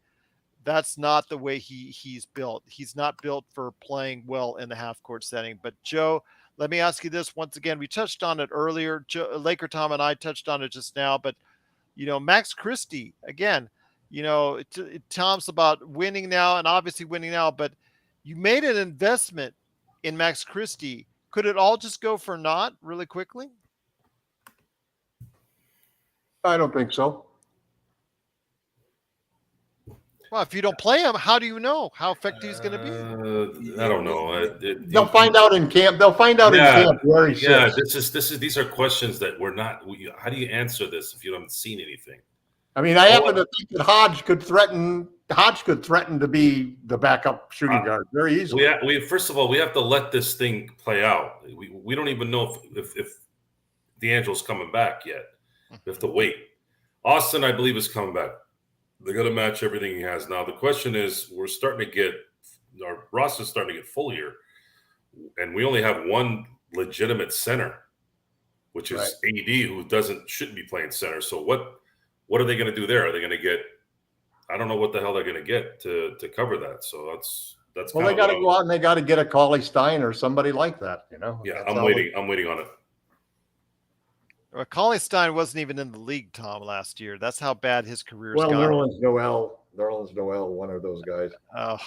That's not the way he's built. He's not built for playing well in the half court setting. But Joe, let me ask you this once again. We touched on it earlier. LakerTom and I touched on it just now, but Max Christie again. Tom's about winning now and obviously winning now, but you made an investment in Max Christie. Could it all just go for naught really quickly?
I don't think so.
Well, if you don't play him, how do you know how effective he's going to
be? I don't know.
They'll find out in camp. They'll find out in camp where he
sits. These are questions that we're not. How do you answer this if you haven't seen anything?
I mean, I happen to think that Hodge could threaten to be the backup shooting guard very easily.
We first of all, we have to let this thing play out. We don't even know if D'Angelo's coming back yet. We have to wait. Austin, I believe, is coming back. They're going to match everything he has. Now, the question is, our roster's starting to get full here, and we only have one legitimate center, which is AD, who shouldn't be playing center. So what are they going to do there? Are they going to get? I don't know what the hell they're going to get to cover that. So that's.
Well, they got to go out and they got to get a Cauley Stein or somebody like that.
Yeah, I'm waiting on it.
Well, Cauley Stein wasn't even in the league, Tom, last year. That's how bad his career's gone.
Nerlens Noel, one of those guys.
Oh,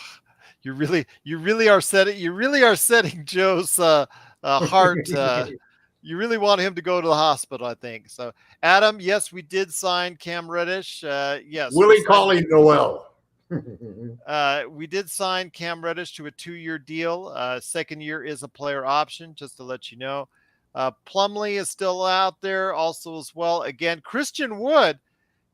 you really are setting Joe's heart. You really want him to go to the hospital, I think. So, Adam, yes, we did sign Cam Reddish. Yes,
Willie Cauley Noel.
We did sign Cam Reddish to a 2-year deal. Second year is a player option, just to let you know. Plumlee is still out there also as well. Again, Christian Wood,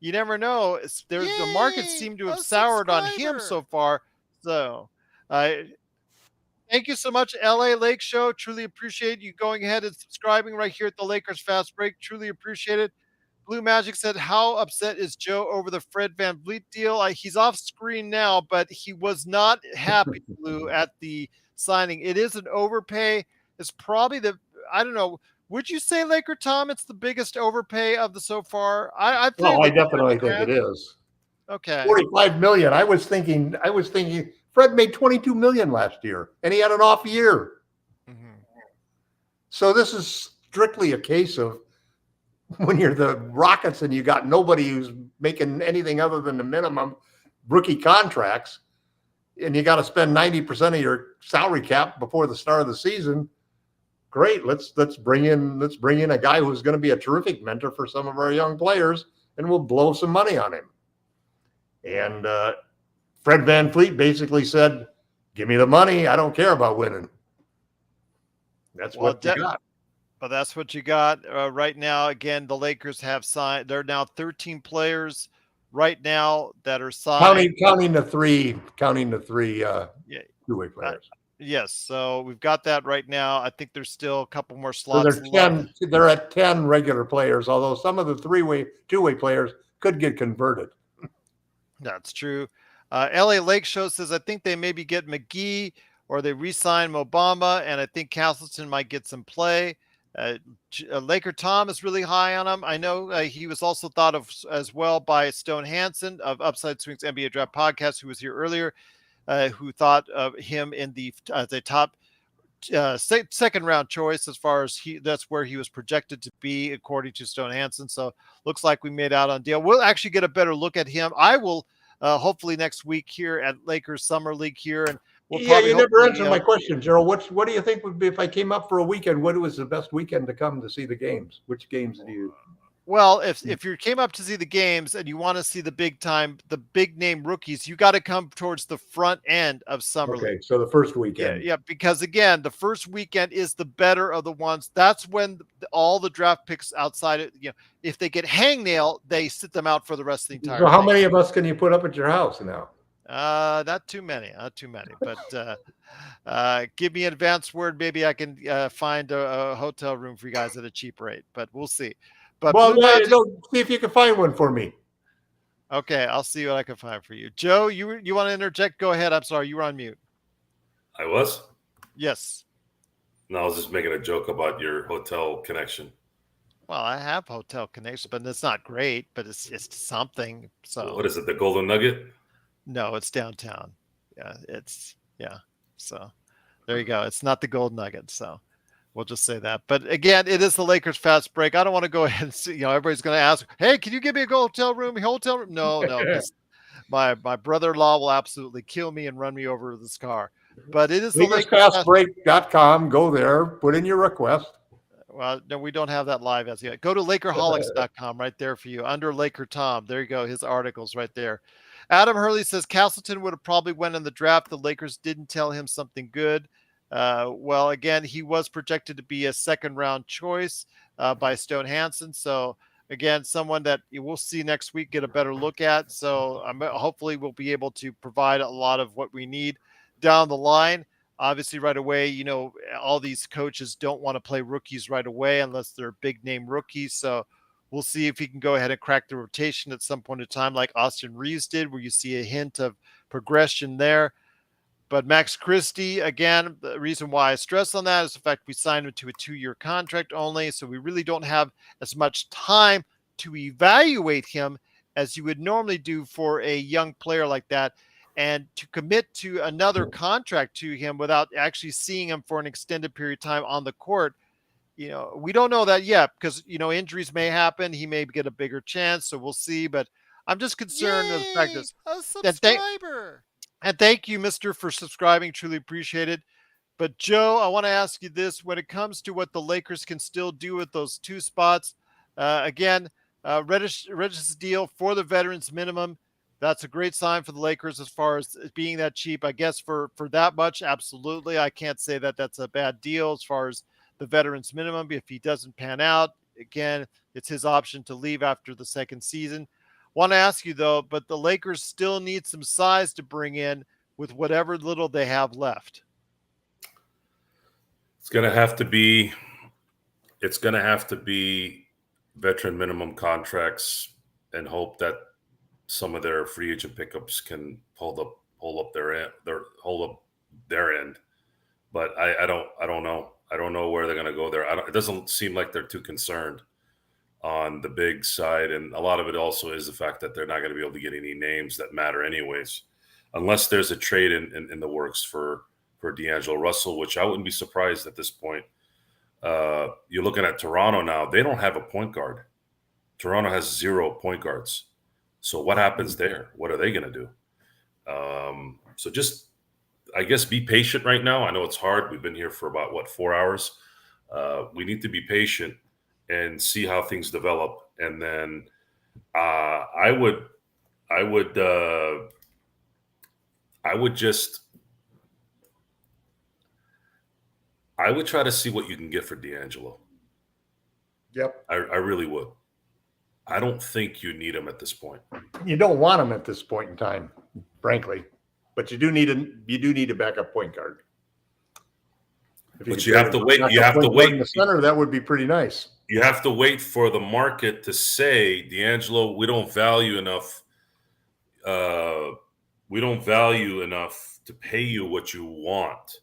you never know. The market seemed to have soured on him so far. So thank you so much, LA Lake Show. Truly appreciate you going ahead and subscribing right here at the Lakers Fast Break. Truly appreciate it. Blue Magic said, how upset is Joe over the Fred VanVleet deal? He's off screen now, but he was not happy, Blue, at the signing. It is an overpay. It's probably I don't know. Would you say, LakerTom, it's the biggest overpay of the so far? I
definitely think it is.
Okay.
$45 million. I was thinking Fred made $22 million last year, and he had an off year.
Mm-hmm.
So this is strictly a case of when you're the Rockets and you got nobody who's making anything other than the minimum rookie contracts, and you got to spend 90% of your salary cap before the start of the season. Great, let's bring in a guy who's going to be a terrific mentor for some of our young players, and we'll blow some money on him. And Fred VanVleet basically said, "Give me the money. I don't care about winning." That's what you got.
But that's what you got right now. Again, the Lakers have signed. There are now 13 players right now that are signed.
Counting the three two-way players.
Yes, so we've got that right now. I think there's still a couple more slots.
So they're at 10 regular players, although some of the two-way players could get converted.
That's true. LA Lake Show says, I think they maybe get McGee or they re-sign Mobamba, and I think Castleton might get some play. LakerTom is really high on him. I know he was also thought of as well by Stone Hansen of Upside Swings NBA Draft Podcast, who was here earlier. Who thought of him in the top second round choice as far as that's where he was projected to be according to Stone Hansen. So looks like we made out on a deal. We'll actually get a better look at him. I will hopefully next week here at Lakers Summer League here, and we'll probably
you never answered my question, Gerald. What do you think would be if I came up for a weekend? What was the best weekend to come to see the games? Which games do you?
Well, if you came up to see the games and you want to see the big name rookies, you got to come towards the front end of Summer League.
Okay, so the first weekend.
Yeah, because again, the first weekend is the better of the ones. That's when all the draft picks outside it, if they get hangnail, they sit them out for the rest of the entire
So how many of us can you put up at your house now?
Not too many. But give me an advance word. Maybe I can find a hotel room for you guys at a cheap rate, but we'll see. But
see if you can find one for me.
Okay, I'll see what I can find for you. Joe, you want to interject? Go ahead. I'm sorry, you were on mute.
I was?
Yes.
No, I was just making a joke about your hotel connection.
Well, I have hotel connection, but it's not great, but it's something. So
what is it, the Golden Nugget?
No, it's downtown. Yeah. So there you go. It's not the Gold Nugget. So we'll just say that. But again, it is the Lakers fast break. I don't want to go ahead and see, everybody's going to ask, hey, can you give me a hotel room? No, because my brother-in-law will absolutely kill me and run me over with his car. But it is the Lakers
LakersFastBreak.com. Go there, put in your request.
Well, no, we don't have that live as yet. Go to Lakerholics.com right there for you. Under LakerTom. There you go. His article's right there. Adam Hurley says Castleton would have probably went in the draft. The Lakers didn't tell him something good. Well, again, he was projected to be a second-round choice by Stone Hansen. So, again, someone that we'll see next week get a better look at. So, hopefully we'll be able to provide a lot of what we need down the line. Obviously, right away, all these coaches don't want to play rookies right away unless they're big-name rookies. So we'll see if he can go ahead and crack the rotation at some point in time like Austin Reeves did, where you see a hint of progression there. But Max Christie, again, the reason why I stress on that is the fact we signed him to a 2-year contract only. So we really don't have as much time to evaluate him as you would normally do for a young player like that. And to commit to another contract to him without actually seeing him for an extended period of time on the court, we don't know that yet because, injuries may happen. He may get a bigger chance. So we'll see. But I'm just concerned of the fact that
a subscriber.
And thank you, Mister, for subscribing. Truly appreciate it. But Joe, I want to ask you this: when it comes to what the Lakers can still do with those 2 spots, again, Reddish's deal for the veterans minimum. That's a great sign for the Lakers as far as being that cheap. I guess for that much, absolutely. I can't say that that's a bad deal as far as the veterans minimum. If he doesn't pan out, again, it's his option to leave after the second season. Want to ask you, though, but the Lakers still need some size to bring in with whatever little they have left.
It's going to have to be veteran minimum contracts and hope that some of their free agent pickups can hold up their end. But I don't know. I don't know where they're going to go there. It doesn't seem like they're too concerned on the big side. And a lot of it also is the fact that they're not going to be able to get any names that matter anyways, unless there's a trade in the works for D'Angelo Russell, which I wouldn't be surprised at this point. You're looking at Toronto now. They don't have a point guard. Toronto has 0 point guards. So what happens there? What are they going to do? So just, I guess, be patient right now. I know it's hard. We've been here for about, 4 hours. We need to be patient and see how things develop. And then I would try to see what you can get for D'Angelo.
Yep.
I really would. I don't think you need him at this point.
You don't want him at this point in time, frankly, but you do need a backup point guard.
But you have to wait. You have to wait
in the center. That would be pretty nice.
You have to wait for the market to say, D'Angelo, we don't value enough. We don't value enough to pay you what you want.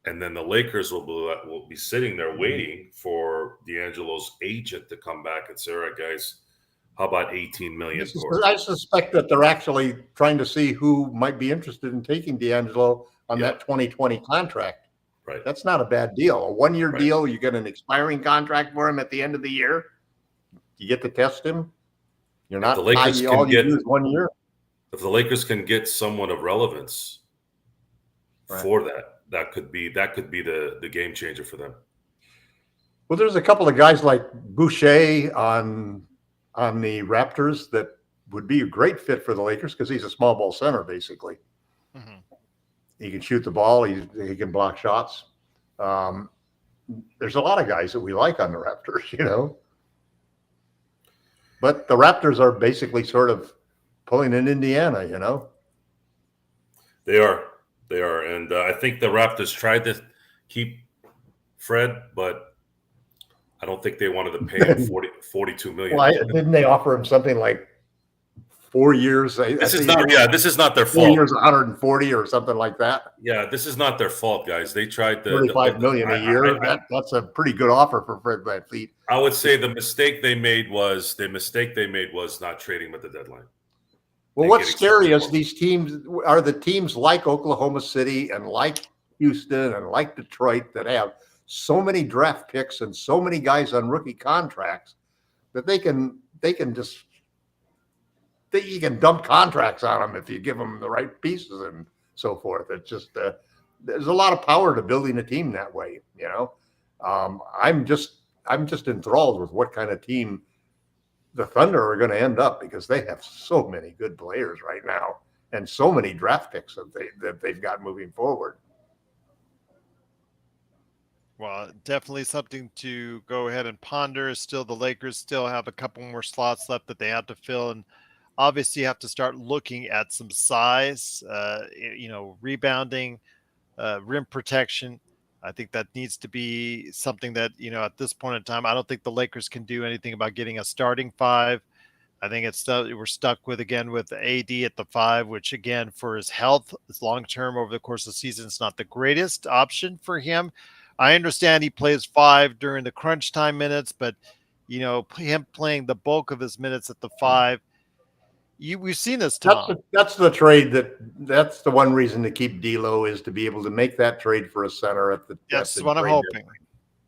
And then the Lakers will be sitting there waiting for D'Angelo's agent to come back and say, all right, guys, how about $18 million?
I suspect that they're actually trying to see who might be interested in taking D'Angelo on that 2020 contract.
Right.
That's not a bad deal. A 1-year deal, you get an expiring contract for him at the end of the year. You get to test him. You're not
the Lakers
all you do is 1 year.
If the Lakers can get someone of relevance for that could be the game changer for them.
Well, there's a couple of guys like Boucher on the Raptors that would be a great fit for the Lakers because he's a small ball center, basically.
Mm-hmm.
He can shoot the ball. He can block shots. There's a lot of guys that we like on the Raptors, But the Raptors are basically sort of pulling in Indiana,
They are. And I think the Raptors tried to keep Fred, but I don't think they wanted to pay him $42 million.
Well, didn't they offer him something like 4 years?
This is not their
4
fault.
years, 140 or something like that.
Yeah, this is not their fault, guys. They tried to
$35 million a year. That's a pretty good offer for Fred VanVleet.
I would say the mistake they made was not trading him at the deadline.
Well,
and
what's
getting
scary
something
is
more.
these teams are the teams like Oklahoma City and like Houston and like Detroit that have so many draft picks and so many guys on rookie contracts that you can dump contracts on them if you give them the right pieces and so forth. It's just there's a lot of power to building a team that way. I'm just enthralled with what kind of team the Thunder are going to end up, because they have so many good players right now and so many draft picks that they've got moving forward.
Well, definitely something to go ahead and ponder. Still, the Lakers still have a couple more slots left that they have to fill, and obviously have to start looking at some size, rebounding, rim protection. I think that needs to be something that, at this point in time, I don't think the Lakers can do anything about getting a starting five. I think we're stuck with AD at the five, which again, for his health, his long term over the course of the season, it's not the greatest option for him. I understand he plays five during the crunch time minutes, but him playing the bulk of his minutes at the five, we've seen this, Tom.
That's the trade that's the one reason to keep D'Lo, is to be able to make that trade for a center at the.
That's what I'm hoping.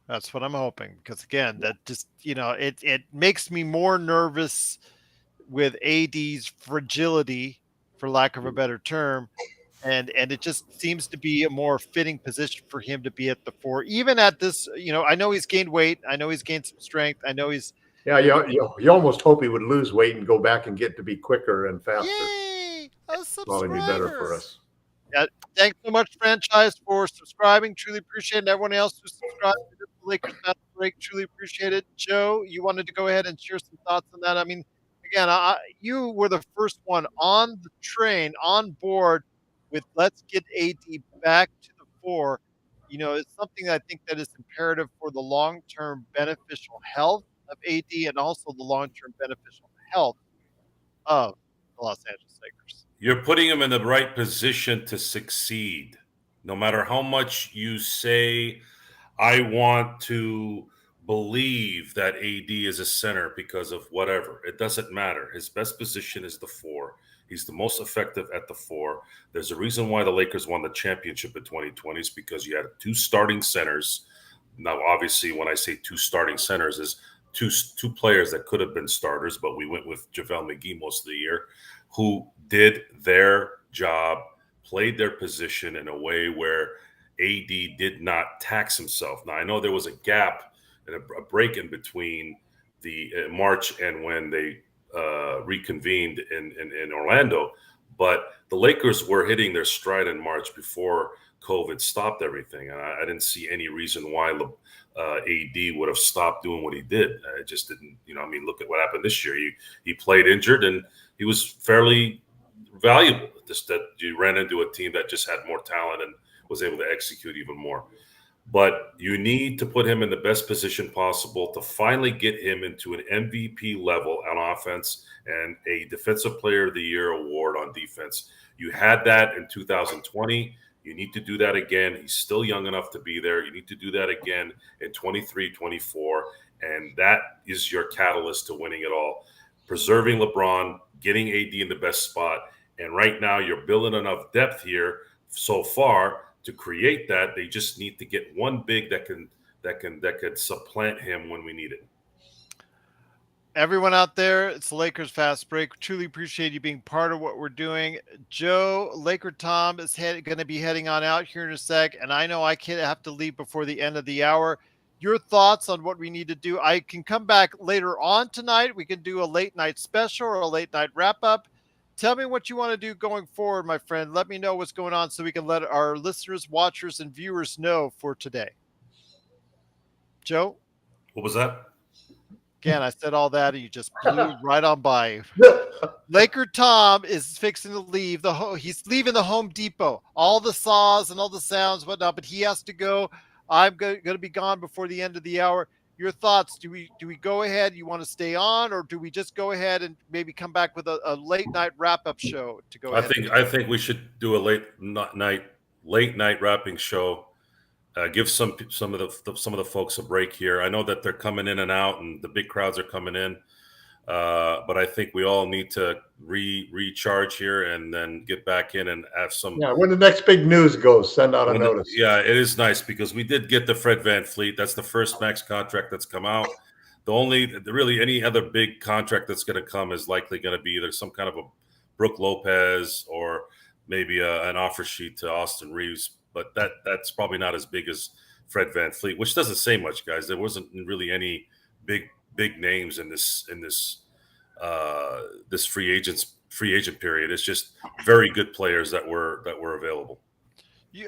That's what I'm hoping, because again, that just it makes me more nervous with AD's fragility, for lack of a better term, and it just seems to be a more fitting position for him to be at the four, even at this. I know he's gained weight, I know he's gained some strength, I know he's
you almost hope he would lose weight and go back and get to be quicker and faster.
Yay! A
Probably be better for
subscriber.
us.
Yeah, thanks so much, franchise, for subscribing. Truly appreciate it. And everyone else who subscribed to the Lakers Fast Break, truly appreciate it. Joe, you wanted to go ahead and share some thoughts on that. I mean, again, you were the first one on the train, on board with let's get AD back to the four. It's something I think that is imperative for the long-term beneficial health of AD, and also the long-term beneficial health of the Los Angeles Lakers.
You're putting him in the right position to succeed. No matter how much you say, I want to believe that AD is a center because of whatever, it doesn't matter. His best position is the four. He's the most effective at the four. There's a reason why the Lakers won the championship in 2020, is because you had two starting centers. Now, obviously, when I say two starting centers, is two players that could have been starters, but we went with JaVale McGee most of the year, who did their job, played their position in a way where AD did not tax himself. Now, I know there was a gap and a break in between the March and when they reconvened in Orlando, but the Lakers were hitting their stride in March before COVID stopped everything. And I didn't see any reason why AD would have stopped doing what he did. I just didn't, look at what happened this year. He played injured and he was fairly valuable. Just that you ran into a team that just had more talent and was able to execute even more. But you need to put him in the best position possible to finally get him into an MVP level on offense and a Defensive Player of the Year award on defense. You had that in 2020. You need to do that again. He's still young enough to be there. You need to do that again in 23, 24. And that is your catalyst to winning it all. Preserving LeBron, getting AD in the best spot. And right now you're building enough depth here so far to create that. They just need to get one big that could supplant him when we need it.
Everyone out there, it's the Lakers Fast Break. Truly appreciate you being part of what we're doing. Joe, LakerTom is going to be heading on out here in a sec, and I know I can't have to leave before the end of the hour. Your thoughts on what we need to do? I can come back later on tonight. We can do a late night special or a late night wrap up. Tell me what you want to do going forward, my friend. Let me know what's going on so we can let our listeners, watchers, and viewers know for today. Joe?
What was that?
Again, I said all that, and you just blew right on by. LakerTom is fixing to leave he's leaving the Home Depot. All the saws and all the sounds, whatnot, but he has to go. I'm going to be gone before the end of the hour. Your thoughts? Do we go ahead? You want to stay on, or do we just go ahead and maybe come back with a late night wrap up show to go?
I think we should do a late night wrapping show. Give some of the folks a break here. I know that they're coming in and out, and the big crowds are coming in. But I think we all need to recharge here and then get back in and have some.
Yeah, when the next big news goes, send out a notice.
Yeah, it is nice because we did get the Fred VanVleet. That's the first max contract that's come out. Really any other big contract that's going to come is likely going to be either some kind of a Brooke Lopez or maybe an offer sheet to Austin Reeves. But that's probably not as big as Fred VanVleet, which doesn't say much, guys. There wasn't really any big names in this this free agent period. It's just very good players that were available.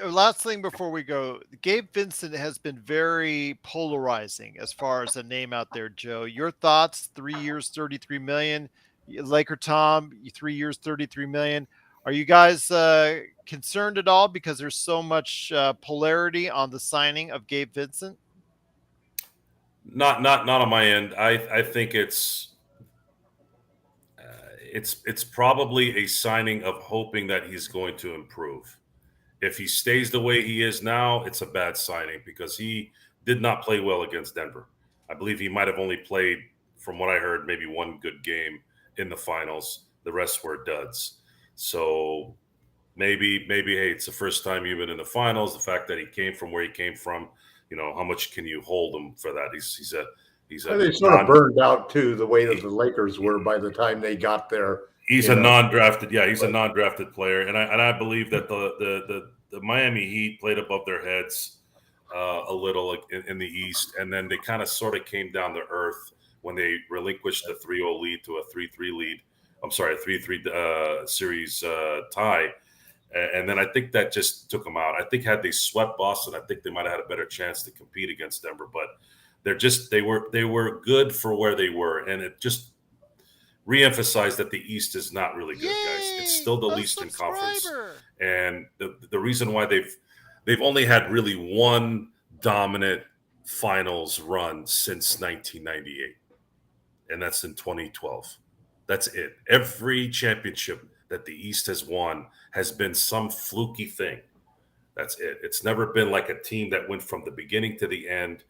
Last thing before we go, Gabe Vincent has been very polarizing as far as a name out there, Joe. Your thoughts? 3 years, $33 million. LakerTom, 3 years, $33 million. Are you guys concerned at all because there's so much polarity on the signing of Gabe Vincent?
Not on my end. I think it's probably a signing of hoping that he's going to improve. If he stays the way he is now, it's a bad signing because he did not play well against Denver. I believe he might have only played, from what I heard, maybe one good game in the finals. The rest were duds. So maybe, hey, it's the first time you've been in the finals. The fact that he came from where he came from, how much can you hold him for that? They
sort of burned out too, the way that the Lakers were by the time they got there.
He's a non-drafted, he's a non-drafted player, and I believe that the Miami Heat played above their heads a little in the East, and then they kind of sort of came down to earth when they relinquished the 3-0 lead to a 3-3 lead. I'm sorry, a 3-3 series tie, and then I think that just took them out. I think had they swept Boston, I think they might have had a better chance to compete against Denver, but they were good for where they were, and it just reemphasize that the East is not really good, guys. It's still the least in conference, and the reason why they've only had really one dominant finals run since 1998, and that's in 2012. That's it. Every championship that the East has won has been some fluky thing. That's it. It's never been like a team that went from the beginning to the end,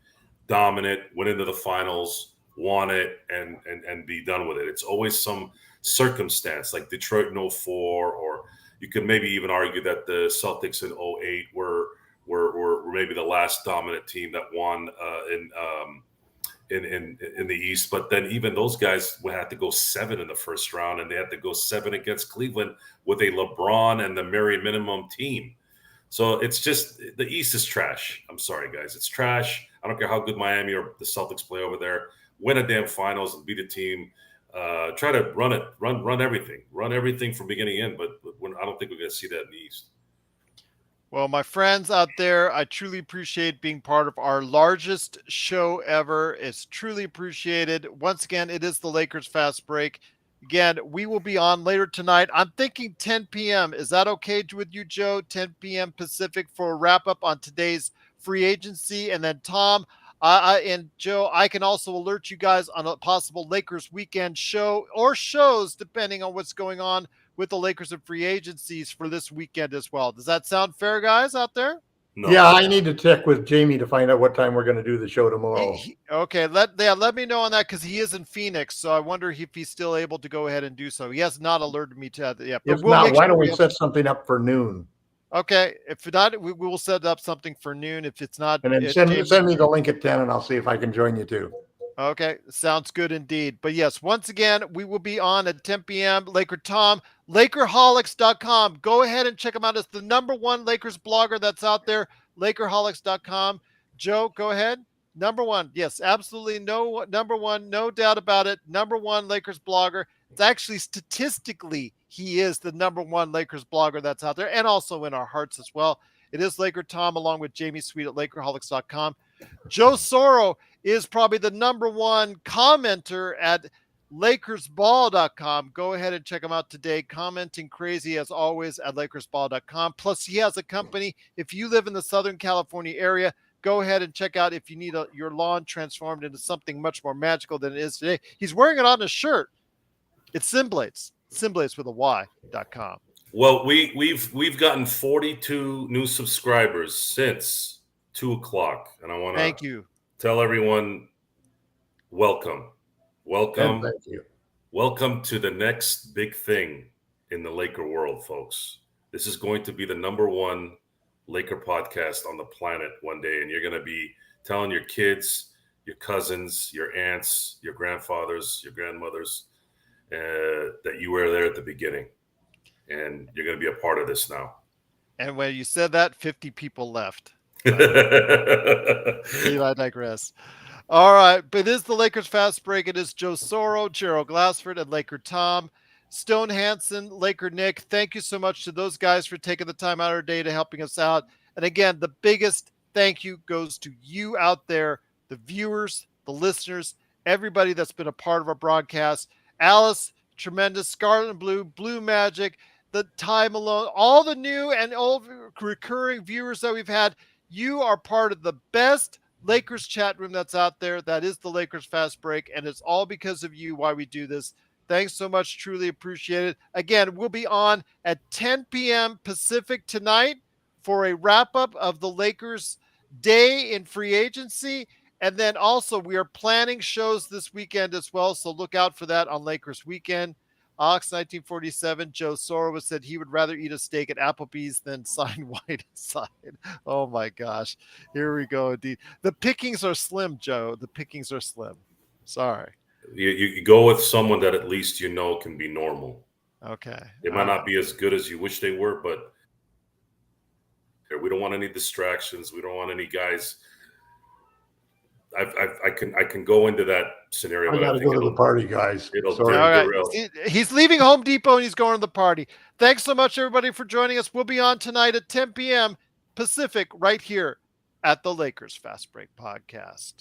dominant, went into the finals, won it, and be done with it. It's always some circumstance, like Detroit in 04, or you could maybe even argue that the Celtics in 08 were maybe the last dominant team that won in the East. But then even those guys had to go 7 in the first round, and they had to go 7 against Cleveland with a LeBron and the very minimum team. So it's just, the East is trash. I'm sorry, guys. It's trash. I don't care how good Miami or the Celtics play over there. Win a damn finals and beat a team. Try to run everything from beginning to end. But I don't think we're going to see that in the East.
Well, my friends out there, I truly appreciate being part of our largest show ever. It's truly appreciated. Once again, it is the Lakers Fast Break. Again, we will be on later tonight. I'm thinking 10 p.m. Is that okay with you, Joe? 10 p.m. Pacific for a wrap-up on today's free agency. And then, Tom, and Joe, I can also alert you guys on a possible Lakers weekend show or shows, depending on what's going on with the Lakers and free agencies for this weekend as well. Does that sound fair, guys, out there?
No. Yeah, I need to check with Jamie to find out what time we're going to do the show tomorrow.
Okay, let me know on that, because he is in Phoenix, so I wonder if he's still able to go ahead and do so. He has not alerted me to that yet.
If not, why don't we set something up for noon?
Okay, if not, we will set up something for noon. If it's not,
and then send me the link at 10, and I'll see if I can join you too.
Okay, sounds good indeed. But yes, once again, we will be on at 10 p.m. LakerTom, Lakerholics.com. Go ahead and check him out. It's the #1 Lakers blogger that's out there, Lakerholics.com. Joe, go ahead. #1. Yes, absolutely. #1, no doubt about it. #1 Lakers blogger. It's actually statistically, he is the #1 Lakers blogger that's out there, and also in our hearts as well. It is LakerTom along with Jamie Sweet at Lakerholics.com. Joe Soro is probably the #1 commenter at LakersBall.com. Go ahead and check him out today. Commenting crazy as always at LakersBall.com. Plus, he has a company. If you live in the Southern California area, go ahead and check out if you need your lawn transformed into something much more magical than it is today. He's wearing it on his shirt. It's SynBlades. SynBlades with a Y.com.
Well, we've gotten 42 new subscribers since 2:00, and I want to tell everyone welcome.
And thank you.
Welcome to the next big thing in the Laker world, folks. This is going to be the #1 Laker podcast on the planet one day, and you're going to be telling your kids, your cousins, your aunts, your grandfathers, your grandmothers that you were there at the beginning, and you're going to be a part of this now.
And when you said that, 50 people left. I digress. All right, but it is the Lakers Fast Break. It is Joe Soro, Gerald Glassford, and LakerTom. Stone Hansen, LakerNic, thank you so much to those guys for taking the time out of their day to helping us out. And again, the biggest thank you goes to you out there, the viewers, the listeners, everybody that's been a part of our broadcast. Alice, tremendous. Scarlet and Blue, Blue Magic, the Time Alone, all the new and old recurring viewers that we've had. You are part of the best Lakers chat room that's out there. That is the Lakers Fast Break, and it's all because of you why we do this. Thanks so much. Truly appreciate it. Again, we'll be on at 10 p.m. Pacific tonight for a wrap-up of the Lakers day in free agency. And then also we are planning shows this weekend as well, so look out for that on Lakers Weekend. Ox 1947, Joe Soro said he would rather eat a steak at Applebee's than sign Whiteside. Oh my gosh. Here we go. Indeed. The pickings are slim, Joe. The pickings are slim. Sorry.
You go with someone that at least you know can be normal.
Okay.
They might not be as good as you wish they were, but we don't want any distractions. We don't want any guys. I can go into that scenario.
I got to go to the party, guys.
All
right. He's leaving Home Depot and he's going to the party. Thanks so much, everybody, for joining us. We'll be on tonight at 10 p.m. Pacific right here at the Lakers Fast Break Podcast.